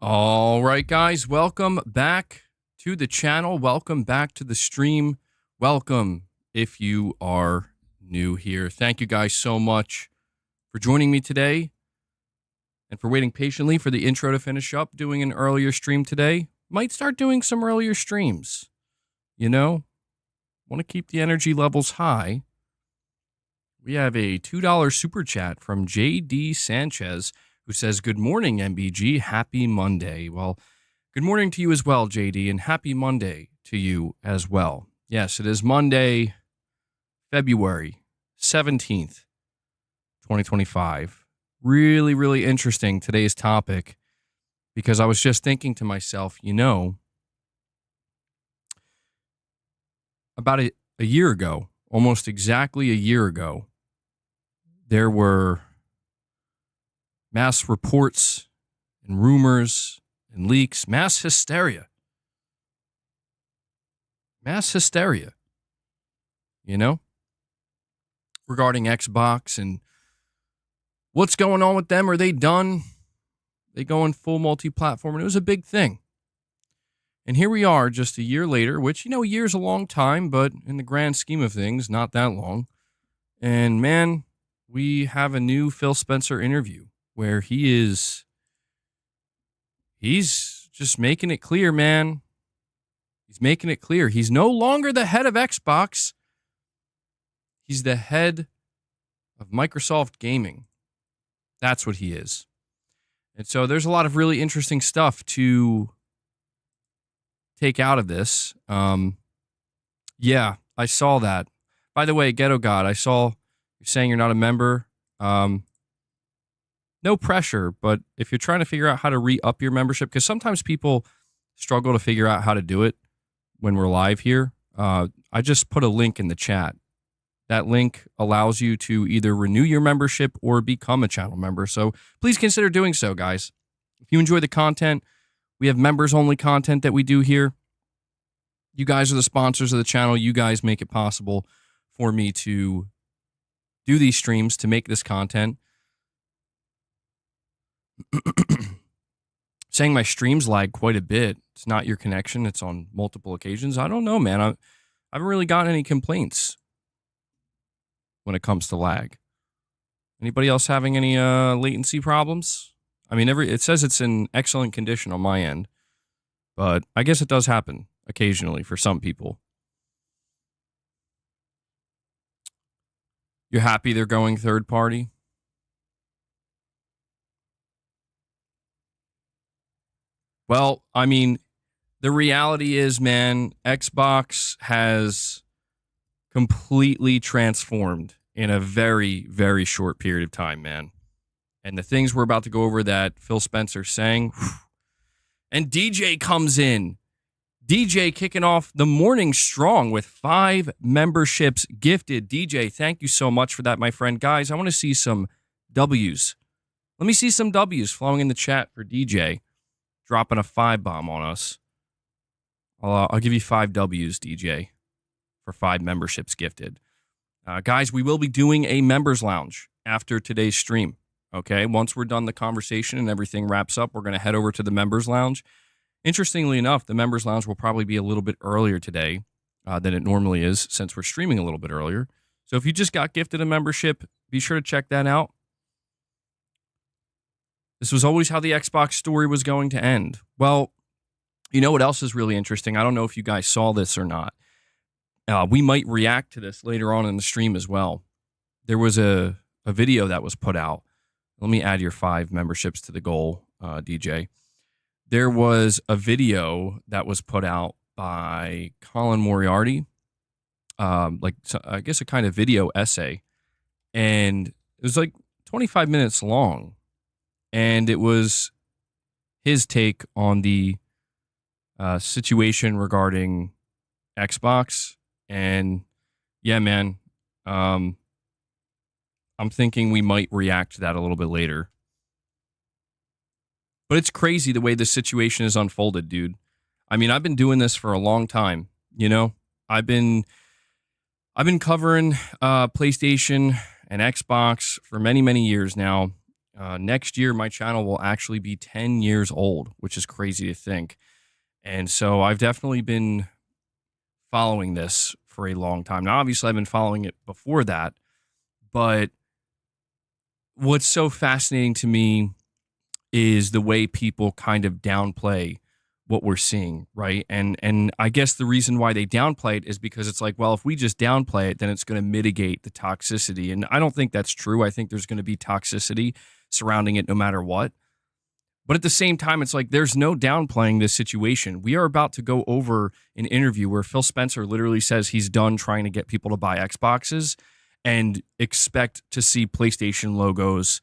All right, guys, welcome back to the channel. Welcome back to the stream. Welcome if you are new here. Thank you guys so much for joining me today and for waiting patiently for the intro to finish up. Doing an earlier stream today. Might start doing some earlier streams. You know, want to keep the energy levels high. We have a $2 super chat from JD Sanchez, who says, "Good morning, MBG. Happy Monday." Well, good morning to you as well, JD, and happy Monday to you as well. Yes, it is Monday, February 17th, 2025. Really, really interesting today's topic, because I was just thinking to myself, you know, about a year ago, almost exactly a year ago, there were mass reports and rumors and leaks, mass hysteria, you know, regarding Xbox and what's going on with them. Are they done? They going full multi-platform, and it was a big thing. And here we are just a year later, which, you know, a year's a long time, but in the grand scheme of things, not that long. And man, we have a new Phil Spencer interview where he's just making it clear, man. He's making it clear. He's no longer the head of Xbox. He's the head of Microsoft Gaming. That's what he is. And so there's a lot of really interesting stuff to take out of this. Yeah, I saw that. By the way, Ghetto God, I saw you're saying you're not a member. No pressure, but if you're trying to figure out how to re-up your membership, because sometimes people struggle to figure out how to do it when we're live here, I just put a link in the chat. That link allows you to either renew your membership or become a channel member. So please consider doing so, guys. If you enjoy the content, we have members-only content that we do here. You guys are the sponsors of the channel. You guys make it possible for me to do these streams, to make this content. Saying my streams lag quite a bit. It's not your connection. It's on multiple occasions. I don't know, man. I haven't really gotten any complaints when it comes to lag. Anybody else having any latency problems? I mean, it says it's in excellent condition on my end, but I guess it does happen occasionally for some people. You're happy they're going third party? Well, I mean, the reality is, man, Xbox has completely transformed in a very, very short period of time, man. And the things we're about to go over that Phil Spencer saying, and DJ comes in. DJ kicking off the morning strong with 5 memberships gifted. DJ, thank you so much for that, my friend. Guys, I want to see some W's. Let me see some W's flowing in the chat for DJ. Dropping a 5 bomb on us. I'll give you 5 W's, DJ, for 5 memberships gifted. Guys, we will be doing a members lounge after today's stream. Okay, once we're done the conversation and everything wraps up, we're going to head over to the members lounge. Interestingly enough, the members lounge will probably be a little bit earlier today than it normally is, since we're streaming a little bit earlier. So if you just got gifted a membership, be sure to check that out. This was always how the Xbox story was going to end. Well, you know what else is really interesting? I don't know if you guys saw this or not. We might react to this later on in the stream as well. There was a video that was put out. Let me add your 5 memberships to the goal, DJ. There was a video that was put out by Colin Moriarty, I guess a kind of video essay. And it was like 25 minutes long. And it was his take on the situation regarding Xbox. And yeah, man, I'm thinking we might react to that a little bit later. But it's crazy the way this situation is unfolded, dude. I mean, I've been doing this for a long time, you know? I've been covering PlayStation and Xbox for many, many years now. Next year, my channel will actually be 10 years old, which is crazy to think. And so I've definitely been following this for a long time. Now, obviously, I've been following it before that, but what's so fascinating to me is the way people kind of downplay what we're seeing, right? And I guess the reason why they downplay it is because it's like, well, if we just downplay it, then it's going to mitigate the toxicity. And I don't think that's true. I think there's going to be toxicity surrounding it no matter what. But at the same time, it's like there's no downplaying this situation. We are about to go over an interview where Phil Spencer literally says he's done trying to get people to buy Xboxes and expect to see PlayStation logos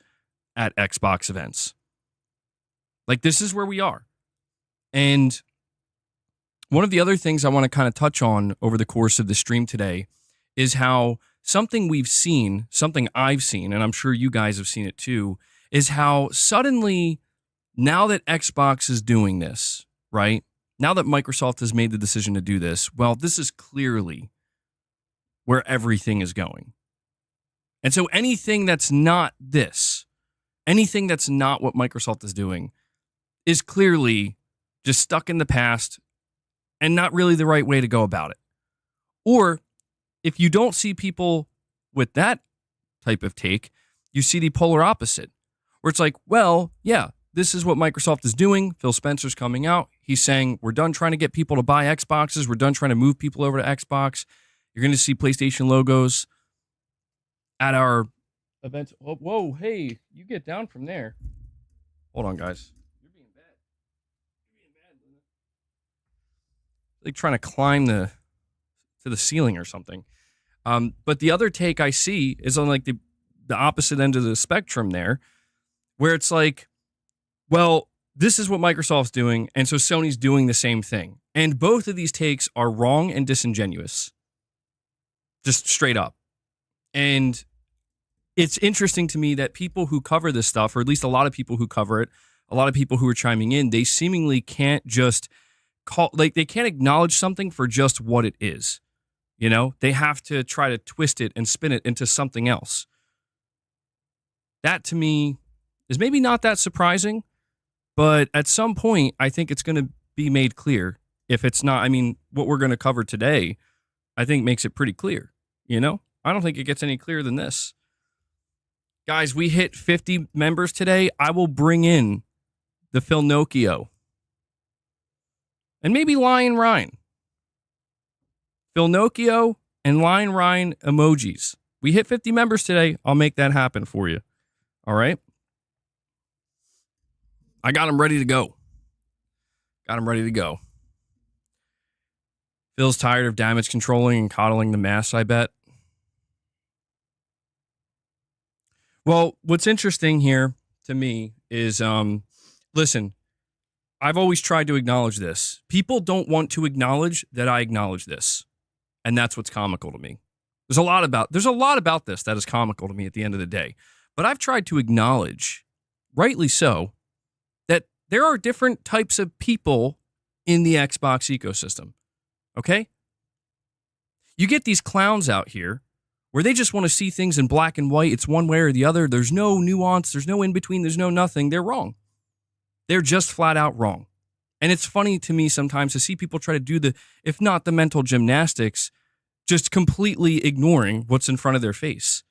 at Xbox events. Like, this is where we are. And one of the other things I want to kind of touch on over the course of the stream today is how something we've seen, something I've seen, and I'm sure you guys have seen it too, is how suddenly, now that Xbox is doing this, right? Now that Microsoft has made the decision to do this, well, this is clearly where everything is going. And so anything that's not this, anything that's not what Microsoft is doing, is clearly just stuck in the past and not really the right way to go about it. Or if you don't see people with that type of take, you see the polar opposite, where it's like, well, yeah, this is what Microsoft is doing. Phil Spencer's coming out. He's saying, we're done trying to get people to buy Xboxes. We're done trying to move people over to Xbox. You're going to see PlayStation logos at our events. Oh, whoa, hey, you get down from there. Hold on, guys. You're being bad. Like trying to climb to the ceiling or something. But the other take I see is on like the opposite end of the spectrum there, where it's like, well, this is what Microsoft's doing, and so Sony's doing the same thing. And both of these takes are wrong and disingenuous. Just straight up. And it's interesting to me that people who cover this stuff, or at least a lot of people who cover it, a lot of people who are chiming in, they seemingly can't just they can't acknowledge something for just what it is. You know, they have to try to twist it and spin it into something else. That to me is maybe not that surprising, but at some point, I think it's going to be made clear. If it's not, I mean, what we're going to cover today, I think makes it pretty clear. You know, I don't think it gets any clearer than this. Guys, we hit 50 members today. I will bring in the Phil Nokia and maybe Lion Ryan. Phil Nokia and Lion Ryan emojis. We hit 50 members today. I'll make that happen for you. All right. I got him ready to go. Phil's tired of damage controlling and coddling the mass, I bet. Well, what's interesting here to me is, listen, I've always tried to acknowledge this. People don't want to acknowledge that I acknowledge this. And that's what's comical to me. There's a lot about this that is comical to me at the end of the day. But I've tried to acknowledge, rightly so, that there are different types of people in the Xbox ecosystem. Okay? You get these clowns out here where they just want to see things in black and white. It's one way or the other. There's no nuance. There's no in between. There's no nothing. They're wrong. They're just flat out wrong. And it's funny to me sometimes to see people try to do if not the mental gymnastics, just completely ignoring what's in front of their face.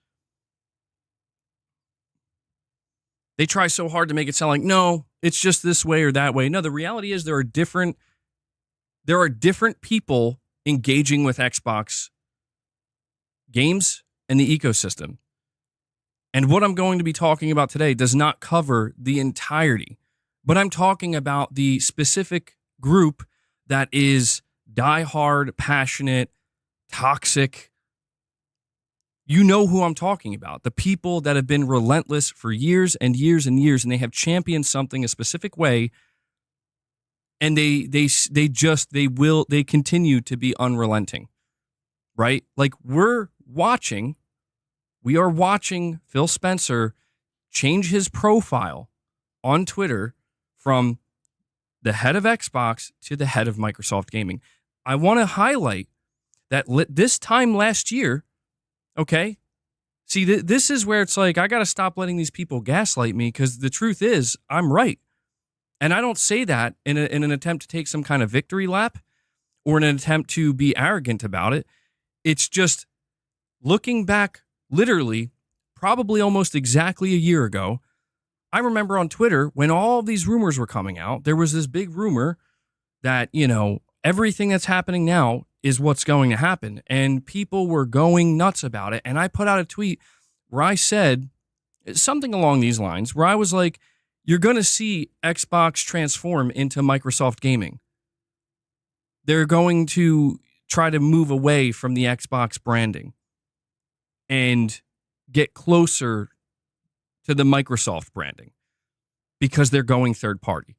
They try so hard to make it sound like, no, it's just this way or that way. No, the reality is there are different people engaging with Xbox games and the ecosystem. And what I'm going to be talking about today does not cover the entirety, but I'm talking about the specific group that is diehard, passionate, toxic. You know who I'm talking about. The people that have been relentless for years and years and years, and they have championed something a specific way, and they continue to be unrelenting, right? Like we are watching Phil Spencer change his profile on Twitter from the head of Xbox to the head of Microsoft Gaming. I want to highlight that this time last year, okay, See, this is where it's like, I got to stop letting these people gaslight me, because the truth is, I'm right. And I don't say that in an attempt to take some kind of victory lap or in an attempt to be arrogant about it. It's just looking back, literally, probably almost exactly a year ago. I remember on Twitter when all these rumors were coming out, there was this big rumor that, everything that's happening now is what's going to happen. And people were going nuts about it. And I put out a tweet where I said something along these lines, where I was like, you're going to see Xbox transform into Microsoft gaming. They're going to try to move away from the Xbox branding and get closer to the Microsoft branding, because they're going third party.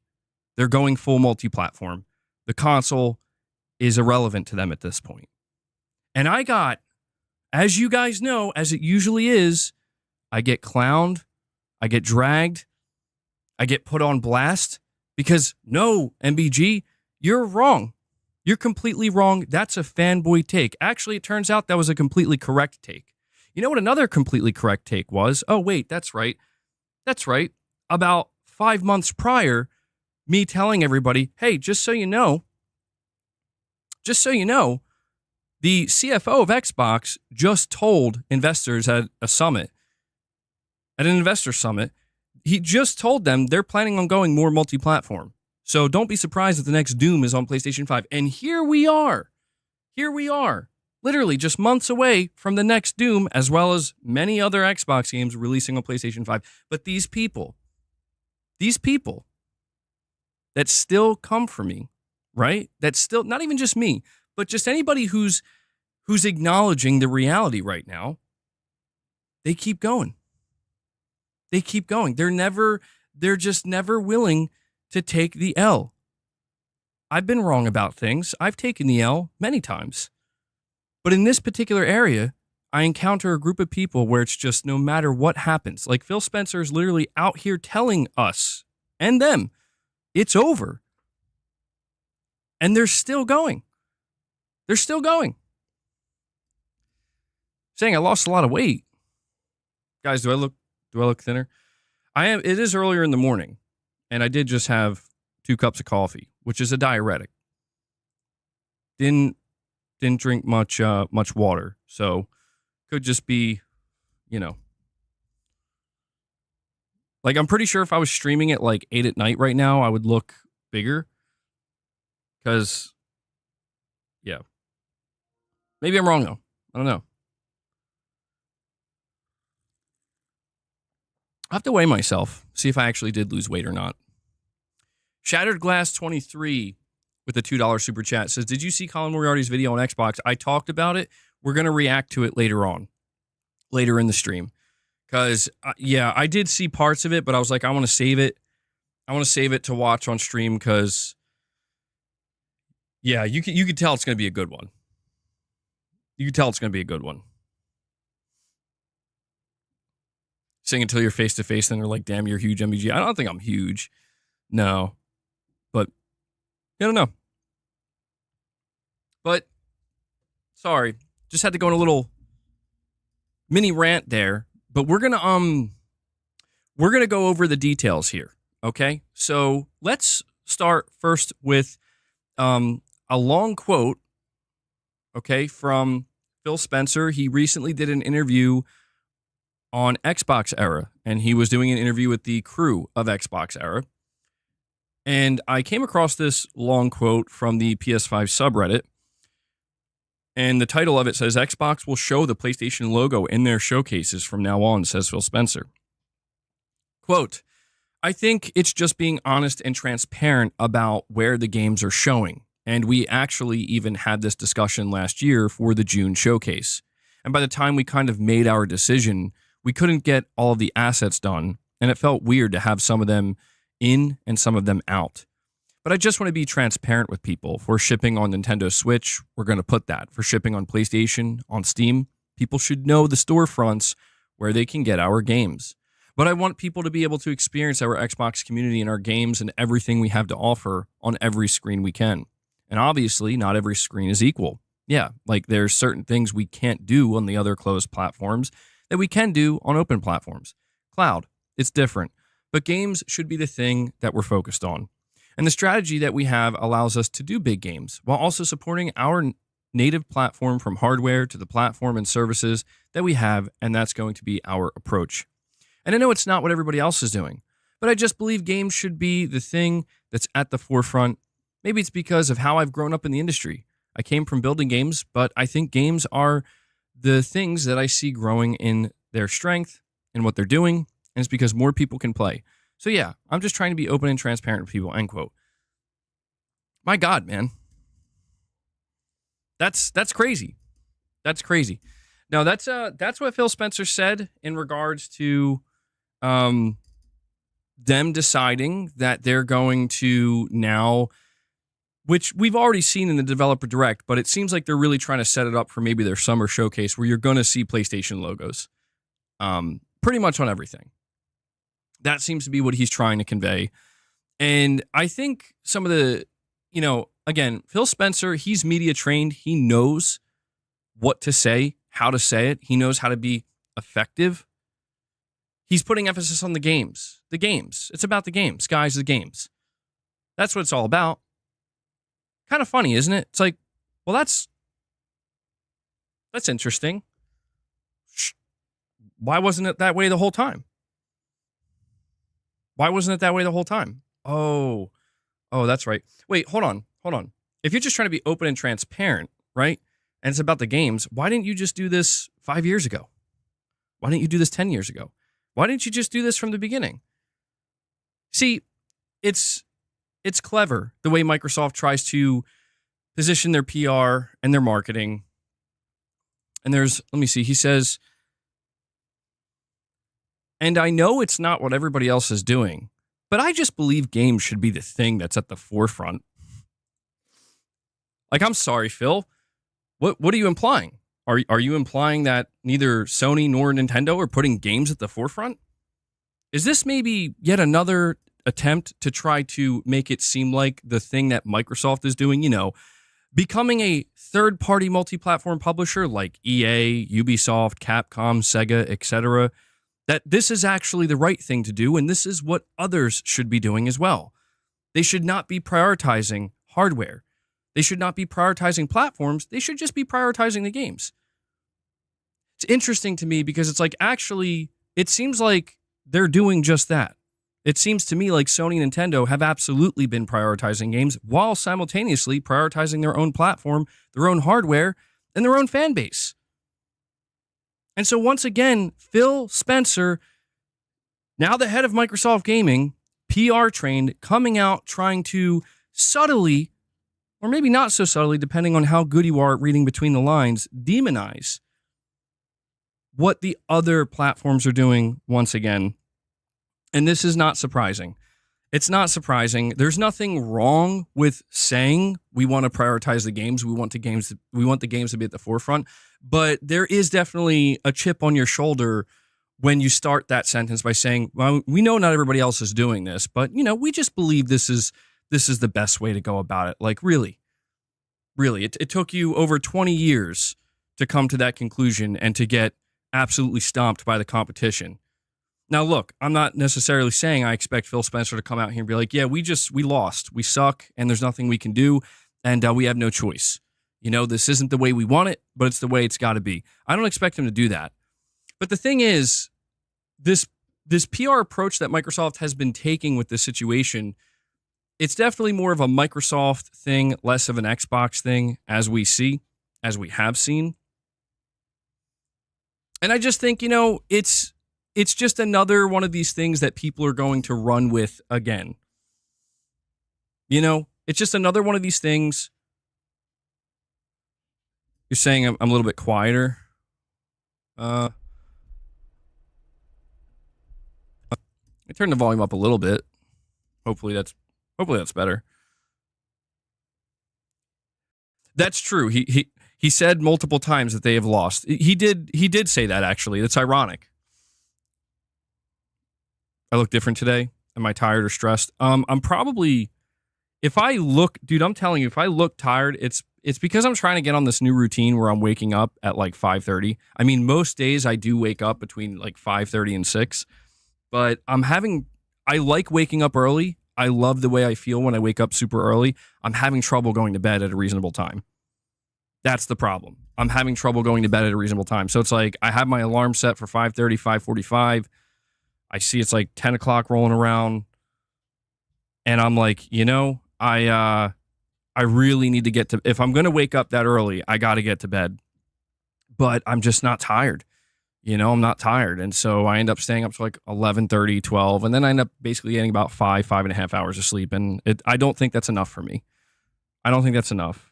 They're going full multi-platform. The console is irrelevant to them at this point. And I got, as you guys know, as it usually is, I get clowned, I get dragged, I get put on blast, because no, MBG, you're wrong. You're completely wrong. That's a fanboy take. Actually, it turns out that was a completely correct take. You know what another completely correct take was? Oh, wait, that's right. That's right. About 5 months prior, me telling everybody, hey, just so you know, the CFO of Xbox just told investors at an investor summit, he just told them they're planning on going more multi-platform. So don't be surprised if the next Doom is on PlayStation 5. And here we are. Literally just months away from the next Doom, as well as many other Xbox games releasing on PlayStation 5. But these people that still come for me, right? That's still not even just me, but just anybody who's acknowledging the reality right now. They keep going. They're just never willing to take the L. I've been wrong about things. I've taken the L many times. But in this particular area, I encounter a group of people where it's just no matter what happens. Like Phil Spencer is literally out here telling us and them, it's over. And they're still going. Saying I lost a lot of weight. Guys, do I look thinner? I am. It is earlier in the morning, and I did just have 2 cups of coffee, which is a diuretic. Didn't drink much water, so could just be, like, I'm pretty sure if I was streaming at like 8 at night right now, I would look bigger. Because, yeah, maybe I'm wrong though. I don't know. I have to weigh myself, see if I actually did lose weight or not. Shattered Glass 23 with a $2 super chat says, did you see Colin Moriarty's video on Xbox? I talked about it. We're going to react to it later in the stream. Because, I did see parts of it, but I was like, I want to save it. I want to save it to watch on stream because, you can tell it's going to be a good one. Sing until you're face to face, then they're like, damn, you're huge, MBG. I don't think I'm huge. No. But I don't know. But sorry. Just had to go on a little mini rant there. But we're gonna go over the details here. Okay? So let's start first with a long quote, okay, from Phil Spencer. He recently did an interview on Xbox Era, and he was doing an interview with the crew of Xbox Era. And I came across this long quote from the PS5 subreddit, and the title of it says, Xbox will show the PlayStation logo in their showcases from now on, says Phil Spencer. Quote, I think it's just being honest and transparent about where the games are showing. And we actually even had this discussion last year for the June showcase. And by the time we kind of made our decision, we couldn't get all of the assets done, and it felt weird to have some of them in and some of them out. But I just want to be transparent with people. If we're shipping on Nintendo Switch, we're going to put that. For shipping on PlayStation, on Steam, people should know the storefronts where they can get our games. But I want people to be able to experience our Xbox community and our games and everything we have to offer on every screen we can. And obviously, not every screen is equal. Yeah, like there's certain things we can't do on the other closed platforms that we can do on open platforms. Cloud, it's different, but games should be the thing that we're focused on. And the strategy that we have allows us to do big games while also supporting our native platform from hardware to the platform and services that we have, and that's going to be our approach. And I know it's not what everybody else is doing, but I just believe games should be the thing that's at the forefront. Maybe it's because of how I've grown up in the industry. I came from building games, but I think games are the things that I see growing in their strength and what they're doing, and it's because more people can play. So yeah, I'm just trying to be open and transparent with people, end quote. My God, man. That's crazy. That's crazy. No, that's what Phil Spencer said in regards to them deciding that they're going to now, which we've already seen in the developer direct, but it seems like they're really trying to set it up for maybe their summer showcase where you're going to see PlayStation logos pretty much on everything. That seems to be what he's trying to convey. And I think some of the, again, Phil Spencer, he's media trained. He knows what to say, how to say it. He knows how to be effective. He's putting emphasis on the games. The games. It's about the games. Guys, the games. That's what it's all about. Kind of funny, isn't it? It's like, well, that's interesting. Why wasn't it that way the whole time? Why wasn't it that way the whole time? Oh, that's right. Wait, hold on. If you're just trying to be open and transparent, right? And it's about the games, why didn't you just do this 5 years ago? Why didn't you do this 10 years ago? Why didn't you just do this from the beginning? See, it's clever the way Microsoft tries to position their PR and their marketing. And let me see, he says, and I know it's not what everybody else is doing, but I just believe games should be the thing that's at the forefront. Like, I'm sorry, Phil. What are you implying? Are you implying that neither Sony nor Nintendo are putting games at the forefront? Is this maybe yet another attempt to try to make it seem like the thing that Microsoft is doing, becoming a third-party multi-platform publisher like EA, Ubisoft, Capcom, Sega, etc., that this is actually the right thing to do, and this is what others should be doing as well. They should not be prioritizing hardware. They should not be prioritizing platforms. They should just be prioritizing the games. It's interesting to me because it's like, actually, it seems like they're doing just that. It seems to me like Sony and Nintendo have absolutely been prioritizing games while simultaneously prioritizing their own platform, their own hardware, and their own fan base. And so once again, Phil Spencer, now the head of Microsoft Gaming, PR trained, coming out trying to subtly, or maybe not so subtly, depending on how good you are at reading between the lines, demonize what the other platforms are doing once again. And this is not surprising. It's not surprising. There's nothing wrong with saying we want to prioritize the games. We want the games to be at the forefront. But there is definitely a chip on your shoulder when you start that sentence by saying, well, we know not everybody else is doing this, but we just believe this is the best way to go about it. Like, really, it took you over 20 years to come to that conclusion and to get absolutely stomped by the competition. Now, look, I'm not necessarily saying I expect Phil Spencer to come out here and be like, yeah, we lost. We suck, and there's nothing we can do, and we have no choice. This isn't the way we want it, but it's the way it's got to be. I don't expect him to do that. But the thing is, this PR approach that Microsoft has been taking with this situation, it's definitely more of a Microsoft thing, less of an Xbox thing, as we have seen. And I just think, it's just another one of these things that people are going to run with again. It's just another one of these things. You're saying I'm a little bit quieter. I turned the volume up a little bit. Hopefully that's better. That's true. He said multiple times that they have lost. He did say that, actually. That's ironic. I look different today. Am I tired or stressed? I'm probably, I'm telling you, if I look tired, it's It's because I'm trying to get on this new routine where I'm waking up at like 5:30. I mean, most days I do wake up between like 5:30 and 6, but I like waking up early. I love the way I feel when I wake up super early. I'm having trouble going to bed at a reasonable time. That's the problem. I'm having trouble going to bed at a reasonable time. So it's like I have my alarm set for 5:30, 5:45. I see it's like 10 o'clock rolling around. And I'm like, I really need to get to, if I'm going to wake up that early, I got to get to bed. But I'm just not tired. I'm not tired. And so I end up staying up to like 11:30, 12. And then I end up basically getting about 5.5 hours of sleep. And I don't think that's enough for me. I don't think that's enough.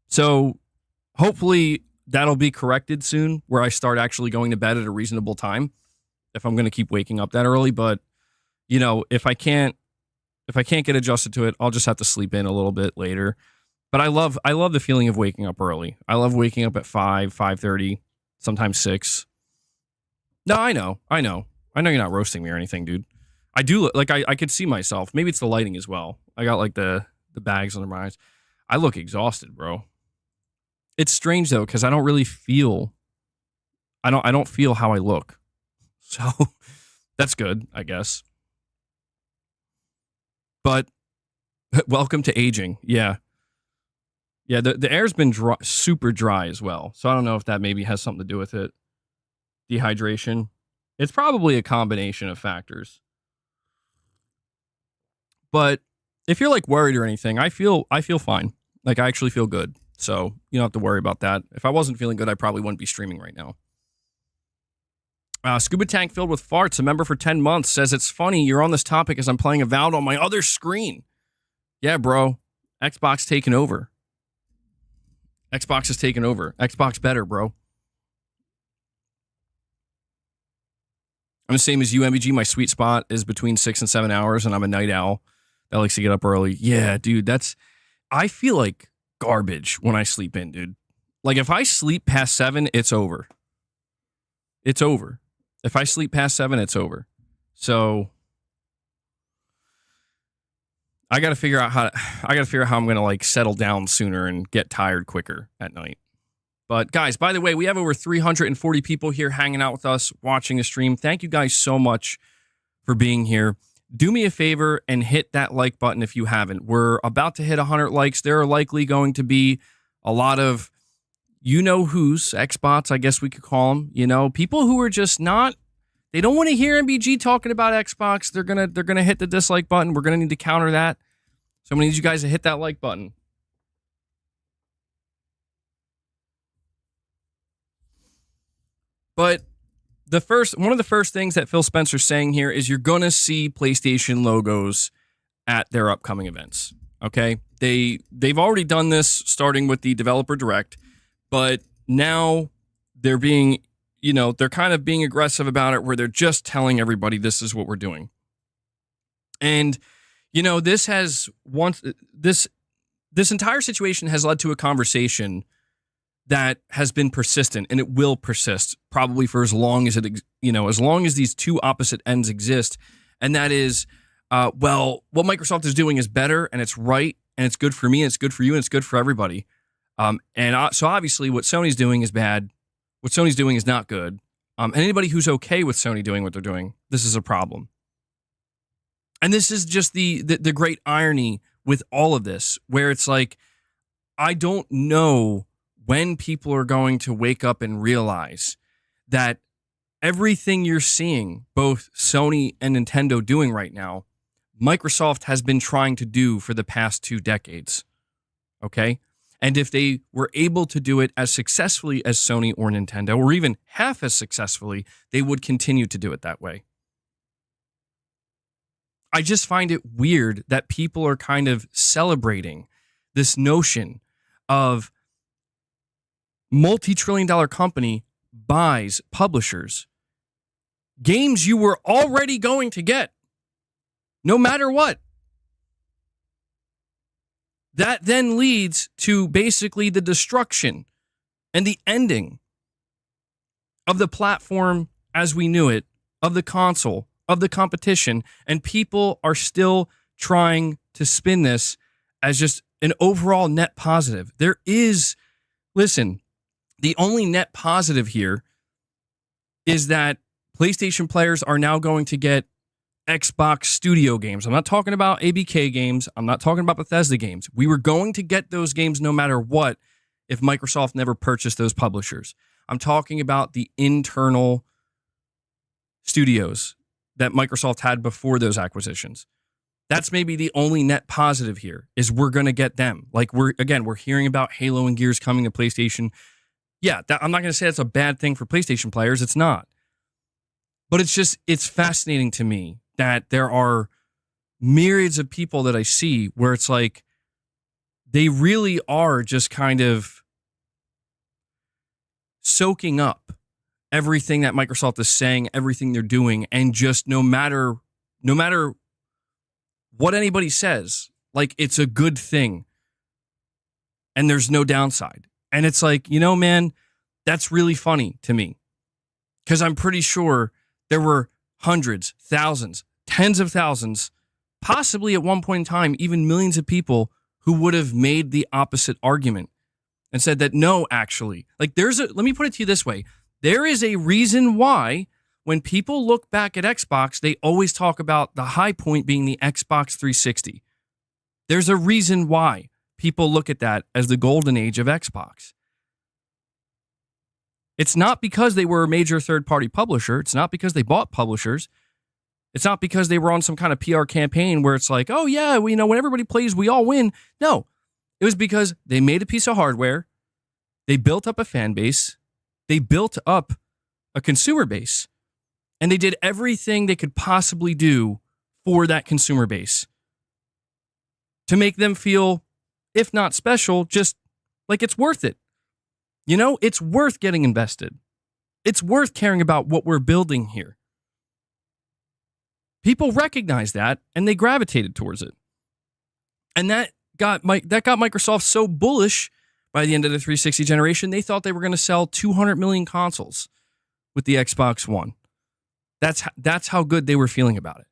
So hopefully that'll be corrected soon where I start actually going to bed at a reasonable time if I'm going to keep waking up that early. But, if I can't get adjusted to it, I'll just have to sleep in a little bit later. But I love the feeling of waking up early. I love waking up at 5:30, sometimes 6. No, I know you're not roasting me or anything, dude. I do like I could see myself. Maybe it's the lighting as well. I got like the bags under my eyes. I look exhausted, bro. It's strange though because I don't really feel. I don't feel how I look, so that's good, I guess. But welcome to aging. Yeah. The air's been dry, super dry as well, so I don't know if that maybe has something to do with it. Dehydration. It's probably a combination of factors. But if you're like worried or anything, I feel fine. Like I actually feel good. So you don't have to worry about that. If I wasn't feeling good, I probably wouldn't be streaming right now. Scuba Tank Filled with Farts, a member for 10 months, says, it's funny you're on this topic as I'm playing Avowed on my other screen. Yeah, bro. Xbox taking over. Xbox is taking over. Xbox better, bro. I'm the same as you, MVG. My sweet spot is between 6 and 7 hours, and I'm a night owl that likes to get up early. Yeah, dude, I feel like garbage when I sleep in, dude. Like, if I sleep past 7, it's over. It's over. If I sleep past 7, it's over. So I got to figure out how I'm going to like settle down sooner and get tired quicker at night. But guys, by the way, we have over 340 people here hanging out with us, watching the stream. Thank you guys so much for being here. Do me a favor and hit that like button if you haven't. We're about to hit 100 likes. There are likely going to be a lot of you-know-who's, Xbots, I guess we could call them, people who are just not, they don't want to hear MBG talking about Xbox. They're gonna hit the dislike button. We're going to need to counter that. So I'm going to need you guys to hit that like button. But one of the first things that Phil Spencer's saying here is you're going to see PlayStation logos at their upcoming events. Okay? They've already done this starting with the Developer Direct, but now they're being, they're kind of being aggressive about it where they're just telling everybody this is what we're doing. And this entire situation has led to a conversation that has been persistent, and it will persist probably for as long as as long as these two opposite ends exist. And that is, what Microsoft is doing is better, and it's right, and it's good for me, and it's good for you, and it's good for everybody. So obviously what Sony's doing is bad. What Sony's doing is not good. And anybody who's okay with Sony doing what they're doing, this is a problem. And this is just the great irony with all of this, where it's like, I don't know when people are going to wake up and realize that everything you're seeing, both Sony and Nintendo doing right now, Microsoft has been trying to do for the past 2 decades. Okay? And if they were able to do it as successfully as Sony or Nintendo, or even half as successfully, they would continue to do it that way. I just find it weird that people are kind of celebrating this notion of multi-trillion-dollar company buys publishers. Games you were already going to get, no matter what. That then leads to basically the destruction and the ending of the platform as we knew it, of the console, of the competition, and people are still trying to spin this as just an overall net positive. There is, listen, the only net positive here is that PlayStation players are now going to get Xbox Studio games. I'm not talking about ABK games. I'm not talking about Bethesda games. We were going to get those games no matter what if Microsoft never purchased those publishers. I'm talking about the internal studios that Microsoft had before those acquisitions. That's maybe the only net positive here is we're going to get them. Like we're hearing about Halo and Gears coming to PlayStation. Yeah, I'm not going to say that's a bad thing for PlayStation players. It's not. But it's fascinating to me that there are myriads of people that I see where it's like they really are just kind of soaking up everything that Microsoft is saying, everything they're doing, and just no matter what anybody says, like it's a good thing and there's no downside. And it's like, man, that's really funny to me because I'm pretty sure there were hundreds, thousands, tens of thousands, possibly at one point in time, even millions of people who would have made the opposite argument and said that, no, actually, like let me put it to you this way. There is a reason why when people look back at Xbox, they always talk about the high point being the Xbox 360. There's a reason why people look at that as the golden age of Xbox. It's not because they were a major third-party publisher. It's not because they bought publishers. It's not because they were on some kind of PR campaign where it's like, oh, yeah, when everybody plays, we all win. No, it was because they made a piece of hardware. They built up a fan base. They built up a consumer base. And they did everything they could possibly do for that consumer base to make them feel, if not special, just like it's worth it. It's worth getting invested. It's worth caring about what we're building here. People recognize that and they gravitated towards it. And that got Microsoft so bullish by the end of the 360 generation, they thought they were going to sell 200 million consoles with the Xbox One. That's how good they were feeling about it.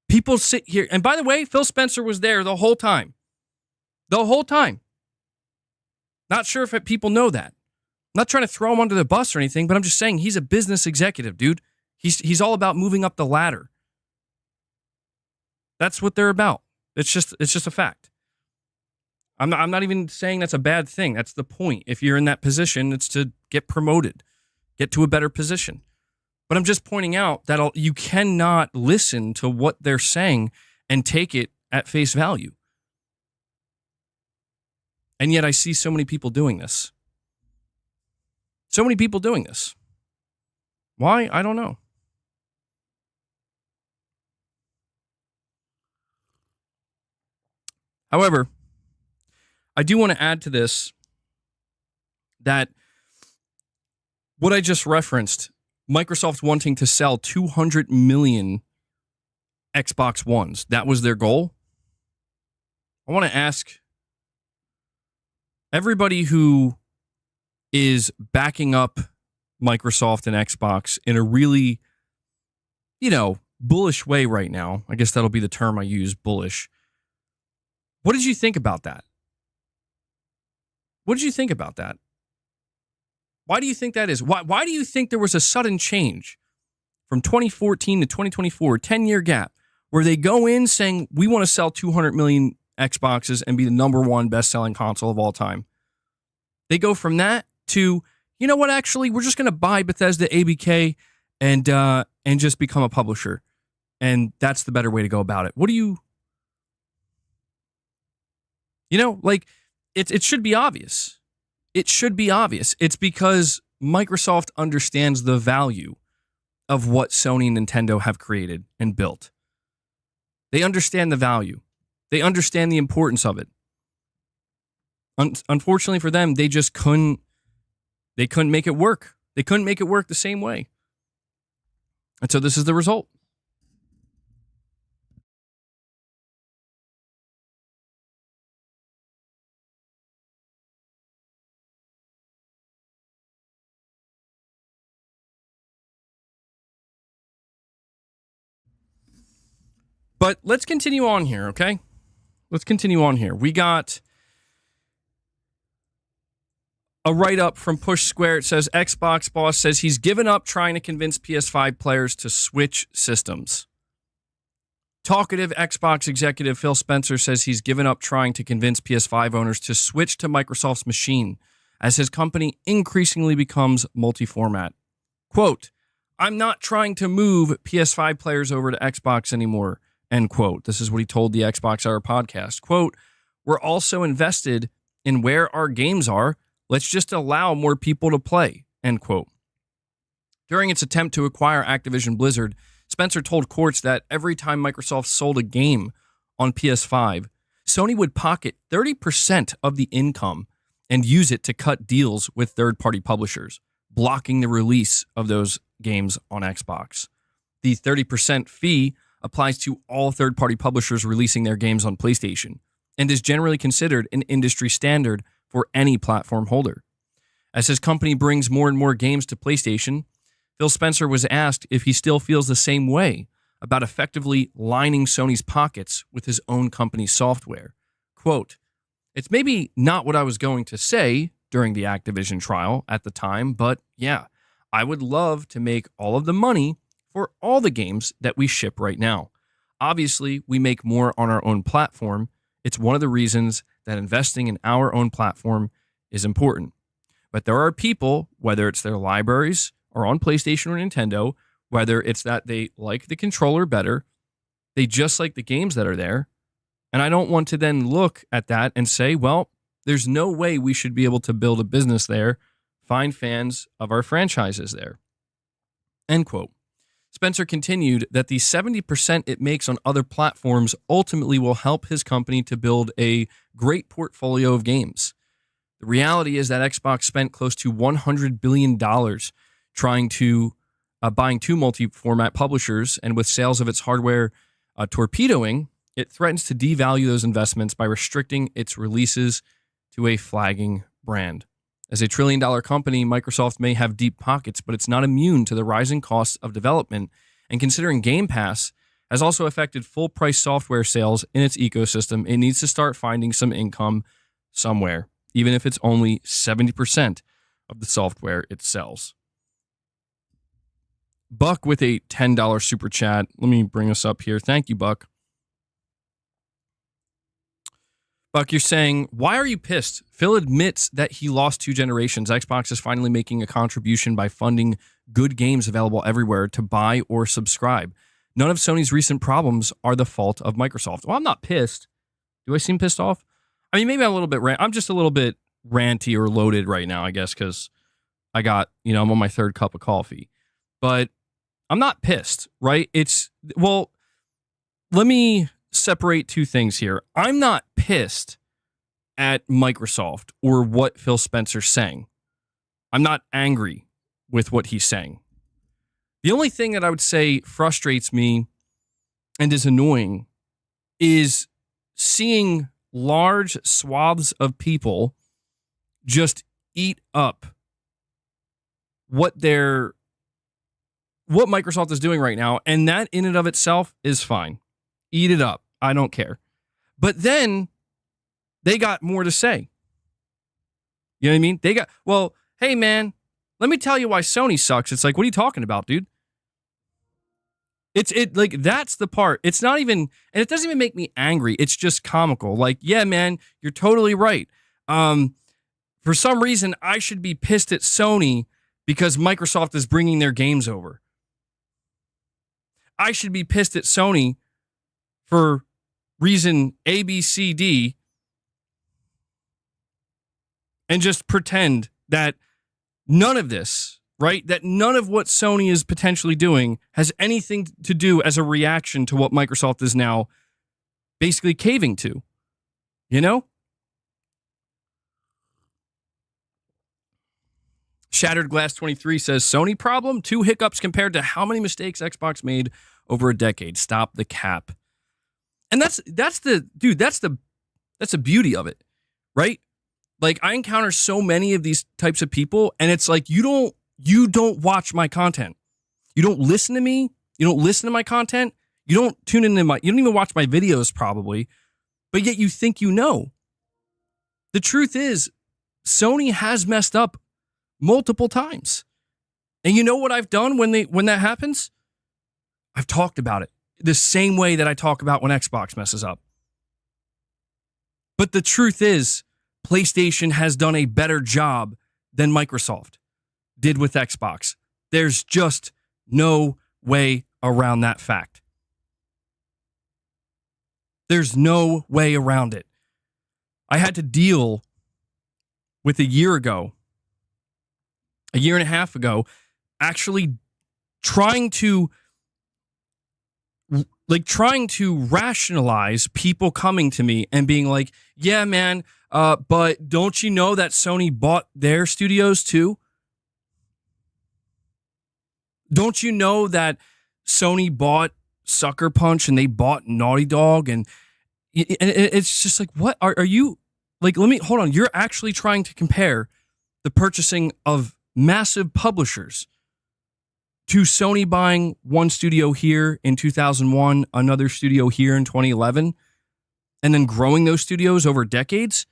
People sit here, and by the way, Phil Spencer was there the whole time. The whole time. Not sure if people know that. I'm not trying to throw him under the bus or anything, but I'm just saying he's a business executive, dude. He's all about moving up the ladder. That's what they're about. It's just a fact. I'm not even saying that's a bad thing. That's the point. If you're in that position, it's to get promoted, get to a better position. But I'm just pointing out that you cannot listen to what they're saying and take it at face value. And yet I see so many people doing this. So many people doing this. Why? I don't know. However, I do want to add to this that what I just referenced, Microsoft wanting to sell 200 million Xbox Ones, that was their goal. I want to ask everybody who is backing up Microsoft and Xbox in a really, bullish way right now. I guess that'll be the term I use, bullish. What did you think about that? What did you think about that? Why do you think that is? Why do you think there was a sudden change from 2014 to 2024, 10-year gap, where they go in saying, we want to sell 200 million Xboxes and be the number one best-selling console of all time? They go from that to, you know what, actually, we're just going to buy Bethesda ABK and just become a publisher. And that's the better way to go about it. What do you... it should be obvious. It should be obvious. It's because Microsoft understands the value of what Sony and Nintendo have created and built. They understand the value. They understand the importance of it. Unfortunately for them, they just couldn't make it work. They couldn't make it work the same way. And so this is the result. But let's continue on here, okay? let's continue on here. We got a write-up from Push Square. It says, Xbox boss says he's given up trying to convince PS5 players to switch systems. Talkative Xbox executive Phil Spencer says he's given up trying to convince PS5 owners to switch to Microsoft's machine as his company increasingly becomes multi-format. Quote, I'm not trying to move PS5 players over to Xbox anymore, end quote. This is what he told the Xbox Hour podcast. Quote, we're also invested in where our games are. Let's just allow more people to play, end quote. During its attempt to acquire Activision Blizzard, Spencer told courts that every time Microsoft sold a game on PS5, Sony would pocket 30% of the income and use it to cut deals with third-party publishers, blocking the release of those games on Xbox. The 30% fee applies to all third-party publishers releasing their games on PlayStation and is generally considered an industry standard for any platform holder. As his company brings more and more games to PlayStation, Phil Spencer was asked if he still feels the same way about effectively lining Sony's pockets with his own company's software. Quote, it's maybe not what I was going to say during the Activision trial at the time, but yeah, I would love to make all of the money for all the games that we ship right now. Obviously, we make more on our own platform. It's one of the reasons that investing in our own platform is important. But there are people, whether it's their libraries or on PlayStation or Nintendo, whether it's that they like the controller better, they just like the games that are there. And I don't want to then look at that and say, well, there's no way we should be able to build a business there, find fans of our franchises there. End quote. Spencer continued that the 70% it makes on other platforms ultimately will help his company to build a great portfolio of games. The reality is that Xbox spent close to $100 billion trying to buying two multi-format publishers, and with sales of its hardware torpedoing, it threatens to devalue those investments by restricting its releases to a flagging brand. As a trillion-dollar company, Microsoft may have deep pockets, but it's not immune to the rising costs of development, and considering Game Pass has also affected full-price software sales in its ecosystem, it needs to start finding some income somewhere, even if it's only 70% of the software it sells. Buck with a $10 super chat. Let me bring us up here. Thank you, Buck. Buck, you're saying, why are you pissed? Phil admits that he lost two generations. Xbox is finally making a contribution by funding good games available everywhere to buy or subscribe. None of Sony's recent problems are the fault of Microsoft. Well, I'm not pissed. Do I seem pissed off? I mean, maybe I'm a little bit I'm just a little bit ranty or loaded right now, I guess, because I got, I'm on my third cup of coffee. But I'm not pissed, right? Well, let me separate two things here. I'm not pissed at Microsoft or what Phil Spencer's saying. I'm not angry with what he's saying. The only thing that I would say frustrates me and is annoying is seeing large swaths of people just eat up what Microsoft is doing right now, and that in and of itself is fine. Eat it up. I don't care. But then they got more to say. You know what I mean? Hey man, let me tell you why Sony sucks. It's like, what are you talking about, dude? That's the part. It's not even, and it doesn't even make me angry. It's just comical. Like, yeah, man, you're totally right. For some reason, I should be pissed at Sony because Microsoft is bringing their games over. I should be pissed at Sony for reason A, B, C, D, and just pretend that none of this, right? That none of what Sony is potentially doing has anything to do as a reaction to what Microsoft is now basically caving to, Shattered Glass 23 says, Sony problem? 2 hiccups compared to how many mistakes Xbox made over a decade. Stop the cap. And that's the beauty of it, right? Like, I encounter so many of these types of people, and it's like, you don't watch my content. You don't listen to me. You don't listen to my content. You don't tune into you don't even watch my videos probably, but yet you think you know. The truth is, Sony has messed up multiple times. And you know what I've done when that happens? I've talked about it the same way that I talk about when Xbox messes up. But the truth is, PlayStation has done a better job than Microsoft did with Xbox. There's just no way around that fact. There's no way around it. I had to deal with a year and a half ago, actually trying to rationalize people coming to me and being like, yeah, man, but don't you know that Sony bought their studios too? Don't you know that Sony bought Sucker Punch and they bought Naughty Dog? And it's just like, what are you like? Hold on. You're actually trying to compare the purchasing of massive publishers to Sony buying one studio here in 2001, another studio here in 2011, and then growing those studios over decades?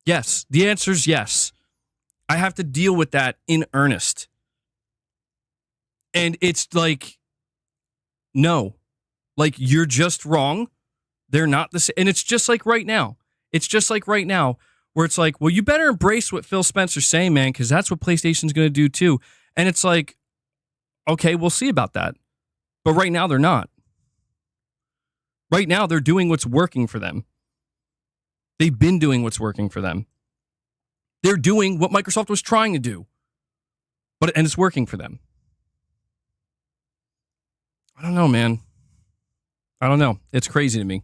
Yes. The answer is yes. I have to deal with that in earnest. And it's like, no, like you're just wrong. They're not the same. And it's just like right now. Where it's like, well, you better embrace what Phil Spencer's saying, man, because that's what PlayStation's going to do too. And it's like, okay, we'll see about that. But right now, they're not. Right now, they're doing what's working for them. They've been doing what's working for them. They're doing what Microsoft was trying to do. And it's working for them. I don't know, man. I don't know. It's crazy to me.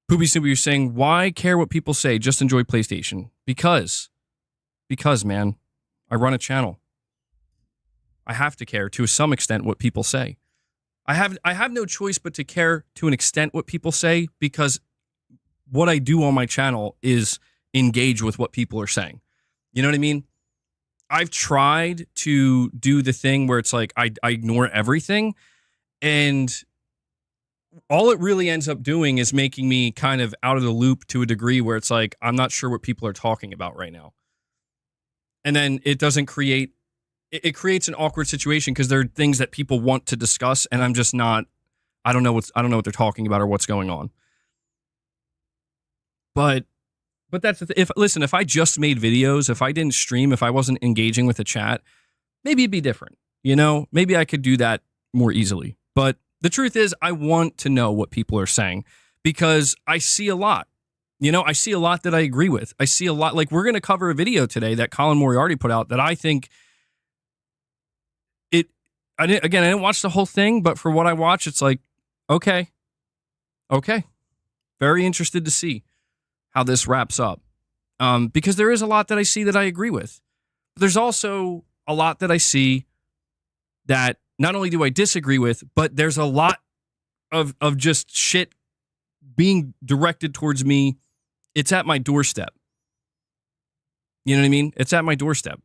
Poopy Snoopy, you're saying, why care what people say? Just enjoy PlayStation. Because, man, I run a channel. I have to care to some extent what people say. I have no choice but to care to an extent what people say, because what I do on my channel is engage with what people are saying. You know what I mean? I've tried to do the thing where it's like I ignore everything, and all it really ends up doing is making me kind of out of the loop to a degree where it's like, I'm not sure what people are talking about right now. And then it doesn't create, it creates an awkward situation because there are things that people want to discuss and I'm just not, I don't know what they're talking about or what's going on. But that's the if I just made videos, if I didn't stream, if I wasn't engaging with the chat, maybe it'd be different. You know, maybe I could do that more easily. But the truth is, I want to know what people are saying because I see a lot. You know, I see a lot that I agree with. I see a lot. Like, we're going to cover a video today that Colin Moriarty put out that I think I didn't watch the whole thing, but for what I watched, it's like, okay. Very interested to see how this wraps up. Because there is a lot that I see that I agree with. But there's also a lot that I see that not only do I disagree with, but there's a lot of just shit being directed towards me. It's at my doorstep. You know what I mean? It's at my doorstep.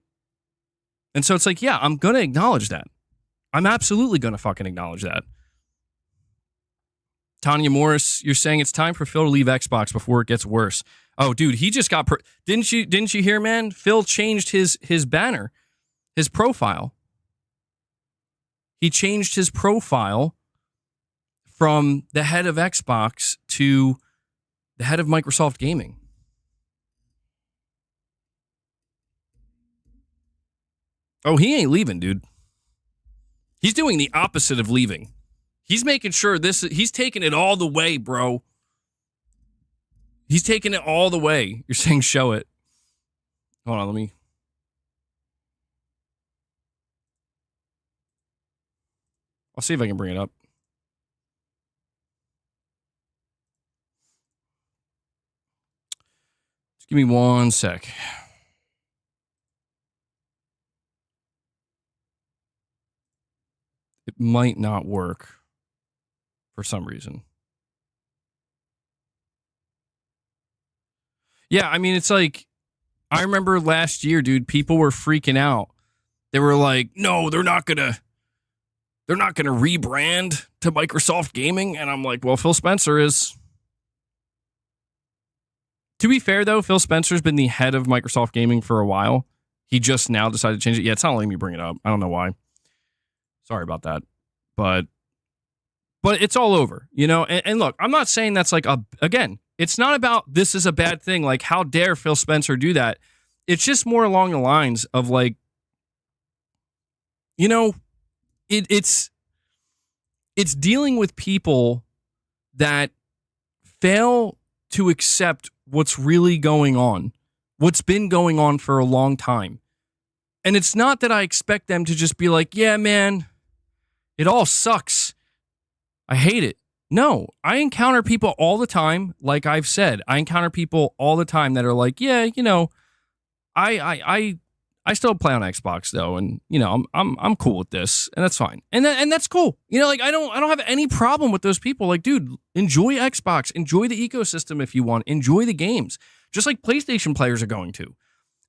And so it's like, yeah, I'm going to acknowledge that. I'm absolutely going to fucking acknowledge that. Tanya Morris, you're saying it's time for Phil to leave Xbox before it gets worse. Oh, dude, he just got... Didn't you hear, man? Phil changed his banner, his profile. He changed his profile from the head of Xbox to the head of Microsoft Gaming. Oh, he ain't leaving, dude. He's doing the opposite of leaving. He's making sure he's taking it all the way, bro. He's taking it all the way. You're saying show it. Hold on, I'll see if I can bring it up. Just give me 1 sec. It might not work for some reason. Yeah, I mean, it's like, I remember last year, dude, people were freaking out. They were like, no, they're not gonna they're not going to rebrand to Microsoft Gaming. And I'm like, well, Phil Spencer is. To be fair, though, Phil Spencer's been the head of Microsoft Gaming for a while. He just now decided to change it. Yeah, it's not letting me bring it up. I don't know why. Sorry about that. But it's all over, you know? And look, I'm not saying that's like again, it's not about this is a bad thing. Like, how dare Phil Spencer do that? It's just more along the lines of like, you know, it's dealing with people that fail to accept what's really going on, what's been going on for a long time. And it's not that I expect them to just be like, yeah, man, it all sucks. I hate it. No, I encounter people all the time. Like I've said, I encounter people all the time that are like, yeah, you know, I still play on Xbox though, and you know, I'm cool with this, and that's fine, and that's cool. You know, like I don't have any problem with those people. Like, dude, enjoy Xbox, enjoy the ecosystem if you want, enjoy the games, just like PlayStation players are going to.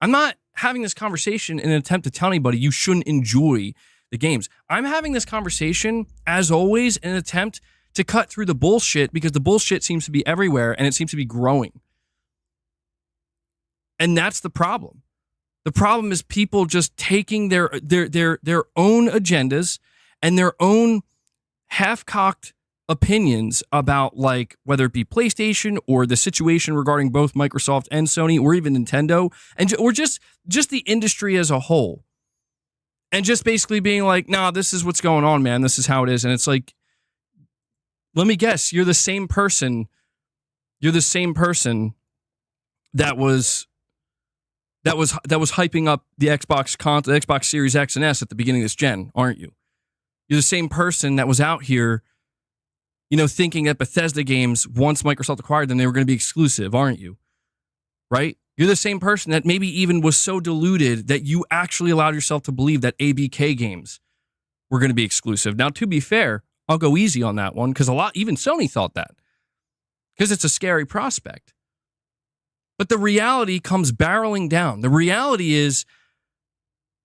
I'm not having this conversation in an attempt to tell anybody you shouldn't enjoy the games. I'm having this conversation, as always, in an attempt to cut through the bullshit, because the bullshit seems to be everywhere and it seems to be growing. And that's the problem. The problem is people just taking their own agendas and their own half-cocked opinions about, like, whether it be PlayStation or the situation regarding both Microsoft and Sony or even Nintendo, or just the industry as a whole. And just basically being like, nah, this is what's going on, man. This is how it is. And it's like, let me guess, you're the same person that was hyping up the Xbox Series X and S at the beginning of this gen, aren't you? You're the same person that was out here, you know, thinking that Bethesda games, once Microsoft acquired them, they were going to be exclusive, aren't you? Right? You're the same person that maybe even was so deluded that you actually allowed yourself to believe that ABK games were going to be exclusive. Now, to be fair, I'll go easy on that one, because even Sony thought that, because it's a scary prospect. But the reality comes barreling down. The reality is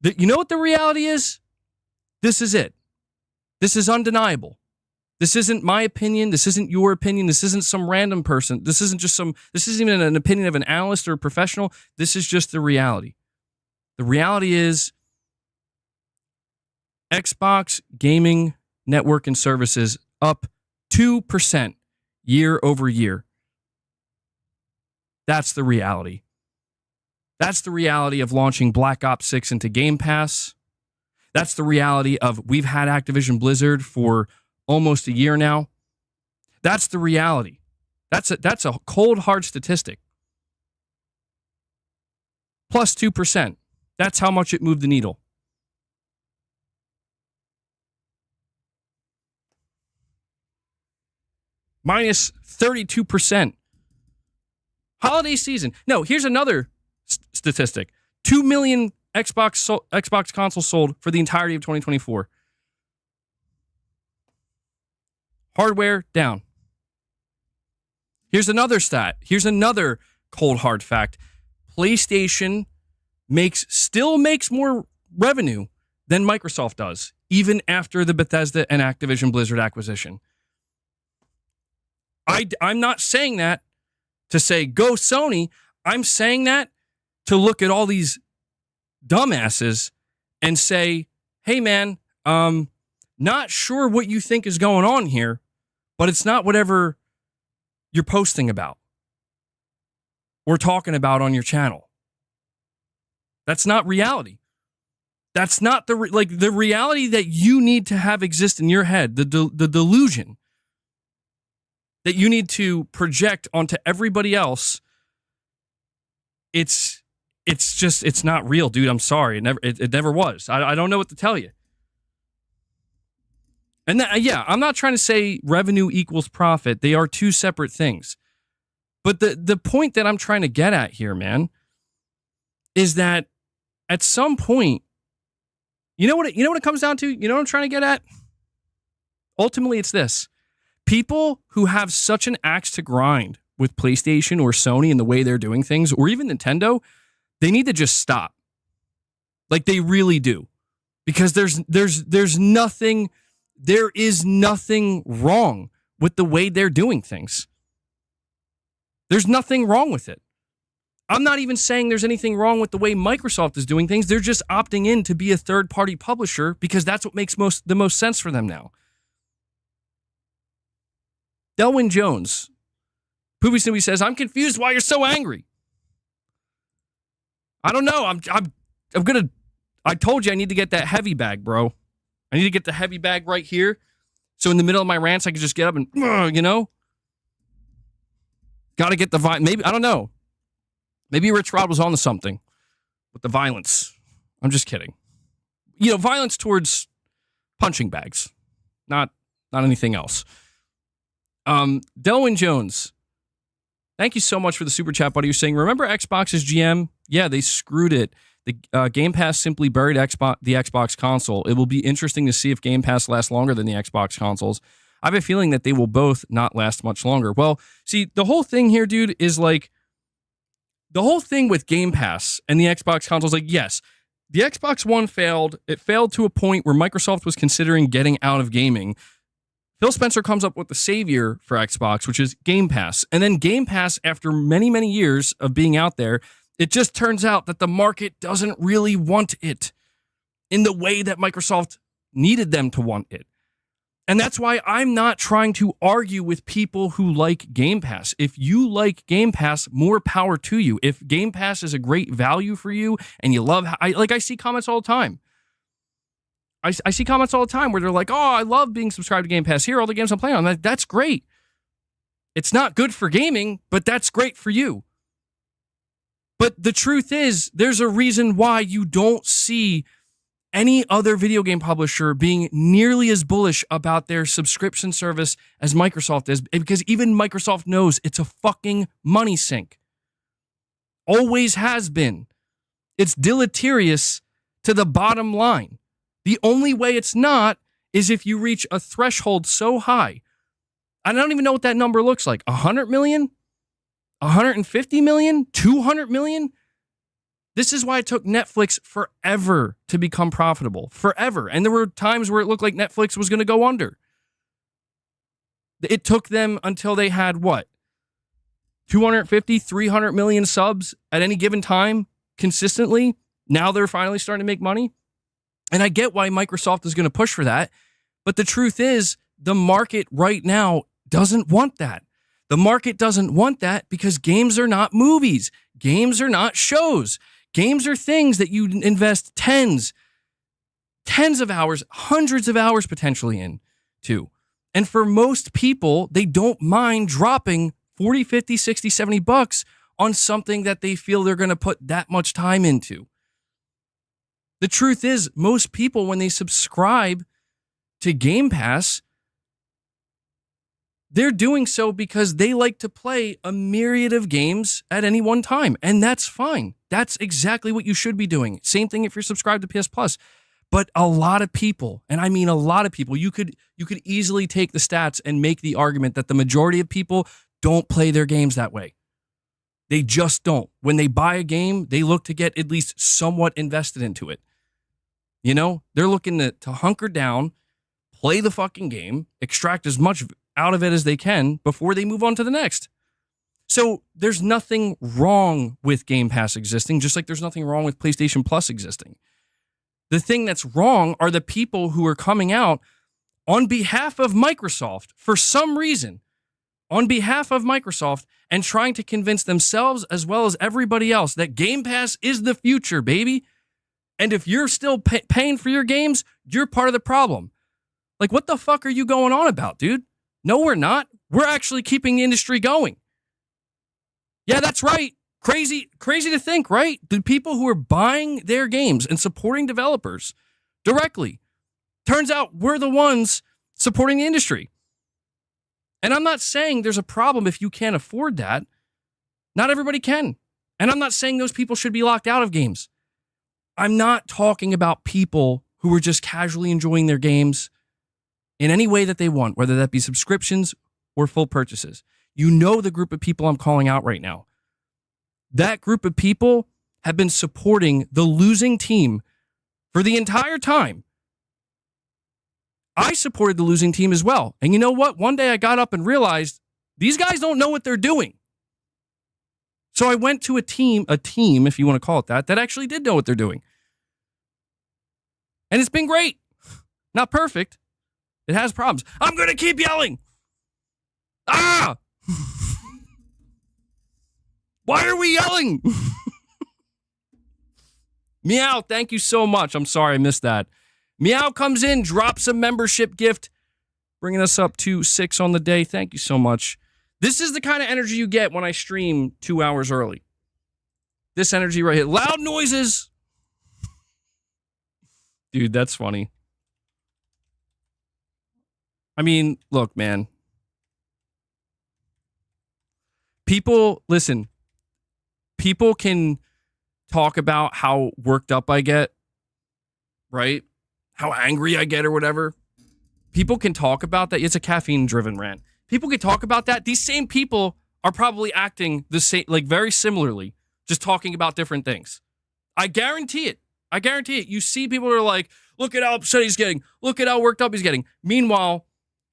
that, you know what the reality is? This is it. This is undeniable. This isn't my opinion. This isn't your opinion. This isn't some random person. This isn't even an opinion of an analyst or a professional. This is just the reality. The reality is Xbox gaming network and services up 2% year over year. That's the reality. That's the reality of launching Black Ops 6 into Game Pass. That's the reality of we've had Activision Blizzard for almost a year now. That's the reality. That's a cold, hard statistic. Plus 2%. That's how much it moved the needle. Minus 32%. Holiday season. No, here's another statistic. 2 million Xbox consoles sold for the entirety of 2024. Hardware down. Here's another stat. Here's another cold hard fact. PlayStation still makes more revenue than Microsoft does, even after the Bethesda and Activision Blizzard acquisition. I'm not saying that to say, go Sony. I'm saying that to look at all these dumbasses and say, hey, man, not sure what you think is going on here, but it's not whatever you're posting about or talking about on your channel. That's not reality. That's not the reality that you need to have exist in your head, the delusion that you need to project onto everybody else. It's not real, dude. I'm sorry. It never was. I don't know what to tell you. And I'm not trying to say revenue equals profit. They are two separate things. But the point that I'm trying to get at here, man, is that at some point, you know what it comes down to? You know what I'm trying to get at? Ultimately, it's this. People who have such an axe to grind with PlayStation or Sony and the way they're doing things, or even Nintendo, they need to just stop. Like, they really do. Because there's nothing There is nothing wrong with the way they're doing things. There's nothing wrong with it. I'm not even saying there's anything wrong with the way Microsoft is doing things. They're just opting in to be a third-party publisher because that's what makes the most sense for them now. Delwyn Jones, Poopy Snoopy says, I'm confused why you're so angry. I don't know. I told you I need to get that heavy bag, bro. I need to get the heavy bag right here. So in the middle of my rants, I can just get up and, got to get the vibe. Maybe, I don't know. Maybe Rich Rod was on to something with the violence. I'm just kidding. Violence towards punching bags, not anything else. Delwyn Jones, thank you so much for the super chat, buddy. You're saying, remember Xbox's GM? Yeah, they screwed it. The Game Pass simply buried the Xbox console. It will be interesting to see if Game Pass lasts longer than the Xbox consoles. I have a feeling that they will both not last much longer. Well, see, the whole thing here, dude, is like, the whole thing with Game Pass and the Xbox consoles, like, yes, the Xbox One failed. It failed to a point where Microsoft was considering getting out of gaming. Phil Spencer comes up with the savior for Xbox, which is Game Pass. And then Game Pass, after many, many years of being out there, it just turns out that the market doesn't really want it in the way that Microsoft needed them to want it. And that's why I'm not trying to argue with people who like Game Pass. If you like Game Pass, more power to you. If Game Pass is a great value for you and you love, I see comments all the time. I see comments all the time where they're like, oh, I love being subscribed to Game Pass. Here are all the games I'm playing on. That's great. It's not good for gaming, but that's great for you. But the truth is, there's a reason why you don't see any other video game publisher being nearly as bullish about their subscription service as Microsoft is, because even Microsoft knows it's a fucking money sink. Always has been. It's deleterious to the bottom line. The only way it's not is if you reach a threshold so high. I don't even know what that number looks like. 100 million? 150 million? 200 million? This is why it took Netflix forever to become profitable. Forever. And there were times where it looked like Netflix was going to go under. It took them until they had what? 250, 300 million subs at any given time consistently. Now they're finally starting to make money. And I get why Microsoft is going to push for that. But the truth is, the market right now doesn't want that. The market doesn't want that because games are not movies. Games are not shows. Games are things that you invest tens of hours, hundreds of hours potentially into. And for most people, they don't mind dropping 40, 50, 60, 70 bucks on something that they feel they're going to put that much time into. The truth is, most people, when they subscribe to Game Pass, they're doing so because they like to play a myriad of games at any one time. And that's fine. That's exactly what you should be doing. Same thing if you're subscribed to PS Plus. But a lot of people, and I mean a lot of people, you could easily take the stats and make the argument that the majority of people don't play their games that way. They just don't. When they buy a game, they look to get at least somewhat invested into it. You know, they're looking to hunker down, play the fucking game, extract as much out of it as they can before they move on to the next. So there's nothing wrong with Game Pass existing, just like there's nothing wrong with PlayStation Plus existing. The thing that's wrong are the people who are coming out on behalf of Microsoft, for some reason, on behalf of Microsoft, and trying to convince themselves as well as everybody else that Game Pass is the future, baby. And if you're still paying for your games, you're part of the problem. Like, what the fuck are you going on about, dude? No, we're not. We're actually keeping the industry going. Yeah, that's right. Crazy to think, right? The people who are buying their games and supporting developers directly, turns out we're the ones supporting the industry. And I'm not saying there's a problem if you can't afford that. Not everybody can. And I'm not saying those people should be locked out of games. I'm not talking about people who are just casually enjoying their games in any way that they want, whether that be subscriptions or full purchases. You know the group of people I'm calling out right now. That group of people have been supporting the losing team for the entire time. I supported the losing team as well. And you know what? One day I got up and realized these guys don't know what they're doing. So I went to a team, if you want to call it that actually did know what they're doing. And it's been great. Not perfect. It has problems. I'm going to keep yelling. Ah! Why are we yelling? Meow, thank you so much. I'm sorry I missed that. Meow comes in, drops a membership gift, bringing us up to 6 on the day. Thank you so much. This is the kind of energy you get when I stream 2 hours early. This energy right here. Loud noises. Dude, that's funny. I mean, look, man. Listen. People can talk about how worked up I get, right? How angry I get or whatever. People can talk about that. It's a caffeine-driven rant. People can talk about that. These same people are probably acting the same, like very similarly, just talking about different things. I guarantee it. I guarantee it. You see people who are like, look at how upset he's getting. Look at how worked up he's getting. Meanwhile,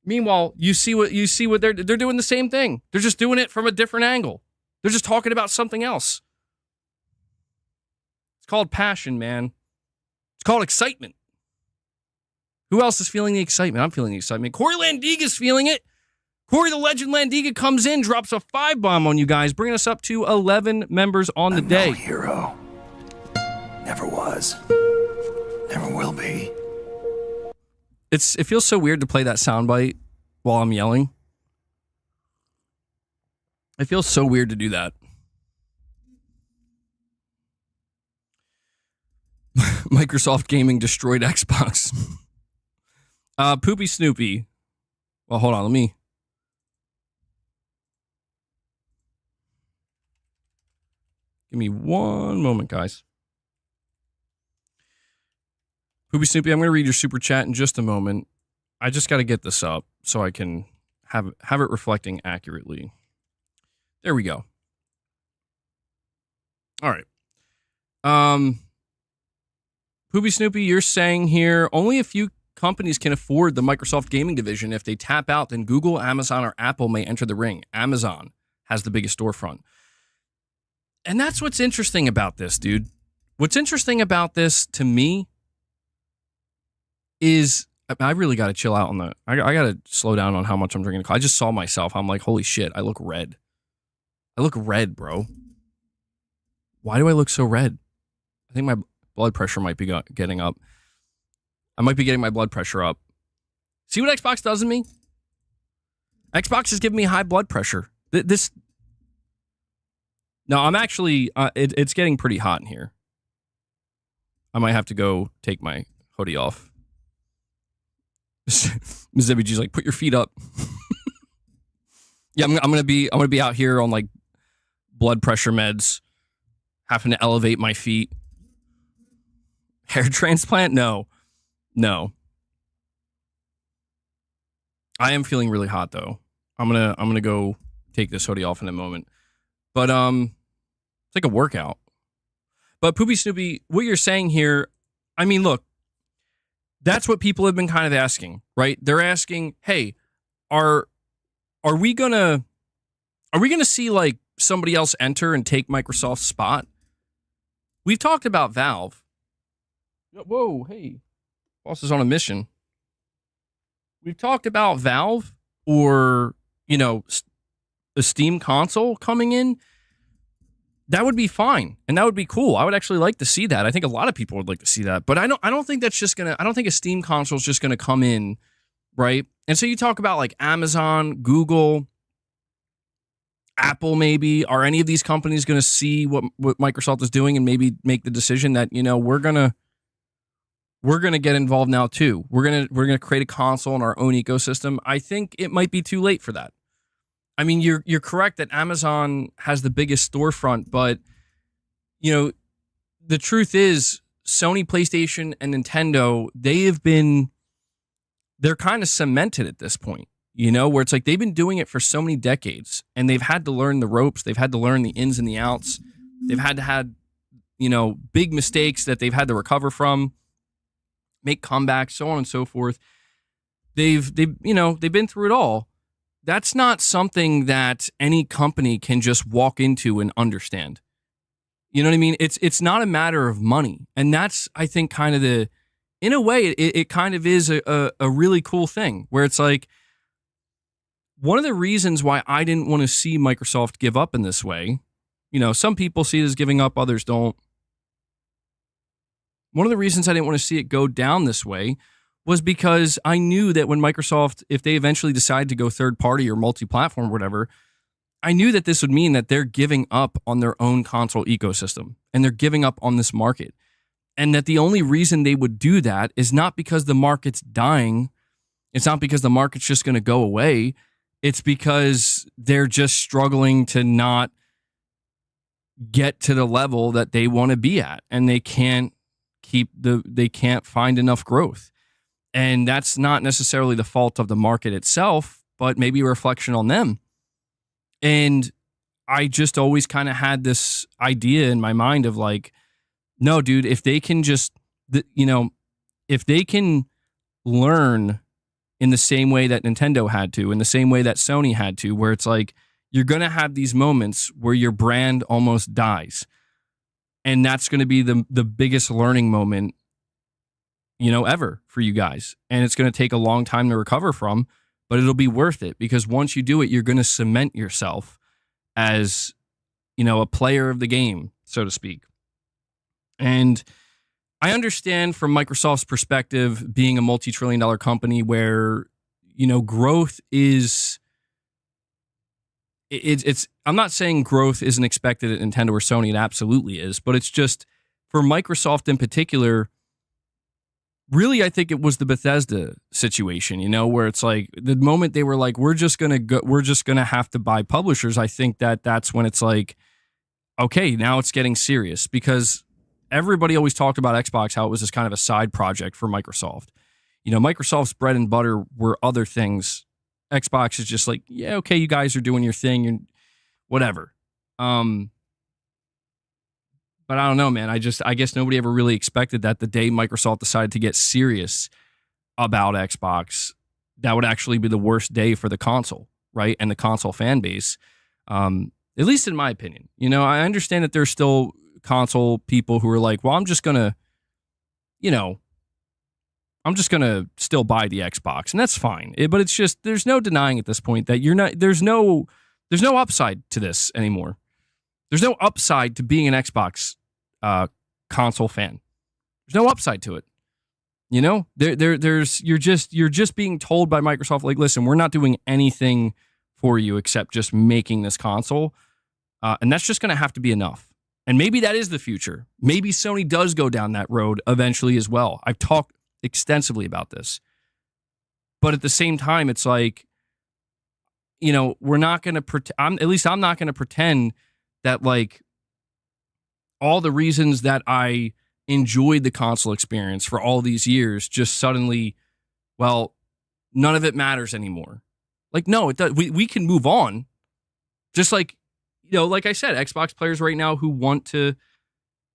you see what they're doing the same thing. They're just doing it from a different angle. They're just talking about something else. It's called passion, man. It's called excitement. Who else is feeling the excitement? I'm feeling the excitement. Corey Landiga's feeling it. Corey the Legend Landiga comes in, drops a 5-bomb on you guys, bringing us up to 11 members on the day. No hero. Never was. Never will be. It feels so weird to play that soundbite while I'm yelling. It feels so weird to do that. Microsoft Gaming destroyed Xbox. Poopy Snoopy. Well, hold on. Give me one moment, guys. Poopy Snoopy, I'm going to read your super chat in just a moment. I just got to get this up so I can have it reflecting accurately. There we go. All right. Poopy Snoopy, you're saying here only a few companies can afford the Microsoft gaming division. If they tap out, then Google, Amazon, or Apple may enter the ring. Amazon has the biggest storefront. And that's what's interesting about this, dude. What's interesting about this to me is I really got to chill out on the... I got to slow down on how much I'm drinking. I just saw myself. I'm like, holy shit, I look red. I look red, bro. Why do I look so red? I think my blood pressure might be getting up. I might be getting my blood pressure up. See what Xbox does to me? Xbox is giving me high blood pressure. No, I'm actually... it's getting pretty hot in here. I might have to go take my hoodie off. Ms. Zebby's like, put your feet up. Yeah, I'm gonna be out here on like blood pressure meds, having to elevate my feet. Hair transplant? No. I am feeling really hot though. I'm gonna go take this hoodie off in a moment. But it's like a workout. But Poopy Snoopy, what you're saying here, I mean, look, that's what people have been kind of asking, right? They're asking, hey, are we gonna see like somebody else enter and take Microsoft's spot? We've talked about Valve. Whoa, hey, boss is on a mission. We've talked about Valve or, the Steam console coming in. That would be fine, and that would be cool. I would actually like to see that. I think a lot of people would like to see that, but I don't think that's just gonna. I don't think a Steam console is just gonna come in, right? And so you talk about like Amazon, Google, Apple, maybe. Are any of these companies gonna see what Microsoft is doing and maybe make the decision that we're gonna get involved now too? We're gonna create a console in our own ecosystem. I think it might be too late for that. I mean, you're correct that Amazon has the biggest storefront, but the truth is Sony, PlayStation, and Nintendo, they're kind of cemented at this point, where it's like they've been doing it for so many decades and they've had to learn the ropes. They've had to learn the ins and the outs. They've had to have, big mistakes that they've had to recover from, make comebacks, so on and so forth. they've been through it all. That's not something that any company can just walk into and understand. You know what I mean? It's not a matter of money. And that's, I think, kind of in a way, it kind of is a really cool thing where it's like, one of the reasons why I didn't want to see Microsoft give up in this way, some people see it as giving up, others don't. One of the reasons I didn't want to see it go down this way was because I knew that when Microsoft, if they eventually decide to go third party or multi-platform or whatever, I knew that this would mean that they're giving up on their own console ecosystem and they're giving up on this market. And that the only reason they would do that is not because the market's dying. It's not because the market's just going to go away. It's because they're just struggling to not get to the level that they want to be at. And they can't find enough growth. And that's not necessarily the fault of the market itself, but maybe a reflection on them. And I just always kind of had this idea in my mind of like, no, dude, if they can just, if they can learn in the same way that Nintendo had to, in the same way that Sony had to, where it's like, you're going to have these moments where your brand almost dies. And that's going to be the biggest learning moment, ever for you guys. And it's going to take a long time to recover from, but it'll be worth it because once you do it, you're going to cement yourself as, a player of the game, so to speak. And I understand from Microsoft's perspective, being a multi-trillion-dollar company where, growth is, I'm not saying growth isn't expected at Nintendo or Sony. It absolutely is. But it's just, for Microsoft in particular, really, I think it was the Bethesda situation, where it's like the moment they were like, we're just going to have to buy publishers. I think that's when it's like, okay, now it's getting serious because everybody always talked about Xbox, how it was this kind of a side project for Microsoft. Microsoft's bread and butter were other things. Xbox is just like, yeah, okay, you guys are doing your thing and whatever. But I don't know, man. I guess nobody ever really expected that the day Microsoft decided to get serious about Xbox, that would actually be the worst day for the console, right? And the console fan base, at least in my opinion. I understand that there's still console people who are like, well, I'm just going to still buy the Xbox, and that's fine. But it's just, there's no denying at this point that there's no upside to this anymore. There's no upside to being an Xbox console fan. There's no upside to it. You're just being told by Microsoft, like, listen, we're not doing anything for you except just making this console. And that's just going to have to be enough. And maybe that is the future. Maybe Sony does go down that road eventually as well. I've talked extensively about this. But at the same time, it's like, we're not going to pretend, at least I'm not going to pretend that like all the reasons that I enjoyed the console experience for all these years just suddenly, well, none of it matters anymore. Like, no, it does. We can move on. Just like, like I said, Xbox players right now who want to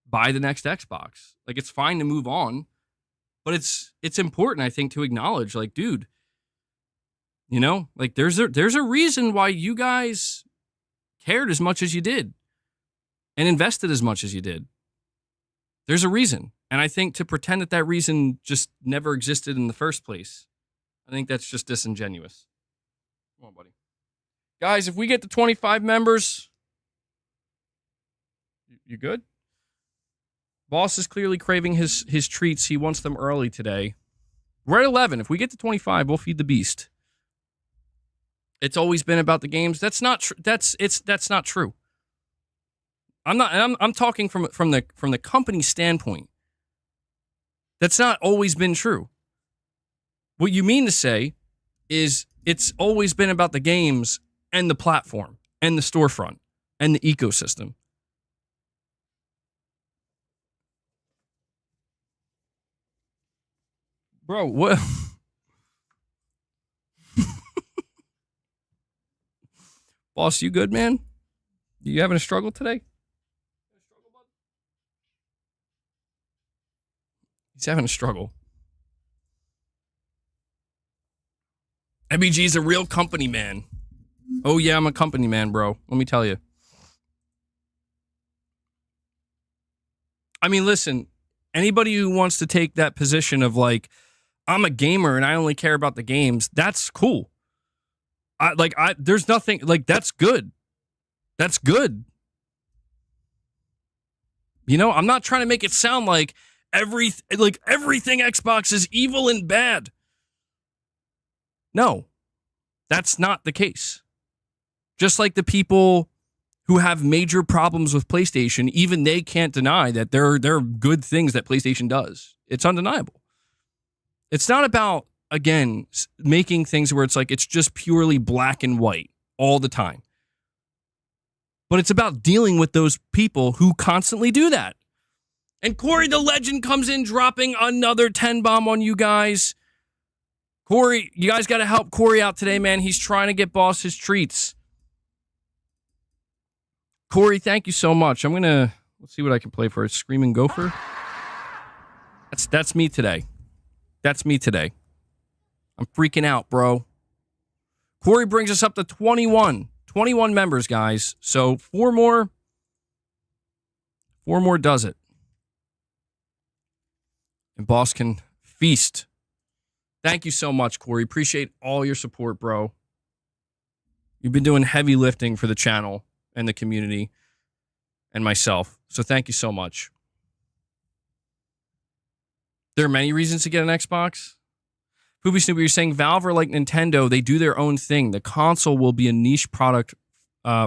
buy the next Xbox, like it's fine to move on, but it's important, I think, to acknowledge, like, dude, like there's a reason why you guys cared as much as you did and invested as much as you did. There's a reason. And I think to pretend that reason just never existed in the first place, I think that's just disingenuous. Come on, buddy. Guys, if we get to 25 members, you good? Boss is clearly craving his treats. He wants them early today. We're at 11. If we get to 25, we'll feed the beast. It's always been about the games. That's not that's not true. I'm talking from the company standpoint. That's not always been true. What you mean to say is it's always been about the games and the platform and the storefront and the ecosystem. Bro, what? Boss, you good, man? You having a struggle today? He's having a struggle. MBG is a real company man. Oh, yeah, I'm a company man, bro. Let me tell you. I mean, listen, anybody who wants to take that position of like, I'm a gamer and I only care about the games, that's cool. There's nothing, like, that's good. That's good. You know, I'm not trying to make it sound like everything Xbox is evil and bad. No, that's not the case. Just like the people who have major problems with PlayStation, even they can't deny that there are good things that PlayStation does. It's undeniable. It's not about, again, making things where it's like it's just purely black and white all the time. But it's about dealing with those people who constantly do that. And Corey the Legend comes in dropping another 10 bomb on you guys. Corey, you guys got to help Corey out today, man. He's trying to get Boss his treats. Corey, thank you so much. Let's see what I can play for a Screaming Gopher. That's me today. That's me today. I'm freaking out, bro. Corey brings us up to 21. 21 members, guys. So 4 more does it. And Boss can feast. Thank you so much, Corey. Appreciate all your support, bro. You've been doing heavy lifting for the channel and the community and myself. So thank you so much. There are many reasons to get an Xbox. Poopy Snoopy, you're saying Valve are like Nintendo. They do their own thing. The console will be a niche product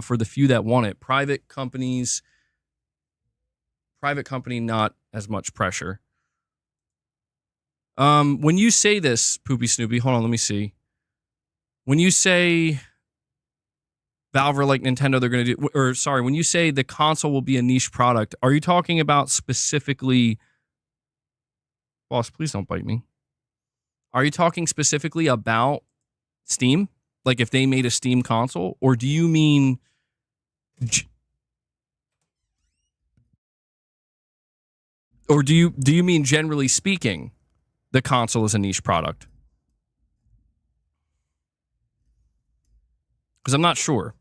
for the few that want it. Private company, not as much pressure. When you say this, Poopy Snoopy, hold on, let me see. When you say Valve are like Nintendo, they're going to do, or sorry, when you say the console will be a niche product, are you talking about specifically, Boss, please don't bite me. Are you talking specifically about Steam? Like if they made a Steam console? Or do you mean... Or do you mean generally speaking, the console is a niche product? Because I'm not sure.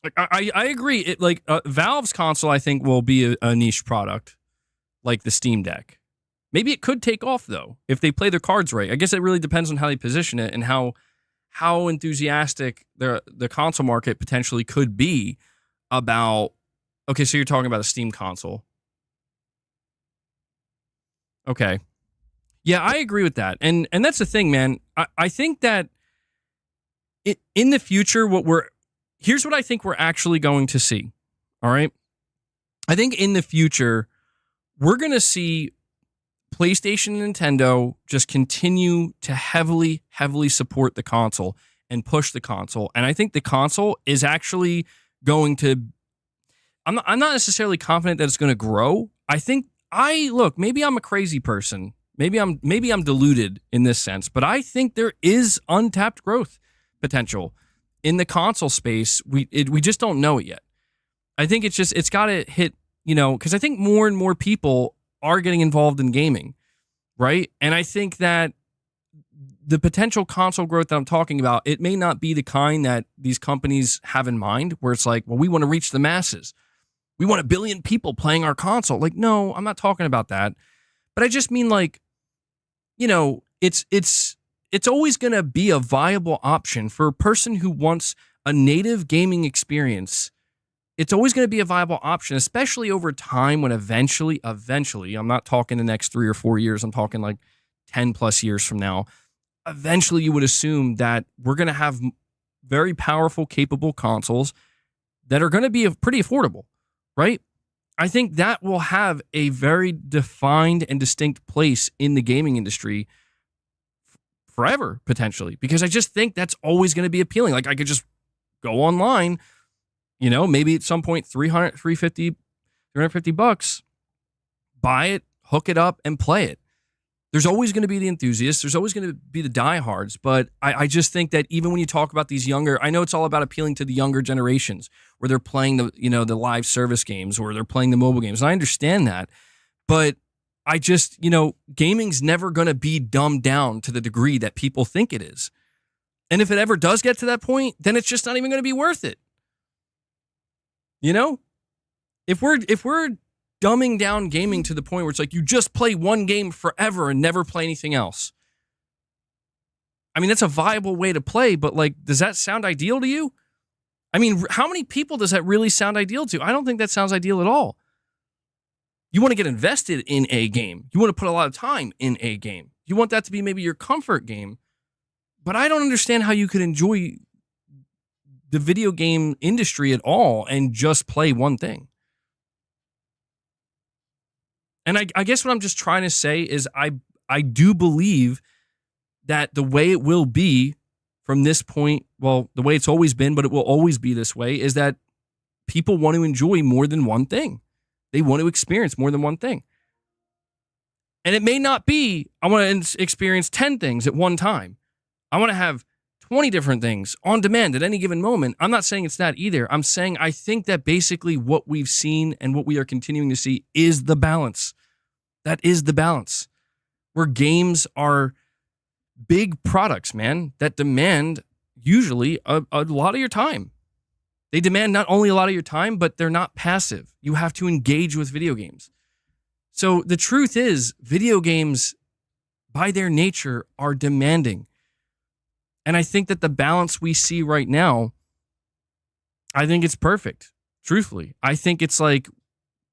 Like I agree. Valve's console, I think, will be a niche product, like the Steam Deck. Maybe it could take off though if they play their cards right. I guess it really depends on how they position it and how enthusiastic the console market potentially could be about. Okay, so you're talking about a Steam console. Okay. Yeah, I agree with that. And that's the thing, man. I think that in the future, here's what I think we're actually going to see. All right. I think in the future, we're going to see PlayStation and Nintendo just continue to heavily support the console and push the console. And I think the console is actually going to, I'm not necessarily confident that it's going to grow. I think maybe I'm a crazy person. Maybe I'm deluded in this sense, but I think there is untapped growth potential in the console space. We just don't know it yet. I think it's got to hit, because I think more and more people are getting involved in gaming, right? And I think that the potential console growth that I'm talking about, it may not be the kind that these companies have in mind, where it's like, well, we want to reach the masses. We want 1 billion people playing our console. Like, no, I'm not talking about that. But I just mean like, it's always going to be a viable option for a person who wants a native gaming experience. It's always going to be a viable option, especially over time when eventually, I'm not talking the next 3 or 4 years. I'm talking like 10 plus years from now. Eventually, you would assume that we're going to have very powerful, capable consoles that are going to be pretty affordable, right? I think that will have a very defined and distinct place in the gaming industry forever, potentially, because I just think that's always going to be appealing. Like I could just go online, maybe at some point, $350 bucks, buy it, hook it up, and play it. There's always going to be the enthusiasts. There's always going to be the diehards. But I just think that even when you talk about these younger, I know it's all about appealing to the younger generations where they're playing the live service games or they're playing the mobile games. And I understand that. But I just, gaming's never going to be dumbed down to the degree that people think it is. And if it ever does get to that point, then it's just not even going to be worth it. If we're dumbing down gaming to the point where it's like you just play one game forever and never play anything else. I mean, that's a viable way to play, but like, does that sound ideal to you? I mean, how many people does that really sound ideal to? I don't think that sounds ideal at all. You want to get invested in a game. You want to put a lot of time in a game. You want that to be maybe your comfort game. But I don't understand how you could enjoy the video game industry at all and just play one thing. And I guess what I'm just trying to say is I do believe that the way it will be from this point, well, the way it's always been, but it will always be this way, is that people want to enjoy more than one thing. They want to experience more than one thing. And it may not be, I want to experience 10 things at one time. I want to have 20 different things on demand at any given moment. I'm not saying it's that either. I'm saying I think that basically what we've seen and what we are continuing to see is the balance. That is the balance. Where games are big products, man, that demand usually a lot of your time. They demand not only a lot of your time, but they're not passive. You have to engage with video games. So the truth is, video games, by their nature, are demanding. And I think that the balance we see right now, I think it's perfect. Truthfully, I think it's like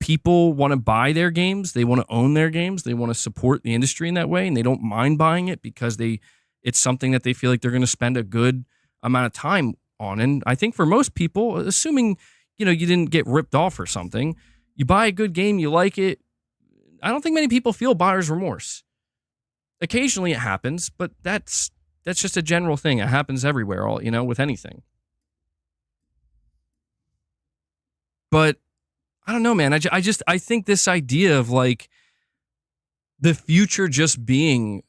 people want to buy their games. They want to own their games. They want to support the industry in that way. And they don't mind buying it because it's something that they feel like they're going to spend a good amount of time on. And I think for most people, assuming, you didn't get ripped off or something, you buy a good game, you like it. I don't think many people feel buyer's remorse. Occasionally it happens, but that's just a general thing. It happens everywhere, with anything. But I don't know, man. I think this idea of like the future just being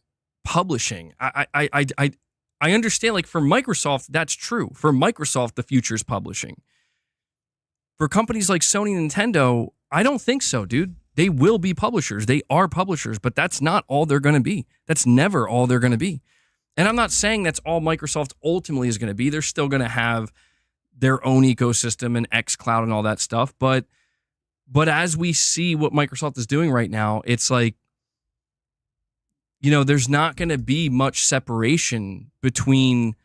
publishing. I understand, like, for Microsoft, that's true. For Microsoft, the future is publishing. For companies like Sony and Nintendo, I don't think so, dude. They will be publishers. They are publishers, but that's not all they're going to be. That's never all they're going to be. And I'm not saying that's all Microsoft ultimately is going to be. They're still going to have their own ecosystem and xCloud and all that stuff. But as we see what Microsoft is doing right now, it's like, there's not going to be much separation between,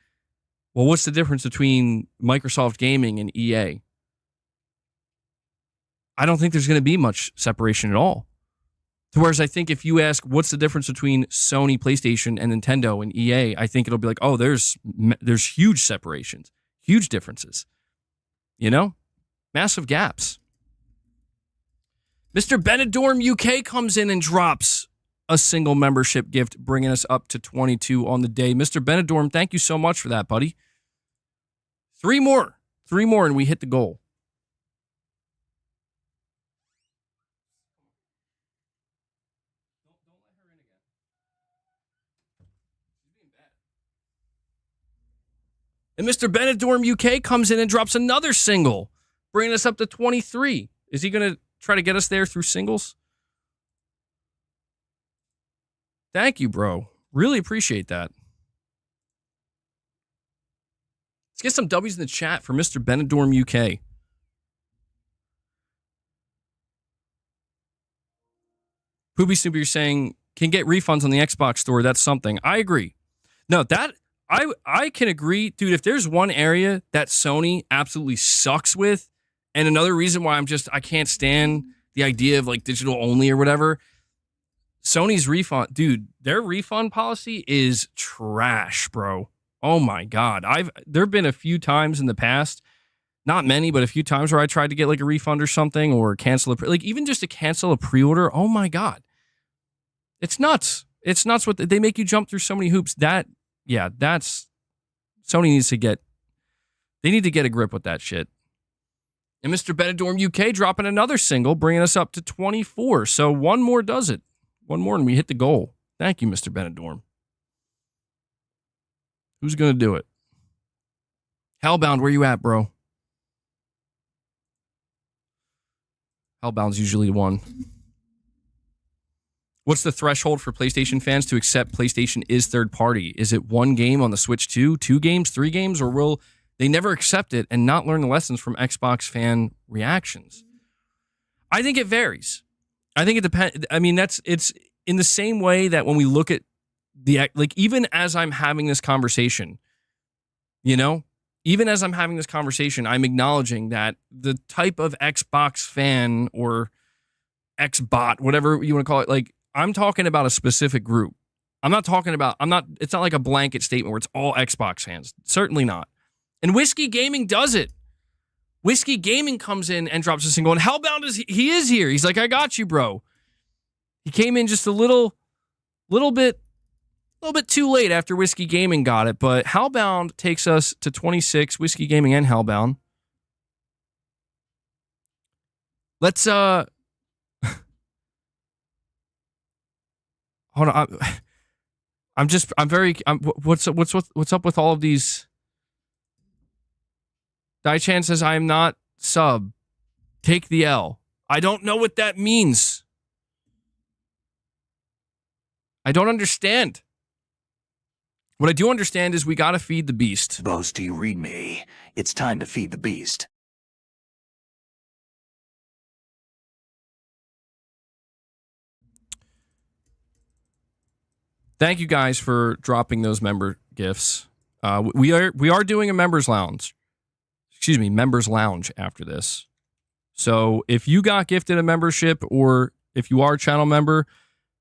well, what's the difference between Microsoft Gaming and EA? I don't think there's going to be much separation at all. Whereas I think if you ask what's the difference between Sony, PlayStation, and Nintendo and EA, I think it'll be like, oh, there's huge separations, huge differences. Massive gaps. Mr. Benidorm UK comes in and drops a single membership gift, bringing us up to 22 on the day. Mr. Benidorm, thank you so much for that, buddy. Three more, and we hit the goal. Don't let her in again. She's being bad. And Mr. Benidorm UK comes in and drops another single, bringing us up to 23. Is he going to try to get us there through singles? Thank you, bro. Really appreciate that. Let's get some W's in the chat for Mr. Benidorm UK. Poopy Snoopy, you're saying, can get refunds on the Xbox store. That's something. I agree. No, that I can agree. Dude, if there's one area that Sony absolutely sucks with, and another reason why I can't stand the idea of like digital only or whatever, Sony's refund, dude, their refund policy is trash, bro. Oh my God. There've been a few times in the past, not many, but a few times where I tried to get like a refund or something or cancel even just to cancel a pre-order. Oh my God. It's nuts. It's nuts what they make you jump through so many hoops. That's Sony needs to they need to get a grip with that shit. And Mr. Benidorm UK dropping another single, bringing us up to 24. So one more does it. One more and we hit the goal. Thank you, Mr. Benidorm. Who's going to do it? Hellbound, where you at, bro? Hellbound's usually the one. What's the threshold for PlayStation fans to accept PlayStation is third party? Is it one game on the Switch 2, 2 games, 3 games, or will they never accept it and not learn the lessons from Xbox fan reactions? I think it varies. I think it depends. I mean, it's in the same way that when we look at even as I'm having this conversation, even as I'm having this conversation, I'm acknowledging that the type of Xbox fan or Xbot, whatever you want to call it, I'm talking about a specific group. It's not like a blanket statement where it's all Xbox fans. Certainly not. And Whiskey Gaming does it. Whiskey Gaming comes in and drops a single, and Hellbound he is here. He's like, I got you, bro. He came in just a little bit too late after Whiskey Gaming got it, but Hellbound takes us to 26, Whiskey Gaming and Hellbound. Let's hold on. What's up with all of these? Daichan says, I am not sub. Take the L. I don't know what that means. I don't understand. What I do understand is we got to feed the beast. Boast, do you read me? It's time to feed the beast. Thank you guys for dropping those member gifts. We are doing a members lounge. Excuse me, members lounge after this. So if you got gifted a membership or if you are a channel member,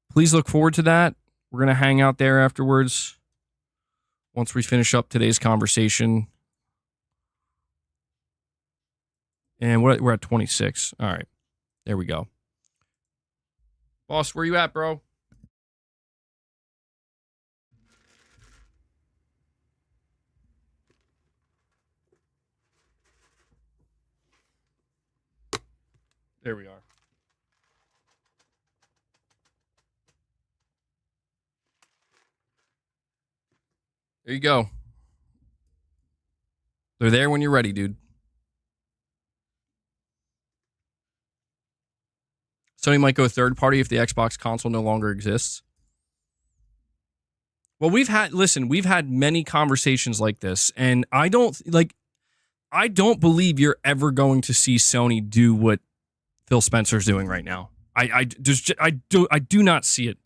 please look forward to that. We're going to hang out there afterwards once we finish up today's conversation. And we're at 26. All right. There we go. Boss, where you at, bro? There we are. There you go. They're there when you're ready, dude. Sony might go third party if the Xbox console no longer exists. Well, we've had many conversations like this, and I don't believe you're ever going to see Sony do what Phil Spencer's doing right now. I do not see it.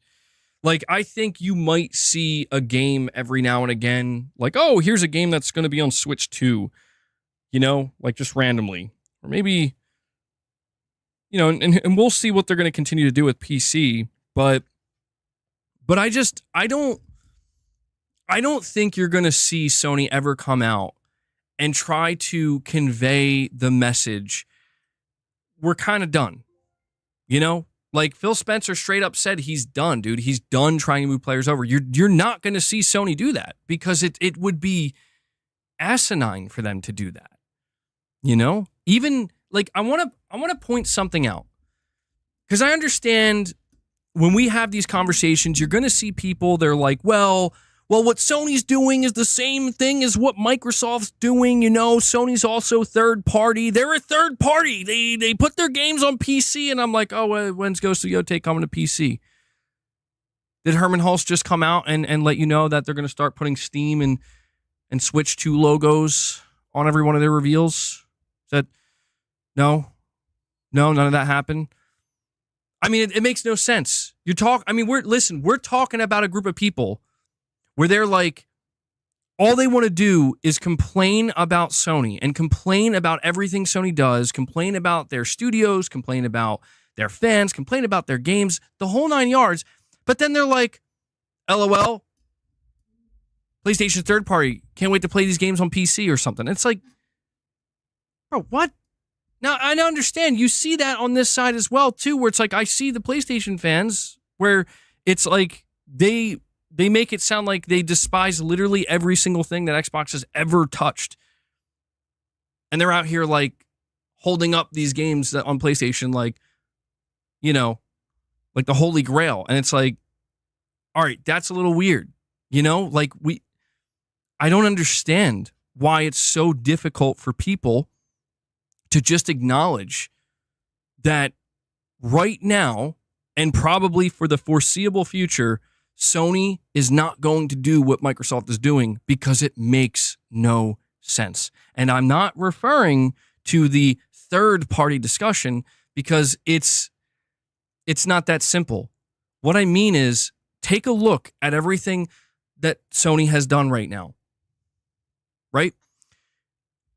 I think you might see a game every now and again, oh, here's a game that's going to be on Switch 2, just randomly. Or maybe, and we'll see what they're going to continue to do with PC, but I don't think you're going to see Sony ever come out and try to convey the message, we're kind of done, Phil Spencer straight up said he's done, dude. He's done trying to move players over. You're not going to see Sony do that because it would be asinine for them to do that. Even I want to point something out because I understand when we have these conversations, you're going to see people. They're like, well, what Sony's doing is the same thing as what Microsoft's doing. Sony's also third party. They're a third party. They put their games on PC. And I'm like, oh, when's Ghost of Yotei coming to PC? Did Herman Hulse just come out and let you know that they're going to start putting Steam and Switch 2 logos on every one of their reveals? Is that no, none of that happened. I mean, it makes no sense. We're talking about a group of people where they're like, all they want to do is complain about Sony and complain about everything Sony does, complain about their studios, complain about their fans, complain about their games, the whole 9 yards. But then they're like, LOL, PlayStation third party, can't wait to play these games on PC or something. It's like, bro, what? Now, I understand you see that on this side as well, too, where it's like, I see the PlayStation fans where it's like they make it sound like they despise literally every single thing that Xbox has ever touched. And they're out here holding up these games that on PlayStation like the Holy Grail. And it's like, all right, that's a little weird. I don't understand why it's so difficult for people to just acknowledge that right now and probably for the foreseeable future, Sony is not going to do what Microsoft is doing because it makes no sense. And I'm not referring to the third-party discussion because it's not that simple. What I mean is, take a look at everything that Sony has done right now. Right?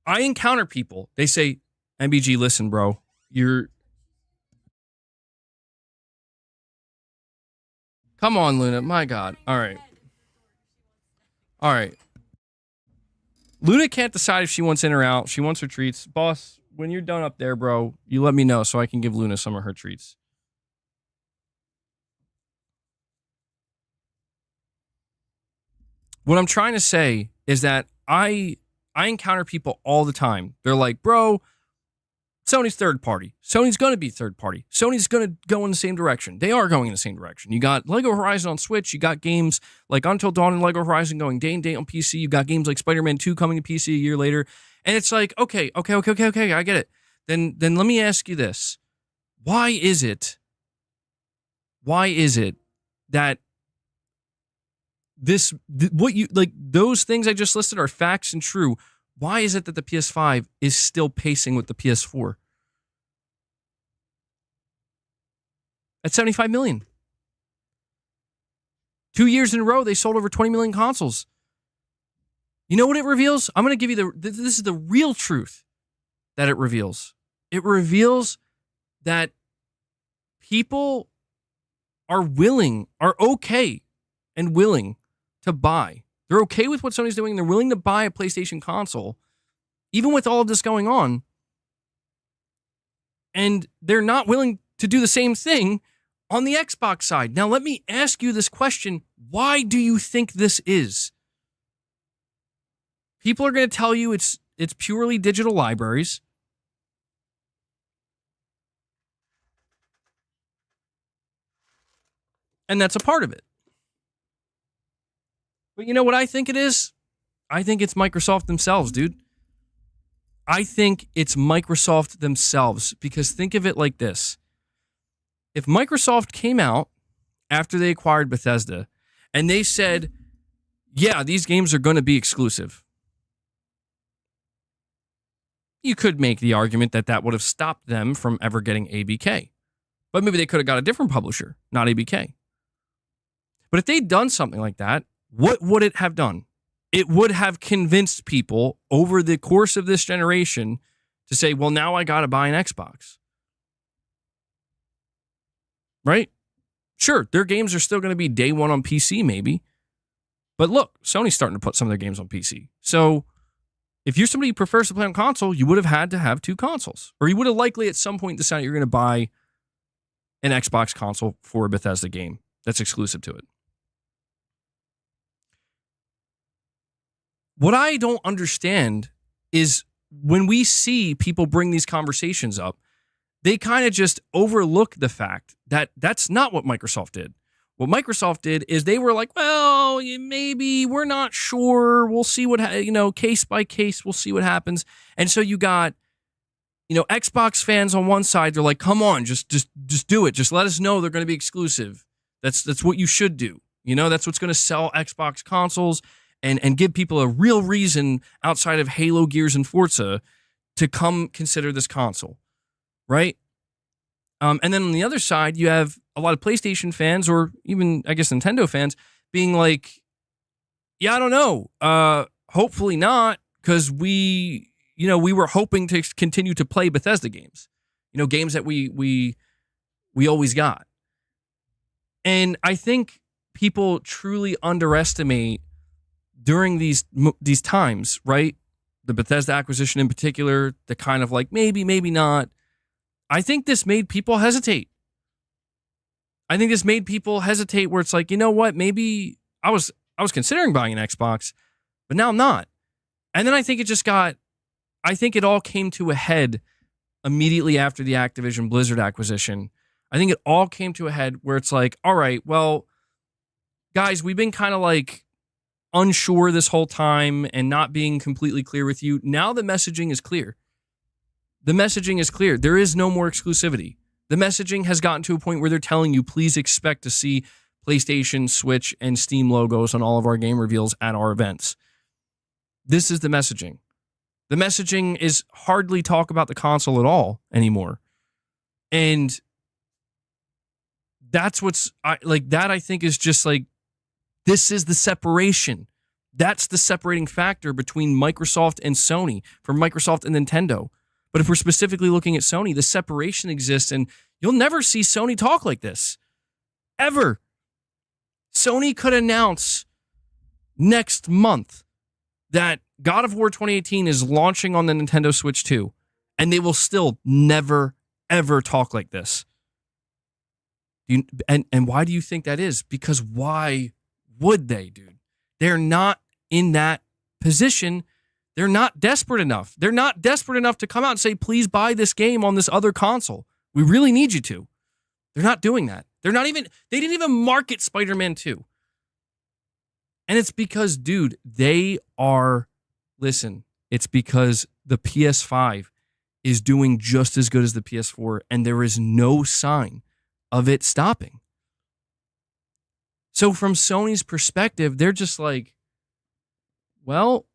I encounter people, they say, MBG, listen, bro, come on, Luna, my God. All right. Luna can't decide if she wants in or out. She wants her treats. Boss, when you're done up there, bro, you let me know so I can give Luna some of her treats. What I'm trying to say is that I encounter people all the time. They're like, bro, Sony's third party. Sony's going to be third party. Sony's going to go in the same direction. They are going in the same direction. You got Lego Horizon on Switch. You got games like Until Dawn and Lego Horizon going day and date on PC. You got games like Spider-Man 2 coming to PC a year later. And it's like, okay, I get it. Then let me ask you this. Why is it that those things I just listed are facts and true? Why is it that the PS5 is still pacing with the PS4? At 75 million. 2 years in a row, they sold over 20 million consoles. You know what it reveals? I'm going to give you this is the real truth that it reveals. It reveals that people are okay and willing to buy. They're okay with what Sony's doing. They're willing to buy a PlayStation console, even with all of this going on. And they're not willing to do the same thing on the Xbox side. Now, let me ask you this question. Why do you think this is? People are going to tell you it's purely digital libraries. And that's a part of it. But you know what I think it is? I think it's Microsoft themselves, dude. I think it's Microsoft themselves, because think of it like this. If Microsoft came out after they acquired Bethesda and they said, yeah, these games are going to be exclusive, you could make the argument that that would have stopped them from ever getting ABK. But maybe they could have got a different publisher, not ABK. But if they'd done something like that, what would it have done? It would have convinced people over the course of this generation to say, well, now I got to buy an Xbox. Right? Sure, their games are still going to be day one on PC, maybe. But look, Sony's starting to put some of their games on PC. So if you're somebody who prefers to play on console, you would have had to have two consoles. Or you would have likely at some point decided you're going to buy an Xbox console for a Bethesda game that's exclusive to it. What I don't understand is when we see people bring these conversations up, they kind of just overlook the fact that that's not what Microsoft did. What Microsoft did is they were like, well, maybe we're not sure. We'll see what, case by case, we'll see what happens. And so you got, Xbox fans on one side, they're like, come on, just do it. Just let us know they're going to be exclusive. That's what you should do. That's what's going to sell Xbox consoles and give people a real reason outside of Halo, Gears, and Forza to come consider this console, right? And then on the other side, you have a lot of PlayStation fans, or even, I guess, Nintendo fans, being like, yeah, I don't know. Hopefully not, because we were hoping to continue to play Bethesda games, games that we always got. And I think people truly underestimate during these times, right? The Bethesda acquisition in particular, the kind of like, maybe not. I think this made people hesitate. I think this made people hesitate where it's like, you know what? Maybe I was considering buying an Xbox, but now I'm not. And then I think it all came to a head immediately after the Activision Blizzard acquisition. I think it all came to a head where it's like, all right, well, guys, we've been kind of like unsure this whole time and not being completely clear with you. Now the messaging is clear. The messaging is clear. There is no more exclusivity. The messaging has gotten to a point where they're telling you, please expect to see PlayStation, Switch, and Steam logos on all of our game reveals at our events. This is the messaging. The messaging is hardly talk about the console at all anymore. And that's I think is just like, this is the separation. That's the separating factor between Microsoft and Sony, for Microsoft and Nintendo. But if we're specifically looking at Sony, the separation exists, and you'll never see Sony talk like this. Ever. Sony could announce next month that God of War 2018 is launching on the Nintendo Switch 2, and they will still never, ever talk like this. And why do you think that is? Because why would they, dude? They're not in that position. They're not desperate enough. They're not desperate enough to come out and say, please buy this game on this other console. We really need you to. They're not doing that. They didn't even market Spider-Man 2. And it's because, dude, it's because the PS5 is doing just as good as the PS4, and there is no sign of it stopping. So from Sony's perspective, they're just like, well,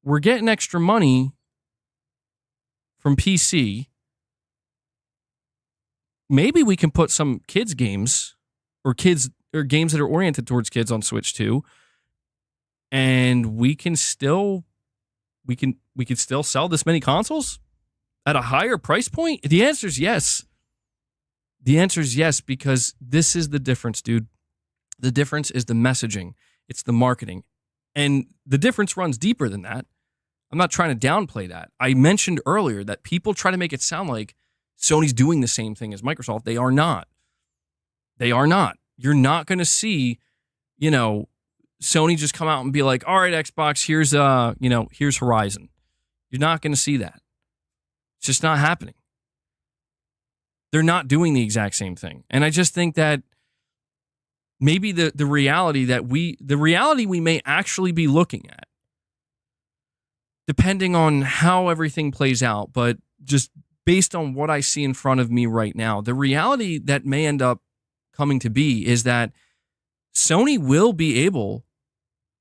we're getting extra money from PC. Maybe we can put some kids games or games that are oriented towards kids on Switch 2, and we can still sell this many consoles at a higher price point. The answer is yes. The answer is yes, because this is the difference, dude. The difference is the messaging. It's the marketing. And the difference runs deeper than that. I'm not trying to downplay that. I mentioned earlier that people try to make it sound like Sony's doing the same thing as Microsoft. They are not. They are not. You're not going to see, Sony just come out and be like, all right, Xbox, here's Horizon. You're not going to see that. It's just not happening. They're not doing the exact same thing. And I just think that maybe the reality we may actually be looking at, depending on how everything plays out, but just based on what I see in front of me right now, the reality that may end up coming to be is that Sony will be able,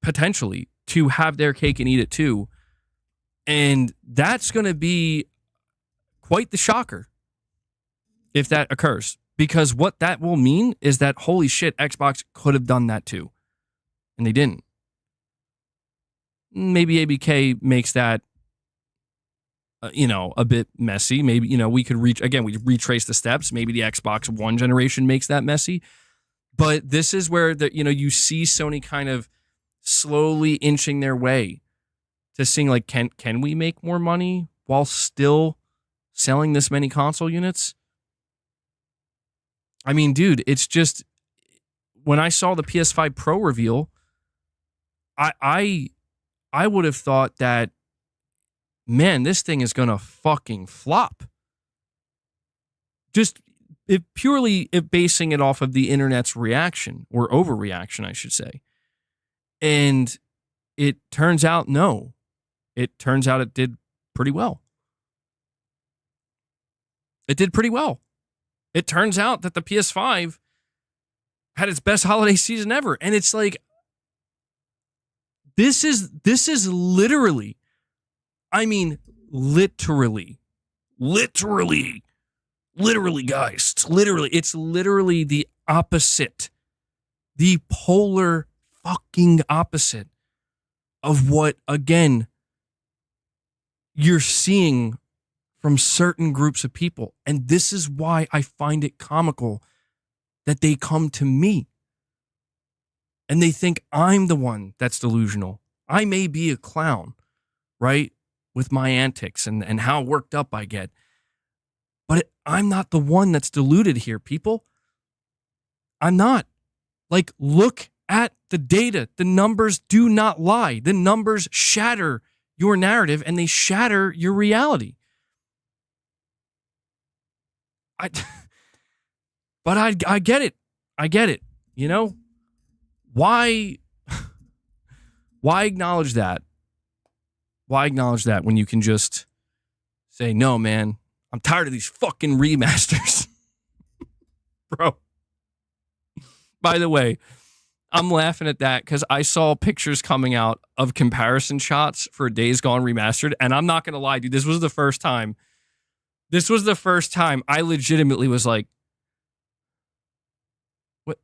potentially, to have their cake and eat it too. And that's going to be quite the shocker if that occurs. Because what that will mean is that, holy shit, Xbox could have done that too. And they didn't. Maybe ABK makes that, a bit messy. Maybe, we could we retrace the steps. Maybe the Xbox One generation makes that messy. But this is where you see Sony kind of slowly inching their way to seeing like, can we make more money while still selling this many console units? I mean, dude, it's just, when I saw the PS5 Pro reveal, I would have thought that, man, this thing is going to fucking flop. Just purely basing it off of the internet's reaction, or overreaction, I should say. And it turns out, no. It turns out it did pretty well. It did pretty well. It turns out that the PS5 had its best holiday season ever. And it's like, this is literally, I mean, literally, guys, it's literally the opposite, the polar fucking opposite of what, again, you're seeing from certain groups of people. And this is why I find it comical that they come to me and they think I'm the one that's delusional. I may be a clown, right? With my antics and how worked up I get. But I'm not the one that's deluded here, people. I'm not. Like, look at the data. The numbers do not lie. The numbers shatter your narrative and they shatter your reality. But I get it. I get it. Why acknowledge that? Why acknowledge that when you can just say, no, man, I'm tired of these fucking remasters. Bro. By the way, I'm laughing at that because I saw pictures coming out of comparison shots for Days Gone Remastered, and I'm not going to lie, dude, this was the first time I legitimately was like, what?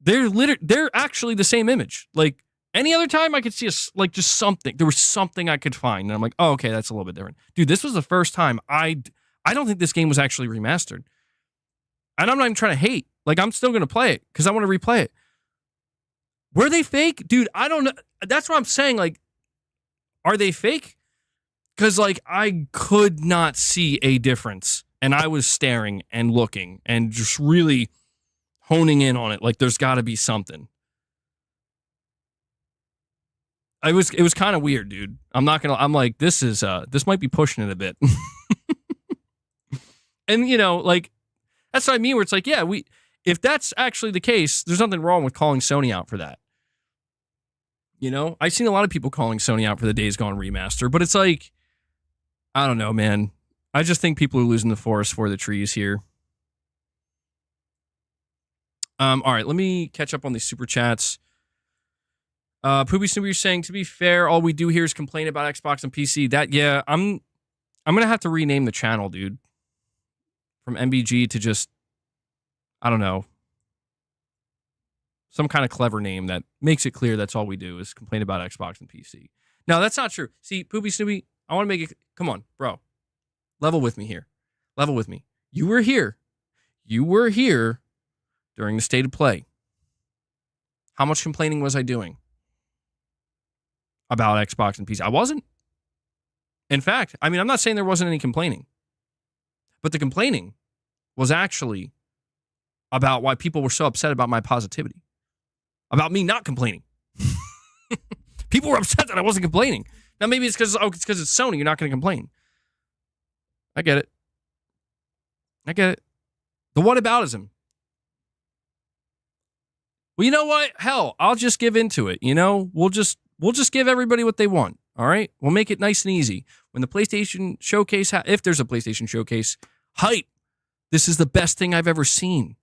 They're actually the same image. Like, any other time I could see just something. There was something I could find, and I'm like, oh, okay, that's a little bit different. Dude, this was the first time I don't think this game was actually remastered. And I'm not even trying to hate. Like, I'm still going to play it because I want to replay it. Were they fake? Dude, I don't know. That's what I'm saying. Like, are they fake? Because, like, I could not see a difference. And I was staring and looking and just really honing in on it. Like, there's got to be something. It was kind of weird, dude. I'm like, this might be pushing it a bit. And, you know, like, that's what I mean, where it's like, yeah, if that's actually the case, there's nothing wrong with calling Sony out for that. You know, I've seen a lot of people calling Sony out for the Days Gone remaster, but it's like, I don't know, man. I just think people are losing the forest for the trees here. All right, let me catch up on these super chats. Poopy Snoopy, you're saying, to be fair, all we do here is complain about Xbox and PC. I'm gonna have to rename the channel, dude. From MBG to just, I don't know, some kind of clever name that makes it clear that's all we do is complain about Xbox and PC. No, that's not true. See, Poopy Snoopy, I want to make it, come on, bro. Level with me here. Level with me. You were here during the State of Play. How much complaining was I doing about Xbox and PC? I wasn't. In fact, I mean, I'm not saying there wasn't any complaining. But the complaining was actually about why people were so upset about my positivity. About me not complaining. People were upset that I wasn't complaining. Now, maybe it's because it's Sony. You're not going to complain. I get it. The whataboutism. Well, you know what? Hell, I'll just give into it. You know, we'll just give everybody what they want. All right? We'll make it nice and easy. When the PlayStation Showcase, if there's a PlayStation Showcase, hype. This is the best thing I've ever seen.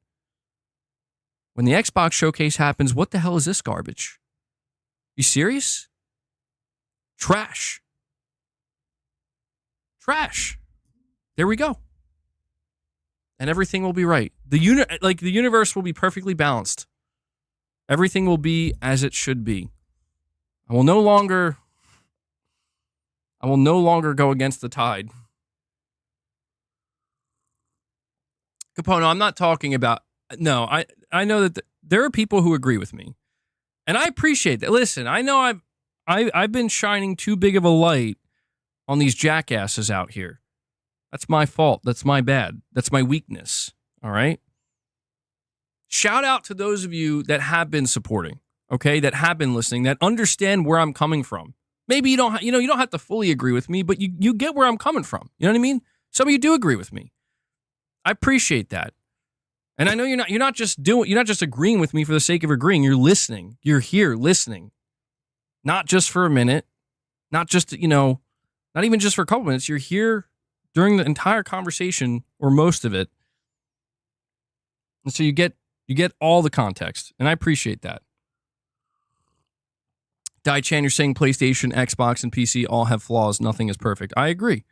When the Xbox Showcase happens, what the hell is this garbage? You serious? Trash. There we go. And everything will be right. The universe will be perfectly balanced. Everything will be as it should be. I will no longer go against the tide. Capono, I'm not talking about... No, I know that there are people who agree with me. And I appreciate that. Listen, I know I've been shining too big of a light on these jackasses out here. That's my fault. That's my bad. That's my weakness. All right? Shout out to those of you that have been supporting, okay? That have been listening, that understand where I'm coming from. Maybe you don't have to fully agree with me, but you get where I'm coming from. You know what I mean? Some of you do agree with me. I appreciate that. And I know you're not just agreeing with me for the sake of agreeing. You're listening. You're here listening. Not just for a minute, not just, not even just for a couple minutes. You're here during the entire conversation or most of it. And so you get all the context, and I appreciate that. Dai Chan, you're saying PlayStation, Xbox, and PC all have flaws. Nothing is perfect. I agree.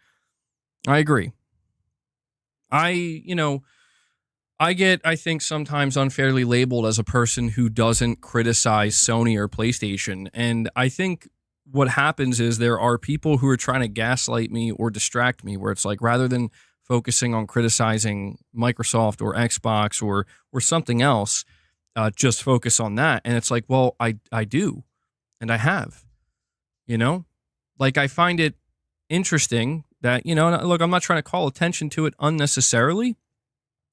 I get, I think, sometimes unfairly labeled as a person who doesn't criticize Sony or PlayStation. And I think what happens is there are people who are trying to gaslight me or distract me, where it's like, rather than focusing on criticizing Microsoft or Xbox or something else, just focus on that. And it's like, well, I do. And I have. Like, I find it interesting that, look, I'm not trying to call attention to it unnecessarily,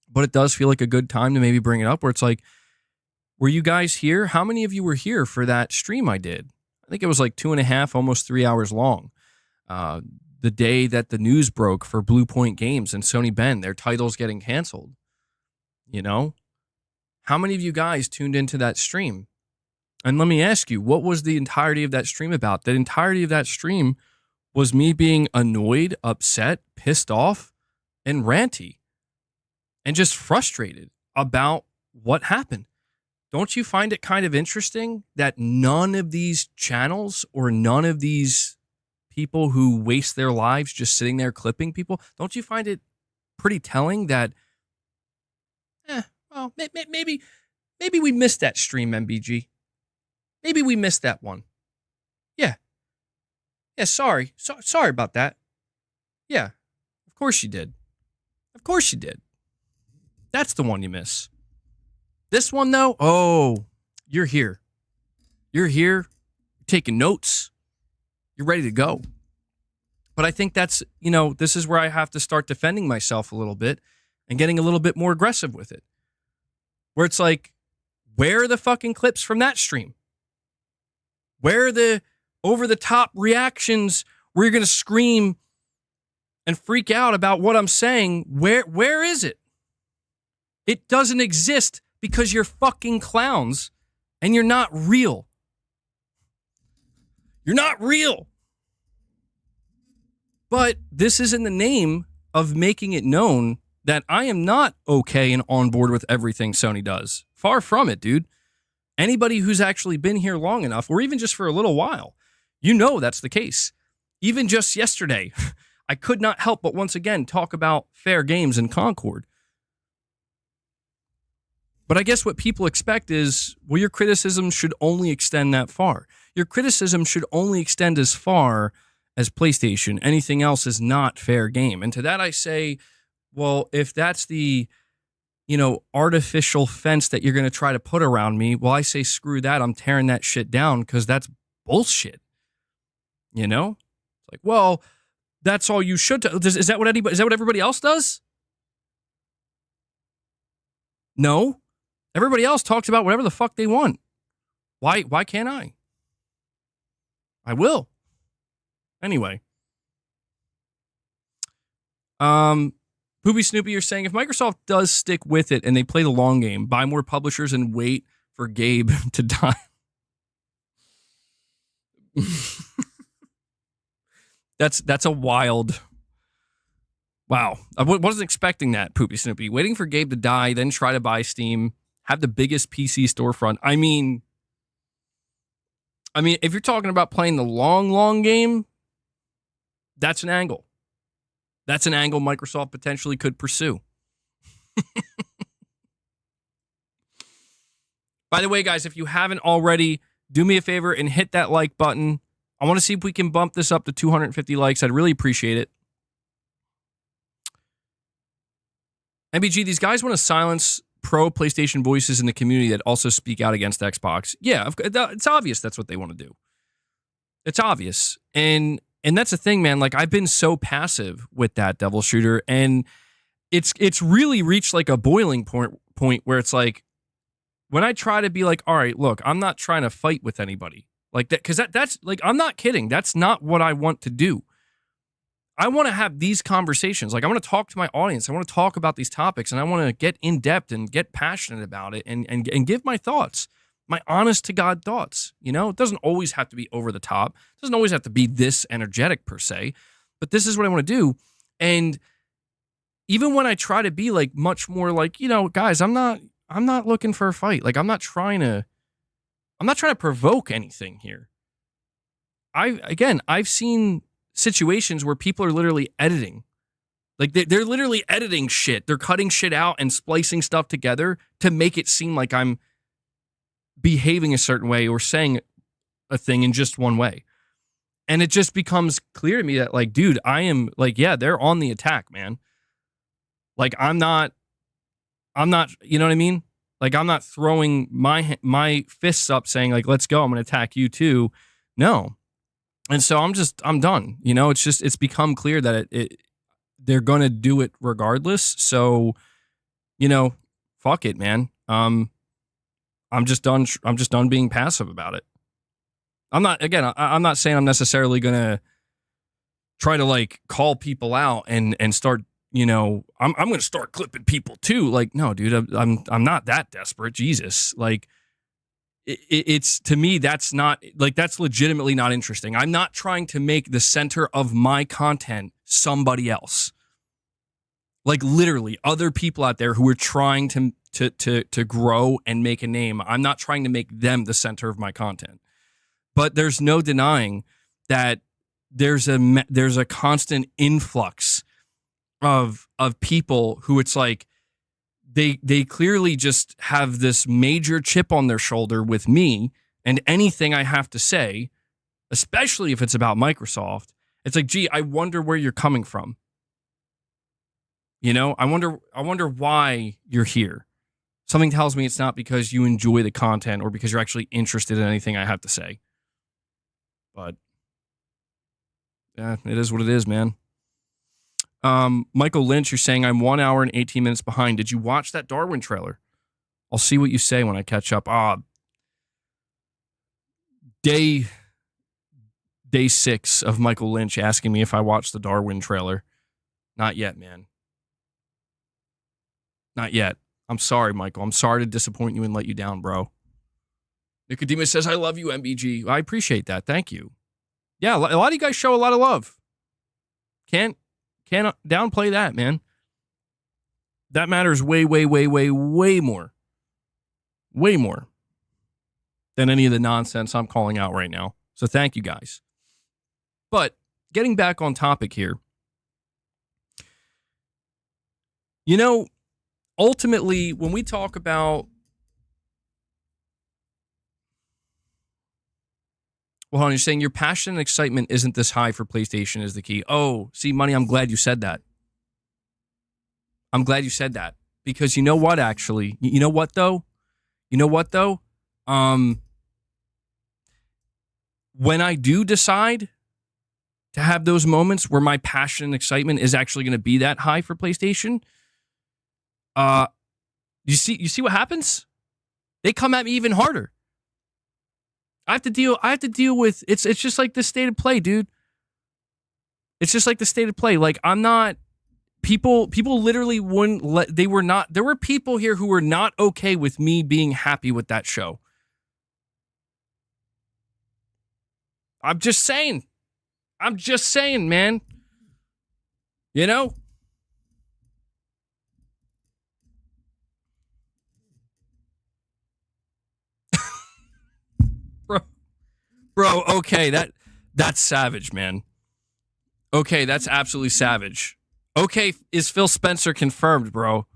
but it does feel like a good time to maybe bring it up, where it's like, were you guys here? How many of you were here for that stream I did? I think it was like 2.5, almost 3 hours long. The day that the news broke for Blue Point Games and Sony Bend, their titles getting canceled. How many of you guys tuned into that stream? And let me ask you, what was the entirety of that stream about? The entirety of that stream was me being annoyed, upset, pissed off and ranty and just frustrated about what happened. Don't you find it kind of interesting that none of these channels or none of these people who waste their lives just sitting there clipping people, don't you find it pretty telling that, well, maybe we missed that stream, MBG. Maybe we missed that one. Yeah, sorry about that. Yeah, of course you did. Of course you did. That's the one you miss. This one, though, oh, you're here. You're here. You're taking notes. You're ready to go. But I think that's, this is where I have to start defending myself a little bit and getting a little bit more aggressive with it. Where it's like, where are the fucking clips from that stream? Where are the over-the-top reactions where you're going to scream and freak out about what I'm saying? Where is it? It doesn't exist because you're fucking clowns and you're not real. You're not real. But this is in the name of making it known that I am not okay and on board with everything Sony does. Far from it, dude. Anybody who's actually been here long enough, or even just for a little while, that's the case. Even just yesterday, I could not help but once again talk about fair games and Concord. But I guess what people expect is, well, your criticism should only extend that far. Your criticism should only extend as far as PlayStation. Anything else is not fair game. And to that I say, well, if that's the, artificial fence that you're going to try to put around me, well, I say screw that. I'm tearing that shit down because that's bullshit. It's like, well, that's all you should do. Is that what everybody else does? No. Everybody else talks about whatever the fuck they want. Why can't I? I will. Anyway. Poopy Snoopy, you're saying if Microsoft does stick with it and they play the long game, buy more publishers and wait for Gabe to die. That's a wild. Wow. I wasn't expecting that, Poopy Snoopy. Waiting for Gabe to die, then try to buy Steam, have the biggest PC storefront. I mean, if you're talking about playing the long game, that's an angle. That's an angle Microsoft potentially could pursue. By the way, guys, if you haven't already, do me a favor and hit that like button. I want to see if we can bump this up to 250 likes. I'd really appreciate it. MBG, these guys want to silence pro PlayStation voices in the community that also speak out against Xbox. Yeah, it's obvious that's what they want to do. It's obvious. And that's the thing, man. Like, I've been so passive with that Devil Shooter, and it's really reached like a boiling point where it's like, when I try to be like, all right, look, I'm not trying to fight with anybody like that, because that's like, I'm not kidding. That's not what I want to do. I want to have these conversations. Like, I want to talk to my audience. I want to talk about these topics, and I want to get in depth and get passionate about it and give my thoughts. My honest to God thoughts. It doesn't always have to be over the top. It doesn't always have to be this energetic per se, but this is what I want to do. And even when I try to be like much more like, guys, I'm not looking for a fight. Like, I'm not trying to provoke anything here. I've seen situations where people are literally editing. Like, they're literally editing shit. They're cutting shit out and splicing stuff together to make it seem like I'm behaving a certain way or saying a thing in just one way. And it just becomes clear to me that, like, dude, I am like, yeah, they're on the attack, man. Like, I'm not, you know what I mean? Like, I'm not throwing my fists up saying, like, let's go, I'm going to attack you too. No. And so I'm done. It's become clear that they're going to do it regardless. So, fuck it, man. I'm just done being passive about it. I'm not saying I'm necessarily going to try to like call people out and start, I'm going to start clipping people too. Like, no, dude, I'm not that desperate. Jesus. Like, it's to me, that's not like, that's legitimately not interesting. I'm not trying to make the center of my content somebody else. Like literally other people out there who are trying to grow and make a name. I'm not trying to make them the center of my content. But there's no denying that there's a constant influx of people who it's like they clearly just have this major chip on their shoulder with me and anything I have to say, especially if it's about Microsoft. It's like, gee, I wonder where you're coming from. You know, I wonder why you're here. Something tells me it's not because you enjoy the content or because you're actually interested in anything I have to say. But yeah, it is what it is, man. Michael Lynch, you're saying I'm 1 hour and 18 minutes behind. Did you watch that Darwin trailer? I'll see what you say when I catch up. Day 6 of Michael Lynch asking me if I watched the Darwin trailer. Not yet, man. Not yet. I'm sorry, Michael. I'm sorry to disappoint you and let you down, bro. Nicodemus says, I love you, MBG. I appreciate that. Thank you. Yeah, a lot of you guys show a lot of love. Can't downplay that, man. That matters way, way, way, way, way more. Way more than any of the nonsense I'm calling out right now. So thank you guys. But getting back on topic here. You know, ultimately, when we talk about, well, hold on, you're saying your passion and excitement isn't this high for PlayStation is the key. Oh, see, Money, I'm glad you said that. I'm glad you said that. Because you know what, actually? You know what, though? When I do decide to have those moments where my passion and excitement is actually going to be that high for PlayStation, you see what happens? They come at me even harder. I have to deal with it's just like the state of play, dude. It's just like the state of play. Like I'm not people literally wouldn't let there were people here who were not okay with me being happy with that show. I'm just saying, man. You know? Bro, okay, that's savage, man. Okay, that's absolutely savage. Okay, is Phil Spencer confirmed, bro?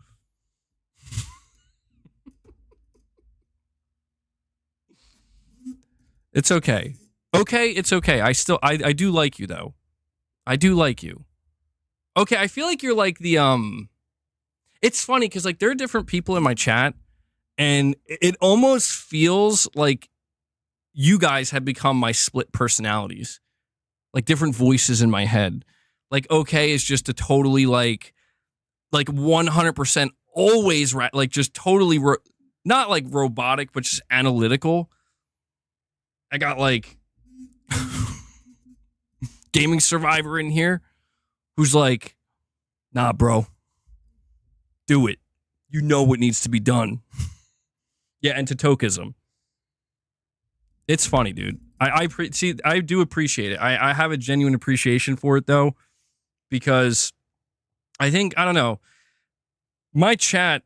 It's okay. Okay, it's okay. I do like you, though. I do like you. Okay, I feel like you're like the, it's funny, because, like, there are different people in my chat, and it almost feels like you guys have become my split personalities. Like, different voices in my head. Like, okay is just a totally, like 100% always, like, just totally, not, like, robotic, but just analytical. I got, like, Gaming Survivor in here, who's like, nah, bro, do it. You know what needs to be done. Yeah, and Totokism. It's funny, dude. I do appreciate it. I have a genuine appreciation for it, though, because I don't know, my chat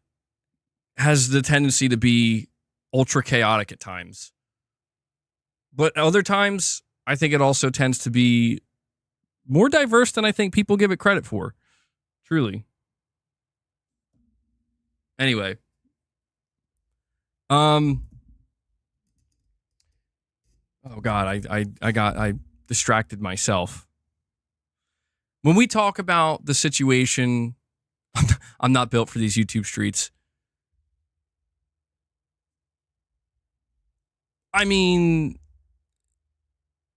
has the tendency to be ultra chaotic at times. But other times, I think it also tends to be more diverse than I think people give it credit for. Truly. Anyway. Oh God, I distracted myself. When we talk about the situation, I'm not built for these YouTube streets. I mean,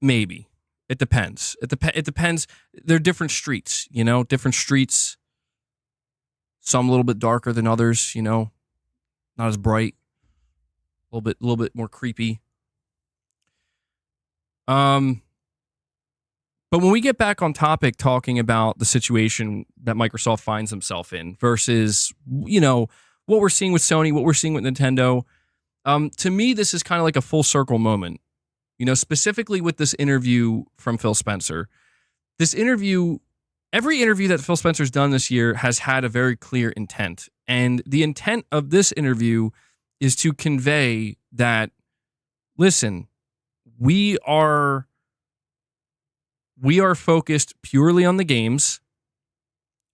maybe. It depends. It depends. They're different streets, you know, different streets. Some a little bit darker than others, you know, not as bright. A little bit more creepy. But when we get back on topic talking about the situation that Microsoft finds himself in versus, you know, what we're seeing with Sony, what we're seeing with Nintendo, to me, this is kind of like a full circle moment. You know, specifically with this interview from Phil Spencer. This interview every interview that Phil Spencer's done this year has had a very clear intent. And the intent of this interview is to convey that, listen, we are focused purely on the games,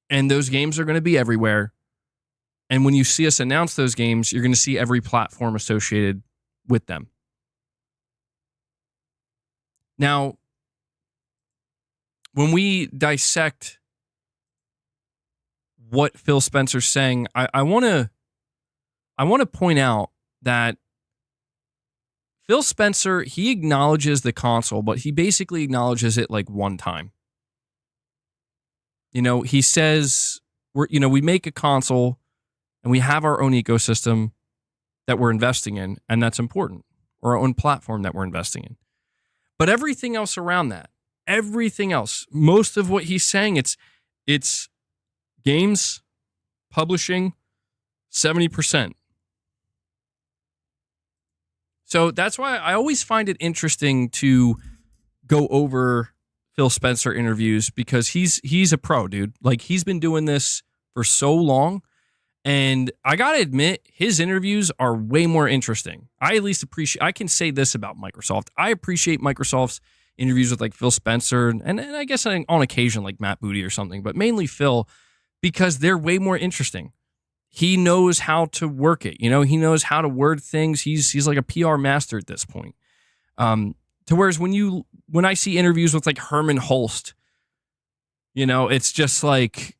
and those games are going to be everywhere. And when you see us announce those games, you're going to see every platform associated with them. Now, when we dissect what Phil Spencer's saying, I want to point out that Phil Spencer, he acknowledges the console, but he basically acknowledges it like one time. He says we make a console and we have our own ecosystem that we're investing in, and that's important, or our own platform that we're investing in. But everything else around that, everything else, most of what he's saying, it's games, publishing, 70%. So that's why I always find it interesting to go over Phil Spencer interviews, because he's a pro, dude. Like, he's been doing this for so long, and I gotta admit, his interviews are way more interesting. I at least I can say this about Microsoft. I appreciate Microsoft's interviews with like Phil Spencer and I guess on occasion like Matt Booty or something, but mainly Phil, because they're way more interesting. He knows how to work it. He knows how to word things. He's like a PR master at this point. To whereas when I see interviews with like Herman Holst, it's just like,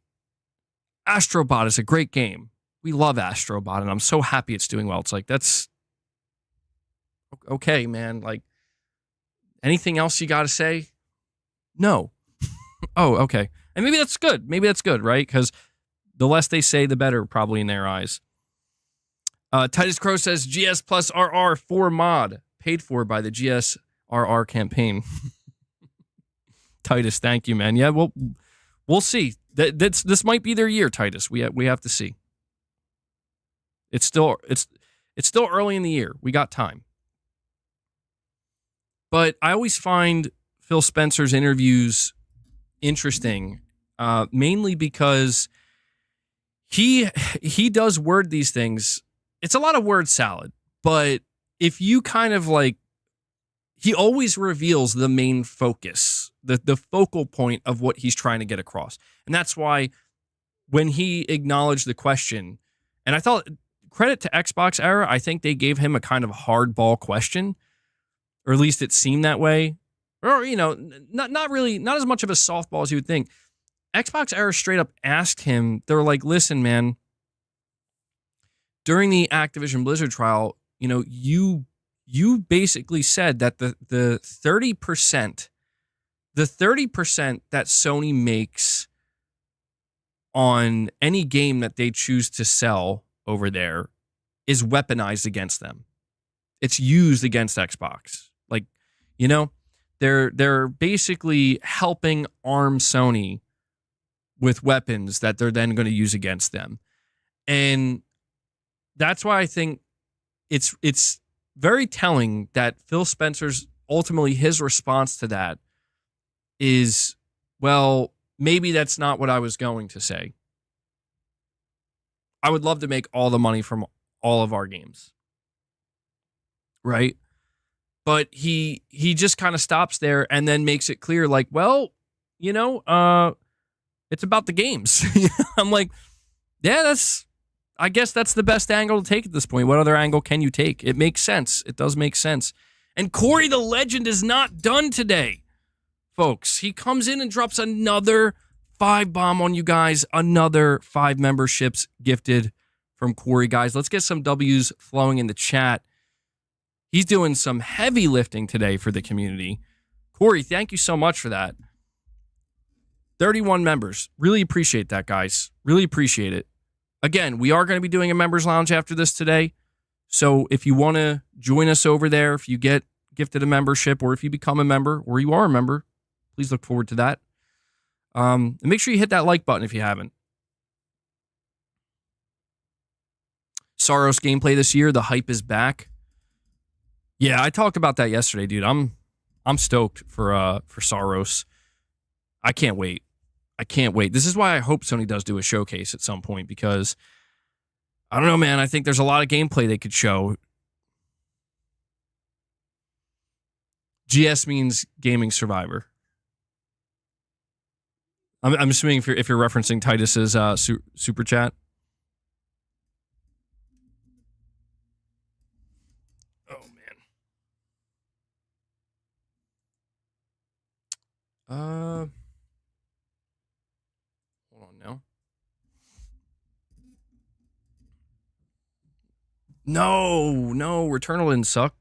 Astrobot is a great game. We love Astrobot, and I'm so happy it's doing well. It's like, that's okay, man. Like, anything else you got to say? No. Oh, okay. And maybe that's good. Maybe that's good, right? Because the less they say, the better, probably in their eyes. Titus Crow says, GS plus RR 4 mod, paid for by the GSRR campaign. Titus, thank you, man. Yeah, we'll see. This might be their year, Titus. We have to see. It's still early in the year. We got time. But I always find Phil Spencer's interviews interesting, mainly because he does word these things. It's a lot of word salad, but if you kind of like, he always reveals the main focus, the focal point of what he's trying to get across. And that's why when he acknowledged the question, and I thought, credit to Xbox Era, I think they gave him a kind of hardball question, or at least it seemed that way. Or, not really, not as much of a softball as you would think. Xbox Era straight up asked him, they were like, listen, man, during the Activision Blizzard trial, you basically said that the 30% that Sony makes on any game that they choose to sell over there is weaponized against them. It's used against Xbox. Like, they're basically helping arm Sony with weapons that they're then going to use against them. And that's why I think it's very telling that Phil Spencer's ultimately his response to that is, well, maybe that's not what I was going to say. I would love to make all the money from all of our games. Right? But he just kind of stops there and then makes it clear, like, well, it's about the games. I'm like, yeah, I guess that's the best angle to take at this point. What other angle can you take? It makes sense. It does make sense. And Corey the Legend is not done today, folks. He comes in and drops another 5 bomb on you guys. Another 5 memberships gifted from Corey, guys. Let's get some W's flowing in the chat. He's doing some heavy lifting today for the community. Corey, thank you so much for that. 31 members. Really appreciate that, guys. Really appreciate it. Again, we are going to be doing a members lounge after this today. So if you want to join us over there, if you get gifted a membership, or if you become a member, or you are a member, please look forward to that. And make sure you hit that like button if you havenent. Saros gameplay this year. The hype is back. Yeah, I talked about that yesterday, dude. I'm stoked for Saros. I can't wait. I can't wait. This is why I hope Sony does do a showcase at some point, because I don't know, man. I think there's a lot of gameplay they could show. GS means Gaming Survivor. I'm assuming if you're referencing Titus's super chat. Oh man. Hold on now. No, Returnal didn't suck.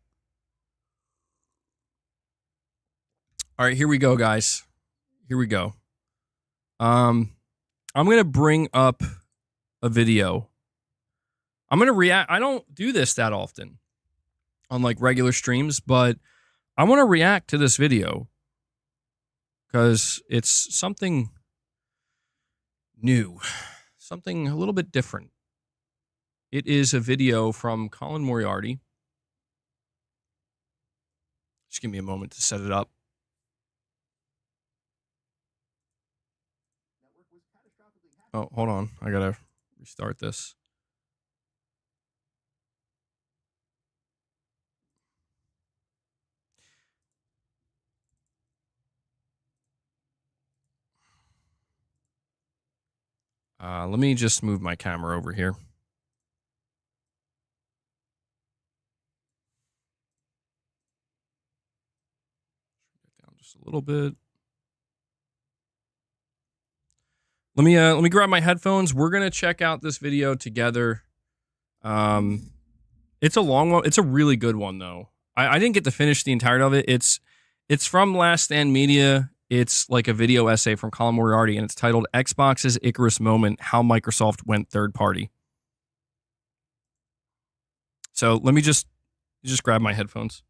All right, here we go, guys. Here we go. I'm gonna bring up a video. I'm gonna react. I don't do this that often on like regular streams, but I want to react to this video because it's something new, something a little bit different. It is a video from Colin Moriarty. Just give me a moment to set it up. Oh, hold on. I gotta restart this. Let me just move my camera over here. Down just a little bit. Let me grab my headphones. We're gonna check out this video together. It's a long one. It's a really good one though. I didn't get to finish the entirety of it. It's from Last Stand Media. It's like a video essay from Colin Moriarty, and it's titled "Xbox's Icarus Moment: How Microsoft Went Third Party." So let me just grab my headphones.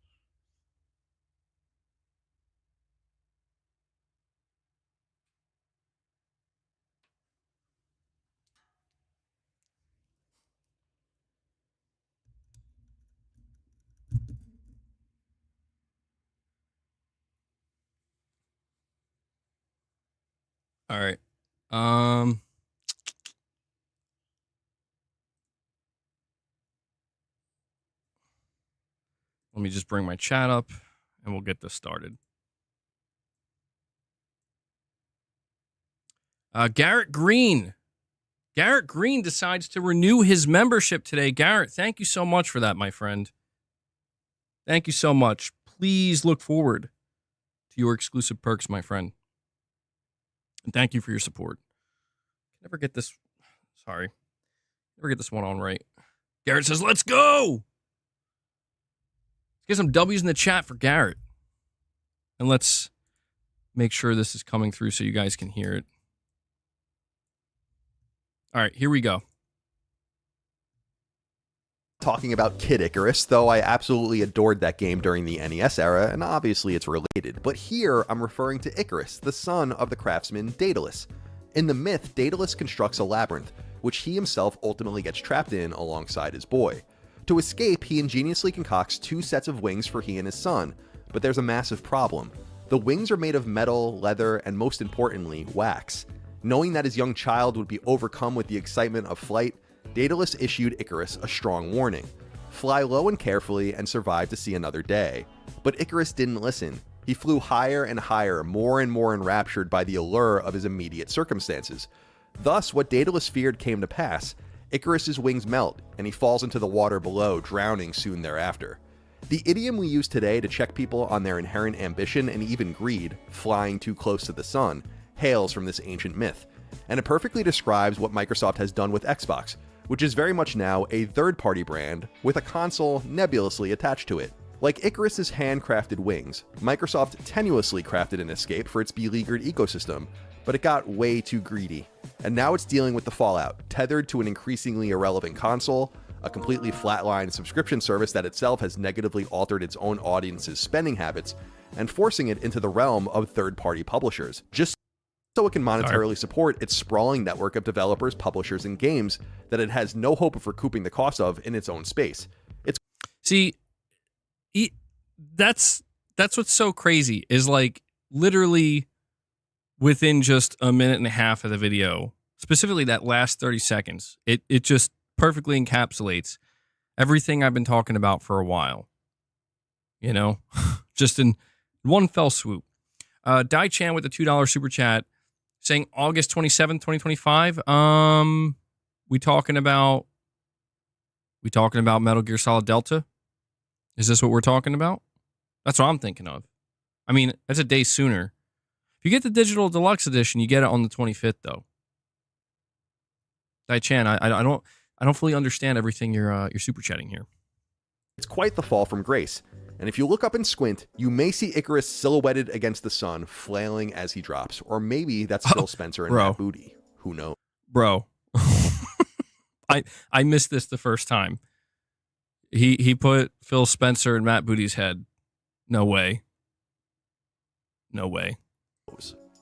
All right. Let me just bring my chat up and we'll get this started. Garrett Green. Garrett Green decides to renew his membership today. Garrett, thank you so much for that, my friend. Thank you so much. Please look forward to your exclusive perks, my friend. And thank you for your support. Never get this. Sorry. Never get this one on right. Garrett says, let's go. Let's get some W's in the chat for Garrett. And let's make sure this is coming through so you guys can hear it. All right, here we go. Talking about Kid Icarus, though I absolutely adored that game during the NES era, and obviously it's related. But here, I'm referring to Icarus, the son of the craftsman Daedalus. In the myth, Daedalus constructs a labyrinth, which he himself ultimately gets trapped in alongside his boy. To escape, he ingeniously concocts 2 sets of wings for he and his son, but there's a massive problem. The wings are made of metal, leather, and most importantly, wax. Knowing that his young child would be overcome with the excitement of flight, Daedalus issued Icarus a strong warning. Fly low and carefully and survive to see another day. But Icarus didn't listen. He flew higher and higher, more and more enraptured by the allure of his immediate circumstances. Thus, what Daedalus feared came to pass. Icarus's wings melt, and he falls into the water below, drowning soon thereafter. The idiom we use today to check people on their inherent ambition and even greed, flying too close to the sun, hails from this ancient myth. And it perfectly describes what Microsoft has done with Xbox, which is very much now a third-party brand with a console nebulously attached to it. Like Icarus's handcrafted wings, Microsoft tenuously crafted an escape for its beleaguered ecosystem, but it got way too greedy. And now it's dealing with the fallout, tethered to an increasingly irrelevant console, a completely flatlined subscription service that itself has negatively altered its own audience's spending habits, and forcing it into the realm of third-party publishers, just so it can monetarily support its sprawling network of developers, publishers, and games that it has no hope of recouping the cost of in its own space. It's that's what's so crazy is like literally within just a minute and a half of the video, specifically that last 30 seconds, it just perfectly encapsulates everything I've been talking about for a while. You know, just in one fell swoop. Dai Chan with the $2 super chat saying August 27th, 2025. We talking about Metal Gear Solid Delta? Is this what we're talking about? That's what I'm thinking of. I mean, that's a day sooner. If you get the digital deluxe edition, you get it on the 25th, though. Dai Chan, I don't fully understand everything you're super chatting here. It's quite the fall from grace. And if you look up and squint, you may see Icarus silhouetted against the sun, flailing as he drops. Or maybe that's Phil Spencer and Matt Booty. Who knows? Bro. I missed this the first time. He put Phil Spencer in Matt Booty's head. No way. No way.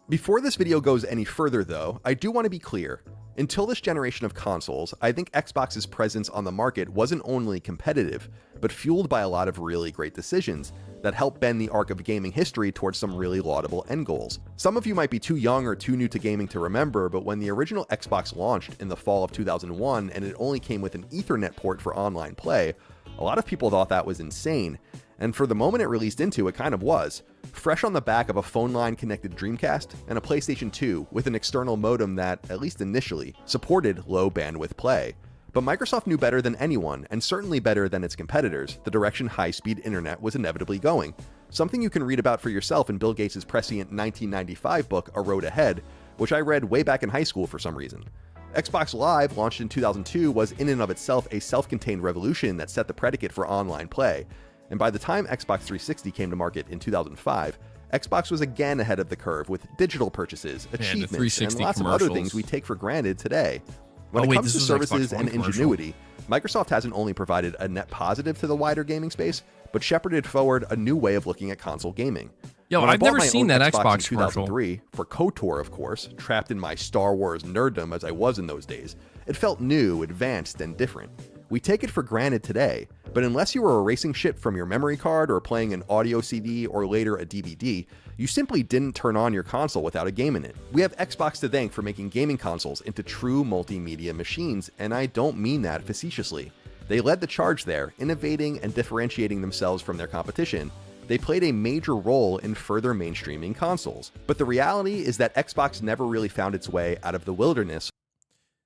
Before this video goes any further, though, I do want to be clear. Until this generation of consoles, I think Xbox's presence on the market wasn't only competitive, but fueled by a lot of really great decisions that helped bend the arc of gaming history towards some really laudable end goals. Some of you might be too young or too new to gaming to remember, but when the original Xbox launched in the fall of 2001 and it only came with an Ethernet port for online play, a lot of people thought that was insane. And for the moment it released into, it kind of was. Fresh on the back of a phone line connected Dreamcast and a PlayStation 2 with an external modem that, at least initially, supported low bandwidth play. But Microsoft knew better than anyone, and certainly better than its competitors, the direction high-speed internet was inevitably going. Something you can read about for yourself in Bill Gates' prescient 1995 book, A Road Ahead, which I read way back in high school for some reason. Xbox Live, launched in 2002, was in and of itself a self-contained revolution that set the predicate for online play. And by the time Xbox 360 came to market in 2005, Xbox was again ahead of the curve with digital purchases, achievements, and lots of other things we take for granted today. When it comes to services and ingenuity, Microsoft hasn't only provided a net positive to the wider gaming space, but shepherded forward a new way of looking at console gaming. Yo, I've never seen that Xbox in 2003 for KOTOR, of course, trapped in my Star Wars nerddom as I was in those days. It felt new, advanced, and different. We take it for granted today, but unless you were erasing shit from your memory card or playing an audio CD or later a DVD, you simply didn't turn on your console without a game in it. We have Xbox to thank for making gaming consoles into true multimedia machines, and I don't mean that facetiously. They led the charge there, innovating and differentiating themselves from their competition. They played a major role in further mainstreaming consoles. But the reality is that Xbox never really found its way out of the wilderness.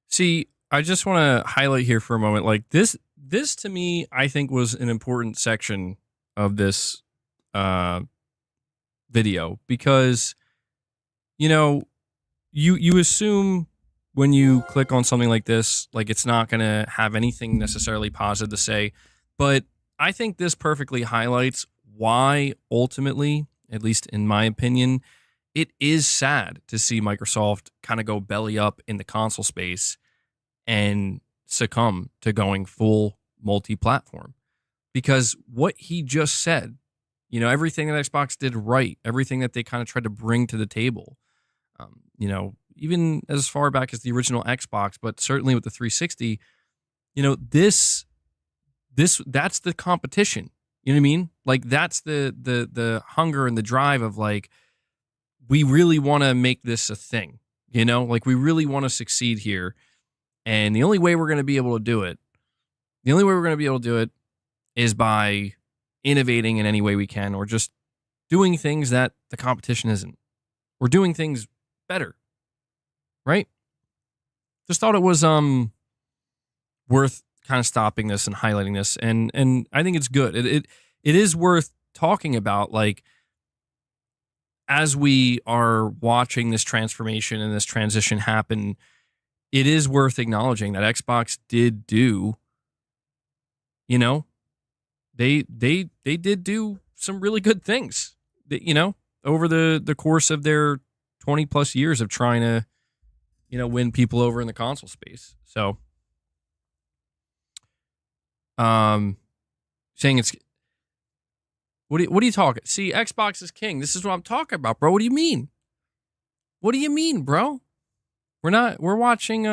See, I just want to highlight here for a moment, like this to me, I think was an important section of this video because, you know, you assume when you click on something like this, like it's not going to have anything necessarily positive to say, but I think this perfectly highlights why ultimately, at least in my opinion, it is sad to see Microsoft kind of go belly up in the console space and succumb to going full multi-platform. Because what he just said, you know, everything that Xbox did right, everything that they kind of tried to bring to the table, you know, even as far back as the original Xbox, but certainly with the 360, you know, that's the competition. You know what I mean? Like that's the hunger and the drive of like, we really want to make this a thing, you know, like we really want to succeed here. And the only way we're going to be able to do it, is by innovating in any way we can, or just doing things that the competition isn't. We're doing things better, right? Just thought it was worth kind of stopping this and highlighting this, and I think it's good. It is worth talking about, like, as we are watching this transformation and this transition happen. It is worth acknowledging that Xbox did do, you know, they did do some really good things, you know, over the course of their 20 plus years of trying to, you know, win people over in the console space. So, saying it's, what are you talking? See, Xbox is king. This is what I'm talking about, bro. What do you mean? What do you mean, bro? We're watching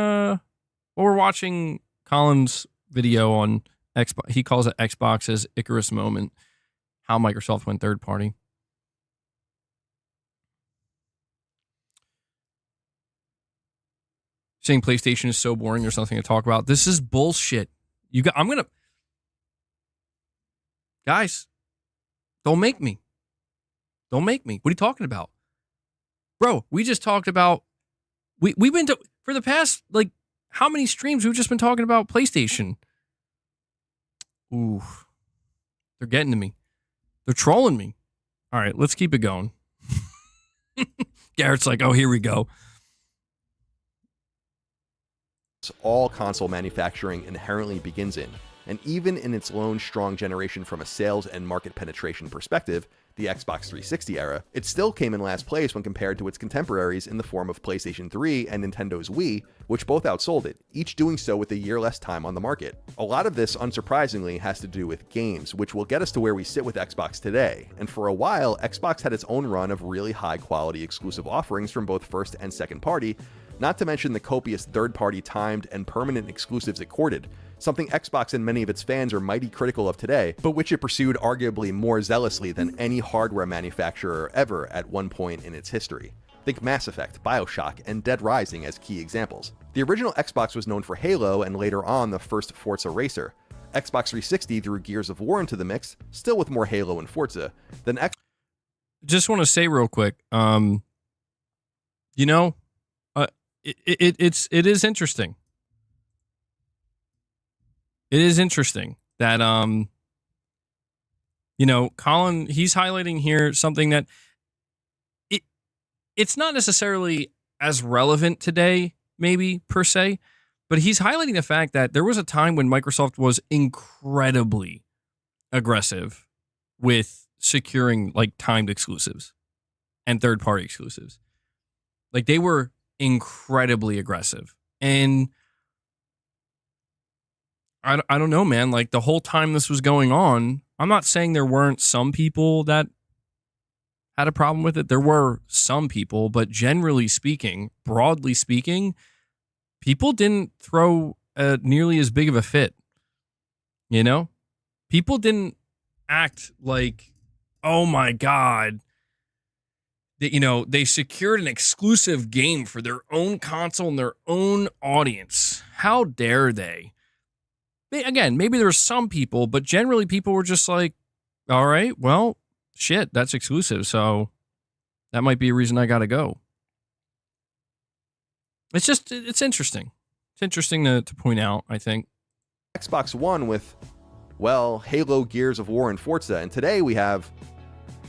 Colin's video on Xbox. He calls it Xbox's Icarus moment, how Microsoft went third party. saying PlayStation is so boring, there's nothing to talk about. This is bullshit. Guys, don't make me. Don't make me. What are you talking about? Bro, we just talked about, we've been, for the past, like, how many streams we've just been talking about PlayStation? Ooh, they're getting to me. They're trolling me. All right, let's keep it going. Garrett's like, oh, here we go. All console manufacturing inherently begins in, and even in its lone strong generation from a sales and market penetration perspective, the Xbox 360 era, it still came in last place when compared to its contemporaries in the form of PlayStation 3 and Nintendo's Wii, which both outsold it, each doing so with a year less time on the market. A lot of this, unsurprisingly, has to do with games, which will get us to where we sit with Xbox today, and for a while, Xbox had its own run of really high-quality exclusive offerings from both first and second party, not to mention the copious third-party timed and permanent exclusives it courted, something Xbox and many of its fans are mighty critical of today, but which it pursued arguably more zealously than any hardware manufacturer ever at one point in its history. Think Mass Effect, BioShock, and Dead Rising as key examples. The original Xbox was known for Halo and later on the first Forza racer. Xbox 360 threw Gears of War into the mix, still with more Halo and Forza. Then Just want to say real quick, you know, it is interesting. It is interesting that you know, Colin, he's highlighting here something that it's not necessarily as relevant today, maybe per se, but he's highlighting the fact that there was a time when Microsoft was incredibly aggressive with securing like timed exclusives and third-party exclusives. Like they were incredibly aggressive. And I don't know, man. Like the whole time this was going on, I'm not saying there weren't some people that had a problem with it. There were some people, but generally speaking, broadly speaking, people didn't throw nearly as big of a fit. You know? People didn't act like, oh my God, that, you know, they secured an exclusive game for their own console and their own audience. How dare they? Again, maybe there were some people, but generally people were just like, all right, well, shit, that's exclusive, so that might be a reason I gotta go. It's just, it's interesting. It's interesting to point out, I think. Xbox One with, well, Halo, Gears of War, and Forza, and today we have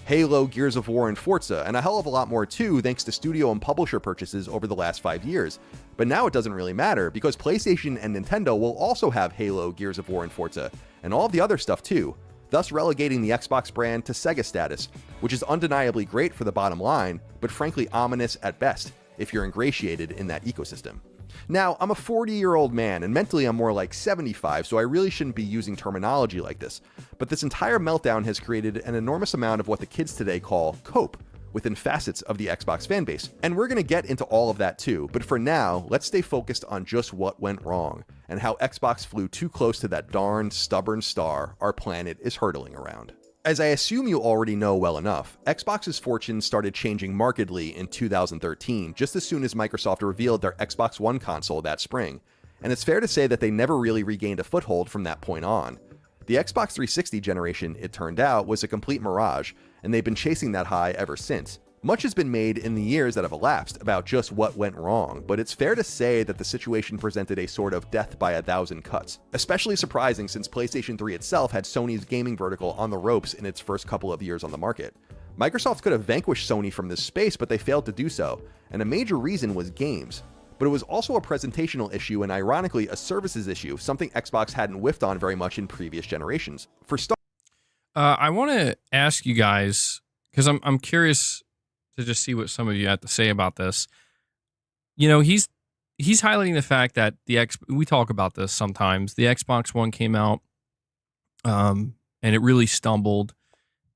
Halo, Gears of War, and Forza, and a hell of a lot more too, thanks to studio and publisher purchases over the last 5 years. But now it doesn't really matter, because PlayStation and Nintendo will also have Halo, Gears of War, and Forza, and all of the other stuff too, thus relegating the Xbox brand to Sega status, which is undeniably great for the bottom line, but frankly ominous at best, if you're ingratiated in that ecosystem. Now, I'm a 40-year-old man, and mentally I'm more like 75, so I really shouldn't be using terminology like this, but this entire meltdown has created an enormous amount of what the kids today call cope within facets of the Xbox fanbase. And we're going to get into all of that too, but for now, let's stay focused on just what went wrong, and how Xbox flew too close to that darn stubborn star our planet is hurtling around. As I assume you already know well enough, Xbox's fortunes started changing markedly in 2013, just as soon as Microsoft revealed their Xbox One console that spring, and it's fair to say that they never really regained a foothold from that point on. The Xbox 360 generation, it turned out, was a complete mirage, and they've been chasing that high ever since. Much has been made in the years that have elapsed about just what went wrong, but it's fair to say that the situation presented a sort of death by a thousand cuts. Especially surprising since PlayStation 3 itself had Sony's gaming vertical on the ropes in its first couple of years on the market. Microsoft could have vanquished Sony from this space, but they failed to do so, and a major reason was games. But it was also a presentational issue and ironically a services issue, something Xbox hadn't whiffed on very much in previous generations. For I want to ask you guys, because I'm curious to just see what some of you have to say about this. You know, he's highlighting the fact that we talk about this sometimes. The Xbox One came out, and it really stumbled,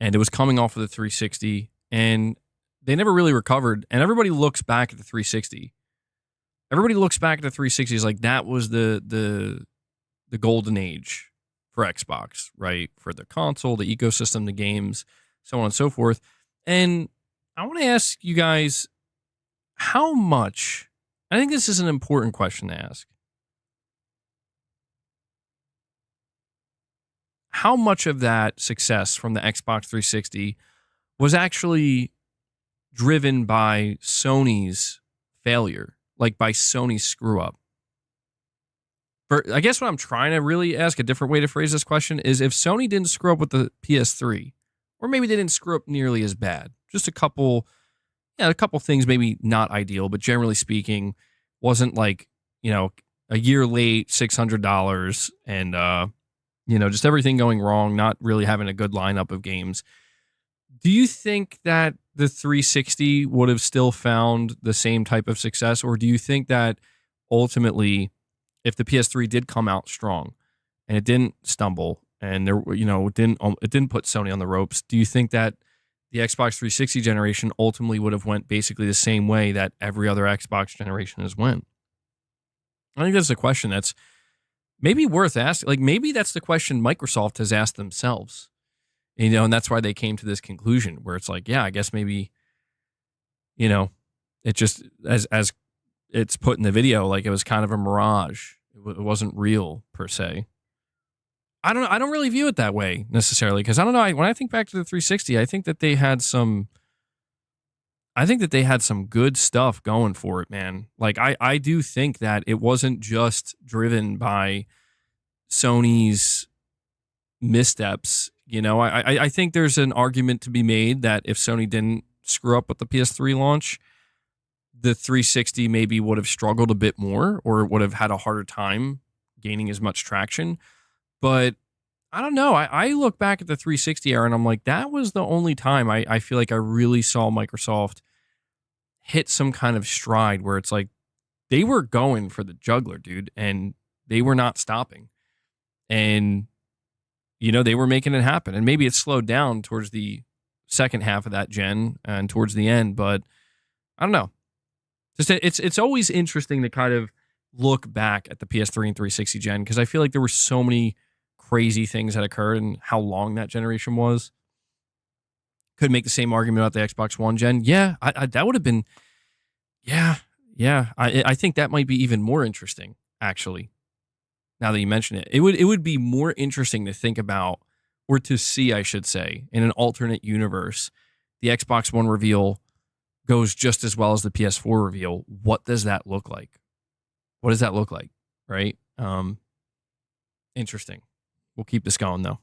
and it was coming off of the 360, and they never really recovered. And everybody looks back at the 360. Everybody looks back at the 360 as like that was the golden age for Xbox, right? For the console, the ecosystem, the games, so on and so forth. And I want to ask you guys, how much I think this is an important question to ask. How much of that success from the Xbox 360 was actually driven by Sony's failure, like by Sony's screw up? I guess what I'm trying to really ask, a different way to phrase this question, is if Sony didn't screw up with the PS3, or maybe they didn't screw up nearly as bad, just a couple things maybe not ideal, but generally speaking, wasn't like, a year late, $600, and just everything going wrong, not really having a good lineup of games. Do you think that the 360 would have still found the same type of success, or do you think that ultimately, if the PS3 did come out strong and it didn't stumble and it didn't put Sony on the ropes, do you think that the Xbox 360 generation ultimately would have went basically the same way that every other Xbox generation has went? I think that's a question that's maybe worth asking. Like, maybe that's the question Microsoft has asked themselves, and that's why they came to this conclusion where it's like, yeah, I guess maybe, it just, as it's put in the video, like it was kind of a mirage. It wasn't real per se. I don't really view it that way necessarily, because I don't know. When I think back to the 360, I think that they had some good stuff going for it, man. Like I do think that it wasn't just driven by Sony's missteps. I think there's an argument to be made that if Sony didn't screw up with the PS3 launch, the 360 maybe would have struggled a bit more, or would have had a harder time gaining as much traction. But I don't know. I look back at the 360 era and I'm like, that was the only time I feel like I really saw Microsoft hit some kind of stride where it's like they were going for the jugular, dude, and they were not stopping. And, they were making it happen. And maybe it slowed down towards the second half of that gen and towards the end, but I don't know. Just it's always interesting to kind of look back at the PS3 and 360 gen, because I feel like there were so many crazy things that occurred and how long that generation was. Could make the same argument about the Xbox One gen. Yeah, that would have been, yeah. I think that might be even more interesting, actually. Now that you mention it, it would be more interesting to think about, or to see, I should say, in an alternate universe, the Xbox One reveal goes just as well as the PS4 reveal. What does that look like? What does that look like? Right? Interesting. We'll keep this going, though.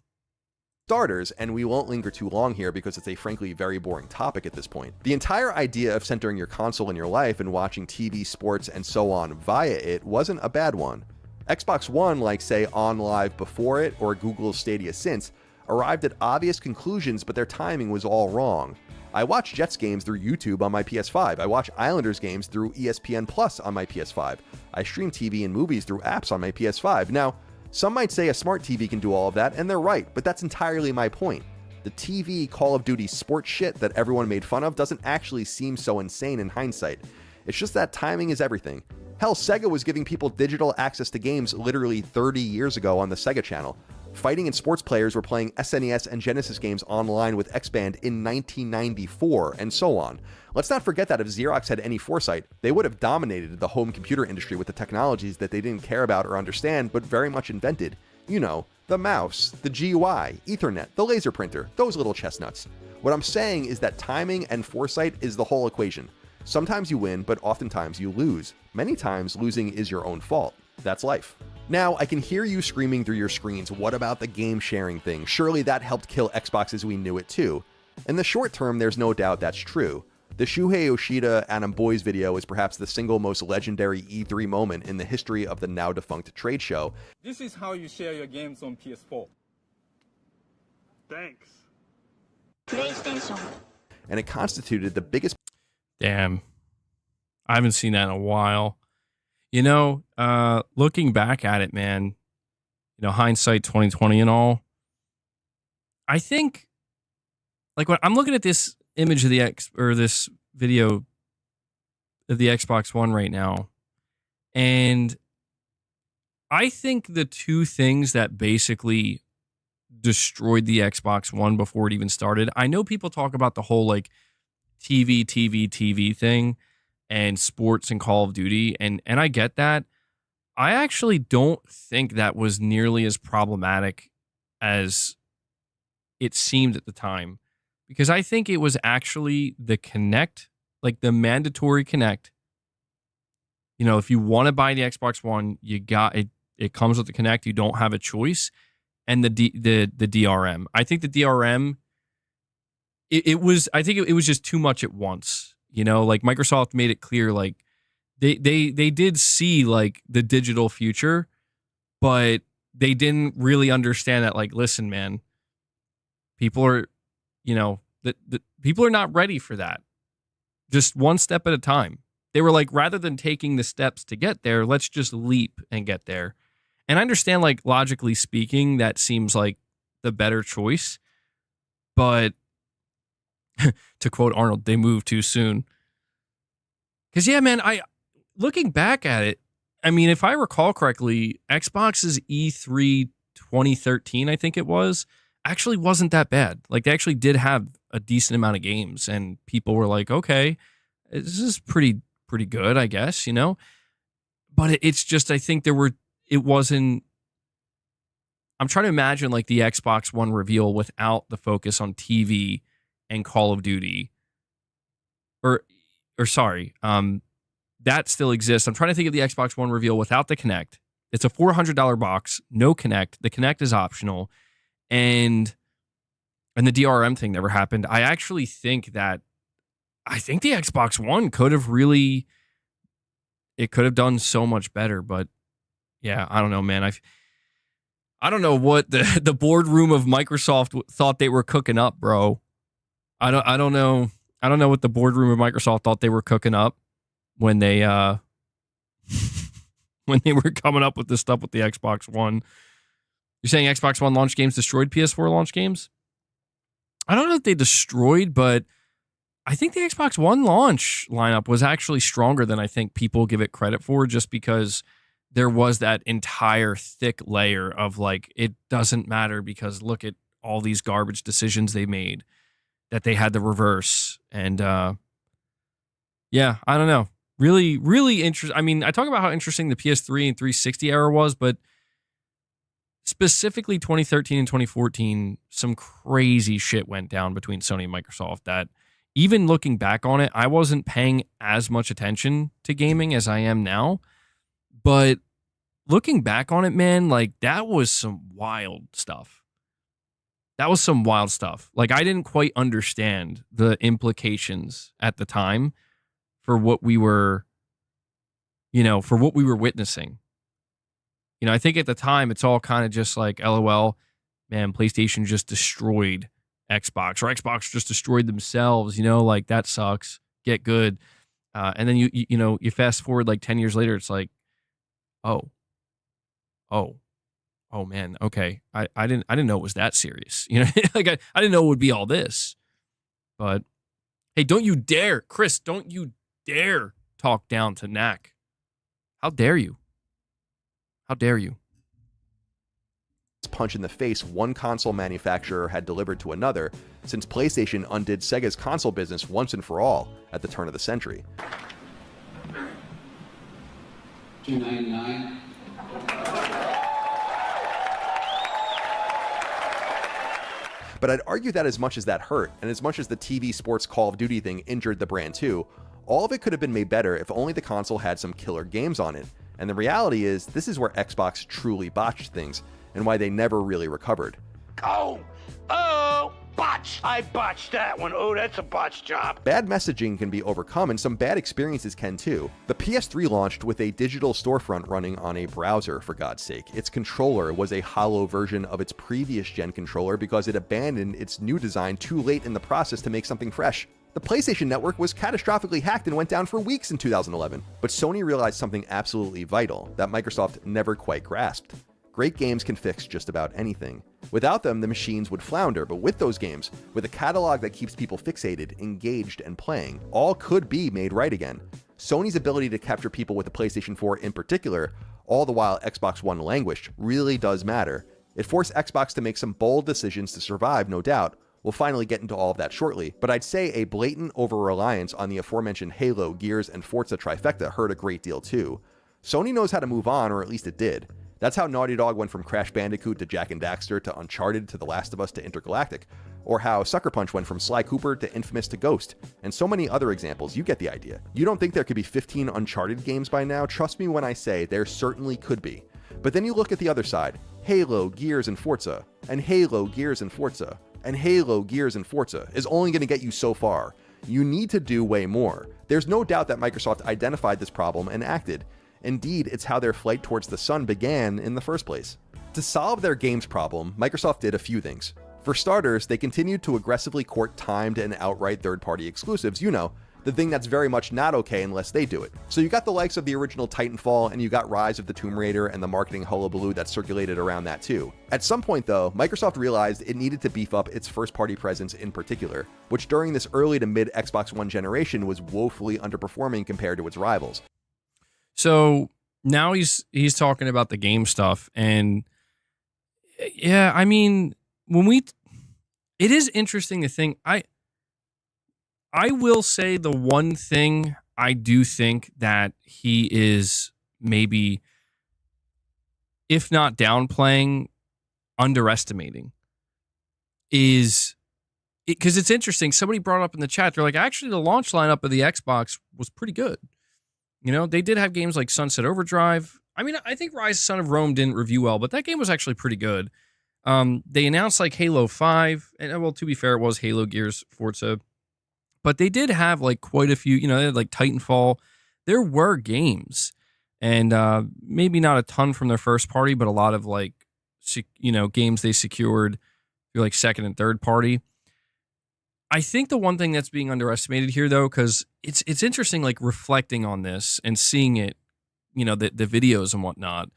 Starters, and we won't linger too long here because it's a frankly very boring topic at this point. The entire idea of centering your console in your life and watching TV, sports, and so on via it wasn't a bad one. Xbox One, like say OnLive before it or Google's Stadia since, arrived at obvious conclusions, but their timing was all wrong. I watch Jets games through YouTube on my PS5. I watch Islanders games through ESPN Plus on my PS5. I stream TV and movies through apps on my PS5. Now, some might say a smart TV can do all of that, and they're right, but that's entirely my point. The TV Call of Duty sports shit that everyone made fun of doesn't actually seem so insane in hindsight. It's just that timing is everything. Hell, Sega was giving people digital access to games literally 30 years ago on the Sega Channel. Fighting and sports players were playing SNES and Genesis games online with X-Band in 1994, and so on. Let's not forget that if Xerox had any foresight, they would have dominated the home computer industry with the technologies that they didn't care about or understand, but very much invented. The mouse, the GUI, Ethernet, the laser printer, those little chestnuts. What I'm saying is that timing and foresight is the whole equation. Sometimes you win, but oftentimes you lose. Many times, losing is your own fault. That's life. Now, I can hear you screaming through your screens, what about the game sharing thing? Surely that helped kill Xbox as we knew it too. In the short term, there's no doubt that's true. The Shuhei Yoshida Adam Boys video is perhaps the single most legendary E3 moment in the history of the now defunct trade show. This is how you share your games on PS4. Thanks. PlayStation. And it constituted the biggest... Damn. I haven't seen that in a while. Looking back at it, man, hindsight 2020 and all, I think, like, when I'm looking at this image of this video of the Xbox One right now, and I think the two things that basically destroyed the Xbox One before it even started, I know people talk about the whole, like, TV thing, and sports and Call of Duty, and I get that. I actually don't think that was nearly as problematic as it seemed at the time, because I think it was actually the Kinect, like the mandatory Kinect. You know, if you want to buy the Xbox One, you got it. It comes with the Kinect. You don't have a choice, and the DRM. I think the DRM. It was. I think it was just too much at once. You know, like Microsoft made it clear, like they did see like the digital future, but they didn't really understand that. Like, listen, man, people are, you know, the people are not ready for that. Just one step at a time. They were like, rather than taking the steps to get there, let's just leap and get there. And I understand, like, logically speaking, that seems like the better choice. But to quote Arnold, they moved too soon. Because, yeah, man, looking back at it, I mean, if I recall correctly, Xbox's E3 2013, I think it was, actually wasn't that bad. Like, they actually did have a decent amount of games, and people were like, okay, this is pretty good, I guess, you know? But it's just, I think it wasn't, I'm trying to imagine like the Xbox One reveal without the focus on TV and Call of Duty. Or sorry, that still exists. I'm trying to think of the Xbox One reveal without the Kinect. It's a $400 box, no Kinect. The Kinect is optional. And the DRM thing never happened. I actually think the Xbox One could have done so much better, but yeah, I don't know, man. I don't know what the boardroom of Microsoft thought they were cooking up, bro. I don't know what the boardroom of Microsoft thought they were cooking up when they when they were coming up with this stuff with the Xbox One. You're saying Xbox One launch games destroyed PS4 launch games? I don't know if they destroyed, but I think the Xbox One launch lineup was actually stronger than I think people give it credit for, just because there was that entire thick layer of like, it doesn't matter because look at all these garbage decisions they made that they had to reverse. And yeah, I don't know. Really, really interesting. I mean, I talk about how interesting the PS3 and 360 era was, but specifically 2013 and 2014, some crazy shit went down between Sony and Microsoft that, even looking back on it, I wasn't paying as much attention to gaming as I am now. But looking back on it, man, like that was some wild stuff. Like I didn't quite understand the implications at the time for what we were, witnessing. You know, I think at the time it's all kind of just like, LOL, man, PlayStation just destroyed Xbox, or Xbox just destroyed themselves, like that sucks, get good. And then you fast forward like 10 years later, it's like, oh man, okay. I didn't know it was that serious. Like I didn't know it would be all this. But hey, don't you dare, Chris, don't you dare talk down to Knack. How dare you? How dare you? Punch in the face one console manufacturer had delivered to another, since PlayStation undid Sega's console business once and for all at the turn of the century. $2.99. But I'd argue that as much as that hurt, and as much as the TV sports Call of Duty thing injured the brand too, all of it could have been made better if only the console had some killer games on it. And the reality is, this is where Xbox truly botched things, and why they never really recovered. Oh, botch! I botched that one. Oh, that's a botch job. Bad messaging can be overcome, and some bad experiences can too. The PS3 launched with a digital storefront running on a browser, for God's sake. Its controller was a hollow version of its previous gen controller because it abandoned its new design too late in the process to make something fresh. The PlayStation Network was catastrophically hacked and went down for weeks in 2011. But Sony realized something absolutely vital that Microsoft never quite grasped. Great games can fix just about anything. Without them, the machines would flounder, but with those games, with a catalog that keeps people fixated, engaged, and playing, all could be made right again. Sony's ability to capture people with the PlayStation 4 in particular, all the while Xbox One languished, really does matter. It forced Xbox to make some bold decisions to survive, no doubt, We'll finally get into all of that shortly, but I'd say a blatant over-reliance on the aforementioned Halo, Gears, and Forza trifecta hurt a great deal too. Sony knows how to move on, or at least it did. That's how Naughty Dog went from Crash Bandicoot to Jak and Daxter to Uncharted to The Last of Us to Intergalactic, or how Sucker Punch went from Sly Cooper to Infamous to Ghost, and so many other examples. You get the idea. You don't think there could be 15 Uncharted games by now? Trust me when I say there certainly could be. But then you look at the other side, Halo, Gears, and Forza, and Halo, Gears, and Forza, and Halo, Gears, and Forza is only going to get you so far. You need to do way more. There's no doubt that Microsoft identified this problem and acted. Indeed, it's how their flight towards the sun began in the first place. To solve their games problem, Microsoft did a few things. For starters, they continued to aggressively court timed and outright third-party exclusives, you know, the thing that's very much not okay unless they do it. So you got the likes of the original Titanfall, and you got Rise of the Tomb Raider and the marketing hullabaloo that circulated around that too. At some point though, Microsoft realized it needed to beef up its first-party presence in particular, which during this early to mid Xbox One generation was woefully underperforming compared to its rivals. So now he's talking about the game stuff, and yeah, I mean, it is interesting to think. I will say the one thing I do think that he is maybe, if not downplaying, underestimating is because it's interesting. Somebody brought up in the chat, they're like, actually, the launch lineup of the Xbox was pretty good. You know, they did have games like Sunset Overdrive. I mean, I think Rise Son of Rome didn't review well, but that game was actually pretty good. They announced like Halo 5, and well, to be fair, it was Halo, Gears, Forza. But they did have like quite a few, you know, they had like Titanfall. There were games, and maybe not a ton from their first party, but a lot of like, you know, games they secured through like second and third party. I think the one thing that's being underestimated here, though, because it's interesting, like reflecting on this and seeing it, you know, the videos and whatnot.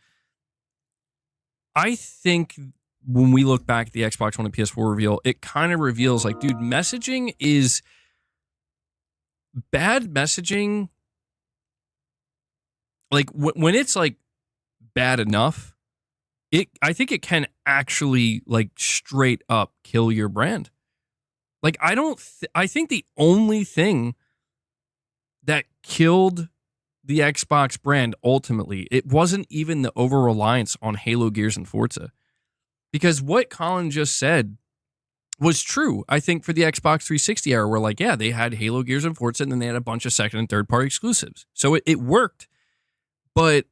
I think when we look back at the Xbox One and PS4 reveal, it kind of reveals like, dude, messaging is bad messaging. Like when it's like bad enough, I think it can actually like straight up kill your brand. Like I think the only thing that killed the Xbox brand ultimately, it wasn't even the over-reliance on Halo, Gears, and Forza. Because what Colin just said was true. I think for the Xbox 360 era, we're like, yeah, they had Halo, Gears, and Forza, and then they had a bunch of second and third party exclusives. So it worked. But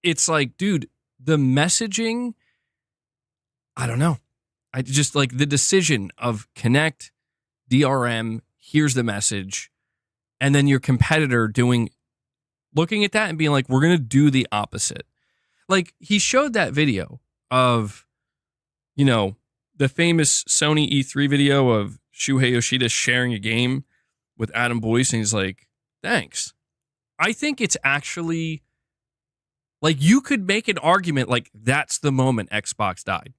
it's like, dude, the messaging, I don't know. I just like the decision of connect, DRM, here's the message, and then your competitor looking at that and being like, we're going to do the opposite. Like he showed that video of, you know, the famous Sony E3 video of Shuhei Yoshida sharing a game with Adam Boyce, and he's like, thanks. I think it's actually, like, you could make an argument like that's the moment Xbox died.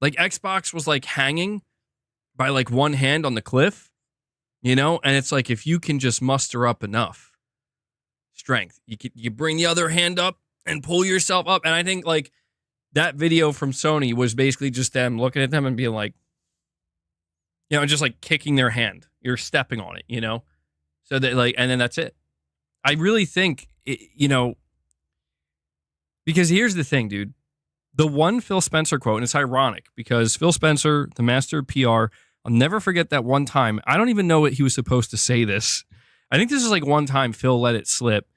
Like, Xbox was, like, hanging by, like, one hand on the cliff, you know? And it's like, if you can just muster up enough strength, you bring the other hand up and pull yourself up. And I think, like, that video from Sony was basically just them looking at them and being like, you know, just like kicking their hand. You're stepping on it, you know? So that like, and then that's it. I really think, you know, because here's the thing, dude. The one Phil Spencer quote, and it's ironic because Phil Spencer, the master of PR, I'll never forget that one time. I don't even know what he was supposed to say this. I think this is like one time Phil let it slip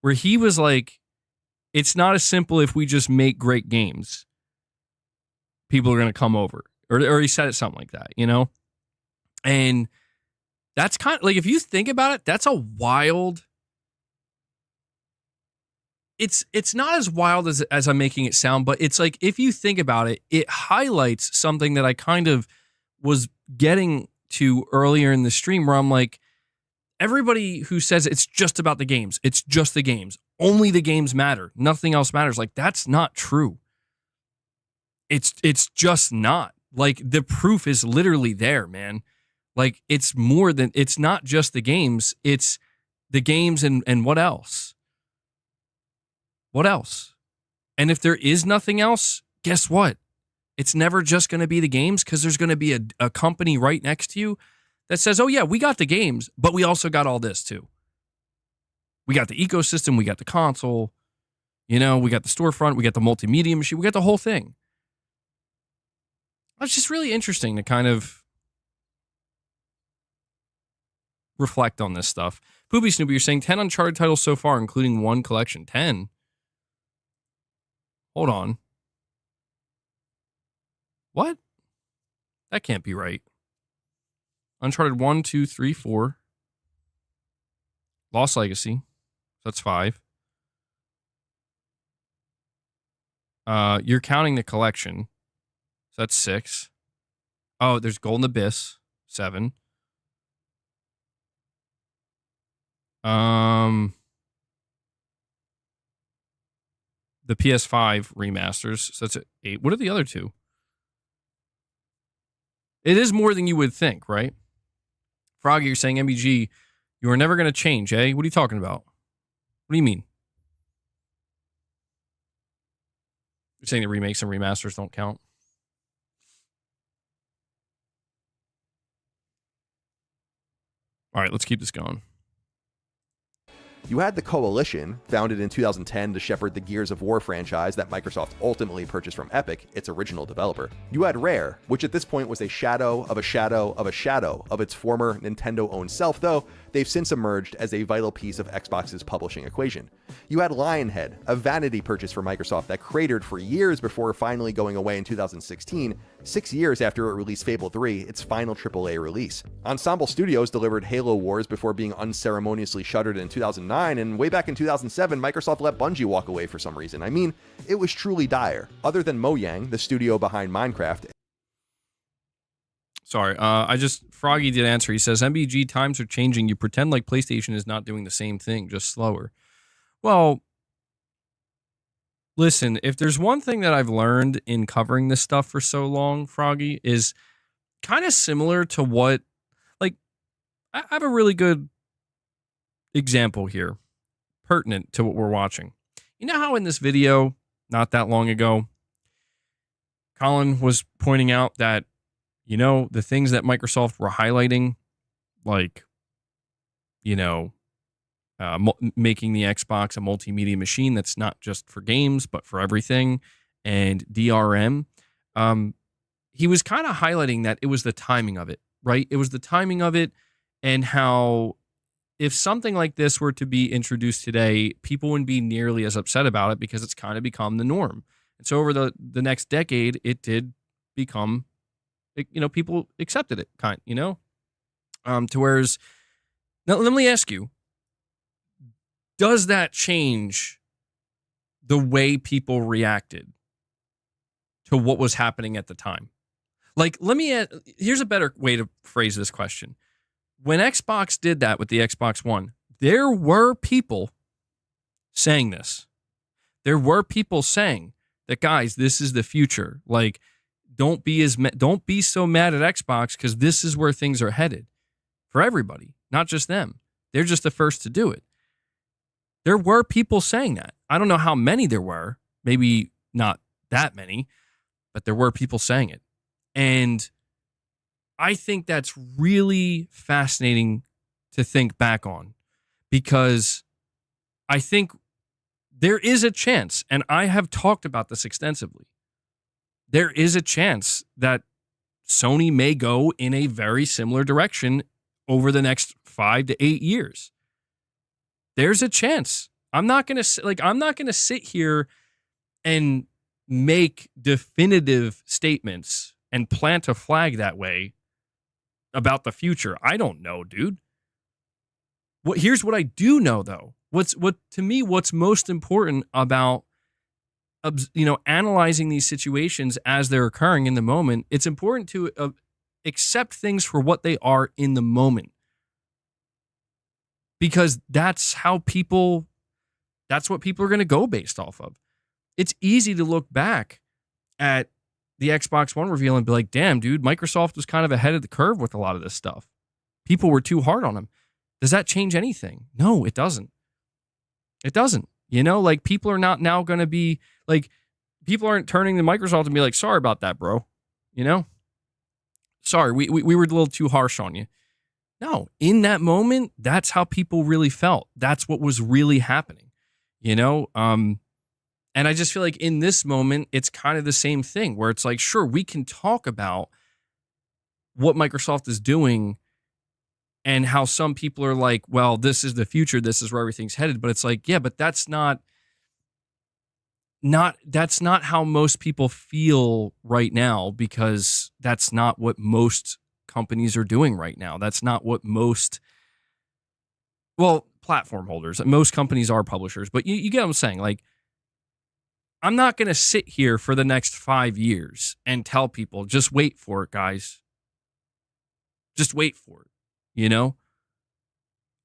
where he was like, it's not as simple if we just make great games. People are going to come over. Or he said it something like that, you know? And that's kind of like, if you think about it, that's a wild. It's not as wild as I'm making it sound, but it's like, if you think about it, it highlights something that I kind of was getting to earlier in the stream where I'm like, everybody who says it's just about the games, it's just the games. Only the games matter. Nothing else matters. Like, that's not true. It's just not. Like, the proof is literally there, man. Like, it's more than, it's not just the games. It's the games and what else? What else? And if there is nothing else, guess what? It's never just going to be the games, because there's going to be a company right next to you that says, oh, yeah, we got the games, but we also got all this too. We got the ecosystem, we got the console, we got the storefront, we got the multimedia machine, we got the whole thing. It's just really interesting to kind of reflect on this stuff. Poopy Snoopy, you're saying 10 Uncharted titles so far, including one collection. 10? Hold on. What? That can't be right. Uncharted 1, 2, 3, 4. Lost Legacy. That's 5. You're counting the collection. So that's 6. Oh, there's Golden Abyss. 7. The PS5 remasters. So that's 8. What are the other 2? It is more than you would think, right? Froggy, you're saying MBG, you are never going to change, eh? What are you talking about? What do you mean? You're saying the remakes and remasters don't count? All right, let's keep this going. You had the Coalition, founded in 2010 to shepherd the Gears of War franchise that Microsoft ultimately purchased from Epic, its original developer. You had Rare, which at this point was a shadow of a shadow of a shadow of its former Nintendo-owned self, though they've since emerged as a vital piece of Xbox's publishing equation. You had Lionhead, a vanity purchase for Microsoft that cratered for years before finally going away in 2016, 6 years after it released Fable 3, its final AAA release. Ensemble Studios delivered Halo Wars before being unceremoniously shuttered in 2009, and way back in 2007, Microsoft let Bungie walk away for some reason. I mean, it was truly dire. Other than Mojang, the studio behind Minecraft. Sorry, Froggy did answer. He says, MBG, times are changing. You pretend like PlayStation is not doing the same thing, just slower. Well, listen, if there's one thing that I've learned in covering this stuff for so long, Froggy, is kind of similar to what, like, I have a really good example here, pertinent to what we're watching. You know how in this video, not that long ago, Colin was pointing out that, the things that Microsoft were highlighting, like, making the Xbox a multimedia machine that's not just for games, but for everything, and DRM. He was kind of highlighting that it was the timing of it, right? It was the timing of it, and how if something like this were to be introduced today, people wouldn't be nearly as upset about it because it's kind of become the norm. And so over the next decade, it did become, people accepted it, to whereas, now let me ask you, does that change the way people reacted to what was happening at the time? Like, here's a better way to phrase this question. When Xbox did that with the Xbox One, there were people saying this. There were people saying that, guys, this is the future. Like, don't be so mad at Xbox, because this is where things are headed for everybody, not just them. They're just the first to do it. There were people saying that. I don't know how many there were, maybe not that many, but there were people saying it. And I think that's really fascinating to think back on, because I think there is a chance, and I have talked about this extensively, there is a chance that Sony may go in a very similar direction over the next 5 to 8 years. There's a chance. I'm not going to sit here and make definitive statements and plant a flag that way about the future. I don't know, dude. Here's what I do know, though. What's most important about analyzing these situations as they're occurring in the moment, it's important to accept things for what they are in the moment. Because that's what people are going to go based off of. It's easy to look back at the Xbox One reveal and be like, damn, dude, Microsoft was kind of ahead of the curve with a lot of this stuff. People were too hard on them. Does that change anything? No, it doesn't. It doesn't. People are not now going to be like, people aren't turning to Microsoft and be like, sorry about that, bro. You know? Sorry, we were a little too harsh on you. No, in that moment, that's how people really felt. That's what was really happening, you know? And I just feel like in this moment, it's kind of the same thing where it's like, sure, we can talk about what Microsoft is doing and how some people are like, well, this is the future. This is where everything's headed. But it's like, yeah, but that's not how most people feel right now, because that's not what most companies are doing right now. That's not what most, well, platform holders, most companies are publishers, but you get what I'm saying? Like, I'm not going to sit here for the next 5 years and tell people, just wait for it, guys. Just wait for it, you know?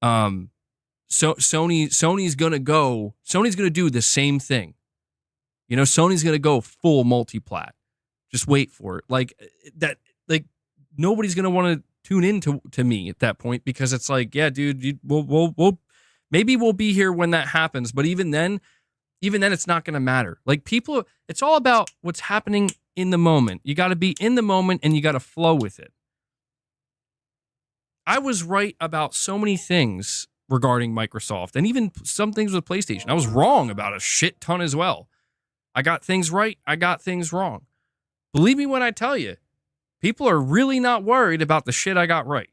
So Sony's going to do the same thing. You know, Sony's going to go full multi-plat. Just wait for it. Like that, like nobody's going to want to tune in to me at that point, because it's like, yeah, dude, we'll maybe we'll be here when that happens. But even then it's not going to matter. Like people, it's all about what's happening in the moment. You got to be in the moment and you got to flow with it. I was right about so many things regarding Microsoft and even some things with PlayStation. I was wrong about a shit ton as well. I got things right. I got things wrong. Believe me when I tell you, people are really not worried about the shit I got right.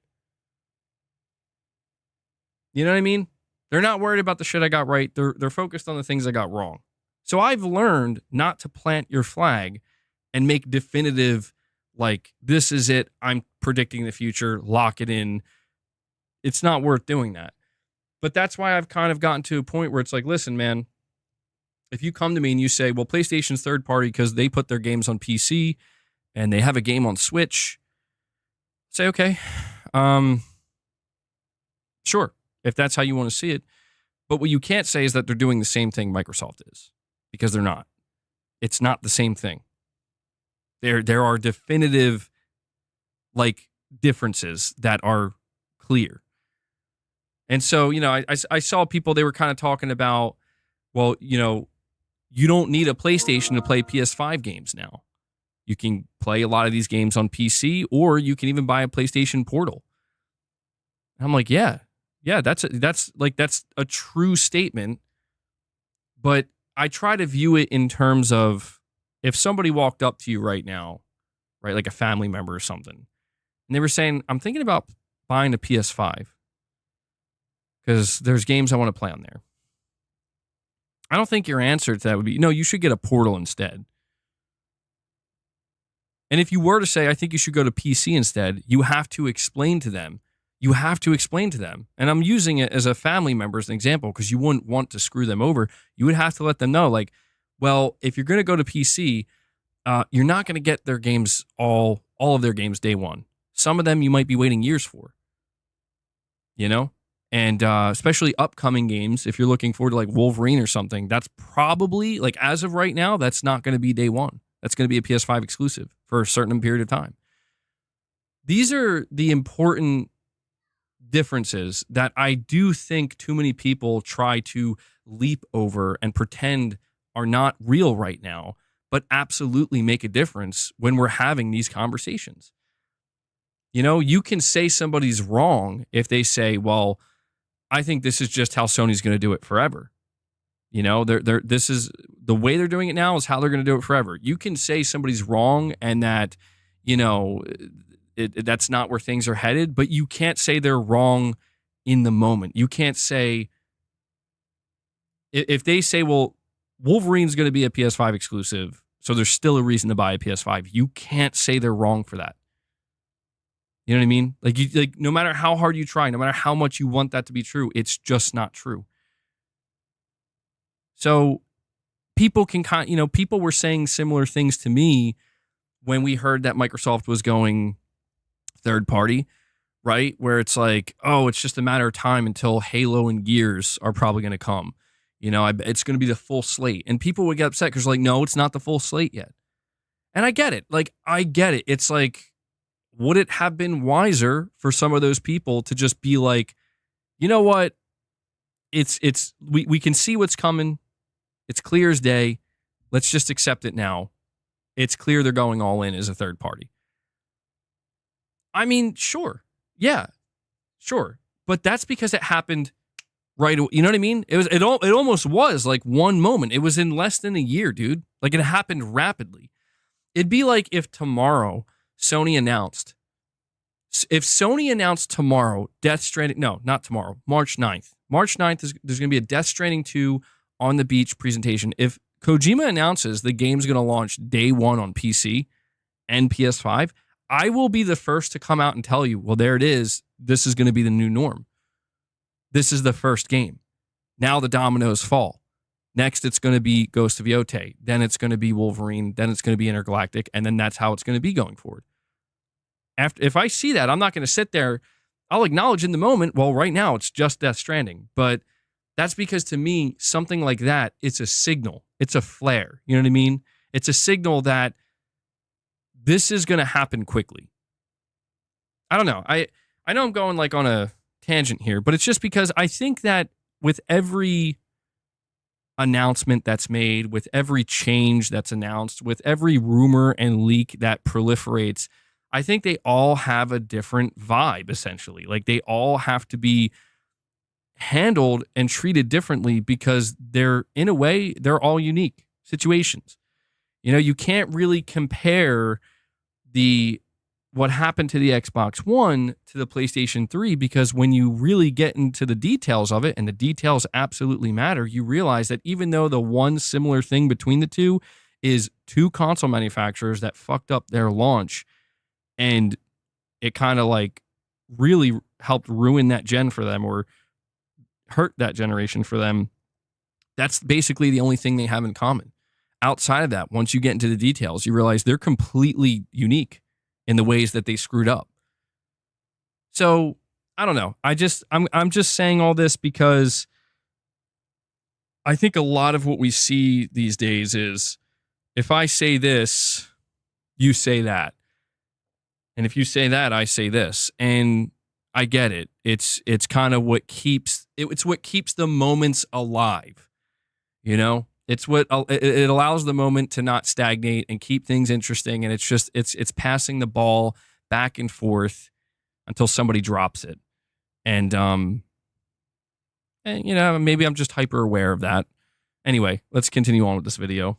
You know what I mean? They're not worried about the shit I got right. They're focused on the things I got wrong. So I've learned not to plant your flag and make definitive, like, this is it. I'm predicting the future. Lock it in. It's not worth doing that. But that's why I've kind of gotten to a point where it's like, listen, man, if you come to me and you say, well, PlayStation's third party because they put their games on PC and they have a game on Switch, say, okay, sure, if that's how you want to see it. But what you can't say is that they're doing the same thing Microsoft is, because they're not. It's not the same thing. There are definitive, like, differences that are clear. And so, you know, I saw people, they were kind of talking about, well, you know, you don't need a PlayStation to play PS5 games now. You can play a lot of these games on PC, or you can even buy a PlayStation Portal. And I'm like, yeah, that's a true statement. But I try to view it in terms of, if somebody walked up to you right now, right, like a family member or something, and they were saying, I'm thinking about buying a PS5 because there's games I want to play on there. I don't think your answer to that would be, no, you should get a Portal instead. And if you were to say, I think you should go to PC instead, you have to explain to them. And I'm using it as a family member as an example, because you wouldn't want to screw them over. You would have to let them know, like, well, if you're going to go to PC, you're not going to get their games, all of their games day one. Some of them you might be waiting years for, you know? And especially upcoming games, if you're looking forward to like Wolverine or something, that's probably, like, as of right now, that's not going to be day one. That's going to be a PS5 exclusive for a certain period of time. These are the important differences that I do think too many people try to leap over and pretend are not real right now, but absolutely make a difference when we're having these conversations. You know, you can say somebody's wrong if they say, well, I think this is just how Sony's going to do it forever. You know, this is the way they're doing it now is how they're going to do it forever. You can say somebody's wrong and that, you know, that's not where things are headed, but you can't say they're wrong in the moment. You can't say, if they say, well, Wolverine's going to be a PS5 exclusive, so there's still a reason to buy a PS5. You can't say they're wrong for that. You know what I mean? Like no matter how hard you try, no matter how much you want that to be true, it's just not true. So people can people were saying similar things to me when we heard that Microsoft was going third party, right? Where it's like, oh, it's just a matter of time until Halo and Gears are probably going to come. You know, it's going to be the full slate. And people would get upset because like, no, it's not the full slate yet. And I get it. Like, I get it. It's like, would it have been wiser for some of those people to just be like, you know what? We can see what's coming. It's clear as day. Let's just accept it now. It's clear they're going all in as a third party. I mean, sure. Yeah, sure. But that's because it happened right away. You know what I mean? It almost was like one moment. It was in less than a year, dude. Like, it happened rapidly. It'd be like if tomorrow Sony announced tomorrow Death Stranding, no, not tomorrow, March 9th. March 9th, there's going to be a Death Stranding 2 on the beach presentation. If Kojima announces the game's going to launch day one on PC and PS5, I will be the first to come out and tell you, well, there it is. This is going to be the new norm. This is the first game. Now the dominoes fall. Next, it's going to be Ghost of Yotei. Then it's going to be Wolverine. Then it's going to be Intergalactic. And then that's how it's going to be going forward. If I see that, I'm not going to sit there. I'll acknowledge in the moment, well, right now it's just Death Stranding. But that's because to me, something like that, it's a signal. It's a flare. You know what I mean? It's a signal that this is going to happen quickly. I don't know. I know I'm going like on a tangent here, but it's just because I think that with every announcement that's made, with every change that's announced, with every rumor and leak that proliferates, I think they all have a different vibe, essentially. Like, they all have to be handled and treated differently because they're, in a way, they're all unique situations. You know, you can't really compare what happened to the Xbox One to the PlayStation 3, because when you really get into the details of it, and the details absolutely matter, you realize that even though the one similar thing between the two is two console manufacturers that fucked up their launch, and it kind of like really helped ruin that gen for them or hurt that generation for them, that's basically the only thing they have in common. Outside of that, once you get into the details, you realize they're completely unique in the ways that they screwed up. So I don't know. I'm just saying all this because I think a lot of what we see these days is, if I say this, you say that. And if you say that, I say this. And I get it. It's kind of what keeps the moments alive. You know? It's what it allows the moment to not stagnate and keep things interesting. And it's passing the ball back and forth until somebody drops it. And you know, maybe I'm just hyper aware of that. Anyway, let's continue on with this video.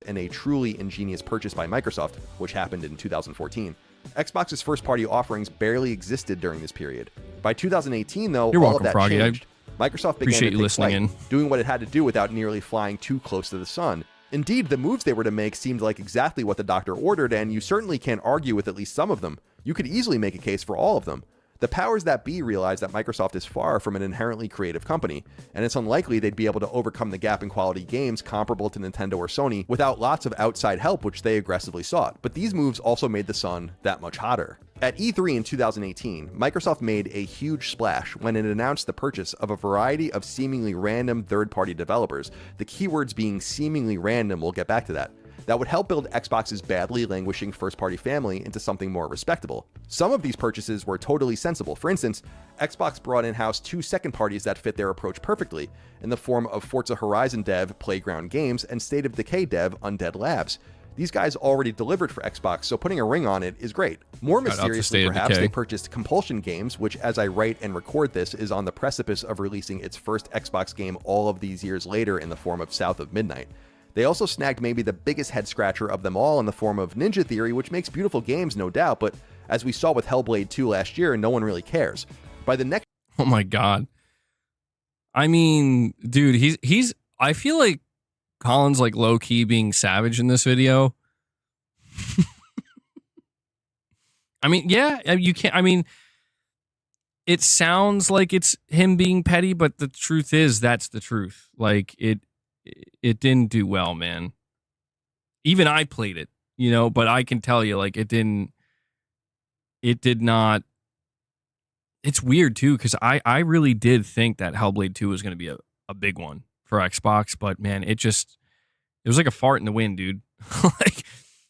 And a truly ingenious purchase by Microsoft, which happened in 2014. Xbox's first-party offerings barely existed during this period. By 2018, though, You're all welcome, of that Froggy. changed. Microsoft began Appreciate to you take listening flight, in. doing what it had to do without nearly flying too close to the sun. Indeed, the moves they were to make seemed like exactly what the doctor ordered, and you certainly can't argue with at least some of them. You could easily make a case for all of them. The powers that be realize that Microsoft is far from an inherently creative company, and it's unlikely they'd be able to overcome the gap in quality games comparable to Nintendo or Sony without lots of outside help, which they aggressively sought. But these moves also made the sun that much hotter. At E3 in 2018, Microsoft made a huge splash when it announced the purchase of a variety of seemingly random third-party developers, the keywords being seemingly random, we'll get back to that would help build Xbox's badly languishing first-party family into something more respectable. Some of these purchases were totally sensible. For instance, Xbox brought in-house two second parties that fit their approach perfectly, in the form of Forza Horizon dev Playground Games and State of Decay dev Undead Labs. These guys already delivered for Xbox, so putting a ring on it is great. More mysteriously, perhaps, they purchased Compulsion Games, which, as I write and record this, is on the precipice of releasing its first Xbox game all of these years later in the form of South of Midnight. They also snagged maybe the biggest head-scratcher of them all in the form of Ninja Theory, which makes beautiful games, no doubt, but as we saw with Hellblade 2 last year, no one really cares. By the next... Oh my God. I mean, dude, he's I feel like Colin's like low-key being savage in this video. I mean, yeah, you can't, I mean, it sounds like it's him being petty, but the truth is that's the truth. Like, it didn't do well, man. Even I played it, you know, but I can tell you, like, it did not. It's weird too, because I really did think that Hellblade 2 was going to be a big one for Xbox, but man, it was like a fart in the wind, dude. Like,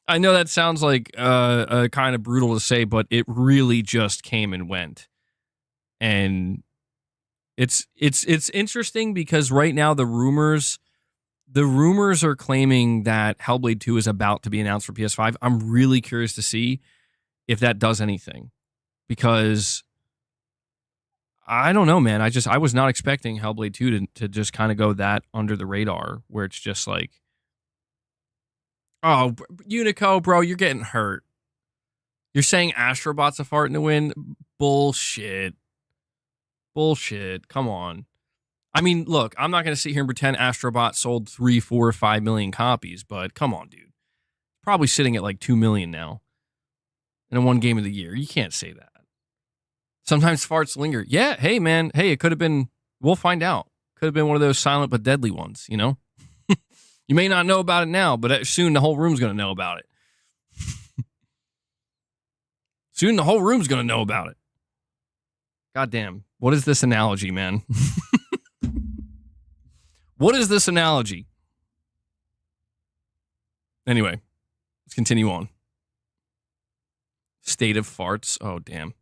I know that sounds like kind of brutal to say, but it really just came and went. And it's interesting because right now the rumors the rumors are claiming that Hellblade 2 is about to be announced for PS5. I'm really curious to see if that does anything, because I don't know, man. I was not expecting Hellblade 2 to just kind of go that under the radar, where it's just like, oh, Unico, bro, you're getting hurt. You're saying Astrobot's a fart in the wind? Bullshit. Come on. I mean, look, I'm not going to sit here and pretend Astrobot sold 3, 4, 5 million copies, but come on, dude. Probably sitting at like 2 million now in one game of the year. You can't say that. Sometimes farts linger. Yeah, hey, man. Hey, it could have been, we'll find out. Could have been one of those silent but deadly ones, you know? You may not know about it now, but soon the whole room's going to know about it. Soon the whole room's going to know about it. God damn. What is this analogy, man? What is this analogy? Anyway, let's continue on. State of farts. Oh, damn.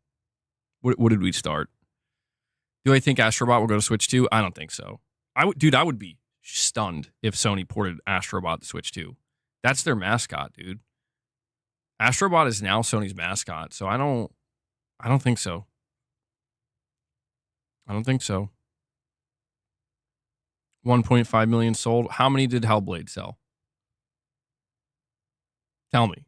What did we start? Do I think Astrobot will go to Switch 2? I don't think so. I would be stunned if Sony ported Astrobot to Switch 2. That's their mascot, dude. Astrobot is now Sony's mascot, so I don't think so. I don't think so. 1.5 million sold. How many did Hellblade sell? Tell me.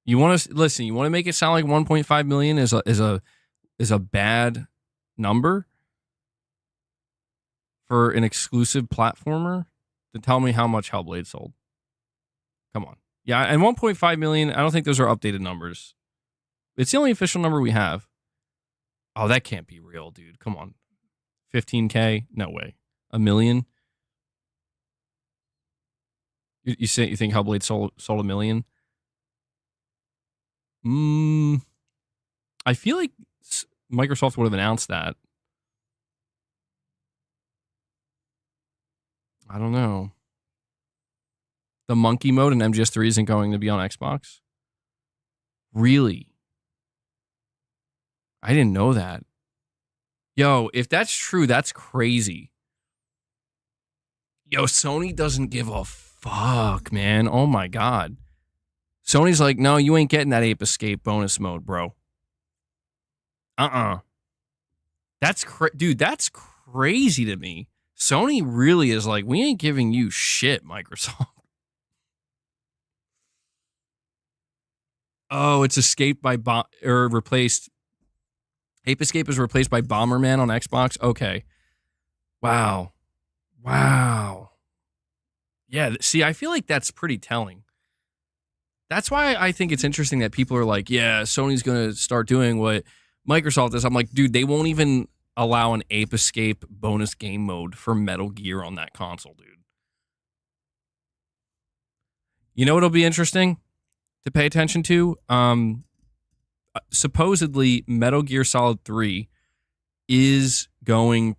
You want to listen? You want to make it sound like 1.5 million is a bad number for an exclusive platformer? Then tell me how much Hellblade sold. Come on. Yeah, and 1.5 million, I don't think those are updated numbers. It's the only official number we have. Oh, that can't be real, dude. Come on. 15K? No way. $1 million? You think Hellblade sold $1 million? I feel like Microsoft would have announced that. I don't know. The monkey mode in MGS3 isn't going to be on Xbox? Really? I didn't know that. Yo, if that's true, that's crazy. Yo, Sony doesn't give a fuck, man. Oh my God. Sony's like, no, you ain't getting that Ape Escape bonus mode, bro. Dude, that's crazy to me. Sony really is like, we ain't giving you shit, Microsoft. Oh, it's escaped by replaced. Ape Escape is replaced by Bomberman on Xbox. Okay. Wow. Yeah, see, I feel like that's pretty telling. That's why I think it's interesting that people are like, yeah, Sony's going to start doing what Microsoft is. I'm like, dude, they won't even allow an Ape Escape bonus game mode for Metal Gear on that console, dude. You know what'll be interesting to pay attention to? Supposedly, Metal Gear Solid 3 is going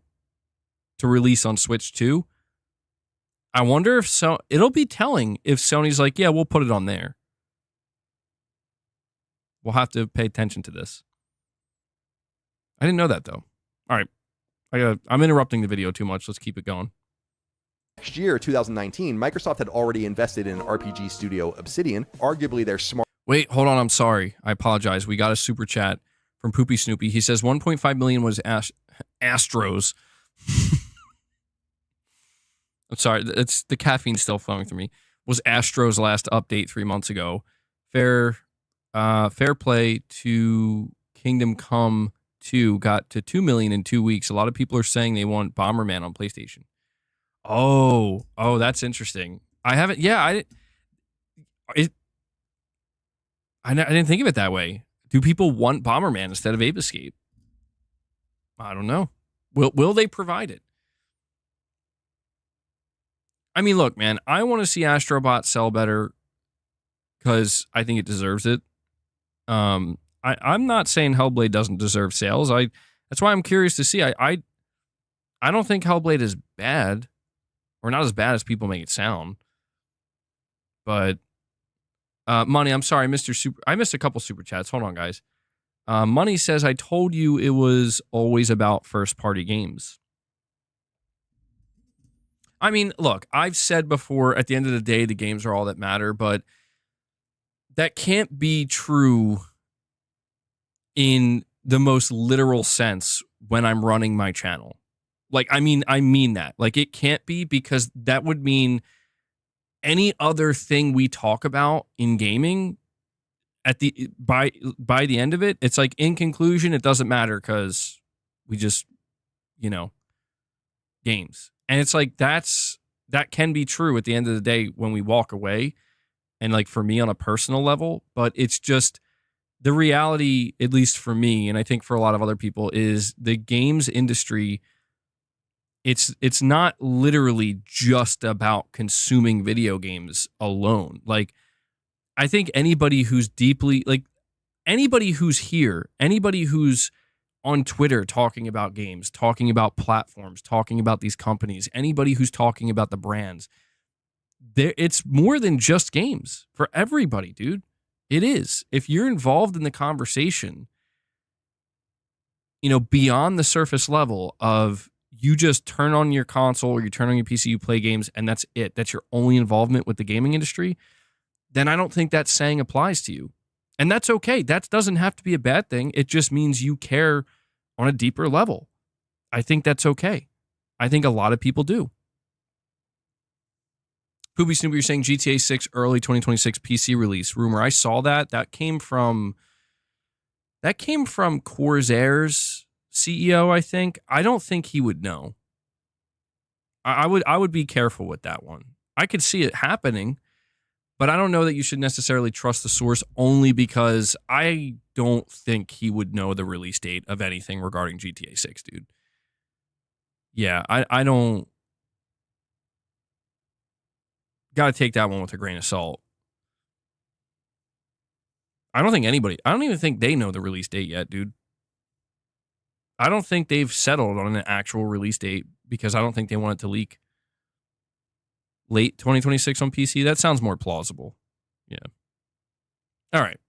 to release on Switch 2. I wonder if it'll be telling if Sony's like, yeah, we'll put it on there. We'll have to pay attention to this. I didn't know that, though. All right. I'm interrupting the video too much. Let's keep it going. Next year, 2019, Microsoft had already invested in RPG studio Obsidian, arguably their smart. Wait, hold on. I'm sorry. I apologize. We got a super chat from Poopy Snoopy. He says 1.5 million was Astros. I'm sorry. It's the caffeine still flowing through me. Was Astros' last update 3 months ago. Fair play to Kingdom Come 2 got to 2 million in 2 weeks. A lot of people are saying they want Bomberman on PlayStation. Oh, that's interesting. I haven't. Yeah, I didn't think of it that way. Do people want Bomberman instead of Ape Escape? I don't know. Will they provide it? I mean, look, man, I want to see Astrobot sell better because I think it deserves it. I'm not saying Hellblade doesn't deserve sales. That's why I'm curious to see. I don't think Hellblade is bad, or not as bad as people make it sound. But Money, I'm sorry, I missed a couple super chats. Hold on, guys. Money says, I told you it was always about first-party games. I mean, look, I've said before, at the end of the day, the games are all that matter, but that can't be true in the most literal sense when I'm running my channel. Like, I mean that. Like, it can't be, because that would mean any other thing we talk about in gaming at the by the end of it, it's like, in conclusion, it doesn't matter because we just, games. And it's like, that can be true at the end of the day when we walk away, and like for me on a personal level, but it's just the reality, at least for me, and I think for a lot of other people, is the games industry, it's not literally just about consuming video games alone. Like, I think anybody who's deeply, like, anybody who's here, anybody who's on Twitter talking about games, talking about platforms, talking about these companies, anybody who's talking about the brands, it's more than just games for everybody, dude. It is. If you're involved in the conversation, beyond the surface level of, you just turn on your console or you turn on your PC, you play games, and that's it. That's your only involvement with the gaming industry. Then I don't think that saying applies to you. And that's okay. That doesn't have to be a bad thing. It just means you care on a deeper level. I think that's okay. I think a lot of people do. Poopy Snoopy, you're saying GTA 6 early 2026 PC release. Rumor. I saw that. That came from Corsair's CEO, I think. I don't think he would know. I would be careful with that one. I could see it happening, but I don't know that you should necessarily trust the source, only because I don't think he would know the release date of anything regarding GTA 6, dude. Yeah, I don't. Got to take that one with a grain of salt. I don't even think they know the release date yet, dude. I don't think they've settled on an actual release date, because I don't think they want it to leak late 2026 on PC. That sounds more plausible. Yeah. All right.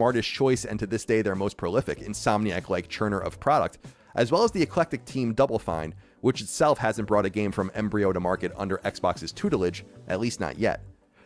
Smartest choice, and to this day their most prolific, Insomniac-like churner of product, as well as the eclectic team Double Fine, which itself hasn't brought a game from embryo to market under Xbox's tutelage, at least not yet.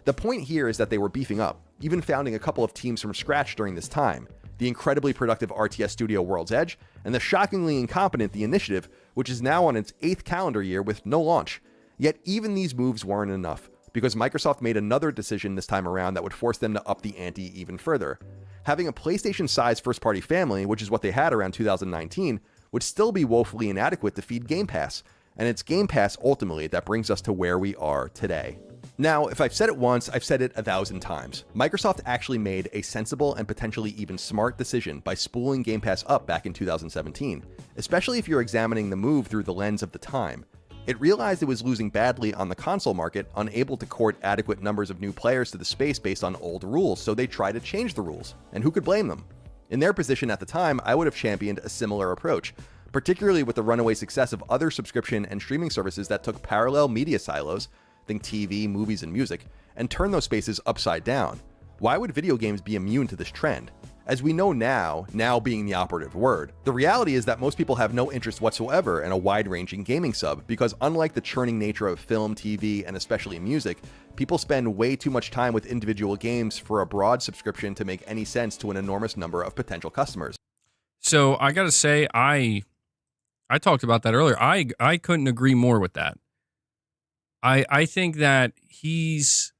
The point here is that they were beefing up, even founding a couple of teams from scratch during this time: the incredibly productive RTS studio World's Edge, and the shockingly incompetent The Initiative, which is now on its 8th calendar year with no launch. Yet even these moves weren't enough, because Microsoft made another decision this time around that would force them to up the ante even further. Having a PlayStation-sized first-party family, which is what they had around 2019, would still be woefully inadequate to feed Game Pass, and it's Game Pass ultimately that brings us to where we are today. Now, if I've said it once, I've said it 1,000 times. Microsoft actually made a sensible and potentially even smart decision by spooling Game Pass up back in 2017, especially if you're examining the move through the lens of the time. It realized it was losing badly on the console market, unable to court adequate numbers of new players to the space based on old rules, so they tried to change the rules. And who could blame them? In their position at the time, I would have championed a similar approach, particularly with the runaway success of other subscription and streaming services that took parallel media silos, think TV, movies, and music, and turned those spaces upside down. Why would video games be immune to this trend? As we know now being the operative word, the reality is that most people have no interest whatsoever in a wide-ranging gaming sub, because unlike the churning nature of film, TV, and especially music, people spend way too much time with individual games for a broad subscription to make any sense to an enormous number of potential customers. So I gotta say, I talked about that earlier. I couldn't agree more with that. I think that he's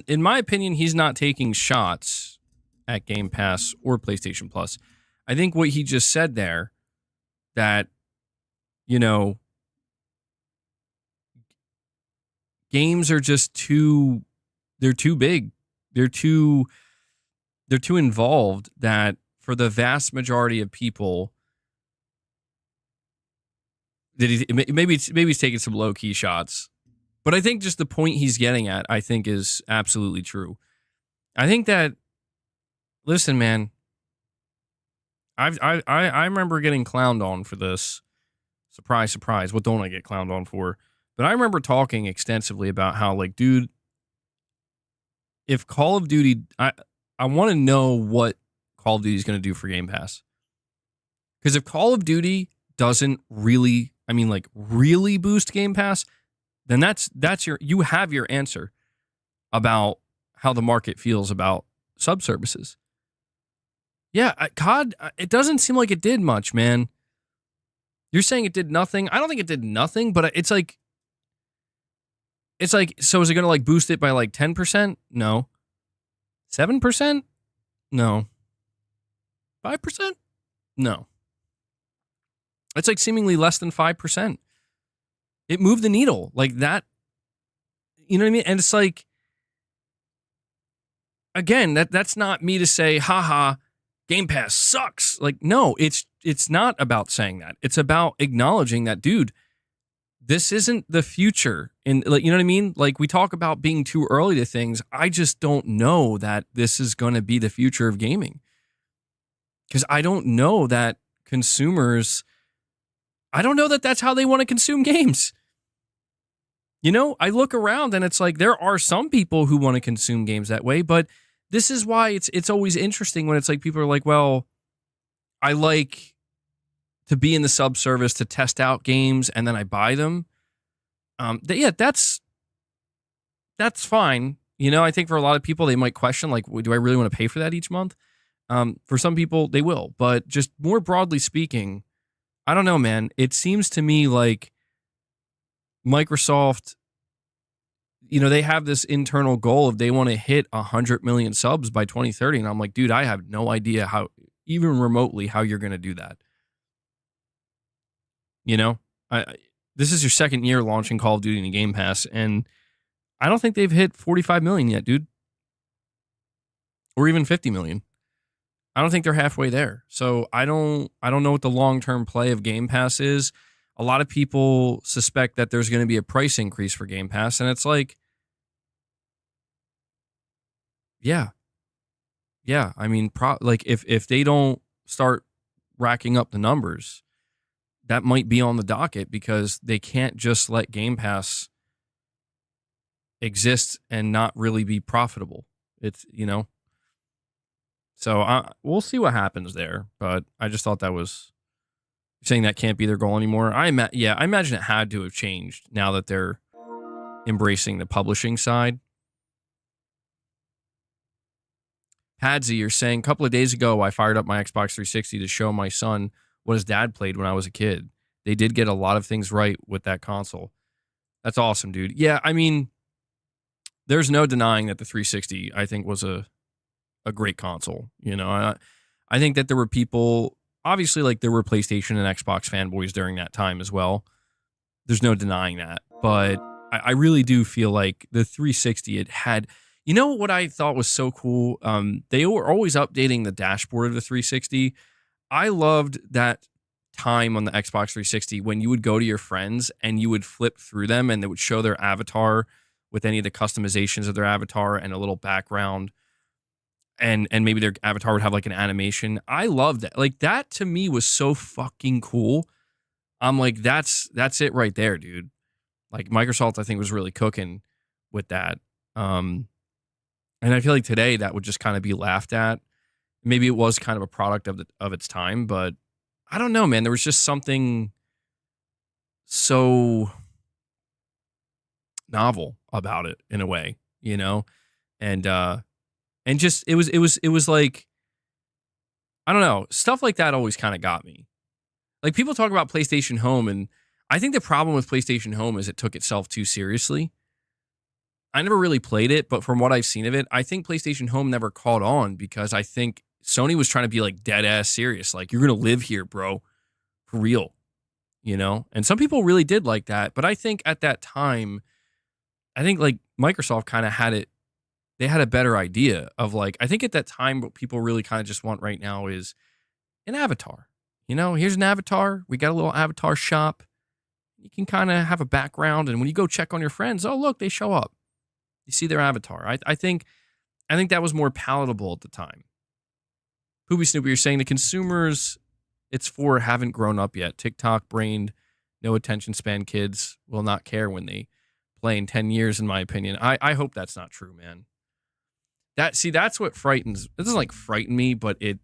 in my opinion, he's not taking shots at Game Pass or PlayStation Plus. I think what he just said there, that, games are just they're too big. They're too involved, that for the vast majority of people, that maybe he's taking some low key shots, but I think just the point he's getting at, I think, is absolutely true. I think that, listen, man, I remember getting clowned on for this. Surprise, surprise. What don't I get clowned on for? But I remember talking extensively about how, like, dude, if Call of Duty, I want to know what Call of Duty is going to do for Game Pass. Because if Call of Duty doesn't really, really boost Game Pass, then you have your answer about how the market feels about sub services. Yeah, COD, it doesn't seem like it did much, man. You're saying it did nothing. I don't think it did nothing, but it's like, so is it going to like boost it by like 10%? No. 7%? No. 5%? No. It's like seemingly less than 5%. It moved the needle like that. You know what I mean? And it's like, again, that's not me to say, haha, Game Pass sucks. Like, no, it's not about saying that. It's about acknowledging that, dude, this isn't the future. And like, you know what I mean? Like, we talk about being too early to things. I just don't know that this is going to be the future of gaming. Because I don't know that consumers, I don't know that that's how they want to consume games. You know, I look around and it's like there are some people who want to consume games that way, but this is why it's always interesting when it's like people are like, well, I like to be in the sub service to test out games and then I buy them. Yeah, that's fine. You know, I think for a lot of people, they might question like, do I really want to pay for that each month? For some people, they will. But just more broadly speaking, I don't know, man. It seems to me like Microsoft, you know, they have this internal goal of they want to hit 100 million subs by 2030. And I'm like, dude, I have no idea how, even remotely, how you're going to do that. You know, this is your second year launching Call of Duty and Game Pass, and I don't think they've hit 45 million yet, dude. Or even 50 million. I don't think they're halfway there. So I don't know what the long-term play of Game Pass is. A lot of people suspect that there's going to be a price increase for Game Pass, and it's like, yeah. I mean, like if they don't start racking up the numbers, that might be on the docket because they can't just let Game Pass exist and not really be profitable. It's, you know. So we'll see what happens there, but I just thought that was saying that can't be their goal anymore. I imagine it had to have changed now that they're embracing the publishing side. Padsy, you're saying a couple of days ago, I fired up my Xbox 360 to show my son what his dad played when I was a kid. They did get a lot of things right with that console. That's awesome, dude. Yeah, I mean, there's no denying that the 360, I think, was a great console. You know, I think that there were people, obviously, like there were PlayStation and Xbox fanboys during that time as well. There's no denying that. But I really do feel like the 360, it had, you know what I thought was so cool? They were always updating the dashboard of the 360. I loved that time on the Xbox 360 when you would go to your friends and you would flip through them and they would show their avatar with any of the customizations of their avatar and a little background. And maybe their avatar would have like an animation. I loved that. Like that to me was so fucking cool. I'm like, that's it right there, dude. Like Microsoft, I think, was really cooking with that. And I feel like today that would just kind of be laughed at. Maybe it was kind of a product of its time, but I don't know, man. There was just something so novel about it in a way, you know? And just it was like, I don't know, stuff like that always kind of got me. Like people talk about PlayStation Home, and I think the problem with PlayStation Home is it took itself too seriously. I never really played it, but from what I've seen of it, I think PlayStation Home never caught on because I think Sony was trying to be like dead ass serious. Like, you're going to live here, bro. For real. You know? And some people really did like that. But I think at that time, I think like Microsoft kind of had it. They had a better idea of like, I think at that time, what people really kind of just want right now is an avatar. You know, here's an avatar. We got a little avatar shop. You can kind of have a background. And when you go check on your friends, oh, look, they show up. You see their avatar. I think that was more palatable at the time. Poopy Snoopy, you're saying the consumers it's for haven't grown up yet. TikTok brained, no attention span kids will not care when they play in 10 years, in my opinion. I hope that's not true, man. That's what frightens. It doesn't like frighten me, but it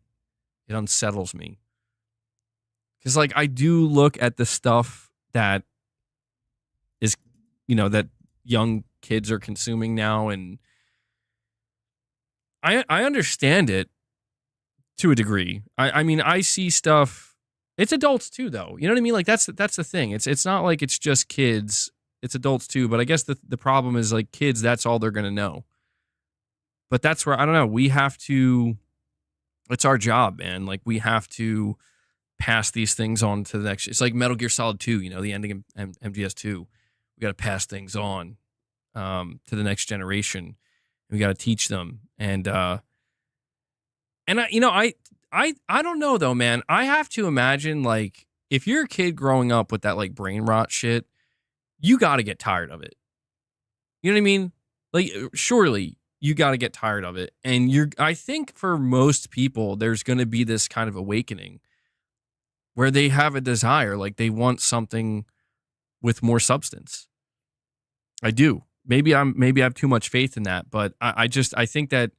unsettles me. Because like I do look at the stuff that is, that young kids are consuming now. And I understand it to a degree. I mean, I see stuff. It's adults too, though. You know what I mean? Like that's the thing. It's not like it's just kids. It's adults too. But I guess the problem is like kids. That's all they're gonna know. But that's where I don't know. We have to. It's our job, man. Like we have to pass these things on to the next. It's like Metal Gear Solid 2. The ending of MGS2. We got to pass things on to the next generation. We got to teach them. And I don't know though, man. I have to imagine like if you're a kid growing up with that like brain rot shit, you got to get tired of it. You know what I mean? Like surely you got to get tired of it. And I think for most people, there's going to be this kind of awakening where they have a desire, like they want something with more substance. I do. Maybe I have too much faith in that, but I think that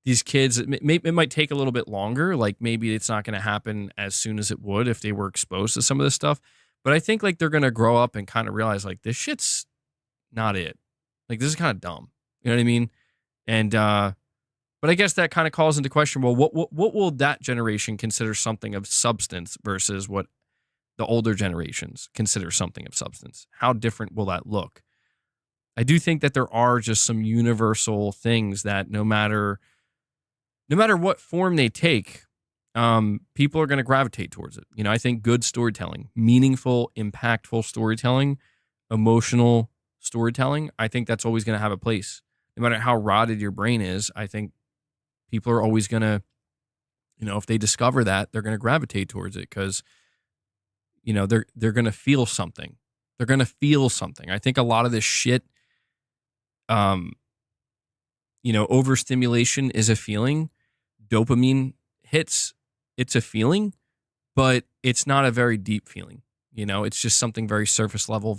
these kids, it might take a little bit longer. Like maybe it's not going to happen as soon as it would if they were exposed to some of this stuff. But I think like they're going to grow up and kind of realize like this shit's not it. Like this is kind of dumb. You know what I mean? And but I guess that kind of calls into question. Well, what will that generation consider something of substance versus what the older generations consider something of substance? How different will that look? I do think that there are just some universal things that no matter what form they take, people are going to gravitate towards it. I think good storytelling, meaningful, impactful storytelling, emotional storytelling, I think that's always going to have a place. No matter how rotted your brain is, I think people are always going to, if they discover that, they're going to gravitate towards it because, they're going to feel something. They're going to feel something. I think a lot of this shit, overstimulation is a feeling. Dopamine hits, it's a feeling, but it's not a very deep feeling. It's just something very surface level,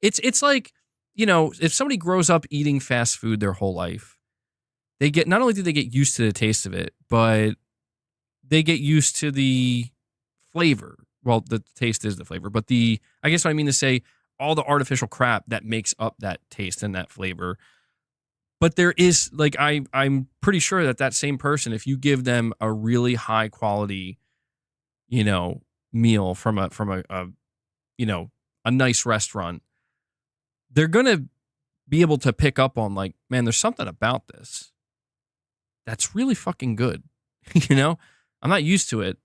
it's like, if somebody grows up eating fast food their whole life, not only do they get used to the taste of it, but they get used to the flavor. Well, the taste is the flavor, but I guess what I mean to say, all the artificial crap that makes up that taste and that flavor. But there is like, I'm pretty sure that same person, if you give them a really high quality, meal from a nice restaurant, they're going to be able to pick up on like, man, there's something about this that's really fucking good. I'm not used to it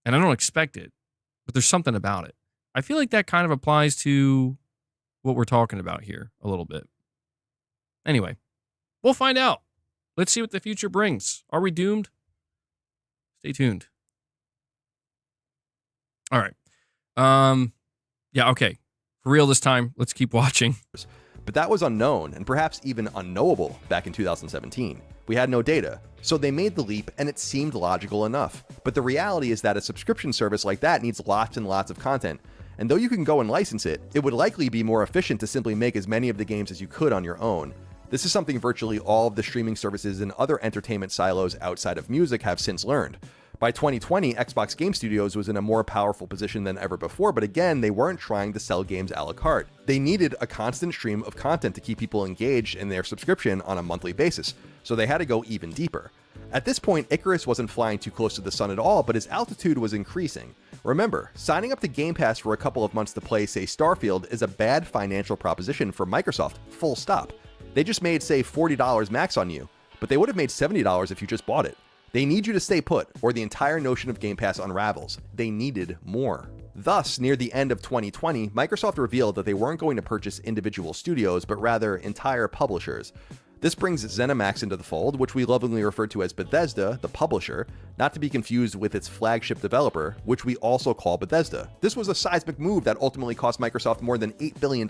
and I don't expect it, but there's something about it. I feel like that kind of applies to what we're talking about here a little bit. Anyway, we'll find out. Let's see what the future brings. Are we doomed? Stay tuned. All right. Yeah, okay. For real this time, let's keep watching. But that was unknown and perhaps even unknowable back in 2017. We had no data, so they made the leap and it seemed logical enough. But the reality is that a subscription service like that needs lots and lots of content. And though you can go and license it, it would likely be more efficient to simply make as many of the games as you could on your own. This is something virtually all of the streaming services and other entertainment silos outside of music have since learned. By 2020, Xbox Game Studios was in a more powerful position than ever before, but again, they weren't trying to sell games a la carte. They needed a constant stream of content to keep people engaged in their subscription on a monthly basis, so they had to go even deeper. At this point, Icarus wasn't flying too close to the sun at all, but his altitude was increasing. Remember, signing up to Game Pass for a couple of months to play, say, Starfield is a bad financial proposition for Microsoft, full stop. They just made, say, $40 max on you, but they would have made $70 if you just bought it. They need you to stay put, or the entire notion of Game Pass unravels. They needed more. Thus, near the end of 2020, Microsoft revealed that they weren't going to purchase individual studios, but rather entire publishers. This brings ZeniMax into the fold, which we lovingly refer to as Bethesda, the publisher, not to be confused with its flagship developer, which we also call Bethesda. This was a seismic move that ultimately cost Microsoft more than $8 billion,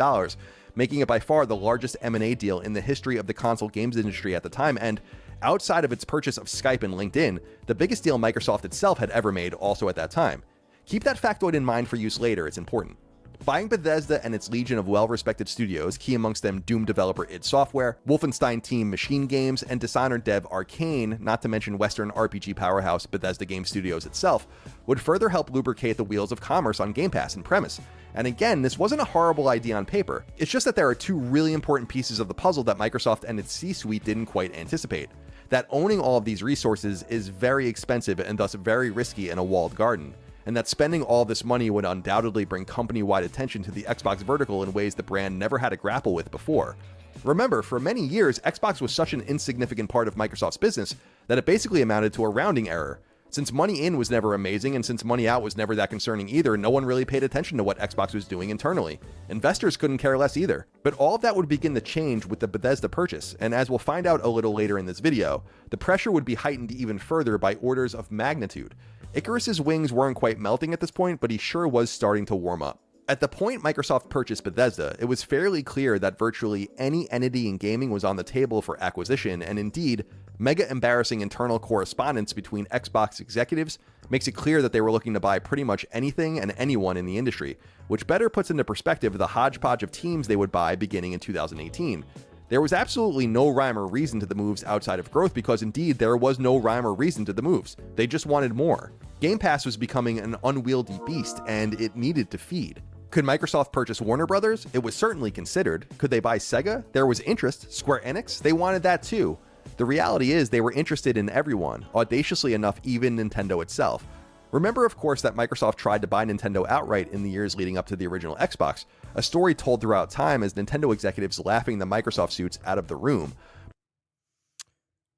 making it by far the largest M&A deal in the history of the console games industry at the time, and outside of its purchase of Skype and LinkedIn, the biggest deal Microsoft itself had ever made also at that time. Keep that factoid in mind for use later, it's important. Buying Bethesda and its legion of well-respected studios, key amongst them Doom developer id Software, Wolfenstein team Machine Games, and Dishonored dev Arcane, not to mention Western RPG powerhouse Bethesda Game Studios itself, would further help lubricate the wheels of commerce on Game Pass and premise. And again, this wasn't a horrible idea on paper. It's just that there are two really important pieces of the puzzle that Microsoft and its C-suite didn't quite anticipate. That owning all of these resources is very expensive and thus very risky in a walled garden, and that spending all this money would undoubtedly bring company-wide attention to the Xbox vertical in ways the brand never had to grapple with before. Remember, for many years, Xbox was such an insignificant part of Microsoft's business that it basically amounted to a rounding error. Since money in was never amazing, and since money out was never that concerning either, no one really paid attention to what Xbox was doing internally. Investors couldn't care less either. But all of that would begin to change with the Bethesda purchase, and as we'll find out a little later in this video, the pressure would be heightened even further by orders of magnitude. Icarus's wings weren't quite melting at this point, but he sure was starting to warm up. At the point Microsoft purchased Bethesda, it was fairly clear that virtually any entity in gaming was on the table for acquisition, and indeed, mega embarrassing internal correspondence between Xbox executives makes it clear that they were looking to buy pretty much anything and anyone in the industry, which better puts into perspective the hodgepodge of teams they would buy beginning in 2018. There was absolutely no rhyme or reason to the moves outside of growth because indeed there was no rhyme or reason to the moves. They just wanted more. Game Pass was becoming an unwieldy beast and it needed to feed. Could Microsoft purchase Warner Brothers? It was certainly considered. Could they buy Sega? There was interest. Square Enix? They wanted that too. The reality is they were interested in everyone, audaciously enough even Nintendo itself. Remember, of course, that Microsoft tried to buy Nintendo outright in the years leading up to the original Xbox, a story told throughout time as Nintendo executives laughing the Microsoft suits out of the room.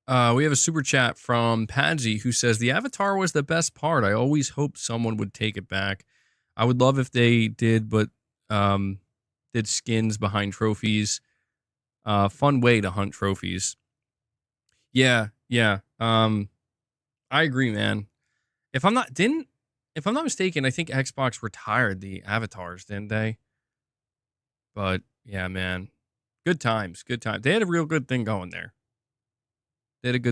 We have a super chat from Padsy who says, the Avatar was the best part. I always hoped someone would take it back. I would love if they did, but did skins behind trophies. Fun way to hunt trophies. Yeah. I agree, man. If I'm not mistaken, I think Xbox retired the avatars, didn't they? But yeah, man. Good times. They had a real good thing going there. It'd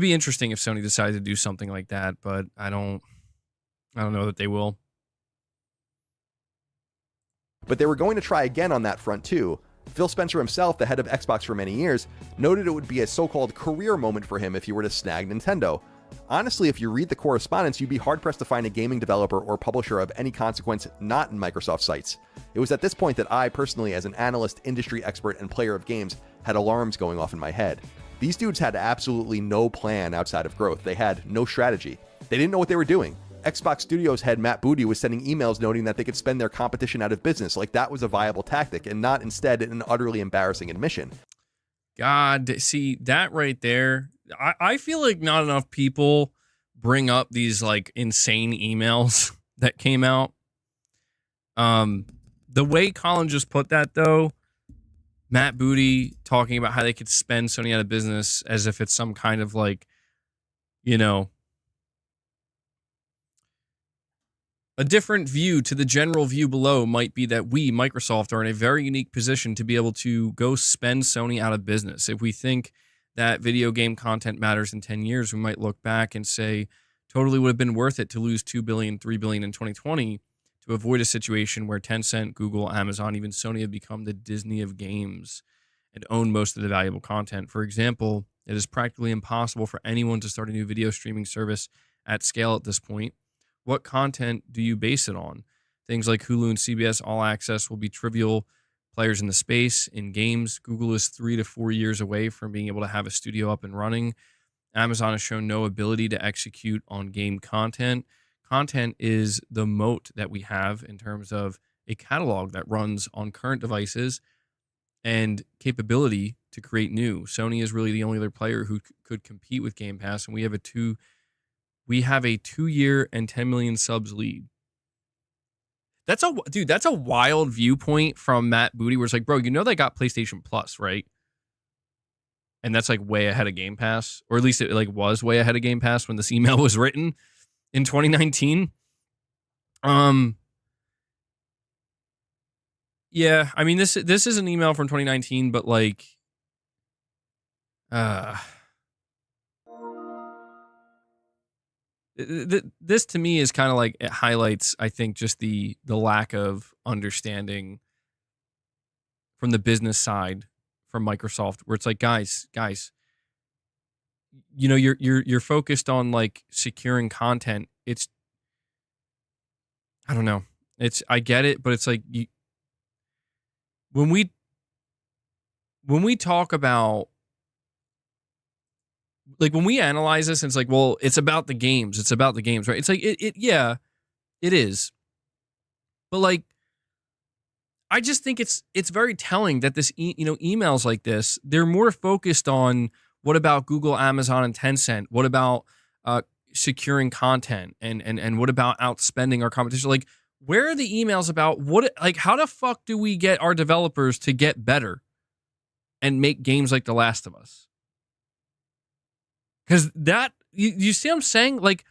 be interesting if Sony decided to do something like that, but I don't know that they will. But they were going to try again on that front too. Phil Spencer himself, the head of Xbox for many years, noted it would be a so-called career moment for him if he were to snag Nintendo. Honestly, if you read the correspondence, you'd be hard-pressed to find a gaming developer or publisher of any consequence not in Microsoft sights. It was at this point that I, personally, as an analyst, industry expert, and player of games, had alarms going off in my head. These dudes had absolutely no plan outside of growth. They had no strategy. They didn't know what they were doing. Xbox Studios head Matt Booty was sending emails noting that they could spend their competition out of business, like that was a viable tactic, and not instead an utterly embarrassing admission. God, see, that right there, I feel like not enough people bring up these like insane emails that came out. The way Colin just put that, though, Matt Booty talking about how they could spend Sony out of business as if it's some kind of like, you know, a different view to the general view below might be that we, Microsoft, are in a very unique position to be able to go spend Sony out of business. If we think that video game content matters in 10 years, we might look back and say, totally would have been worth it to lose $2 billion, $3 billion in 2020 to avoid a situation where Tencent, Google, Amazon, even Sony have become the Disney of games and own most of the valuable content. For example, it is practically impossible for anyone to start a new video streaming service at scale at this point. What content do you base it on? Things like Hulu and CBS All Access will be trivial players in the space. In games, Google is 3 to 4 years away from being able to have a studio up and running. Amazon has shown no ability to execute on game content. Content is the moat that we have in terms of a catalog that runs on current devices and capability to create new. Sony is really the only other player who could compete with Game Pass, and we have a 2-year and 10 million subs lead. That's a wild viewpoint from Matt Booty, where it's like, bro, you know they got PlayStation Plus, right? And that's like way ahead of Game Pass, or at least it like was way ahead of Game Pass when this email was written in 2019. Yeah, I mean this is an email from 2019, but like, This to me is kind of like, it highlights, I think, just the lack of understanding from the business side from Microsoft, where it's like, guys, you know, you're focused on like securing content. It's, I don't know. I get it, but it's like, when we talk about, like, when we analyze this, and it's like, well, it's about the games. It's about the games, right? It's like, yeah, it is. But like, I just think it's very telling that this, emails like this, they're more focused on what about Google, Amazon, and Tencent? What about securing content, and what about outspending our competition? Like, where are the emails about how the fuck do we get our developers to get better and make games like The Last of Us? Because that, you see what I'm saying? Like,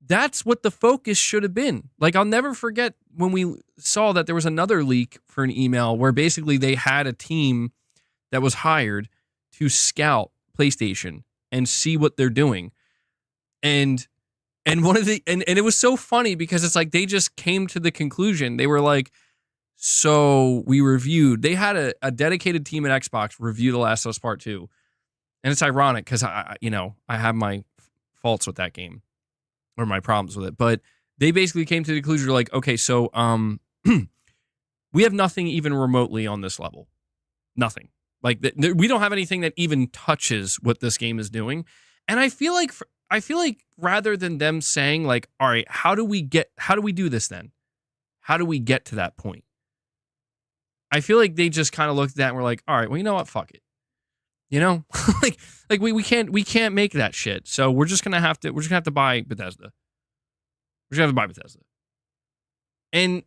that's what the focus should have been. Like, I'll never forget when we saw that there was another leak for an email where basically they had a team that was hired to scout PlayStation and see what they're doing. And one of the, and it was so funny because it's like, they just came to the conclusion. They were like, so we reviewed, they had a dedicated team at Xbox review The Last of Us Part 2. And it's ironic because I have my faults with that game, or my problems with it. But they basically came to the conclusion, like, okay, so we have nothing even remotely on this level. Nothing. Like, we don't have anything that even touches what this game is doing. And I feel like rather than them saying, like, all right, how do we do this then? How do we get to that point? I feel like they just kind of looked at that and were like, all right, well, you know what? Fuck it. You know, like we can't make that shit. So we're just gonna have to buy Bethesda. We're gonna have to buy Bethesda. And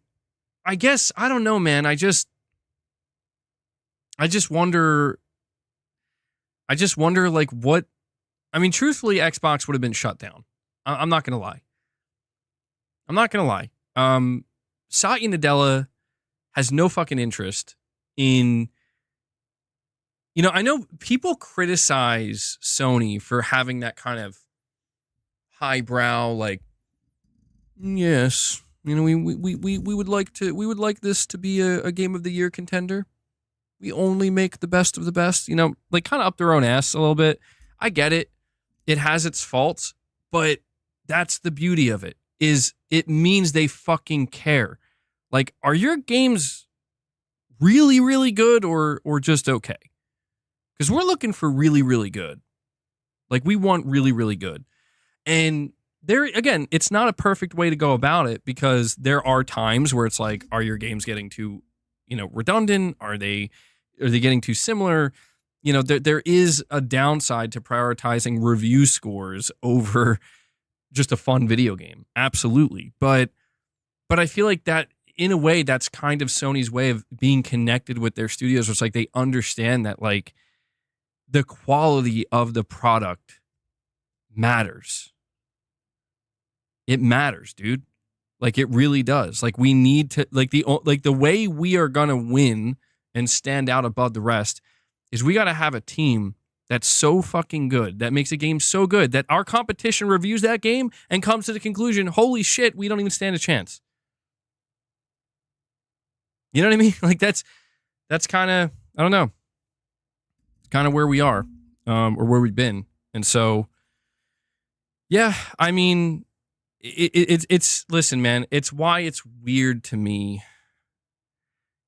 I guess, I don't know, man. I just wonder like what, I mean, truthfully, Xbox would have been shut down. I'm not gonna lie. Satya Nadella has no fucking interest in, I know people criticize Sony for having that kind of highbrow, like, yes, we would like this to be a Game of the Year contender. We only make the best of the best, like, kind of up their own ass a little bit. I get it. It has its faults, but that's the beauty of it, is it means they fucking care. Like, are your games really, really good or just okay? Because we're looking for really, really good. Like, we want really, really good. And there, again, it's not a perfect way to go about it, because there are times where it's like, are your games getting too, redundant? Are they getting too similar? There is a downside to prioritizing review scores over just a fun video game. Absolutely. But I feel like that, in a way, that's kind of Sony's way of being connected with their studios. Where it's like, they understand that, like, the quality of the product matters. It matters, dude. Like, it really does. Like, we need to, like, the way we are going to win and stand out above the rest is we got to have a team that's so fucking good, that makes a game so good that our competition reviews that game and comes to the conclusion, holy shit, we don't even stand a chance. You know what I mean? Like, that's kind of, I don't know, kind of where we are, or where we've been. And so, yeah, I mean, it's listen, man, it's why it's weird to me.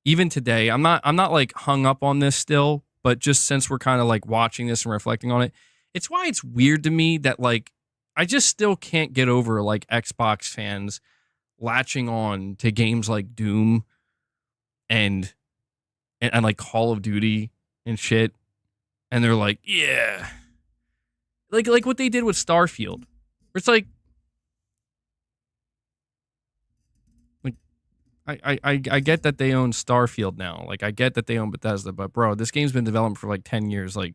Even today, I'm not like hung up on this still, but just since we're kind of like watching this and reflecting on it, it's why it's weird to me that, like, I just still can't get over, like, Xbox fans latching on to games like Doom and like Call of Duty and shit. And they're like, yeah. Like what they did with Starfield. Where it's like I get that they own Starfield now. Like, I get that they own Bethesda, but bro, this game's been developed for like 10 years. Like,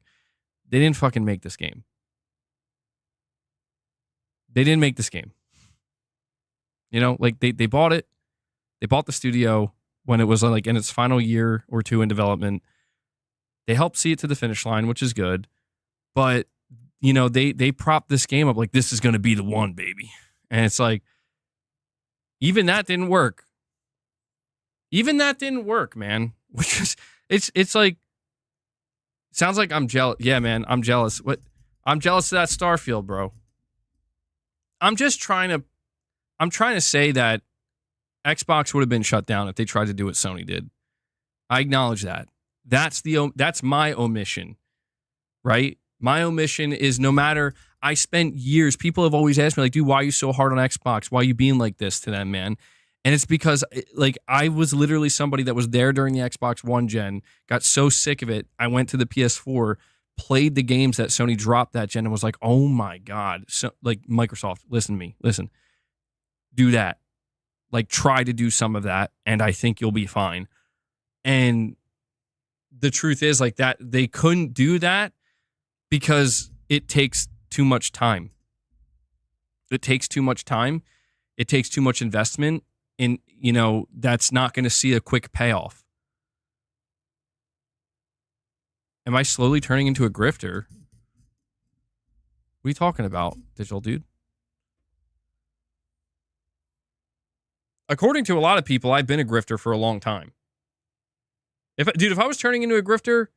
they didn't fucking make this game. They didn't make this game. Like, they bought it. They bought the studio when it was like in its final year or two in development. They helped see it to the finish line, which is good. But, you know, they propped this game up like this is going to be the one, baby. And it's like, even that didn't work. Even that didn't work, man. Which is, it's like, sounds like I'm jealous. Yeah, man, I'm jealous. What? I'm jealous of that Starfield, bro. I'm trying to say that Xbox would have been shut down if they tried to do what Sony did. I acknowledge that. That's my omission, right? My omission is no matter, I spent years, people have always asked me, like, dude, why are you so hard on Xbox? Why are you being like this to them, man? And it's because, like, I was literally somebody that was there during the Xbox One gen, got so sick of it, I went to the PS4, played the games that Sony dropped that gen, and was like, oh my God. So, like, Microsoft, listen to me, listen. Do that. Like, try to do some of that, and I think you'll be fine. And the truth is, like, that they couldn't do that because it takes too much time. It takes too much time. It takes too much investment. And, you know, that's not going to see a quick payoff. Am I slowly turning into a grifter? What are you talking about, digital dude? According to a lot of people, I've been a grifter for a long time. If I was turning into a grifter,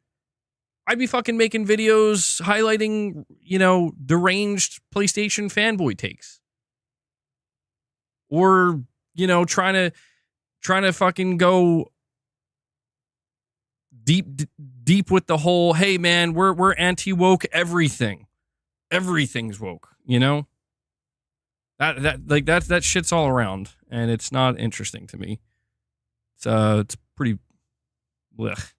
I'd be fucking making videos highlighting, you know, deranged PlayStation fanboy takes. Or, you know, trying to fucking go deep with the whole, hey man, we're anti-woke everything. Everything's woke, you know? That shit's all around, and it's not interesting to me. It's pretty blech.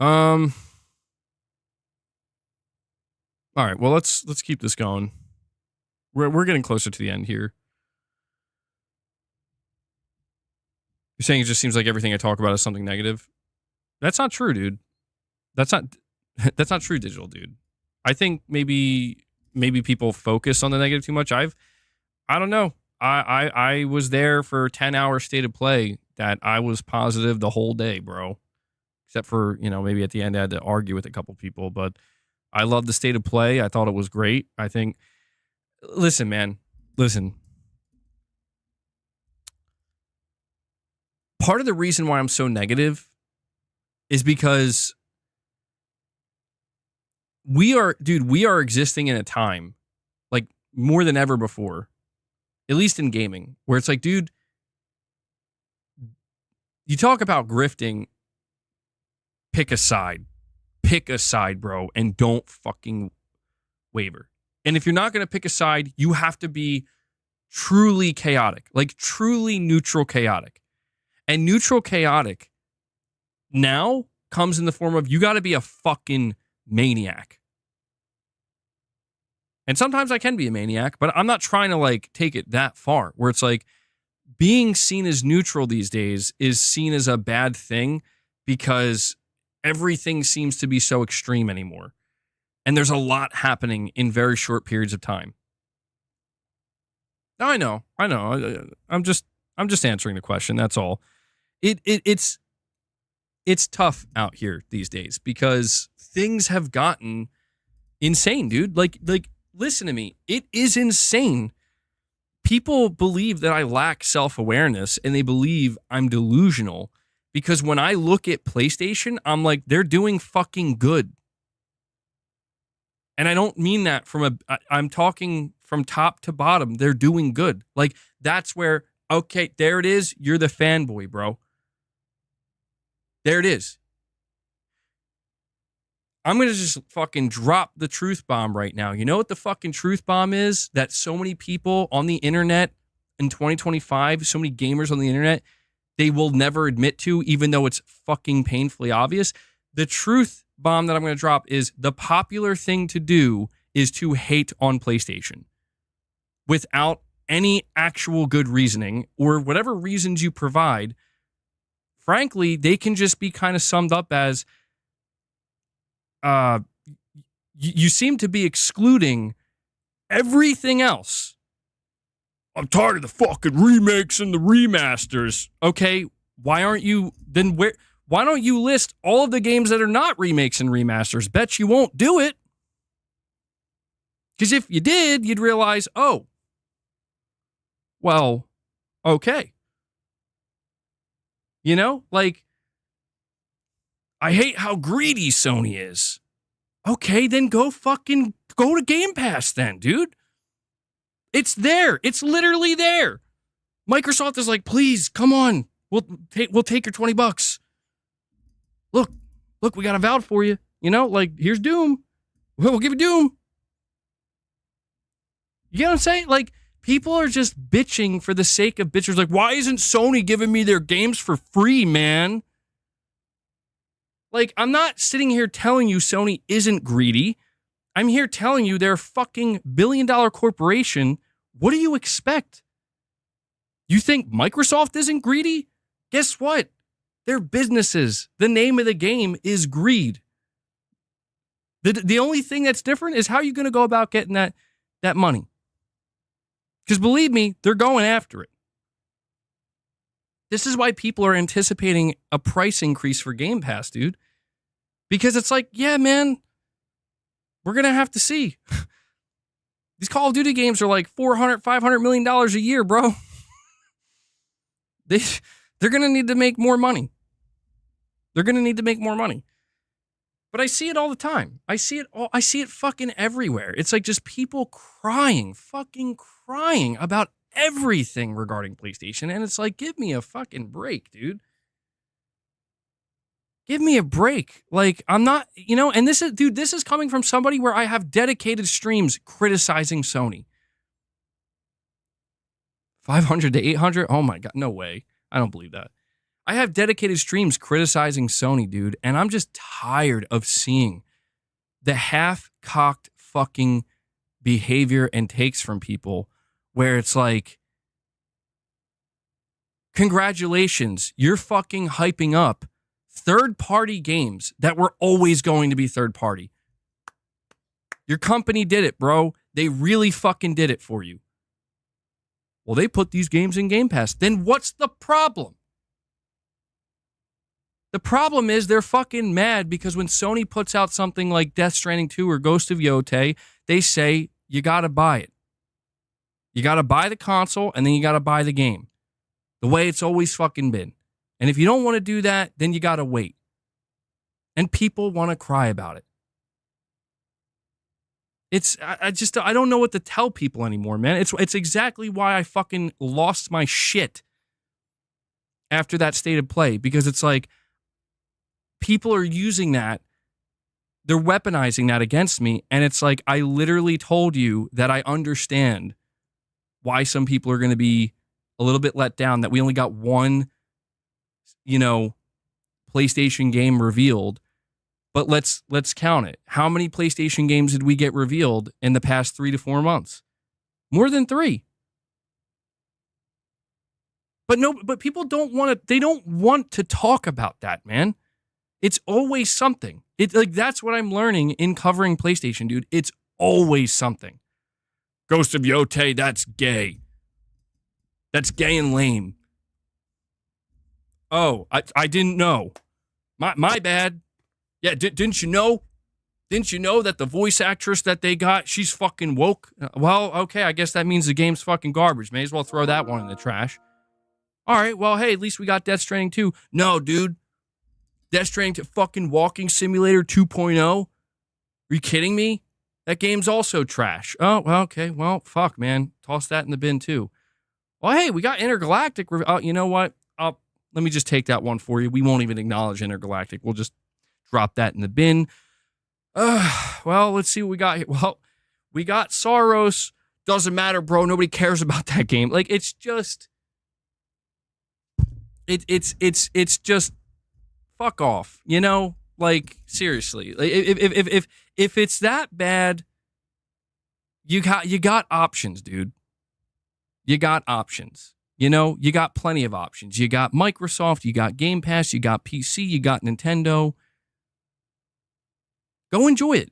All right, well let's keep this going. We're getting closer to the end here. You're saying it just seems like everything I talk about is something negative. That's not true, dude. That's not true, digital dude. I think maybe people focus on the negative too much. I don't know. I was there for 10-hour state of play that I was positive the whole day, bro. Except for, you know, maybe at the end I had to argue with a couple people, but I loved the state of play. I thought it was great. I think, listen, man, listen. Part of the reason why I'm so negative is because we are existing in a time, like, more than ever before, at least in gaming, where it's like, dude, you talk about grifting, pick a side, bro, and don't fucking waver. And if you're not going to pick a side, you have to be truly chaotic, like truly neutral chaotic. And neutral chaotic now comes in the form of, you got to be a fucking maniac. And sometimes I can be a maniac, but I'm not trying to, like, take it that far where it's like being seen as neutral these days is seen as a bad thing because everything seems to be so extreme anymore. And there's a lot happening in very short periods of time. Now, I know. I'm just answering the question. That's all. It's tough out here these days because things have gotten insane, dude. Like, listen to me. It is insane. People believe that I lack self-awareness and they believe I'm delusional because when I look at PlayStation, I'm like, they're doing fucking good. And I don't mean that I'm talking from top to bottom. They're doing good. Like, that's where, okay, there it is. You're the fanboy, bro. There it is. I'm going to just fucking drop the truth bomb right now. You know what the fucking truth bomb is? That so many people on the internet in 2025, so many gamers on the internet, they will never admit to, even though it's fucking painfully obvious. The truth bomb that I'm going to drop is the popular thing to do is to hate on PlayStation without any actual good reasoning or whatever reasons you provide. Frankly, they can just be kind of summed up as, you seem to be excluding everything else. I'm tired of the fucking remakes and the remasters. Okay, why don't you list all of the games that are not remakes and remasters? Bet you won't do it. Because if you did, you'd realize, oh, well, okay. You know, like, I hate how greedy Sony is. Okay, then go to Game Pass then, dude. It's there. It's literally there. Microsoft is like, please, come on. We'll take your $20. Look, we got a Valve for you. You know, like, here's Doom. We'll give you Doom. You get what I'm saying? Like, people are just bitching for the sake of bitchers. Like, why isn't Sony giving me their games for free, man? Like, I'm not sitting here telling you Sony isn't greedy. I'm here telling you they're a fucking billion-dollar corporation. What do you expect? You think Microsoft isn't greedy? Guess what? They're businesses. The name of the game is greed. The only thing that's different is how you're going to go about getting that money. Because believe me, they're going after it. This is why people are anticipating a price increase for Game Pass, dude. Because it's like, yeah, man, we're going to have to see. These Call of Duty games are like $400, $500 million a year, bro. They're going to need to make more money. They're going to need to make more money. But I see it all the time. I see it fucking everywhere. It's like just people fucking crying about everything regarding PlayStation. And it's like, give me a fucking break, dude. Give me a break. Like, I'm not, you know, and this is coming from somebody where I have dedicated streams criticizing Sony. 500 to 800? Oh my God, no way. I don't believe that. I have dedicated streams criticizing Sony, dude, and I'm just tired of seeing the half-cocked fucking behavior and takes from people where it's like, congratulations, you're fucking hyping up third-party games that were always going to be third-party. Your company did it, bro. They really fucking did it for you. Well, they put these games in Game Pass. Then what's the problem? The problem is they're fucking mad because when Sony puts out something like Death Stranding 2 or Ghost of Yotei, they say, you got to buy it. You got to buy the console and then you got to buy the game. The way it's always fucking been. And if you don't want to do that, then you got to wait. And people want to cry about it. I don't know what to tell people anymore, man. It's exactly why I fucking lost my shit after that state of play. Because it's like, people are using that. They're weaponizing that against me. And it's like, I literally told you that I understand why some people are going to be a little bit let down, that we only got one, you know, PlayStation game revealed. But let's count it. How many PlayStation games did we get revealed in the past 3 to 4 months? More than 3. But people don't want to talk about that, man. It's always something. That's what I'm learning in covering PlayStation, dude. It's always something. Ghost of Yotei, that's gay. That's gay and lame. Oh, I didn't know. My bad. Yeah, didn't you know? Didn't you know that the voice actress that they got, she's fucking woke? Well, okay, I guess that means the game's fucking garbage. May as well throw that one in the trash. All right, well, hey, at least we got Death Stranding 2. No, dude. Death Stranding 2, fucking Walking Simulator 2.0? Are you kidding me? That game's also trash. Oh, well, okay. Well, fuck, man. Toss that in the bin, too. Well, hey, we got Intergalactic. You know what? Let me just take that one for you. We won't even acknowledge Intergalactic. We'll just drop that in the bin. Well, let's see what we got here. Well, we got Soros. Doesn't matter, bro. Nobody cares about that game. Like, it's just... It's just... Fuck off. You know? Like, seriously. If it's that bad, you got options, dude. You got options. You know, you got plenty of options. You got Microsoft, you got Game Pass, you got PC, you got Nintendo. Go enjoy it.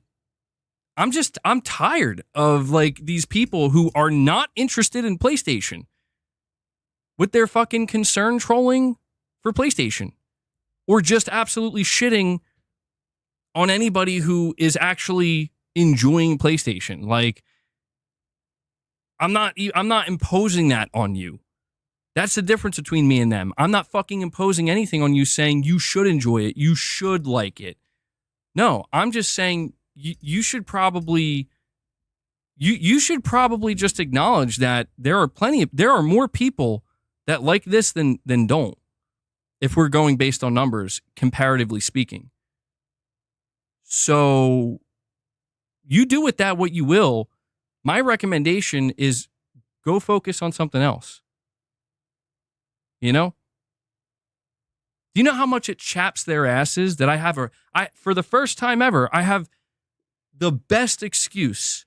I'm tired of like these people who are not interested in PlayStation with their fucking concern trolling for PlayStation, or just absolutely shitting on anybody who is actually enjoying PlayStation. Like, I'm not imposing that on you. That's the difference between me and them. I'm not fucking imposing anything on you saying you should enjoy it, you should like it. No, I'm just saying you should probably just acknowledge that there are more people that like this than don't, if we're going based on numbers, comparatively speaking. So you do with that what you will. My recommendation is go focus on something else. You know? Do you know how much it chaps their asses that for the first time ever, I have the best excuse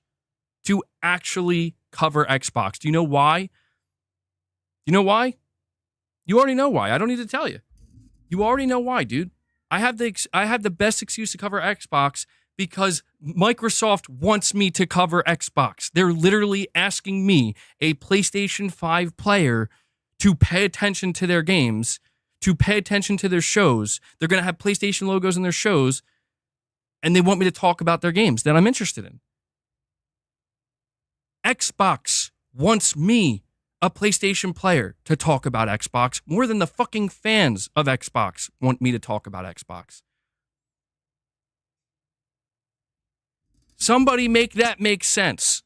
to actually cover Xbox. Do you know why? You know why? You already know why. I don't need to tell you. You already know why, dude. I have the best excuse to cover Xbox because Microsoft wants me to cover Xbox. They're literally asking me, a PlayStation 5 player, to pay attention to their games, to pay attention to their shows. They're going to have PlayStation logos in their shows, and they want me to talk about their games that I'm interested in. Xbox wants me, a PlayStation player, to talk about Xbox more than the fucking fans of Xbox want me to talk about Xbox. Somebody make that make sense.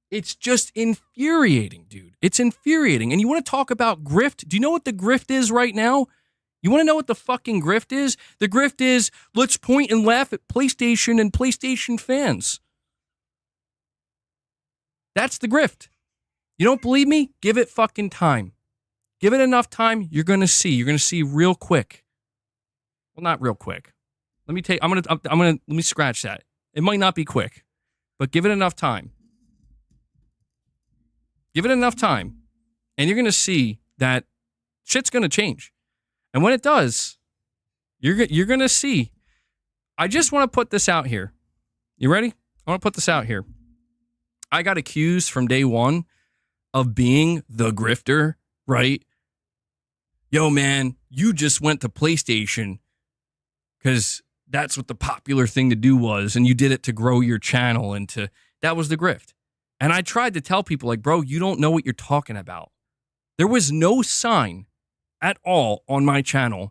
It's just infuriating, dude. It's infuriating. And you want to talk about grift? Do you know what the grift is right now? You want to know what the fucking grift is? The grift is, let's point and laugh at PlayStation and PlayStation fans. That's the grift. You don't believe me? Give it fucking time. Give it enough time, you're going to see. You're going to see real quick. Well, not real quick. Let me scratch that. It might not be quick, but give it enough time. Give it enough time, and you're going to see that shit's going to change. And when it does, you're going to see. I just want to put this out here. You ready? I want to put this out here. I got accused from day one of being the grifter, right? Yo, man, you just went to PlayStation because that's what the popular thing to do was, and you did it to grow your channel, and that was the grift. And I tried to tell people, like, bro, you don't know what you're talking about. There was no sign at all on my channel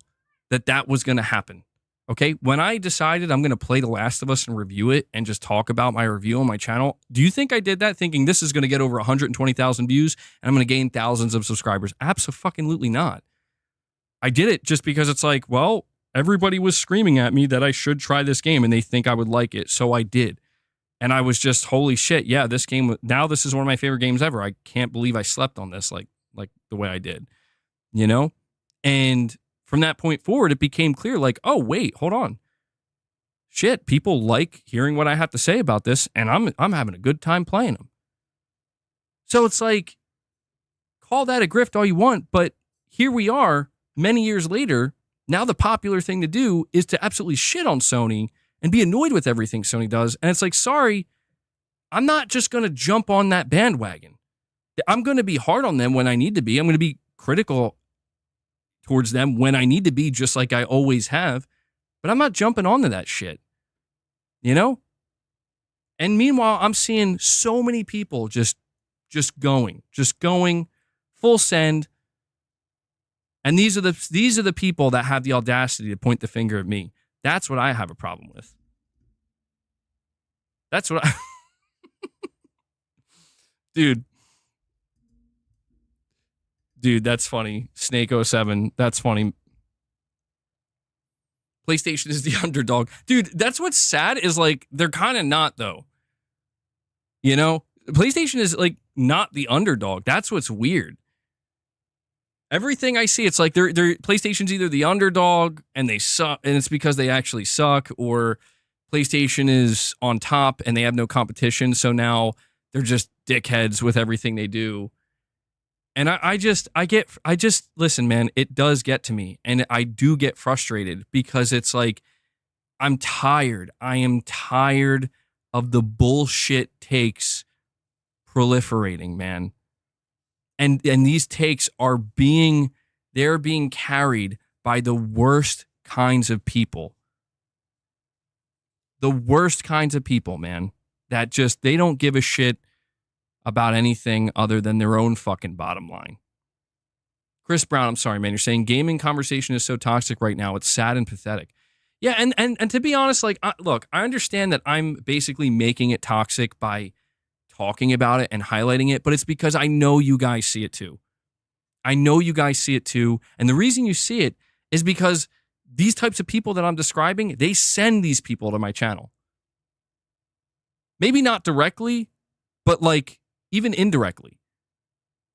that was going to happen. Okay? When I decided I'm going to play The Last of Us and review it and just talk about my review on my channel, do you think I did that thinking this is going to get over 120,000 views and I'm going to gain thousands of subscribers? Abso-fucking-lutely not. I did it just because it's like, well, everybody was screaming at me that I should try this game and they think I would like it, so I did. And I was just, holy shit, yeah, this game, now this is one of my favorite games ever. I can't believe I slept on this like the way I did, you know? And from that point forward, it became clear, like, oh, wait, hold on. Shit, people like hearing what I have to say about this, and I'm having a good time playing them. So it's like, call that a grift all you want, but here we are, many years later, now the popular thing to do is to absolutely shit on Sony and be annoyed with everything Sony does. And it's like, sorry, I'm not just going to jump on that bandwagon. I'm going to be hard on them when I need to be. I'm going to be critical towards them when I need to be, just like I always have. But I'm not jumping onto that shit, you know? And meanwhile, I'm seeing so many people just going full send. And these are the people that have the audacity to point the finger at me. That's what I have a problem with. That's what I... Dude, that's funny. Snake07, that's funny. PlayStation is the underdog. Dude, that's what's sad is, like, they're kind of not, though. You know? PlayStation is, like, not the underdog. That's what's weird. Everything I see, it's like they're PlayStation's either the underdog and they suck, and it's because they actually suck, or PlayStation is on top and they have no competition, so now they're just dickheads with everything they do. And I just listen, man, it does get to me, and I do get frustrated because it's like, I'm tired. I am tired of the bullshit takes proliferating, man. And these takes are they're being carried by the worst kinds of people. The worst kinds of people, man, that just, they don't give a shit about anything other than their own fucking bottom line. Chris Brown, I'm sorry, man. You're saying gaming conversation is so toxic right now. It's sad and pathetic. Yeah, and to be honest, like, look, I understand that I'm basically making it toxic by talking about it and highlighting it, but it's because I know you guys see it too. I know you guys see it too. And the reason you see it is because these types of people that I'm describing, they send these people to my channel. Maybe not directly, but like even indirectly.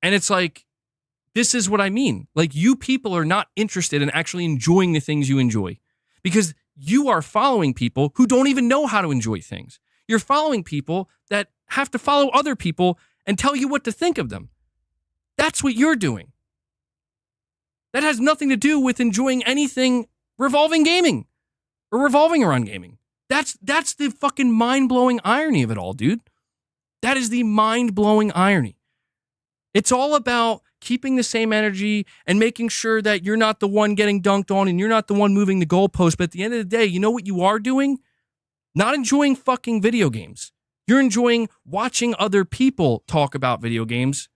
And it's like, this is what I mean. Like, you people are not interested in actually enjoying the things you enjoy because you are following people who don't even know how to enjoy things. You're following people that have to follow other people and tell you what to think of them. That's what you're doing. That has nothing to do with enjoying anything revolving gaming or revolving around gaming. That's the fucking mind-blowing irony of it all, dude. That is the mind-blowing irony. It's all about keeping the same energy and making sure that you're not the one getting dunked on and you're not the one moving the goalpost. But at the end of the day, you know what you are doing? Not enjoying fucking video games. You're enjoying watching other people talk about video games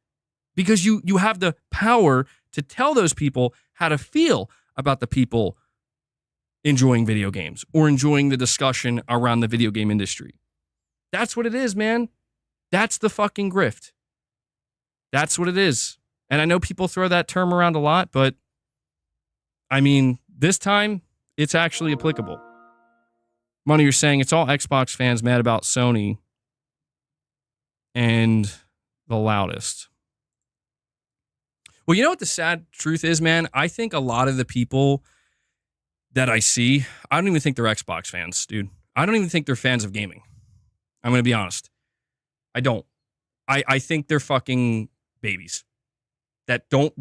because you have the power to tell those people how to feel about the people enjoying video games or enjoying the discussion around the video game industry. That's what it is, man. That's the fucking grift. That's what it is. And I know people throw that term around a lot, but I mean, this time it's actually applicable. Money, you're saying it's all Xbox fans mad about Sony and the loudest. Well, you know what the sad truth is, man? I think a lot of the people that I see, I don't even think they're Xbox fans, dude. I don't even think they're fans of gaming. I'm going to be honest. I don't. I think they're fucking babies that are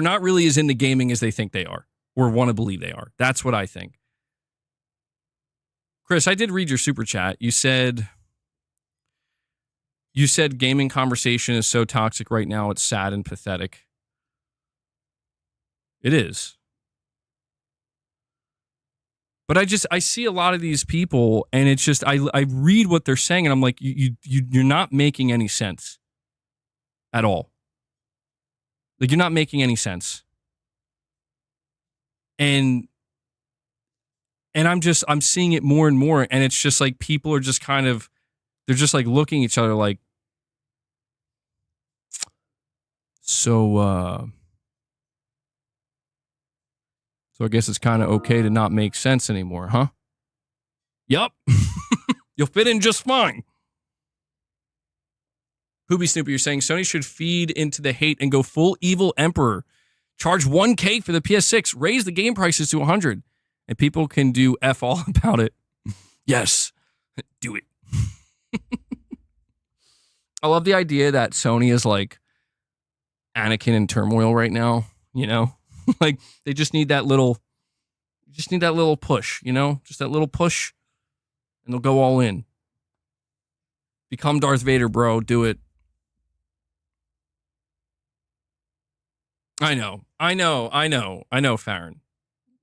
not really as into gaming as they think they are or want to believe they are. That's what I think. Chris, I did read your super chat. You said gaming conversation is so toxic right now, it's sad and pathetic. It is. But I see a lot of these people, and it's just, I read what they're saying, and I'm like, you're not making any sense at all. Like, you're not making any sense. And I'm seeing it more and more, and it's just like people are just kind of, they're just like looking at each other like, so I guess it's kind of okay to not make sense anymore, huh? Yup. You'll fit in just fine. Hoobie Snoopy, you're saying Sony should feed into the hate and go full evil emperor. Charge $1,000 for the PS6. Raise the game prices to $100. And people can do F all about it. Yes. Do it. I love the idea that Sony is like Anakin in turmoil right now, you know? Like, they just need that little push, you know? Just that little push, and they'll go all in. Become Darth Vader, bro. Do it. I know, Farron.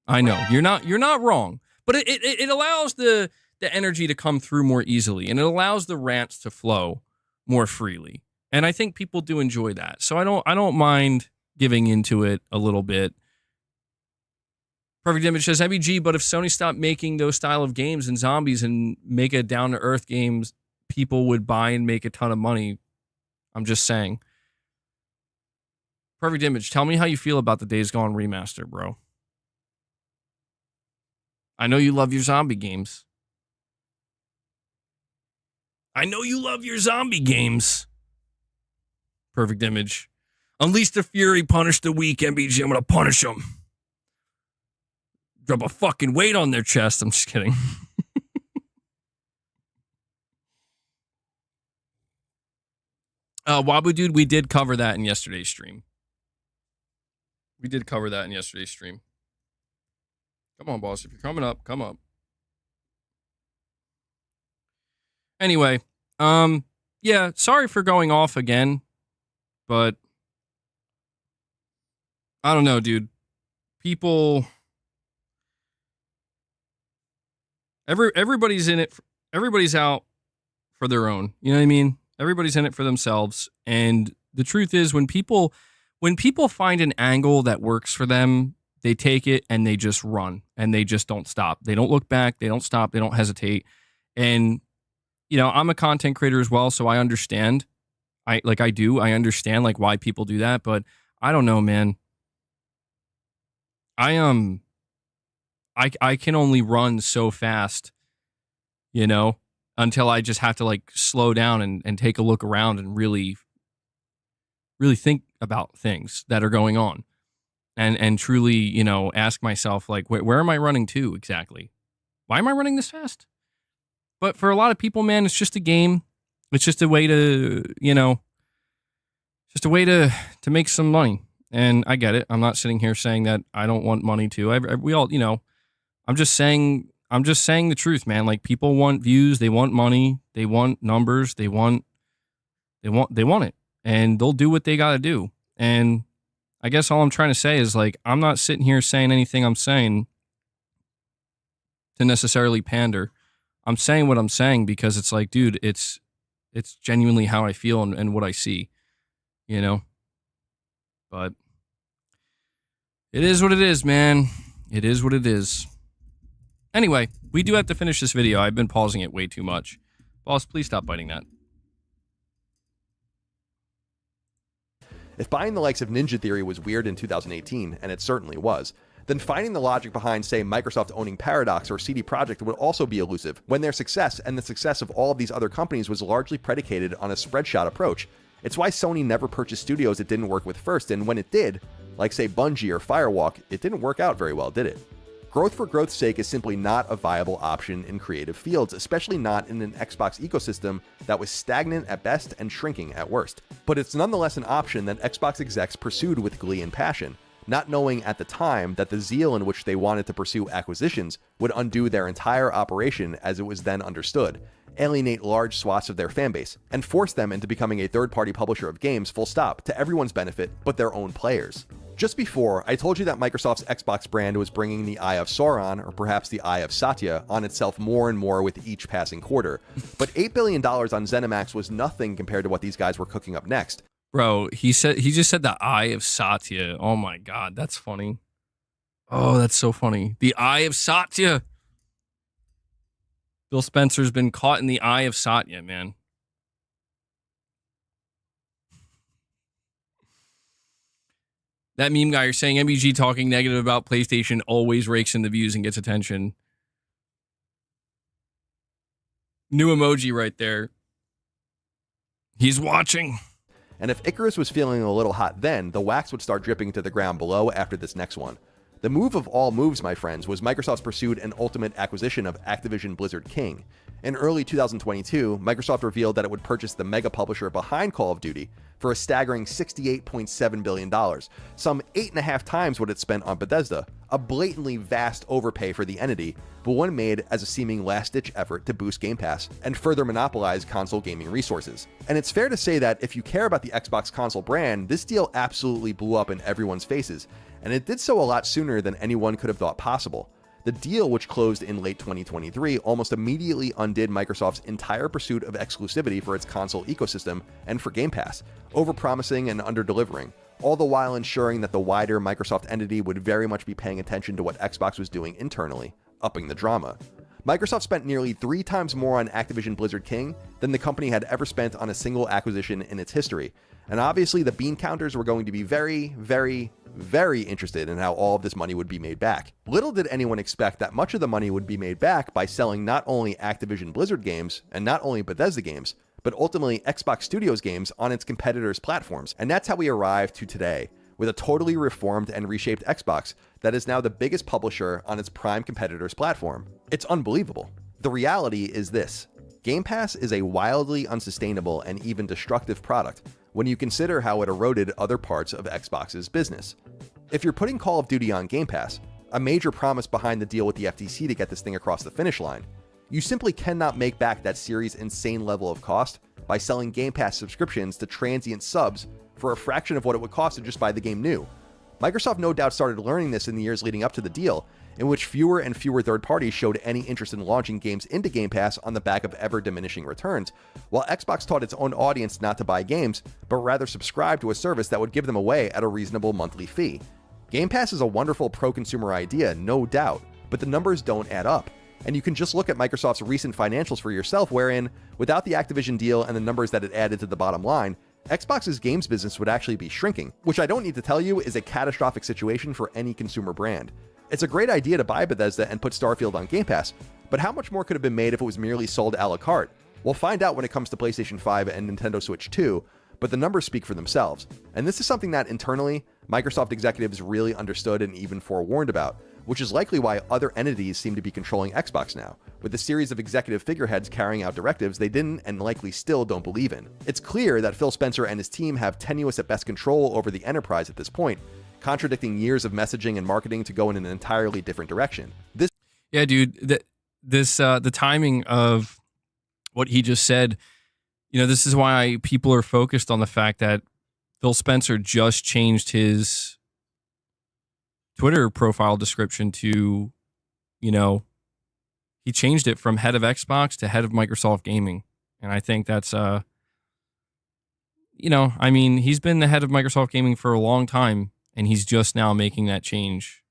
I know. You're not wrong. But it allows the energy to come through more easily, and it allows the rants to flow more freely. And I think people do enjoy that. So I don't mind giving into it a little bit. Perfect Image says, MBG, but if Sony stopped making those style of games and zombies and make a down-to-earth games, people would buy and make a ton of money. I'm just saying. Perfect Image, tell me how you feel about the Days Gone remaster, bro. I know you love your zombie games. Perfect Image. Unleash the fury, punish the weak, MBG. I'm going to punish them. Drop a fucking weight on their chest. I'm just kidding. Wabu Dude, we did cover that in yesterday's stream. Come on, boss. If you're coming up, come up. Anyway, yeah, sorry for going off again. But I don't know, dude. People, everybody's in it. Everybody's out for their own. You know what I mean? Everybody's in it for themselves. And the truth is, when people find an angle that works for them, they take it and they just run and they just don't stop. They don't look back. They don't stop. They don't hesitate. And, you know, I'm a content creator as well, so I understand. I understand like why people do that, but I don't know, man. I can only run so fast, you know, until I just have to like slow down and take a look around and really think about things that are going on and truly, you know, ask myself like, where am I running to exactly? Why am I running this fast? But for a lot of people, man, it's just a game. It's just a way to, you know, just a way to make some money. And I get it. I'm not sitting here saying that I don't want money too. We all, you know, I'm just saying the truth, man. Like, people want views, they want money, they want numbers, they want it, and they'll do what they got to do. And I guess all I'm trying to say is, like, I'm not sitting here saying anything I'm saying to necessarily pander. I'm saying what I'm saying because it's like, dude, it's genuinely how I feel and what I see, you know? But it is what it is, man. It is what it is. Anyway, we do have to finish this video. I've been pausing it way too much. Boss, please stop biting that. If buying the likes of Ninja Theory was weird in 2018, and it certainly was, then finding the logic behind, say, Microsoft owning Paradox or CD Projekt would also be elusive, when their success and the success of all of these other companies was largely predicated on a spread shot approach. It's why Sony never purchased studios it didn't work with first, and when it did, like say Bungie or Firewalk, it didn't work out very well, did it? Growth for growth's sake is simply not a viable option in creative fields, especially not in an Xbox ecosystem that was stagnant at best and shrinking at worst. But it's nonetheless an option that Xbox execs pursued with glee and passion, not knowing at the time that the zeal in which they wanted to pursue acquisitions would undo their entire operation as it was then understood, alienate large swaths of their fanbase, and force them into becoming a third-party publisher of games full stop, to everyone's benefit but their own players. Just before, I told you that Microsoft's Xbox brand was bringing the Eye of Sauron, or perhaps the Eye of Satya, on itself more and more with each passing quarter. But $8 billion on ZeniMax was nothing compared to what these guys were cooking up next. Bro, he just said the Eye of Satya. Oh my God, that's funny. Oh, that's so funny. The Eye of Satya. Phil Spencer's been caught in the Eye of Satya, man. That meme guy, you're saying MBG talking negative about PlayStation always rakes in the views and gets attention. New emoji right there. He's watching. And if Icarus was feeling a little hot then, the wax would start dripping to the ground below after this next one. The move of all moves, my friends, was Microsoft's pursued and ultimate acquisition of Activision Blizzard King. In early 2022, Microsoft revealed that it would purchase the mega publisher behind Call of Duty for a staggering $68.7 billion, some 8.5 times what it spent on Bethesda, a blatantly vast overpay for the entity, but one made as a seeming last-ditch effort to boost Game Pass and further monopolize console gaming resources. And it's fair to say that if you care about the Xbox console brand, this deal absolutely blew up in everyone's faces, and it did so a lot sooner than anyone could have thought possible. The deal, which closed in late 2023, almost immediately undid Microsoft's entire pursuit of exclusivity for its console ecosystem and for Game Pass, overpromising and under-delivering, all the while ensuring that the wider Microsoft entity would very much be paying attention to what Xbox was doing internally, upping the drama. Microsoft spent nearly 3 times more on Activision Blizzard King than the company had ever spent on a single acquisition in its history, and obviously the bean counters were going to be very, very, very interested in how all of this money would be made back. Little did anyone expect that much of the money would be made back by selling not only Activision Blizzard games and not only Bethesda games, but ultimately Xbox Studios games on its competitors' platforms. And that's how we arrived to today, with a totally reformed and reshaped Xbox that is now the biggest publisher on its prime competitor's platform. It's unbelievable. The reality is this: Game Pass is a wildly unsustainable and even destructive product when you consider how it eroded other parts of Xbox's business. If you're putting Call of Duty on Game Pass, a major promise behind the deal with the FTC to get this thing across the finish line, you simply cannot make back that series' insane level of cost by selling Game Pass subscriptions to transient subs for a fraction of what it would cost to just buy the game new. Microsoft no doubt started learning this in the years leading up to the deal, in which fewer and fewer third parties showed any interest in launching games into Game Pass on the back of ever diminishing returns, while Xbox taught its own audience not to buy games, but rather subscribe to a service that would give them away at a reasonable monthly fee. Game Pass is a wonderful pro-consumer idea, no doubt, but the numbers don't add up. And you can just look at Microsoft's recent financials for yourself, wherein, without the Activision deal and the numbers that it added to the bottom line, Xbox's games business would actually be shrinking, which I don't need to tell you is a catastrophic situation for any consumer brand. It's a great idea to buy Bethesda and put Starfield on Game Pass, but how much more could have been made if it was merely sold a la carte? We'll find out when it comes to PlayStation 5 and Nintendo Switch 2, but the numbers speak for themselves. And this is something that internally, Microsoft executives really understood and even forewarned about, which is likely why other entities seem to be controlling Xbox now, with a series of executive figureheads carrying out directives they didn't and likely still don't believe in. It's clear that Phil Spencer and his team have tenuous at best control over the enterprise at this point, contradicting years of messaging and marketing to go in an entirely different direction. Yeah, dude, the timing of what he just said, this is why people are focused on the fact that Phil Spencer just changed his Twitter profile description to, he changed it from head of Xbox to head of Microsoft Gaming. And I think that's, he's been the head of Microsoft Gaming for a long time, and he's just now making that change.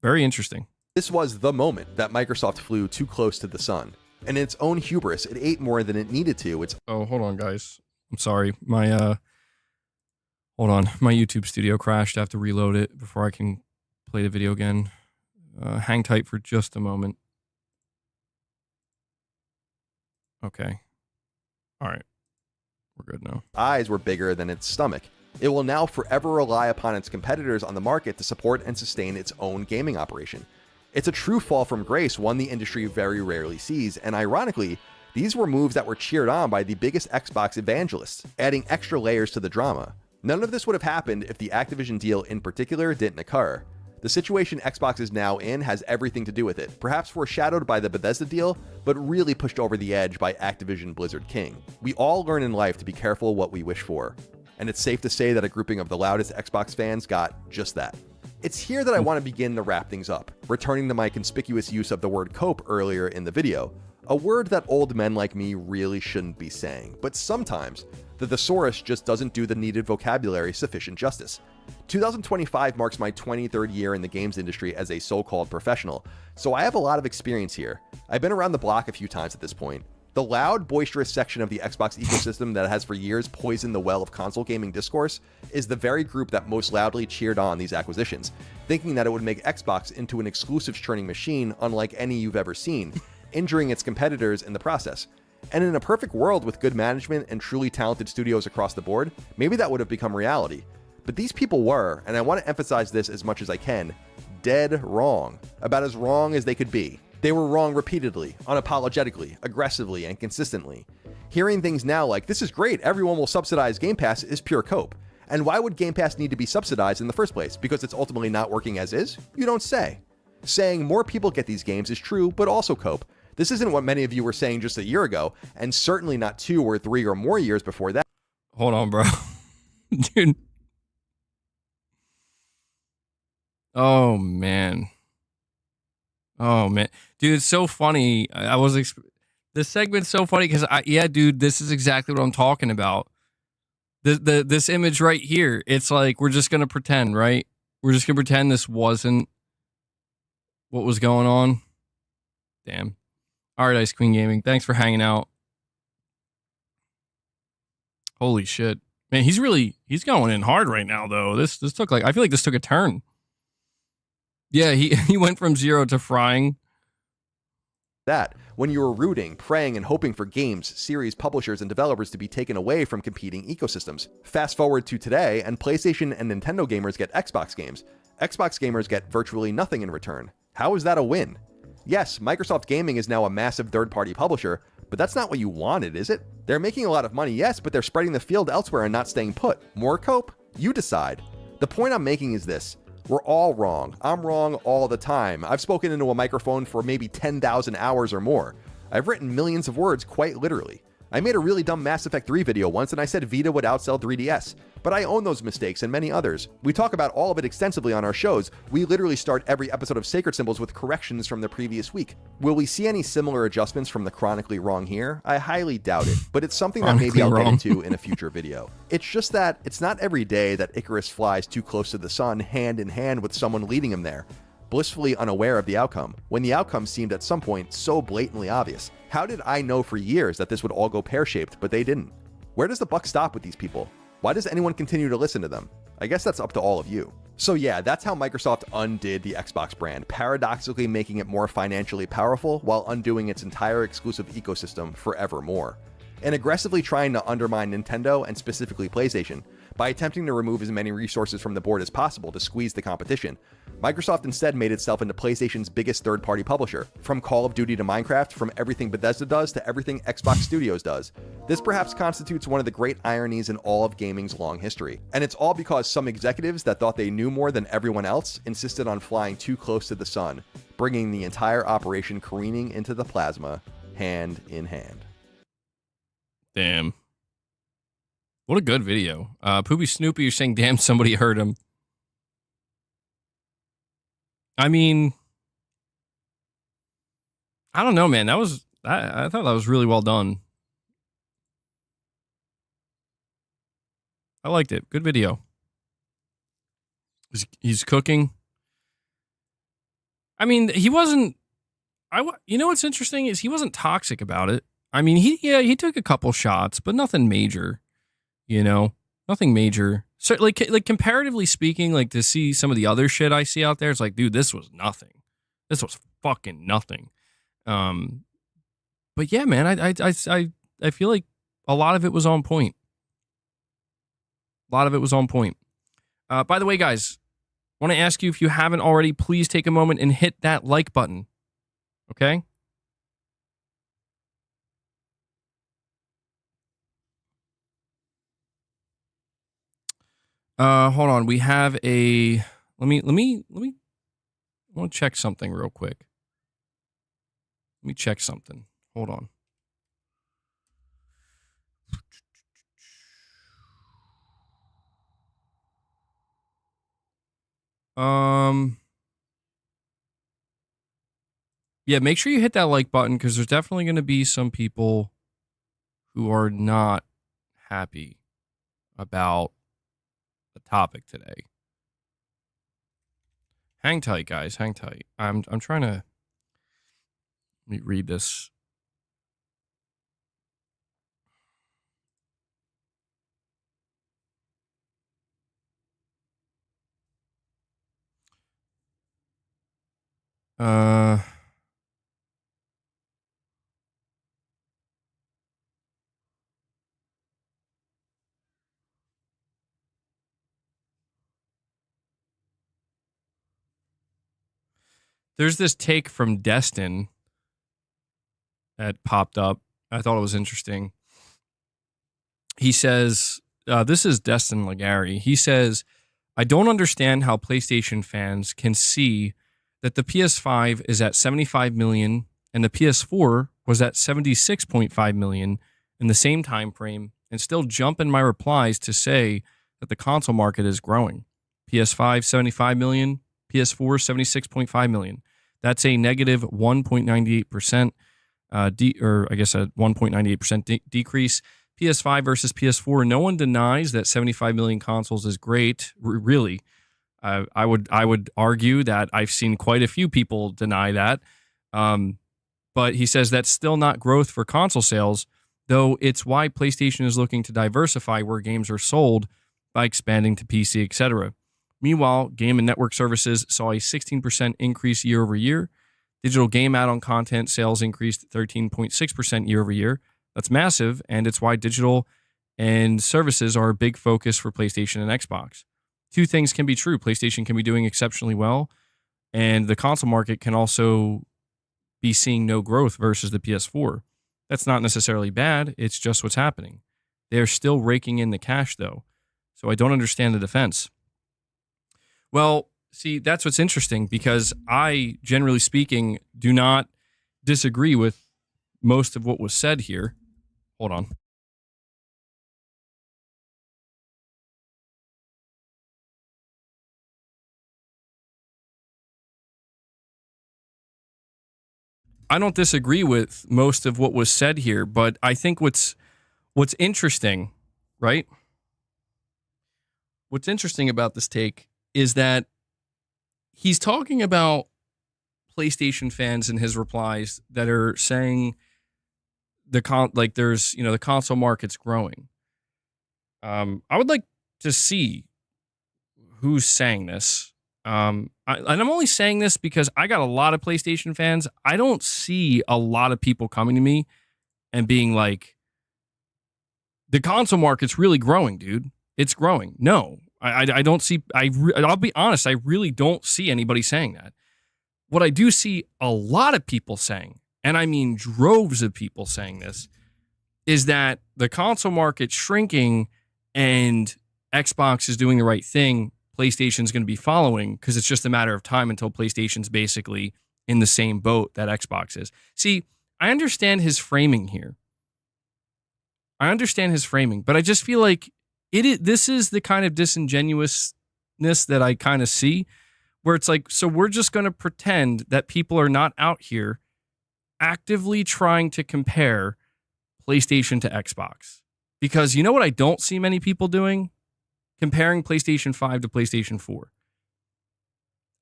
Very interesting. This was the moment that Microsoft flew too close to the sun. And in its own hubris, it ate more than it needed to. Oh, hold on, guys. I'm sorry. My YouTube studio crashed. I have to reload it before I can play the video again. Hang tight for just a moment. Okay. All right. We're good now. Eyes were bigger than its stomach. It will now forever rely upon its competitors on the market to support and sustain its own gaming operation. It's a true fall from grace, one the industry very rarely sees, and ironically, these were moves that were cheered on by the biggest Xbox evangelists, adding extra layers to the drama. None of this would have happened if the Activision deal in particular didn't occur. The situation Xbox is now in has everything to do with it, perhaps foreshadowed by the Bethesda deal, but really pushed over the edge by Activision Blizzard King. We all learn in life to be careful what we wish for, and it's safe to say that a grouping of the loudest Xbox fans got just that. It's here that I want to begin to wrap things up, returning to my conspicuous use of the word cope earlier in the video, a word that old men like me really shouldn't be saying, but sometimes the thesaurus just doesn't do the needed vocabulary sufficient justice. 2025 marks my 23rd year in the games industry as a so-called professional, so I have a lot of experience here. I've been around the block a few times at this point. The loud, boisterous section of the Xbox ecosystem that has for years poisoned the well of console gaming discourse is the very group that most loudly cheered on these acquisitions, thinking that it would make Xbox into an exclusive churning machine unlike any you've ever seen, injuring its competitors in the process. And in a perfect world with good management and truly talented studios across the board, maybe that would have become reality. But these people were, and I want to emphasize this as much as I can, dead wrong. About as wrong as they could be. They were wrong repeatedly, unapologetically, aggressively, and consistently. Hearing things now like, this is great, everyone will subsidize Game Pass, is pure cope. And why would Game Pass need to be subsidized in the first place? Because it's ultimately not working as is? You don't say. Saying more people get these games is true, but also cope. This isn't what many of you were saying just a year ago, and certainly not 2 or 3 or more years before that. Hold on, bro. Dude. Oh, man. Dude, it's so funny. This segment's so funny because dude, this is exactly what I'm talking about. This image right here. It's like, we're just going to pretend, right? We're just going to pretend this wasn't what was going on. Damn. All right, Ice Queen Gaming. Thanks for hanging out. Holy shit. Man, he's going in hard right now, though. This took I feel like this took a turn. Yeah, he went from 0 to frying. That, when you were rooting, praying, and hoping for games, series, publishers, and developers to be taken away from competing ecosystems. Fast forward to today, and PlayStation and Nintendo gamers get Xbox games. Xbox gamers get virtually nothing in return. How is that a win? Yes, Microsoft Gaming is now a massive third-party publisher, but that's not what you wanted, is it? They're making a lot of money, yes, but they're spreading the field elsewhere and not staying put. More cope? You decide. The point I'm making is this. We're all wrong. I'm wrong all the time. I've spoken into a microphone for maybe 10,000 hours or more. I've written millions of words quite literally. I made a really dumb Mass Effect 3 video once and I said Vita would outsell 3DS, but I own those mistakes and many others. We talk about all of it extensively on our shows. We literally start every episode of Sacred Symbols with corrections from the previous week. Will we see any similar adjustments from the Chronically Wrong here? I highly doubt it, but it's something that maybe I'll get into in a future video. It's just that it's not every day that Icarus flies too close to the sun hand in hand with someone leading him there, blissfully unaware of the outcome, when the outcome seemed at some point so blatantly obvious. How did I know for years that this would all go pear-shaped, but they didn't? Where does the buck stop with these people? Why does anyone continue to listen to them? I guess that's up to all of you. So yeah, that's how Microsoft undid the Xbox brand, paradoxically making it more financially powerful while undoing its entire exclusive ecosystem forevermore, and aggressively trying to undermine Nintendo and specifically PlayStation by attempting to remove as many resources from the board as possible to squeeze the competition. Microsoft instead made itself into PlayStation's biggest third-party publisher, from Call of Duty to Minecraft, from everything Bethesda does to everything Xbox Studios does. This perhaps constitutes one of the great ironies in all of gaming's long history. And it's all because some executives that thought they knew more than everyone else insisted on flying too close to the sun, bringing the entire operation careening into the plasma, hand in hand. Damn. What a good video. Poopy Snoopy, you're saying, damn, somebody heard him. I mean, I don't know, man. That was, I thought that was really well done. I liked it. Good video. He's cooking. I mean, he wasn't, you know what's interesting is he wasn't toxic about it. I mean, he took a couple shots, but nothing major. You know, nothing major. So, like comparatively speaking, like to see some of the other shit I see out there, it's like, dude, this was nothing. This was fucking nothing. But yeah, man, I feel like a lot of it was on point. A lot of it was on point. By the way, guys, I want to ask you, if you haven't already, please take a moment and hit that like button. Okay? Hold on. We have a, let me, I want to check something real quick. Let me check something. Hold on. Yeah, make sure you hit that like button, because there's definitely going to be some people who are not happy about the topic today. Hang tight, guys. Hang tight. I'm trying to, let me read this. There's this take from Destin that popped up. I thought it was interesting. He says, this is Destin Legary. He says, I don't understand how PlayStation fans can see that the PS5 is at 75 million and the PS4 was at 76.5 million in the same time frame, and still jump in my replies to say that the console market is growing. PS5 75 million, PS4 76.5 million. That's a negative 1.98%, or I guess a 1.98% decrease. PS5 versus PS4. No one denies that 75 million consoles is great. Really, I would argue that I've seen quite a few people deny that. But he says that's still not growth for console sales, though it's why PlayStation is looking to diversify where games are sold by expanding to PC, etc. Meanwhile, game and network services saw a 16% increase year over year. Digital game add-on content sales increased 13.6% year over year. That's massive, and it's why digital and services are a big focus for PlayStation and Xbox. Two things can be true. PlayStation can be doing exceptionally well, and the console market can also be seeing no growth versus the PS4. That's not necessarily bad. It's just what's happening. They're still raking in the cash, though. So I don't understand the defense. Well, see, that's what's interesting, because I, generally speaking, do not disagree with most of what was said here. Hold on. I don't disagree with most of what was said here, but I think what's interesting, right? What's interesting about this take is that he's talking about PlayStation fans in his replies that are saying the console market's growing. I would like to see who's saying this. And I'm only saying this because I got a lot of PlayStation fans. I don't see a lot of people coming to me and being like, the console market's really growing, dude. It's growing. No, I don't see. I'll be honest. I really don't see anybody saying that. What I do see a lot of people saying, and I mean droves of people saying this, is that the console market's shrinking and Xbox is doing the right thing. PlayStation's going to be following because it's just a matter of time until PlayStation's basically in the same boat that Xbox is. See, I understand his framing here. But I just feel like this is the kind of disingenuousness that I kind of see, where it's like, so we're just going to pretend that people are not out here actively trying to compare PlayStation to Xbox. Because you know what I don't see many people doing? Comparing PlayStation 5 to PlayStation 4.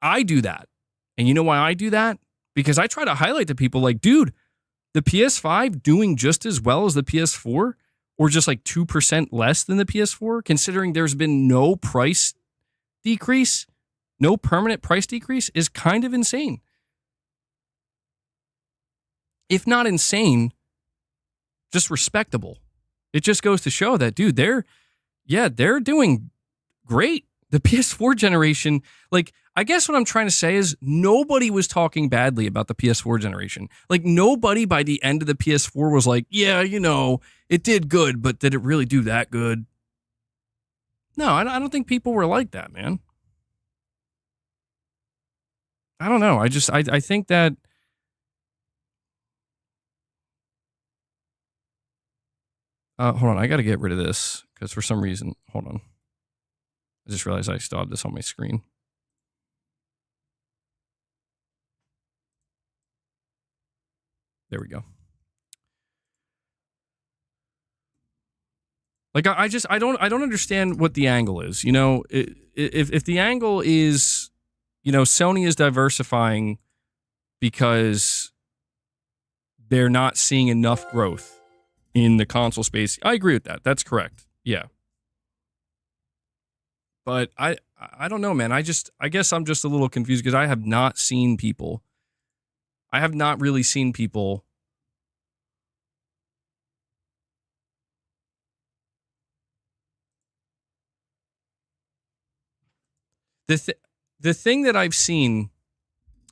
I do that. And you know why I do that? Because I try to highlight to people like, dude, the PS5 doing just as well as the PS4, or just like 2% less than the PS4, considering there's been no price decrease, no permanent price decrease, is kind of insane. If not insane, just respectable. It just goes to show that, dude, they're doing great. The PS4 generation, like, I guess what I'm trying to say is nobody was talking badly about the PS4 generation. Like, nobody by the end of the PS4 was like, yeah, it did good, but did it really do that good? No, I don't think people were like that, man. I don't know. I think that hold on, I got to get rid of this because for some reason, hold on. I just realized I still have this on my screen. There we go. Like, I don't understand what the angle is. If the angle is, Sony is diversifying because they're not seeing enough growth in the console space, I agree with that. That's correct. Yeah. But I don't know, man. I guess I'm just a little confused because I have not really seen people the thing that I've seen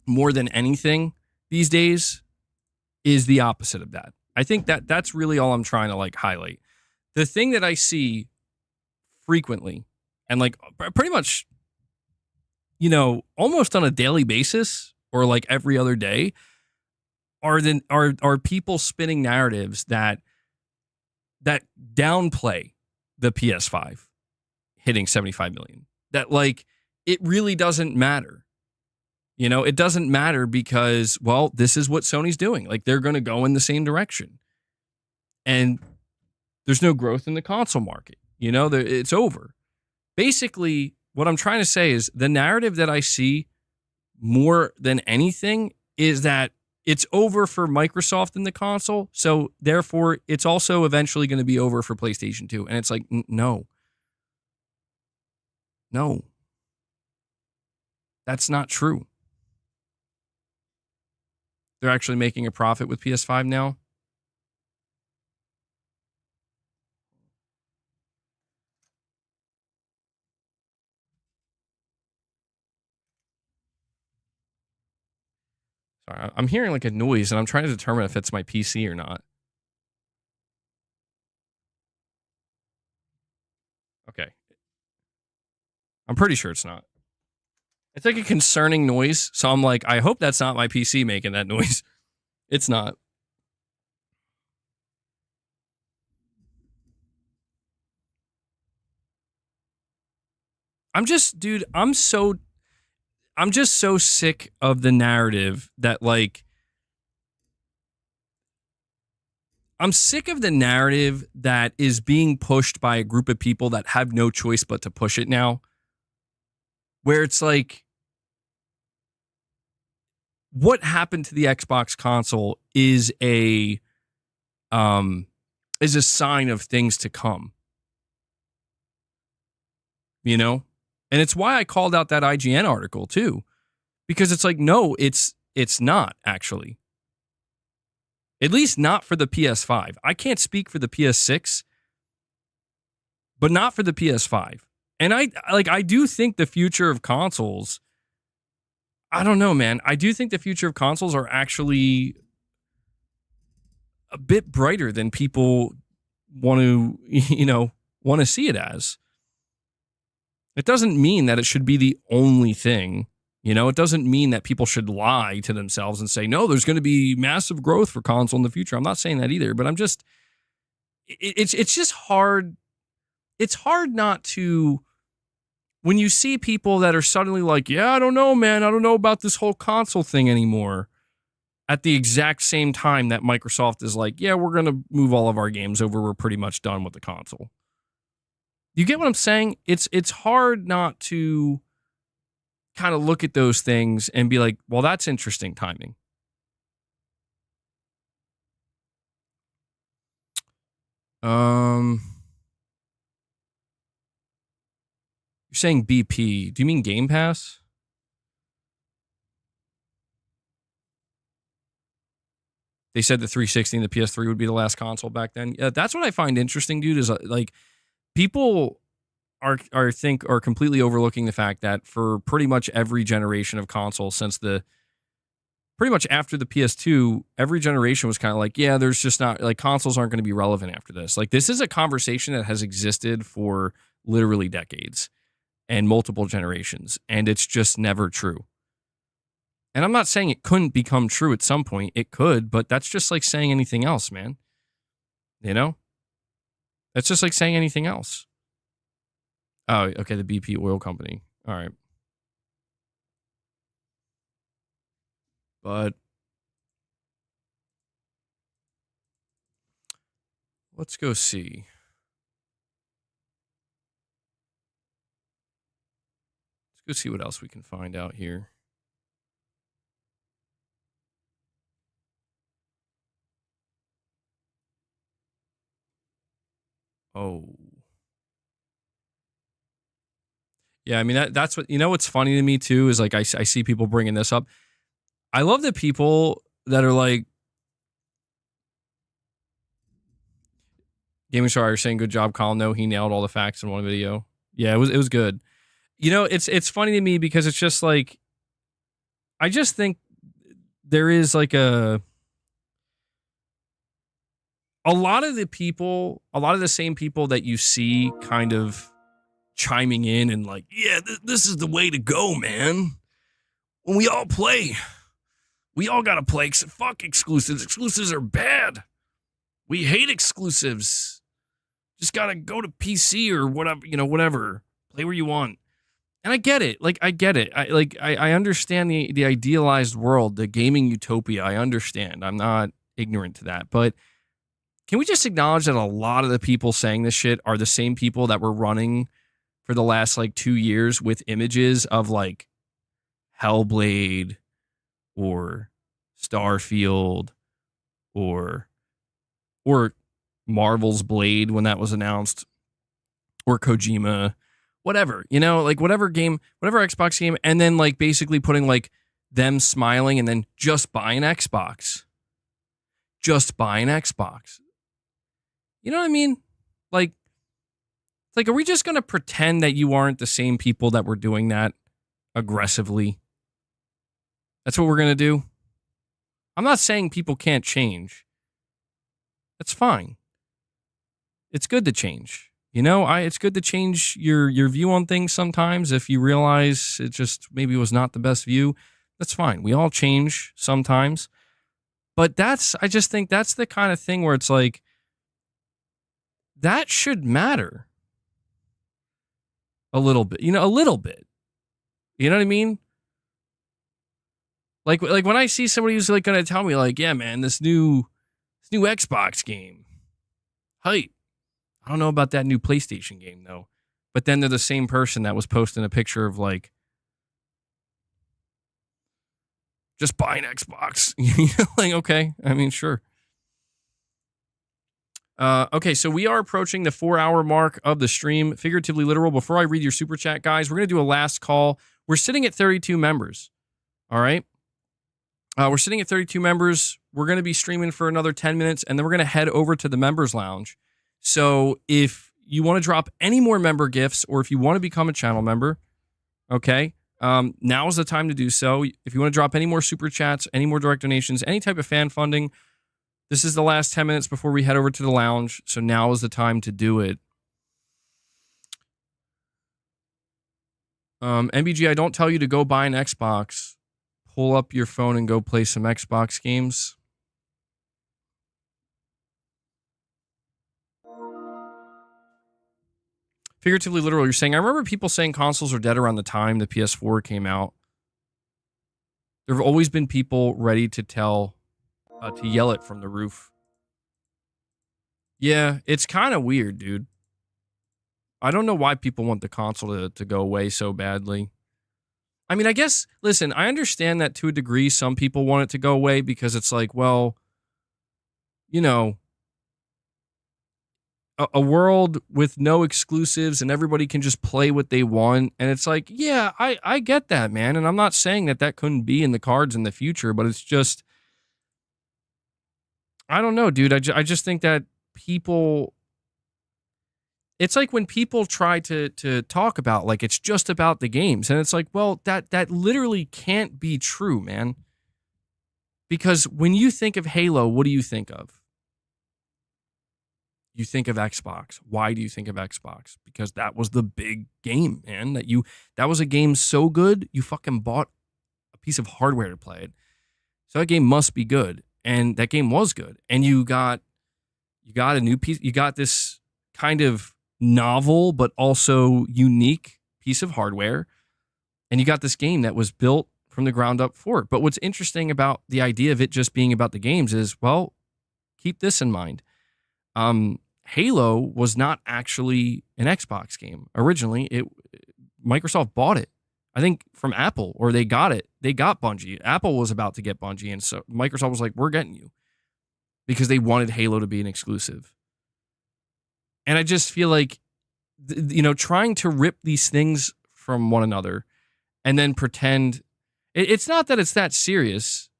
more than anything these days is the opposite of that. I think that's really all I'm trying to like highlight. The thing that I see frequently and like pretty much, almost on a daily basis or like every other day are people spinning narratives that downplay the PS5 hitting 75 million. That like it really doesn't matter. It doesn't matter because, well, this is what Sony's doing. Like, they're going to go in the same direction. And there's no growth in the console market. It's over. Basically, what I'm trying to say is the narrative that I see more than anything is that it's over for Microsoft in the console. So, therefore, it's also eventually going to be over for PlayStation 2. And it's like, no. No. That's not true. They're actually making a profit with PS5 now. Sorry, I'm hearing like a noise and I'm trying to determine if it's my PC or not. Okay. I'm pretty sure it's not. It's like a concerning noise. So I'm like, I hope that's not my PC making that noise. It's not. I'm just so sick of the narrative that like I'm sick of the narrative that is being pushed by a group of people that have no choice but to push it now. Where it's like, what happened to the Xbox console is a sign of things to come. You know? And it's why I called out that IGN article too. Because it's like, no, it's not actually. At least not for the PS5. I can't speak for the PS6, but not for the PS5. And I do think the future of consoles, I don't know, man. I do think the future of consoles are actually a bit brighter than people want to see it as. It doesn't mean that it should be the only thing. You know, it doesn't mean that people should lie to themselves and say, no, there's going to be massive growth for console in the future. I'm not saying that either, but it's just hard. It's hard not to, when you see people that are suddenly like, yeah, I don't know, man. I don't know about this whole console thing anymore. At the exact same time that Microsoft is like, yeah, we're going to move all of our games over. We're pretty much done with the console. You get what I'm saying? It's hard not to kind of look at those things and be like, well, that's interesting timing. You're saying BP. Do you mean Game Pass? They said the 360 and the PS3 would be the last console back then. Yeah, that's what I find interesting, dude, is like people are completely overlooking the fact that for pretty much every generation of console since pretty much after the PS2, every generation was kind of like, yeah, there's just not, like, consoles aren't going to be relevant after this. Like, this is a conversation that has existed for literally decades and multiple generations, and it's just never true. And I'm not saying it couldn't become true at some point. It could, but that's just like saying anything else, man. You know? That's just like saying anything else. Oh, okay, the BP oil company. All right. But let's go see. Let's go see what else we can find out here. Oh. Yeah, I mean, that's what, you know, what's funny to me too is like I see people bringing this up. I love the people that are like, Gaming Star, you're saying good job, Colin. No, he nailed all the facts in one video. Yeah, it was good. You know, it's funny to me because it's just like, I just think there is like a lot of the same people that you see kind of chiming in and like, yeah, this is the way to go, man. When we all play, we all got to play. Fuck exclusives. Exclusives are bad. We hate exclusives. Just got to go to PC or whatever, you know, whatever. Play where you want. And I get it. Like, I get it. I understand the idealized world, the gaming utopia. I understand. I'm not ignorant to that. But can we just acknowledge that a lot of the people saying this shit are the same people that were running for the last like 2 years with images of like Hellblade or Starfield or Marvel's Blade when that was announced, or Kojima, whatever, you know, like whatever Xbox game, and then like basically putting like them smiling and then just buy an Xbox. Just buy an Xbox. You know what I mean? Like, are we just going to pretend that you aren't the same people that were doing that aggressively? That's what we're going to do? I'm not saying people can't change. That's fine. It's good to change. You know, it's good to change your view on things sometimes if you realize it just maybe was not the best view. That's fine. We all change sometimes. But I just think that's the kind of thing where it's like, that should matter. a little bit. You know, a little bit. You know what I mean? Like when I see somebody who's like going to tell me like, yeah, man, this new Xbox game, hype. I don't know about that new PlayStation game though. But then they're the same person that was posting a picture of like, just buy an Xbox. Like, okay, I mean, sure. Okay, so we are approaching the 4-hour mark of the stream, figuratively literal. Before I read your super chat, guys, we're going to do a last call. We're sitting at 32 members. All right. We're sitting at 32 members. We're going to be streaming for another 10 minutes, and then we're going to head over to the members lounge. So if you want to drop any more member gifts, or if you want to become a channel member, okay, now is the time to do so. If you want to drop any more super chats, any more direct donations, any type of fan funding, this is the last 10 minutes before we head over to the lounge. So now is the time to do it. MBG, I don't tell you to go buy an Xbox. Pull up your phone and go play some Xbox games. Figuratively literal, you're saying, I remember people saying consoles are dead around the time the PS4 came out. There have always been people ready to yell it from the roof. Yeah, it's kind of weird, dude. I don't know why people want the console to go away so badly. I mean, I guess, listen, I understand that to a degree some people want it to go away because it's like, well, you know, a world with no exclusives and everybody can just play what they want. And it's like, yeah, I get that, man. And I'm not saying that couldn't be in the cards in the future, but it's just, I don't know, dude. I just think that people, it's like when people try to talk about, like, it's just about the games. And it's like, well, that literally can't be true, man. Because when you think of Halo, what do you think of? You think of Xbox. Why do you think of Xbox? Because that was the big game, man. That was a game so good, you fucking bought a piece of hardware to play it. So that game must be good. And that game was good. And you got a new piece, you got this kind of novel but also unique piece of hardware. And you got this game that was built from the ground up for it. But what's interesting about the idea of it just being about the games is, well, keep this in mind. Halo was not actually an Xbox game. Originally, Microsoft bought it, I think, from Apple, or they got it. They got Bungie. Apple was about to get Bungie, and so Microsoft was like, we're getting you, because they wanted Halo to be an exclusive. And I just feel like, trying to rip these things from one another and then pretend it's not that it's that serious.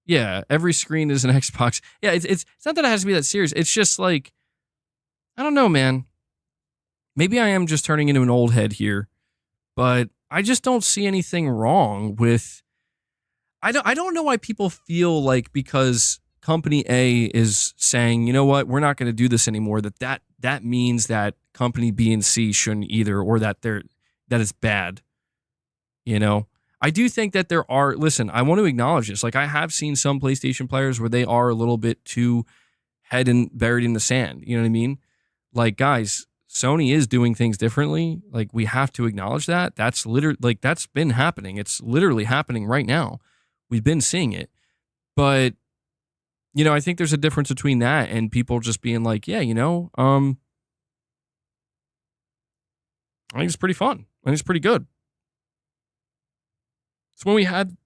Yeah, every screen is an Xbox. Yeah, it's not that it has to be that serious. It's just like, I don't know, man. Maybe I am just turning into an old head here, but I just don't see anything wrong with. I don't know why people feel like because company A is saying, you know what, we're not going to do this anymore, that means that company B and C shouldn't either, or that it's bad. You know, I do think that there are. Listen, I want to acknowledge this. Like, I have seen some PlayStation players where they are a little bit too head and buried in the sand. You know what I mean? Like, guys, Sony is doing things differently. Like, we have to acknowledge that. That's literally, like, that's been happening. It's literally happening right now. We've been seeing it. But, I think there's a difference between that and people just being like, yeah, I think it's pretty fun. I think it's pretty good. So when we had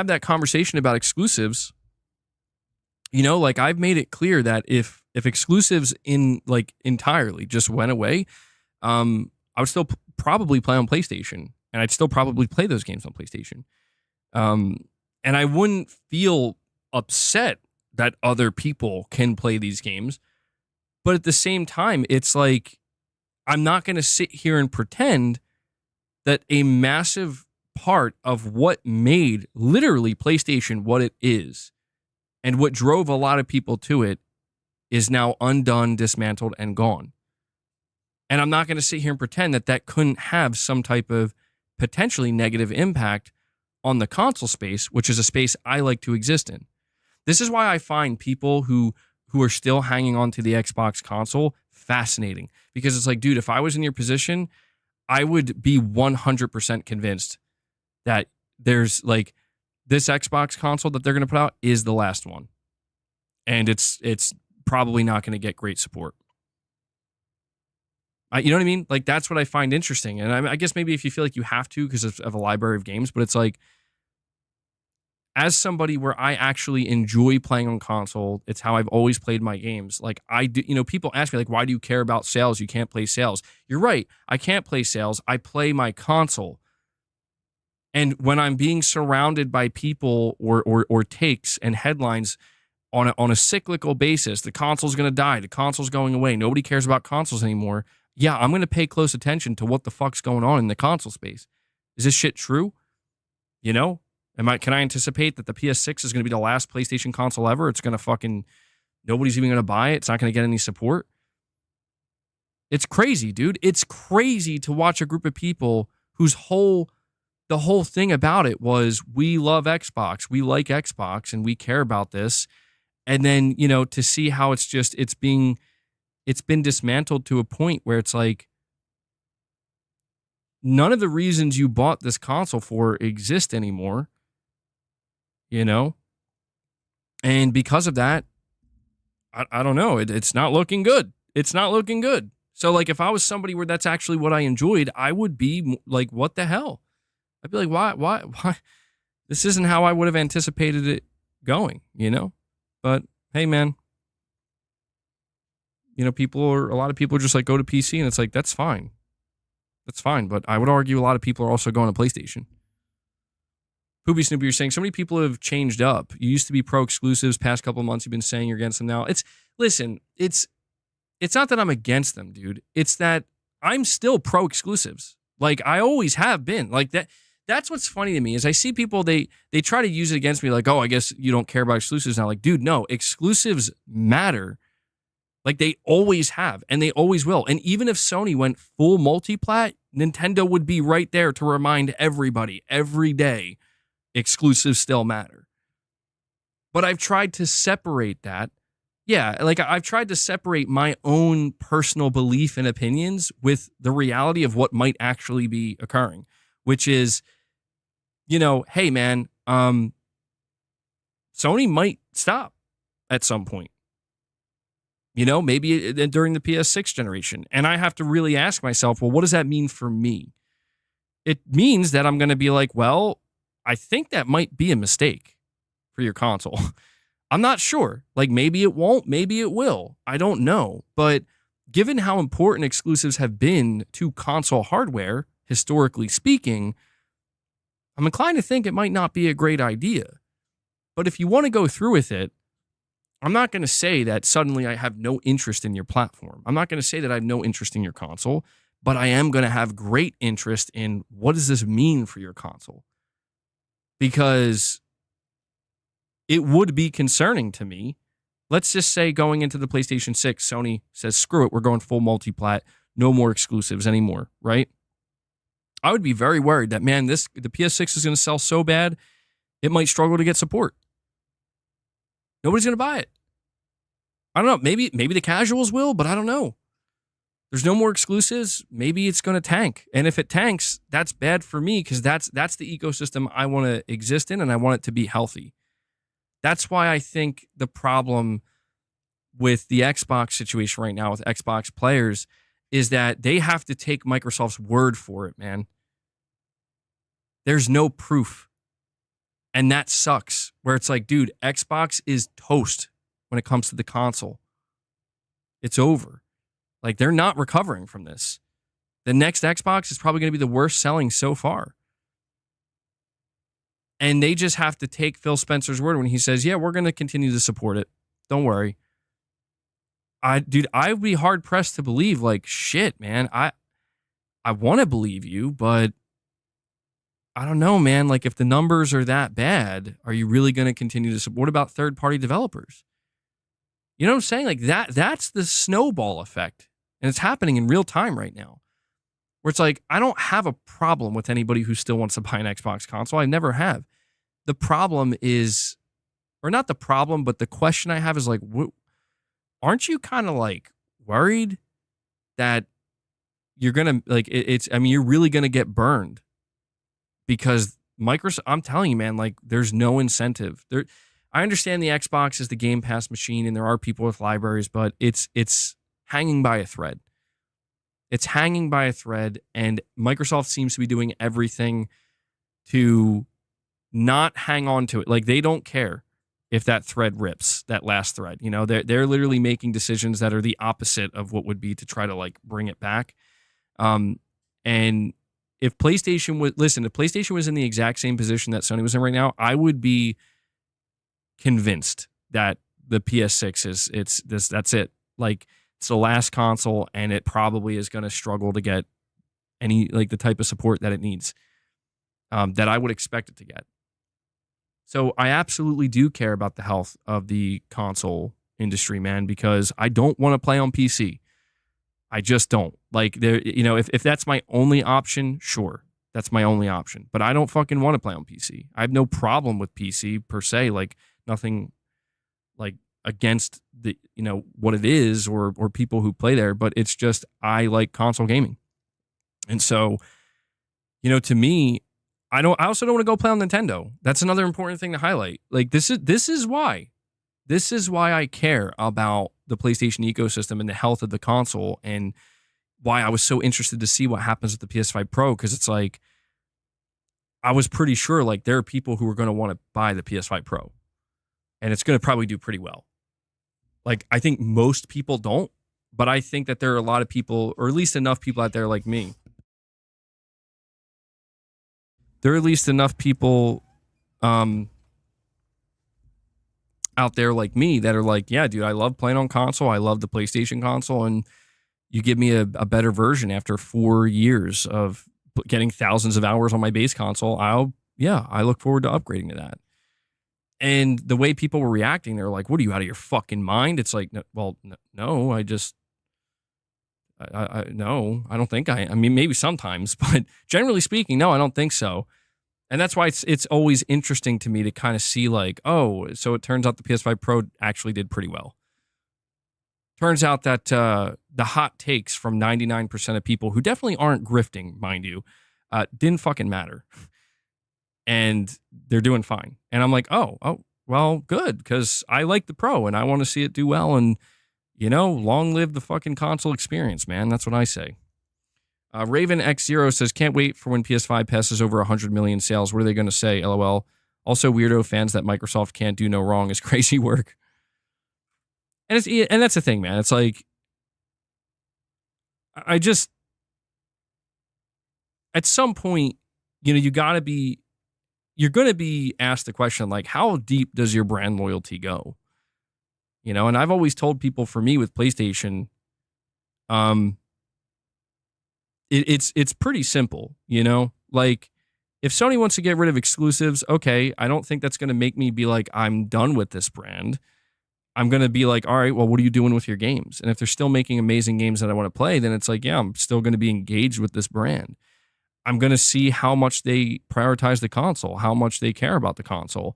that conversation about exclusives, like, I've made it clear that if exclusives entirely just went away, I would still probably play on PlayStation, and I'd still probably play those games on PlayStation. And I wouldn't feel upset that other people can play these games. But at the same time, it's like, I'm not going to sit here and pretend that a massive part of what made literally PlayStation what it is and what drove a lot of people to it is now undone, dismantled, and gone. And I'm not going to sit here and pretend that couldn't have some type of potentially negative impact on the console space, which is a space I like to exist in. This is why I find people who are still hanging on to the Xbox console fascinating, because it's like, dude, if I was in your position, I would be 100% convinced that there's like this Xbox console that they're going to put out is the last one. And it's probably not going to get great support. You know what I mean? Like, that's what I find interesting. And I guess maybe if you feel like you have to because of a library of games, but it's like, as somebody where I actually enjoy playing on console, it's how I've always played my games. Like, I do, you know, people ask me, like, why do you care about sales? You can't play sales. You're right. I can't play sales. I play my console. And when I'm being surrounded by people or takes and headlines on a cyclical basis, the console's going to die, the console's going away, nobody cares about consoles anymore. Yeah, I'm going to pay close attention to what the fuck's going on in the console space. Is this shit true? You know? Can I anticipate that the PS6 is going to be the last PlayStation console ever? It's going to nobody's even going to buy it. It's not going to get any support. It's crazy, dude. It's crazy to watch a group of people whose the whole thing about it was, we love Xbox, we like Xbox, and we care about this. And then, you know, to see how it's been dismantled to a point where it's like, none of the reasons you bought this console for exist anymore, you know? And because of that, I don't know, it's not looking good. It's not looking good. So, like, if I was somebody where that's actually what I enjoyed, I would be like, what the hell? I'd be like, why? This isn't how I would have anticipated it going, you know? But hey, man, you know, a lot of people are just like, go to PC, and it's like, that's fine. That's fine. But I would argue a lot of people are also going to PlayStation. Poopy Snoopy, you're saying so many people have changed up. You used to be pro exclusives. Past couple of months, you've been saying you're against them now. It's not that I'm against them, dude. It's that I'm still pro exclusives. Like, I always have been. Like, that's what's funny to me is I see people, they try to use it against me, like, oh, I guess you don't care about exclusives now. Like, dude, no, exclusives matter. Like, they always have, and they always will. And even if Sony went full multi-plat, Nintendo would be right there to remind everybody every day, exclusives still matter. But I've tried to separate that. Yeah, like, I've tried to separate my own personal belief and opinions with the reality of what might actually be occurring, which is, you know, hey, man, Sony might stop at some point. You know, maybe during the PS6 generation. And I have to really ask myself, well, what does that mean for me? It means that I'm going to be like, well, I think that might be a mistake for your console. I'm not sure. Like, maybe it won't, maybe it will. I don't know. But given how important exclusives have been to console hardware, historically speaking, I'm inclined to think it might not be a great idea. But if you want to go through with it, I'm not going to say that suddenly I have no interest in your platform. I'm not going to say that I have no interest in your console, but I am going to have great interest in what does this mean for your console? Because it would be concerning to me. Let's just say going into the PlayStation 6, Sony says, screw it, we're going full multi-plat, no more exclusives anymore, right? I would be very worried that, man, the PS6 is going to sell so bad, it might struggle to get support. Nobody's going to buy it. I don't know. Maybe the casuals will, but I don't know. There's no more exclusives. Maybe it's going to tank. And if it tanks, that's bad for me because that's the ecosystem I want to exist in and I want it to be healthy. That's why I think the problem with the Xbox situation right now with Xbox players is that they have to take Microsoft's word for it, man. There's no proof. And that sucks, where it's like, dude, Xbox is toast when it comes to the console. It's over. Like, they're not recovering from this. The next Xbox is probably going to be the worst selling so far. And they just have to take Phil Spencer's word when he says, yeah, we're going to continue to support it. Don't worry. Dude, I would be hard pressed to believe, like, shit, man. I want to believe you, but I don't know, man. Like, if the numbers are that bad, are you really going to continue to support? What about third-party developers? You know what I'm saying? Like, that's the snowball effect. And it's happening in real time right now. Where it's like, I don't have a problem with anybody who still wants to buy an Xbox console. I never have. The problem is, or not the problem, but the question I have is like, aren't you kind of like worried that you're gonna like it's. I mean, you're really gonna get burned because Microsoft. I'm telling you, man. Like, there's no incentive there. I understand the Xbox is the Game Pass machine, and there are people with libraries, but it's hanging by a thread. It's hanging by a thread, and Microsoft seems to be doing everything to not hang on to it. Like, they don't care if that thread rips, that last thread. You know, they're literally making decisions that are the opposite of what would be to try to like bring it back. And if PlayStation if PlayStation was in the exact same position that Sony was in right now, I would be convinced that the PS6 that's it. Like, it's the last console, and it probably is going to struggle to get any like the type of support that it needs, that I would expect it to get. So I absolutely do care about the health of the console industry, man, because I don't want to play on PC. I just don't. Like, there, you know, if that's my only option, sure, that's my only option. But I don't fucking want to play on PC. I have no problem with PC per se. Like, nothing like against the, you know, what it is or people who play there, but it's just I like console gaming. And so, you know, to me, I also don't want to go play on Nintendo. That's another important thing to highlight. Like, this is why I care about the PlayStation ecosystem and the health of the console, and why I was so interested to see what happens with the PS5 Pro, because it's like I was pretty sure like there are people who are going to want to buy the PS5 Pro, and it's going to probably do pretty well. Like, I think most people don't, but I think that there are a lot of people, or at least enough people out there like me. There are at least enough people out there like me that are like, yeah, dude, I love playing on console. I love the PlayStation console, and you give me a better version after 4 years of getting thousands of hours on my base console. I look forward to upgrading to that. And the way people were reacting, they're like, what are you, out of your fucking mind? It's like, no, I don't think I mean, maybe sometimes, but generally speaking, no, I don't think so. And that's why it's always interesting to me to kind of see like, oh, so it turns out the PS5 Pro actually did pretty well. Turns out that the hot takes from 99% of people who definitely aren't grifting, mind you, didn't fucking matter. And they're doing fine. And I'm like, oh, well, good, because I like the Pro and I want to see it do well. And, you know, long live the fucking console experience, man. That's what I say. Raven X0 says, can't wait for when PS5 passes over 100 million sales. What are they going to say? LOL. Also, weirdo fans that Microsoft can't do no wrong is crazy work. And that's the thing, man. It's like, I just, at some point, you know, you're going to be asked the question, like, how deep does your brand loyalty go? You know, and I've always told people, for me with PlayStation, it's pretty simple, you know? Like, if Sony wants to get rid of exclusives, okay, I don't think that's going to make me be like, I'm done with this brand. I'm going to be like, all right, well, what are you doing with your games? And if they're still making amazing games that I want to play, then it's like, yeah, I'm still going to be engaged with this brand. I'm going to see how much they prioritize the console, how much they care about the console,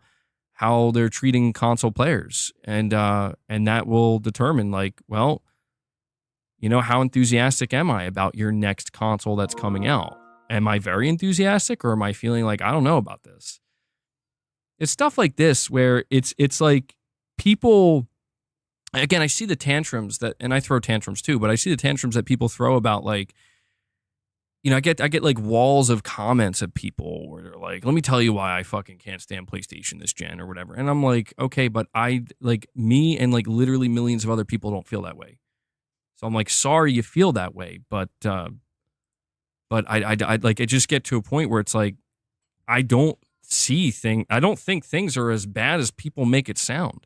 how they're treating console players. And that will determine, like, well, you know, how enthusiastic am I about your next console that's coming out? Am I very enthusiastic, or am I feeling like, I don't know about this? It's stuff like this where it's like people, again, I see the tantrums that, and I throw tantrums too, but I see the tantrums that people throw about, like, you know, I get like walls of comments of people where they're like, let me tell you why I fucking can't stand PlayStation this gen or whatever. And I'm like, okay, but me and like literally millions of other people don't feel that way. So I'm like, sorry you feel that way, but I like, it just get to a point where it's like, I don't think things are as bad as people make it sound,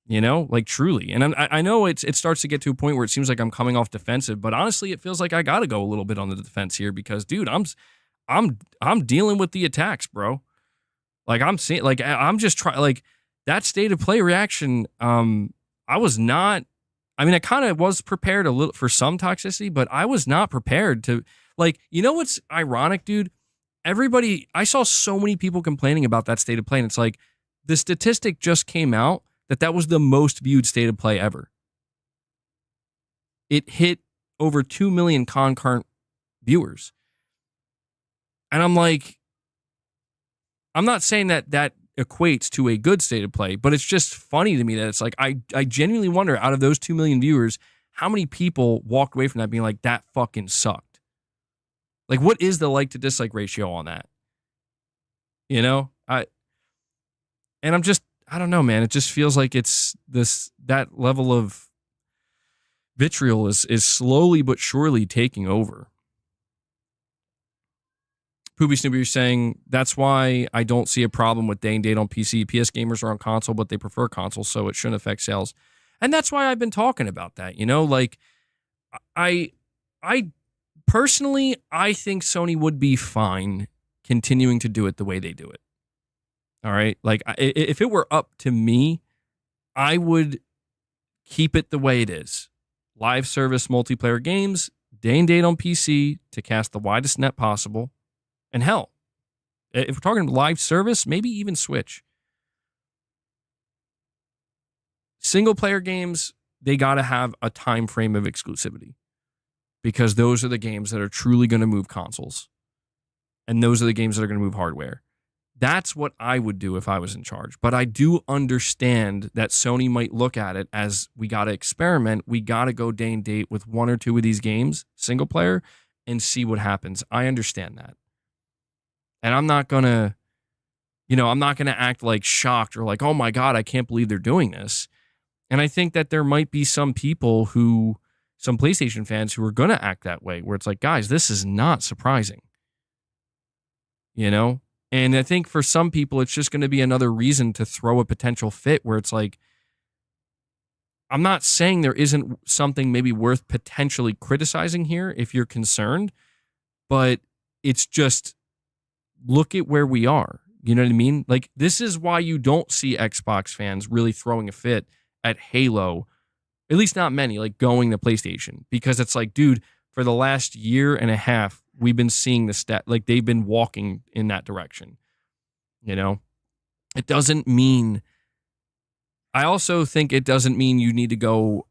you know, like, truly. And I know it starts to get to a point where it seems like I'm coming off defensive, but honestly, it feels like I got to go a little bit on the defense here because, dude, I'm dealing with the attacks, bro. Like, I'm seeing, like, I'm just trying, like, that state of play reaction. I kind of was prepared a little for some toxicity, but I was not prepared to, like, you know what's ironic, dude? I saw so many people complaining about that state of play, and it's like, the statistic just came out that was the most viewed state of play ever. It hit over 2 million concurrent viewers. And I'm like, I'm not saying that that equates to a good state of play, but it's just funny to me that it's like, I genuinely wonder, out of those 2 million viewers, how many people walked away from that being like, that fucking sucked? Like, what is the like to dislike ratio on that? You know? I don't know, man. It just feels like it's that level of vitriol is slowly but surely taking over. Poopy Snoopy is saying, that's why I don't see a problem with day and date on PC. PS gamers are on console, but they prefer console, so it shouldn't affect sales. And that's why I've been talking about that. You know, like, I personally, I think Sony would be fine continuing to do it the way they do it. All right? Like, if it were up to me, I would keep it the way it is. Live service multiplayer games, day and date on PC to cast the widest net possible. And hell, if we're talking live service, maybe even Switch. Single player games, they got to have a time frame of exclusivity, because those are the games that are truly going to move consoles. And those are the games that are going to move hardware. That's what I would do if I was in charge. But I do understand that Sony might look at it as, we got to experiment. We got to go day and date with one or two of these games, single player, and see what happens. I understand that. And I'm not going to, I'm not going to act like shocked or like, oh my God, I can't believe they're doing this. And I think that there might be some people some PlayStation fans who are going to act that way, where it's like, guys, this is not surprising. And I think for some people, it's just going to be another reason to throw a potential fit where it's like, I'm not saying there isn't something maybe worth potentially criticizing here if you're concerned, but it's just, look at where we are. You know what I mean? Like, this is why you don't see Xbox fans really throwing a fit at Halo, at least not many, like going to PlayStation, because it's like, dude, for the last year and a half, we've been seeing the like they've been walking in that direction. It doesn't mean, I also think it doesn't mean you need to go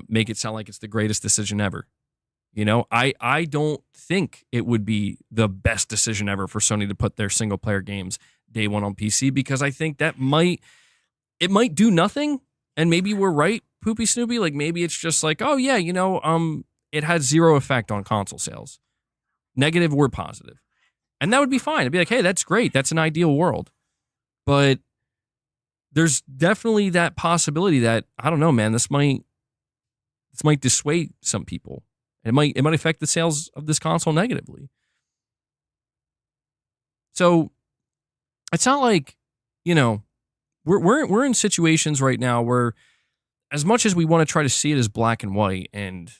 make it sound like it's the greatest decision ever. I don't think it would be the best decision ever for Sony to put their single player games day one on PC, because I think that might do nothing. And maybe we're right, Poopy Snoopy. Like, maybe it's just like, oh yeah, it had zero effect on console sales, negative or positive. And that would be fine. I'd be like, hey, that's great. That's an ideal world. But there's definitely that possibility that, I don't know, man, this might dissuade some people. It might affect the sales of this console negatively. So it's not like, we're in situations right now where, as much as we want to try to see it as black and white and,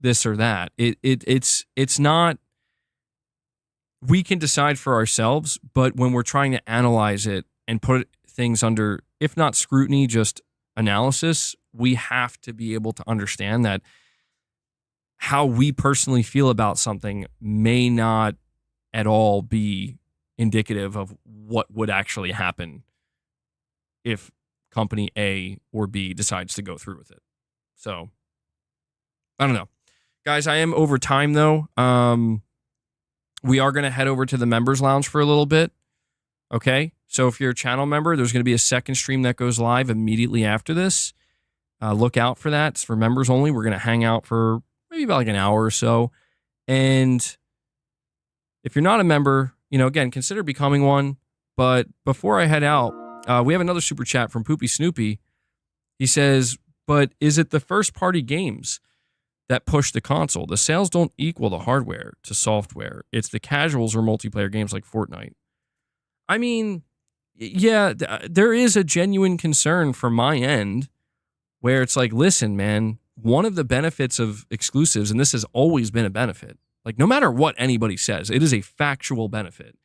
this or that, it's not, we can decide for ourselves, but when we're trying to analyze it and put things under, if not scrutiny, just analysis, we have to be able to understand that how we personally feel about something may not at all be indicative of what would actually happen if company A or B decides to go through with it. So, I don't know. Guys, I am over time, though. We are going to head over to the members lounge for a little bit. Okay? So if you're a channel member, there's going to be a second stream that goes live immediately after this. Look out for that. It's for members only. We're going to hang out for maybe about like an hour or so. And if you're not a member, again, consider becoming one. But before I head out, we have another super chat from Poopy Snoopy. He says, but is it the first party games that push the console? The sales don't equal the hardware to software. It's the casuals or multiplayer games like Fortnite. I mean, yeah, there is a genuine concern from my end where it's like, listen, man, one of the benefits of exclusives, and this has always been a benefit, like no matter what anybody says, it is a factual benefit.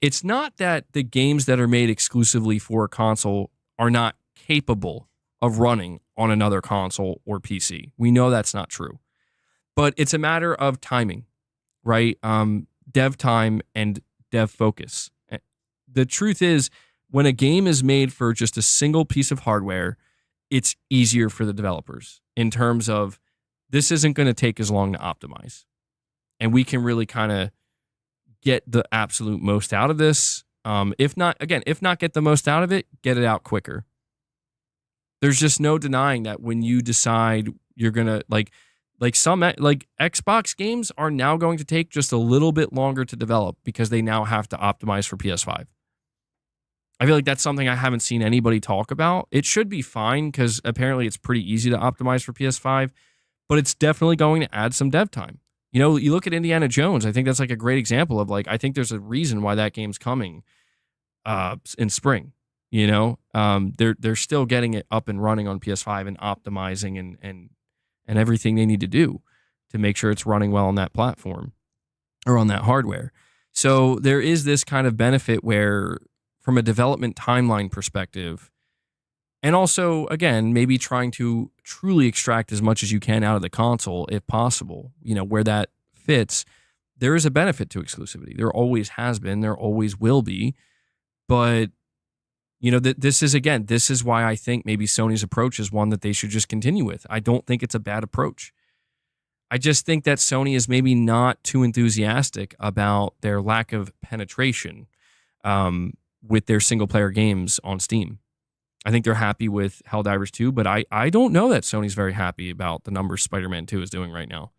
It's not that the games that are made exclusively for a console are not capable of running on another console or PC. We know that's not true. But it's a matter of timing, right? Dev time and dev focus. The truth is, when a game is made for just a single piece of hardware, it's easier for the developers in terms of this isn't going to take as long to optimize. And we can really kind of get the absolute most out of this. If not get the most out of it, get it out quicker. There's just no denying that when you decide you're going to like Xbox games are now going to take just a little bit longer to develop because they now have to optimize for PS5. I feel like that's something I haven't seen anybody talk about. It should be fine because apparently it's pretty easy to optimize for PS5, but it's definitely going to add some dev time. You know, you look at Indiana Jones, I think that's like a great example of like, I think there's a reason why that game's coming in spring. You know, they're still getting it up and running on PS5 and optimizing and everything they need to do to make sure it's running well on that platform or on that hardware. So there is this kind of benefit where from a development timeline perspective, and also, again, maybe trying to truly extract as much as you can out of the console, if possible, you know, where that fits, there is a benefit to exclusivity. There always has been, there always will be. But, you know, this is why I think maybe Sony's approach is one that they should just continue with. I don't think it's a bad approach. I just think that Sony is maybe not too enthusiastic about their lack of penetration with their single-player games on Steam. I think they're happy with Helldivers 2, but I don't know that Sony's very happy about the numbers Spider-Man 2 is doing right now.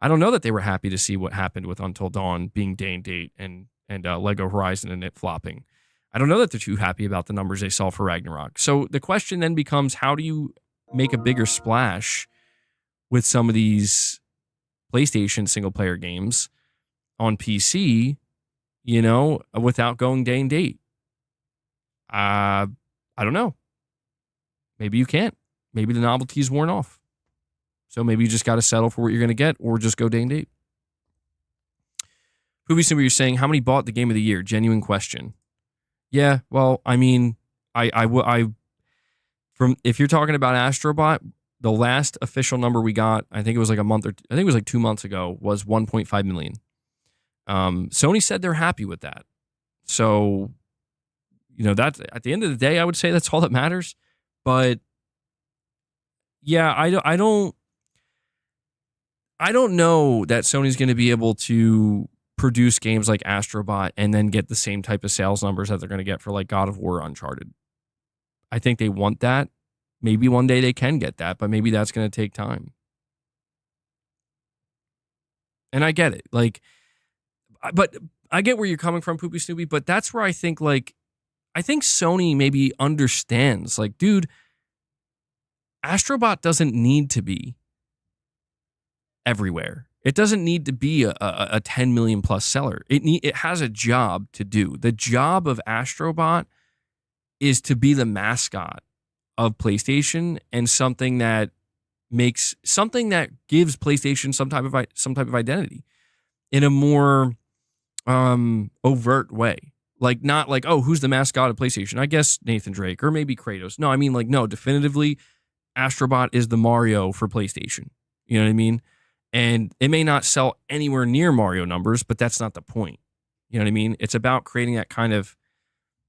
I don't know that they were happy to see what happened with Until Dawn being day and date and Lego Horizon and it flopping. I don't know that they're too happy about the numbers they saw for Ragnarok. So the question then becomes, how do you make a bigger splash with some of these PlayStation single-player games on PC, you know, without going day and date? I don't know. Maybe you can't. Maybe the novelty's worn off. So maybe you just got to settle for what you're going to get or just go day and date. Poopy Simba, you're saying, how many bought the game of the year? Genuine question. Yeah, well, I mean, if you're talking about Astrobot, the last official number we got, I think it was like 2 months ago, was 1.5 million. Sony said they're happy with that. So, you know, that's at the end of the day, I would say that's all that matters. But yeah, I don't know that Sony's going to be able to produce games like Astrobot and then get the same type of sales numbers that they're going to get for like God of War or Uncharted. I think they want that. Maybe one day they can get that, but maybe that's going to take time. And I get it. Like, but I get where you're coming from, Poopy Snoopy, but that's where I think Sony maybe understands, like, dude, Astrobot doesn't need to be everywhere. It doesn't need to be a 10 million plus seller. It has a job to do. The job of Astrobot is to be the mascot of PlayStation and something that gives PlayStation some type of identity in a more overt way. Like, not like, oh, who's the mascot of PlayStation? I guess Nathan Drake or maybe Kratos. No, I mean, like, no, definitively, Astrobot is the Mario for PlayStation. You know what I mean? And it may not sell anywhere near Mario numbers, but that's not the point. You know what I mean? It's about creating that kind of,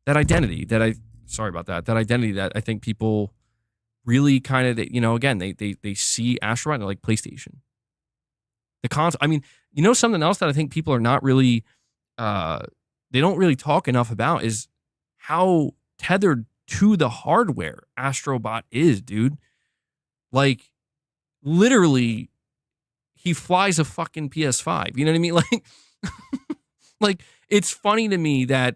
that identity that that identity that I think people really kind of, you know, again, they see Astrobot and they're like, PlayStation. The console, I mean, you know, something else that I think people are not really, they don't really talk enough about is how tethered to the hardware Astrobot is, dude. Like, literally, he flies a fucking PS5. You know what I mean? Like, like, it's funny to me that,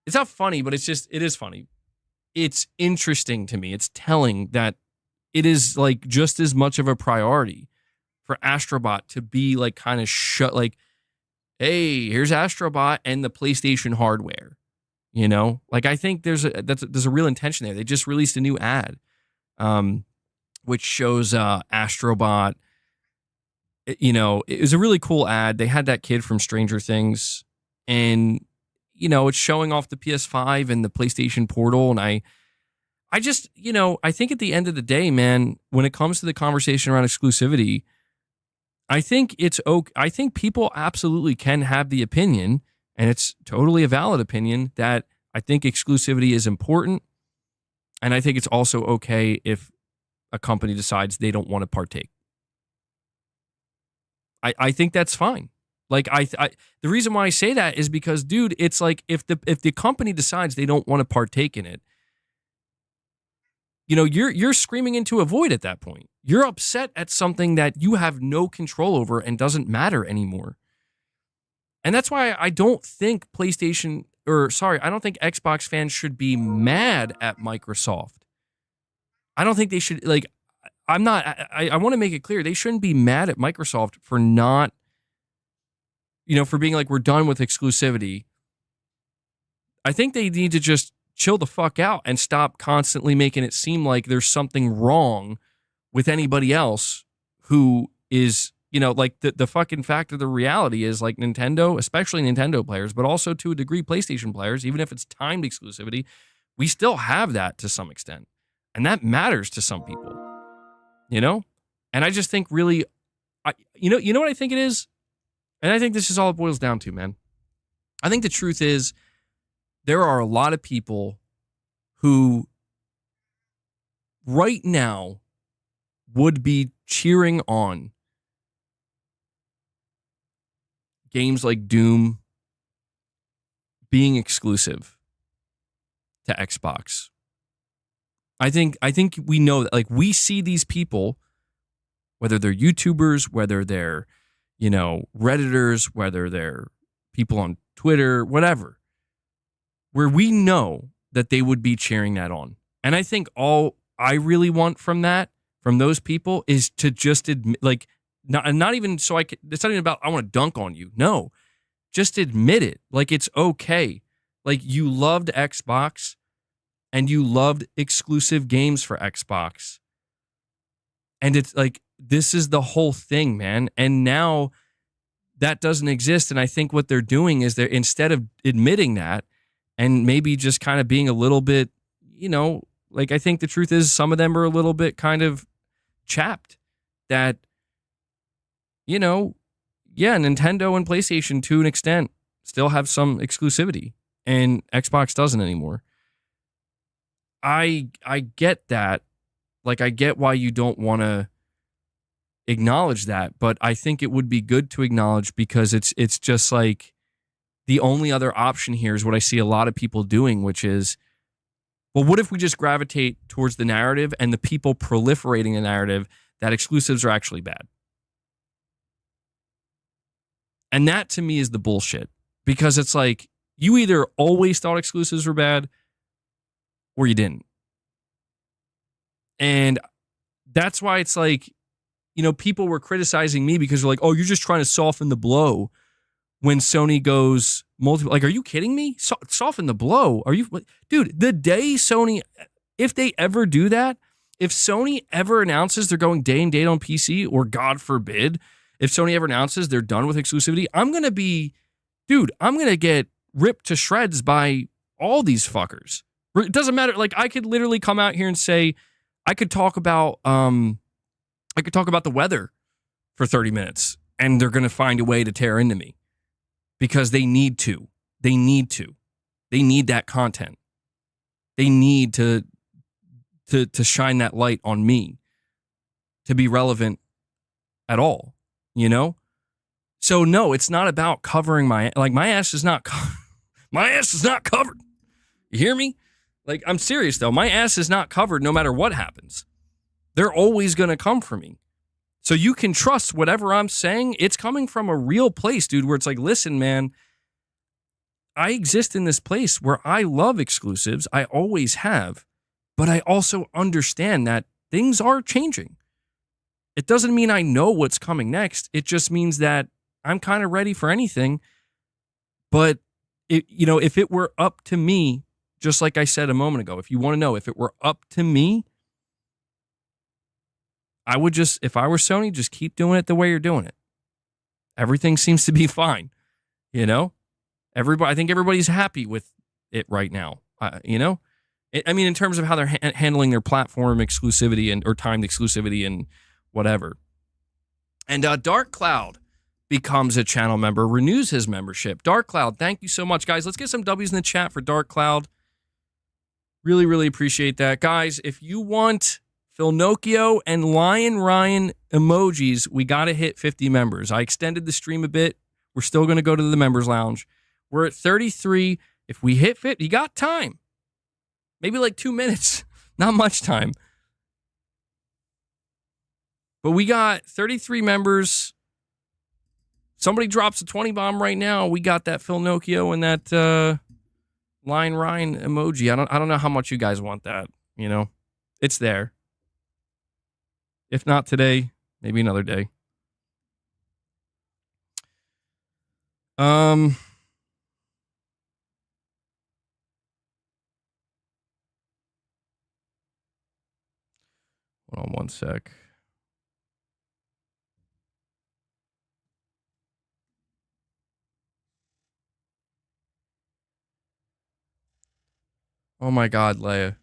it's not funny, but it is funny. It's interesting to me. It's telling that it is like just as much of a priority for Astrobot to be like kind of like, hey, here's Astrobot and the PlayStation hardware. You know, like, I think there's a real intention there. They just released a new ad, which shows Astrobot. You know, it was a really cool ad. They had that kid from Stranger Things, and you know, it's showing off the PS5 and the PlayStation Portal, and I just, you know, I think at the end of the day, man, when it comes to the conversation around exclusivity, I think it's okay. I think people absolutely can have the opinion, and it's totally a valid opinion, that I think exclusivity is important, and I think it's also okay if a company decides they don't want to partake. I think that's fine. Like the reason why I say that is because, dude, it's like if the company decides they don't want to partake in it, you know, you're screaming into a void at that point. You're upset at something that you have no control over and doesn't matter anymore. And that's why I don't think I don't think Xbox fans should be mad at Microsoft. I don't think they should, like, I want to make it clear, they shouldn't be mad at Microsoft for not, you know, for being like, we're done with exclusivity. I think they need to just chill the fuck out and stop constantly making it seem like there's something wrong with anybody else who is, you know, like the fucking fact of the reality is, like, Nintendo, especially Nintendo players, but also to a degree PlayStation players, even if it's timed exclusivity, we still have that to some extent. And that matters to some people, you know? And I just think really, you know what I think it is? And I think this is all it boils down to, man. I think the truth is there are a lot of people who right now would be cheering on games like Doom being exclusive to Xbox. I think we know that, like, we see these people, whether they're YouTubers, whether they're, you know, Redditors, whether they're people on Twitter, whatever, where we know that they would be cheering that on. And I think all I really want from those people is to just admit, like, not even so it's not even about, I want to dunk on you. No, just admit it. Like, it's okay. Like, you loved Xbox and you loved exclusive games for Xbox. And it's like, this is the whole thing, man. And now that doesn't exist. And I think what they're doing is they're, instead of admitting that and maybe just kind of being a little bit, you know, like, I think the truth is some of them are a little bit kind of chapped that, you know, yeah, Nintendo and PlayStation to an extent still have some exclusivity and Xbox doesn't anymore. I get that. Like, I get why you don't want to acknowledge that, but I think it would be good to acknowledge, because it's just like the only other option here is what I see a lot of people doing, which is, well, what if we just gravitate towards the narrative and the people proliferating the narrative that exclusives are actually bad? And that to me is the bullshit, because it's like, you either always thought exclusives were bad or you didn't. And that's why it's like, you know, people were criticizing me because they're like, oh, you're just trying to soften the blow when Sony goes multiple. Like, are you kidding me? Soften the blow? Are you, dude, the day Sony, if they ever do that, if Sony ever announces they're going day and date on PC, or God forbid, if Sony ever announces they're done with exclusivity, I'm going to get ripped to shreds by all these fuckers. It doesn't matter. Like, I could literally come out here and say, I could talk about the weather for 30 minutes and they're going to find a way to tear into me because they need to. They need that content. They need to shine that light on me to be relevant at all, you know? So no, it's not about covering my ass is not my ass is not covered. You hear me? Like, I'm serious though. My ass is not covered no matter what happens. They're always going to come for me. So you can trust whatever I'm saying. It's coming from a real place, dude, where it's like, listen, man, I exist in this place where I love exclusives. I always have. But I also understand that things are changing. It doesn't mean I know what's coming next. It just means that I'm kind of ready for anything. But, if it were up to me, just like I said a moment ago, if you want to know, if it were up to me, I would just, if I were Sony, just keep doing it the way you're doing it. Everything seems to be fine, you know? I think everybody's happy with it right now, in terms of how they're handling their platform exclusivity or timed exclusivity and whatever. And Dark Cloud becomes a channel member, renews his membership. Dark Cloud, thank you so much, guys. Let's get some W's in the chat for Dark Cloud. Really, really appreciate that. Guys, if you want Philnocchio and Lion Ryan emojis. We got to hit 50 members. I extended the stream a bit. We're still going to go to the members lounge. We're at 33. If we hit 50, you got time. Maybe like 2 minutes. Not much time. But we got 33 members. Somebody drops a 20 bomb right now. We got that Philnocchio and that Lion Ryan emoji. I don't know how much you guys want that. You know, it's there. If not today, maybe another day. Hold on one sec. Oh my God, Leia.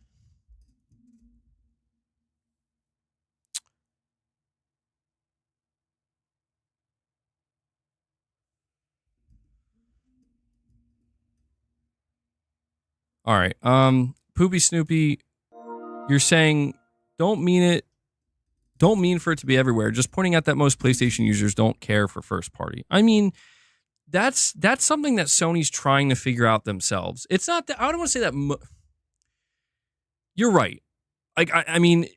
All right. Poopy Snoopy, you're saying don't mean for it to be everywhere. Just pointing out that most PlayStation users don't care for first party. I mean, that's something that Sony's trying to figure out themselves. It's not that I don't want to say that. You're right. Like I mean,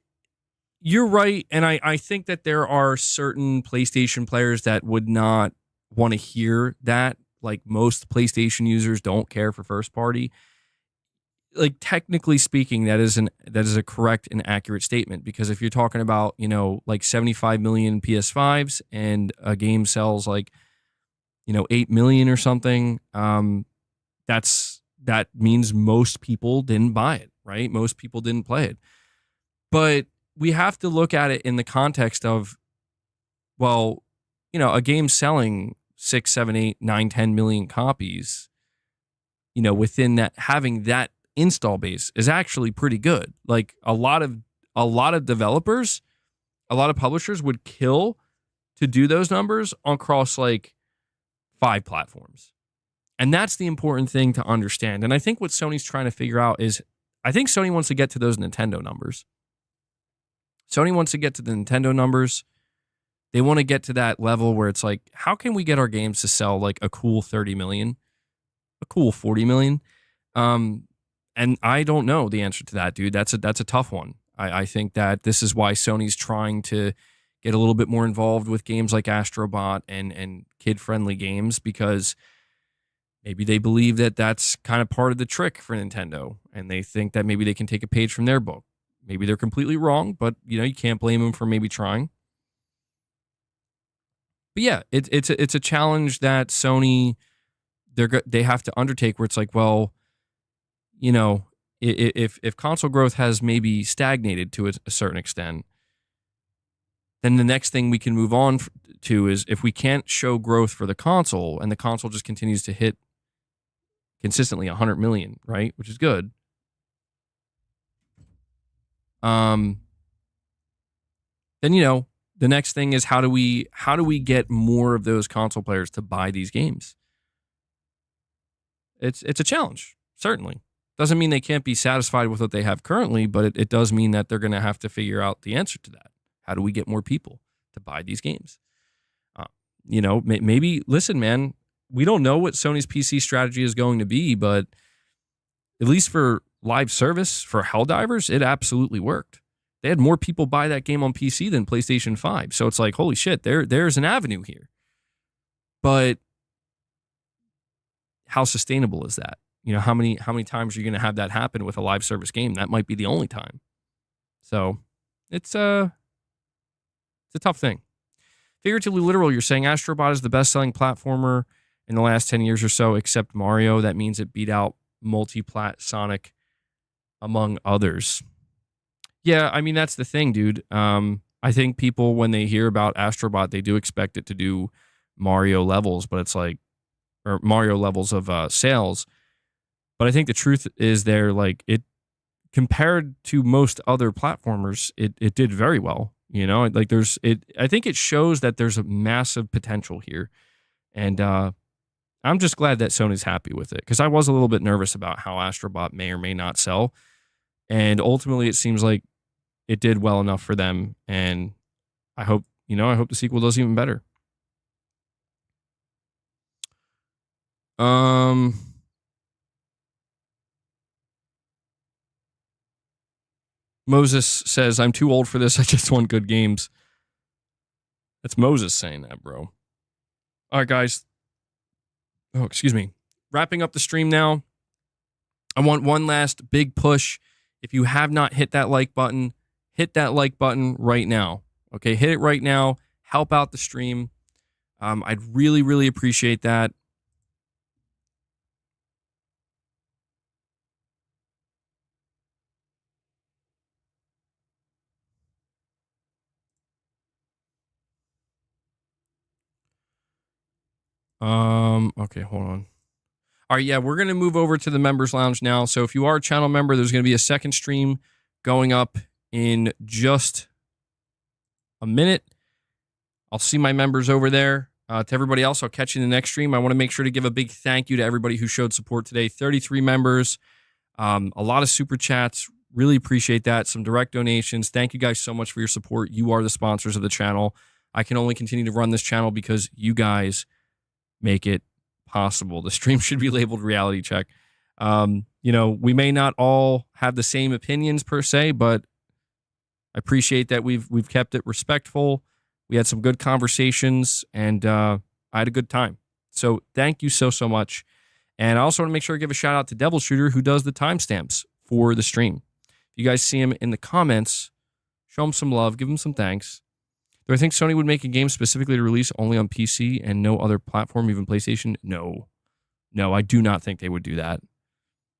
you're right, and I think that there are certain PlayStation players that would not want to hear that. Like most PlayStation users don't care for first party. Like technically speaking, that is a correct and accurate statement, because if you're talking about, you know, like 75 million PS5s and a game sells like, you know, 8 million or something, that means most people didn't buy it, right? Most people didn't play it. But we have to look at it in the context of, well, you know, a game selling 6, 7, 8, 9, 10 million copies, you know, within that, having that install base is actually pretty good. Like a lot of developers, a lot of publishers would kill to do those numbers across like 5 platforms. And that's the important thing to understand. And I think what Sony's trying to figure out is, I think Sony wants to get to those Nintendo numbers. Sony wants to get to the Nintendo numbers. They want to get to that level where it's like, how can we get our games to sell like a cool 30 million, a cool 40 million? And I don't know the answer to that, dude. That's a tough one. I think that this is why Sony's trying to get a little bit more involved with games like Astrobot and kid-friendly games, because maybe they believe that that's kind of part of the trick for Nintendo, and they think that maybe they can take a page from their book. Maybe they're completely wrong, but you know, you can't blame them for maybe trying. But yeah, it's a challenge that Sony they have to undertake, where it's like, well, you know, if console growth has maybe stagnated to a certain extent, then the next thing we can move on to is, if we can't show growth for the console and the console just continues to hit consistently 100 million, right, which is good. Then, you know, the next thing is how do we get more of those console players to buy these games? It's a challenge, certainly. Doesn't mean they can't be satisfied with what they have currently, but it does mean that they're going to have to figure out the answer to that. How do we get more people to buy these games? You know, maybe, listen, man, we don't know what Sony's PC strategy is going to be, but at least for live service, for Helldivers, it absolutely worked. They had more people buy that game on PC than PlayStation 5. So it's like, holy shit, there's an avenue here. But how sustainable is that? You know, how many times are you going to have that happen with a live service game? That might be the only time. So it's a tough thing. Figuratively literal, you're saying Astrobot is the best-selling platformer in the last 10 years or so, except Mario. That means it beat out multi-plat Sonic, among others. Yeah, I mean, that's the thing, dude. I think people, when they hear about Astrobot, they do expect it to do Mario levels, but it's like, or Mario levels of sales. But I think the truth is there, like, it, compared to most other platformers, it did very well. You know, like I think it shows that there's a massive potential here. And I'm just glad that Sony's happy with it, because I was a little bit nervous about how Astrobot may or may not sell. And ultimately, it seems like it did well enough for them, and I hope the sequel does even better. Moses says, I'm too old for this. I just want good games. That's Moses saying that, bro. All right, guys. Oh, excuse me. Wrapping up the stream now. I want one last big push. If you have not hit that like button right now. Okay, hit it right now. Help out the stream. I'd really, really appreciate that. Okay, hold on. All right, yeah, we're going to move over to the members lounge now. So if you are a channel member, there's going to be a second stream going up in just a minute. I'll see my members over there. To everybody else, I'll catch you in the next stream. I want to make sure to give a big thank you to everybody who showed support today. 33 members, a lot of super chats. Really appreciate that. Some direct donations. Thank you guys so much for your support. You are the sponsors of the channel. I can only continue to run this channel because you guys make it possible. The stream should be labeled reality check. We may not all have the same opinions per se, but I appreciate that we've kept it respectful. We had some good conversations, and I had a good time. So thank you so much. And I also want to make sure I give a shout out to Devil Shooter, who does the timestamps for the stream. If you guys see him in the comments, show him some love, give him some thanks. Do I think Sony would make a game specifically to release only on PC and no other platform, even PlayStation? No, I do not think they would do that.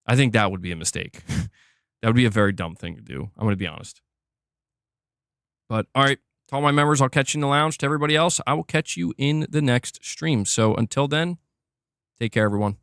I think that would be a mistake. That would be a very dumb thing to do. I'm going to be honest. But all right, to all my members, I'll catch you in the lounge. To everybody else, I will catch you in the next stream. So until then, take care, everyone.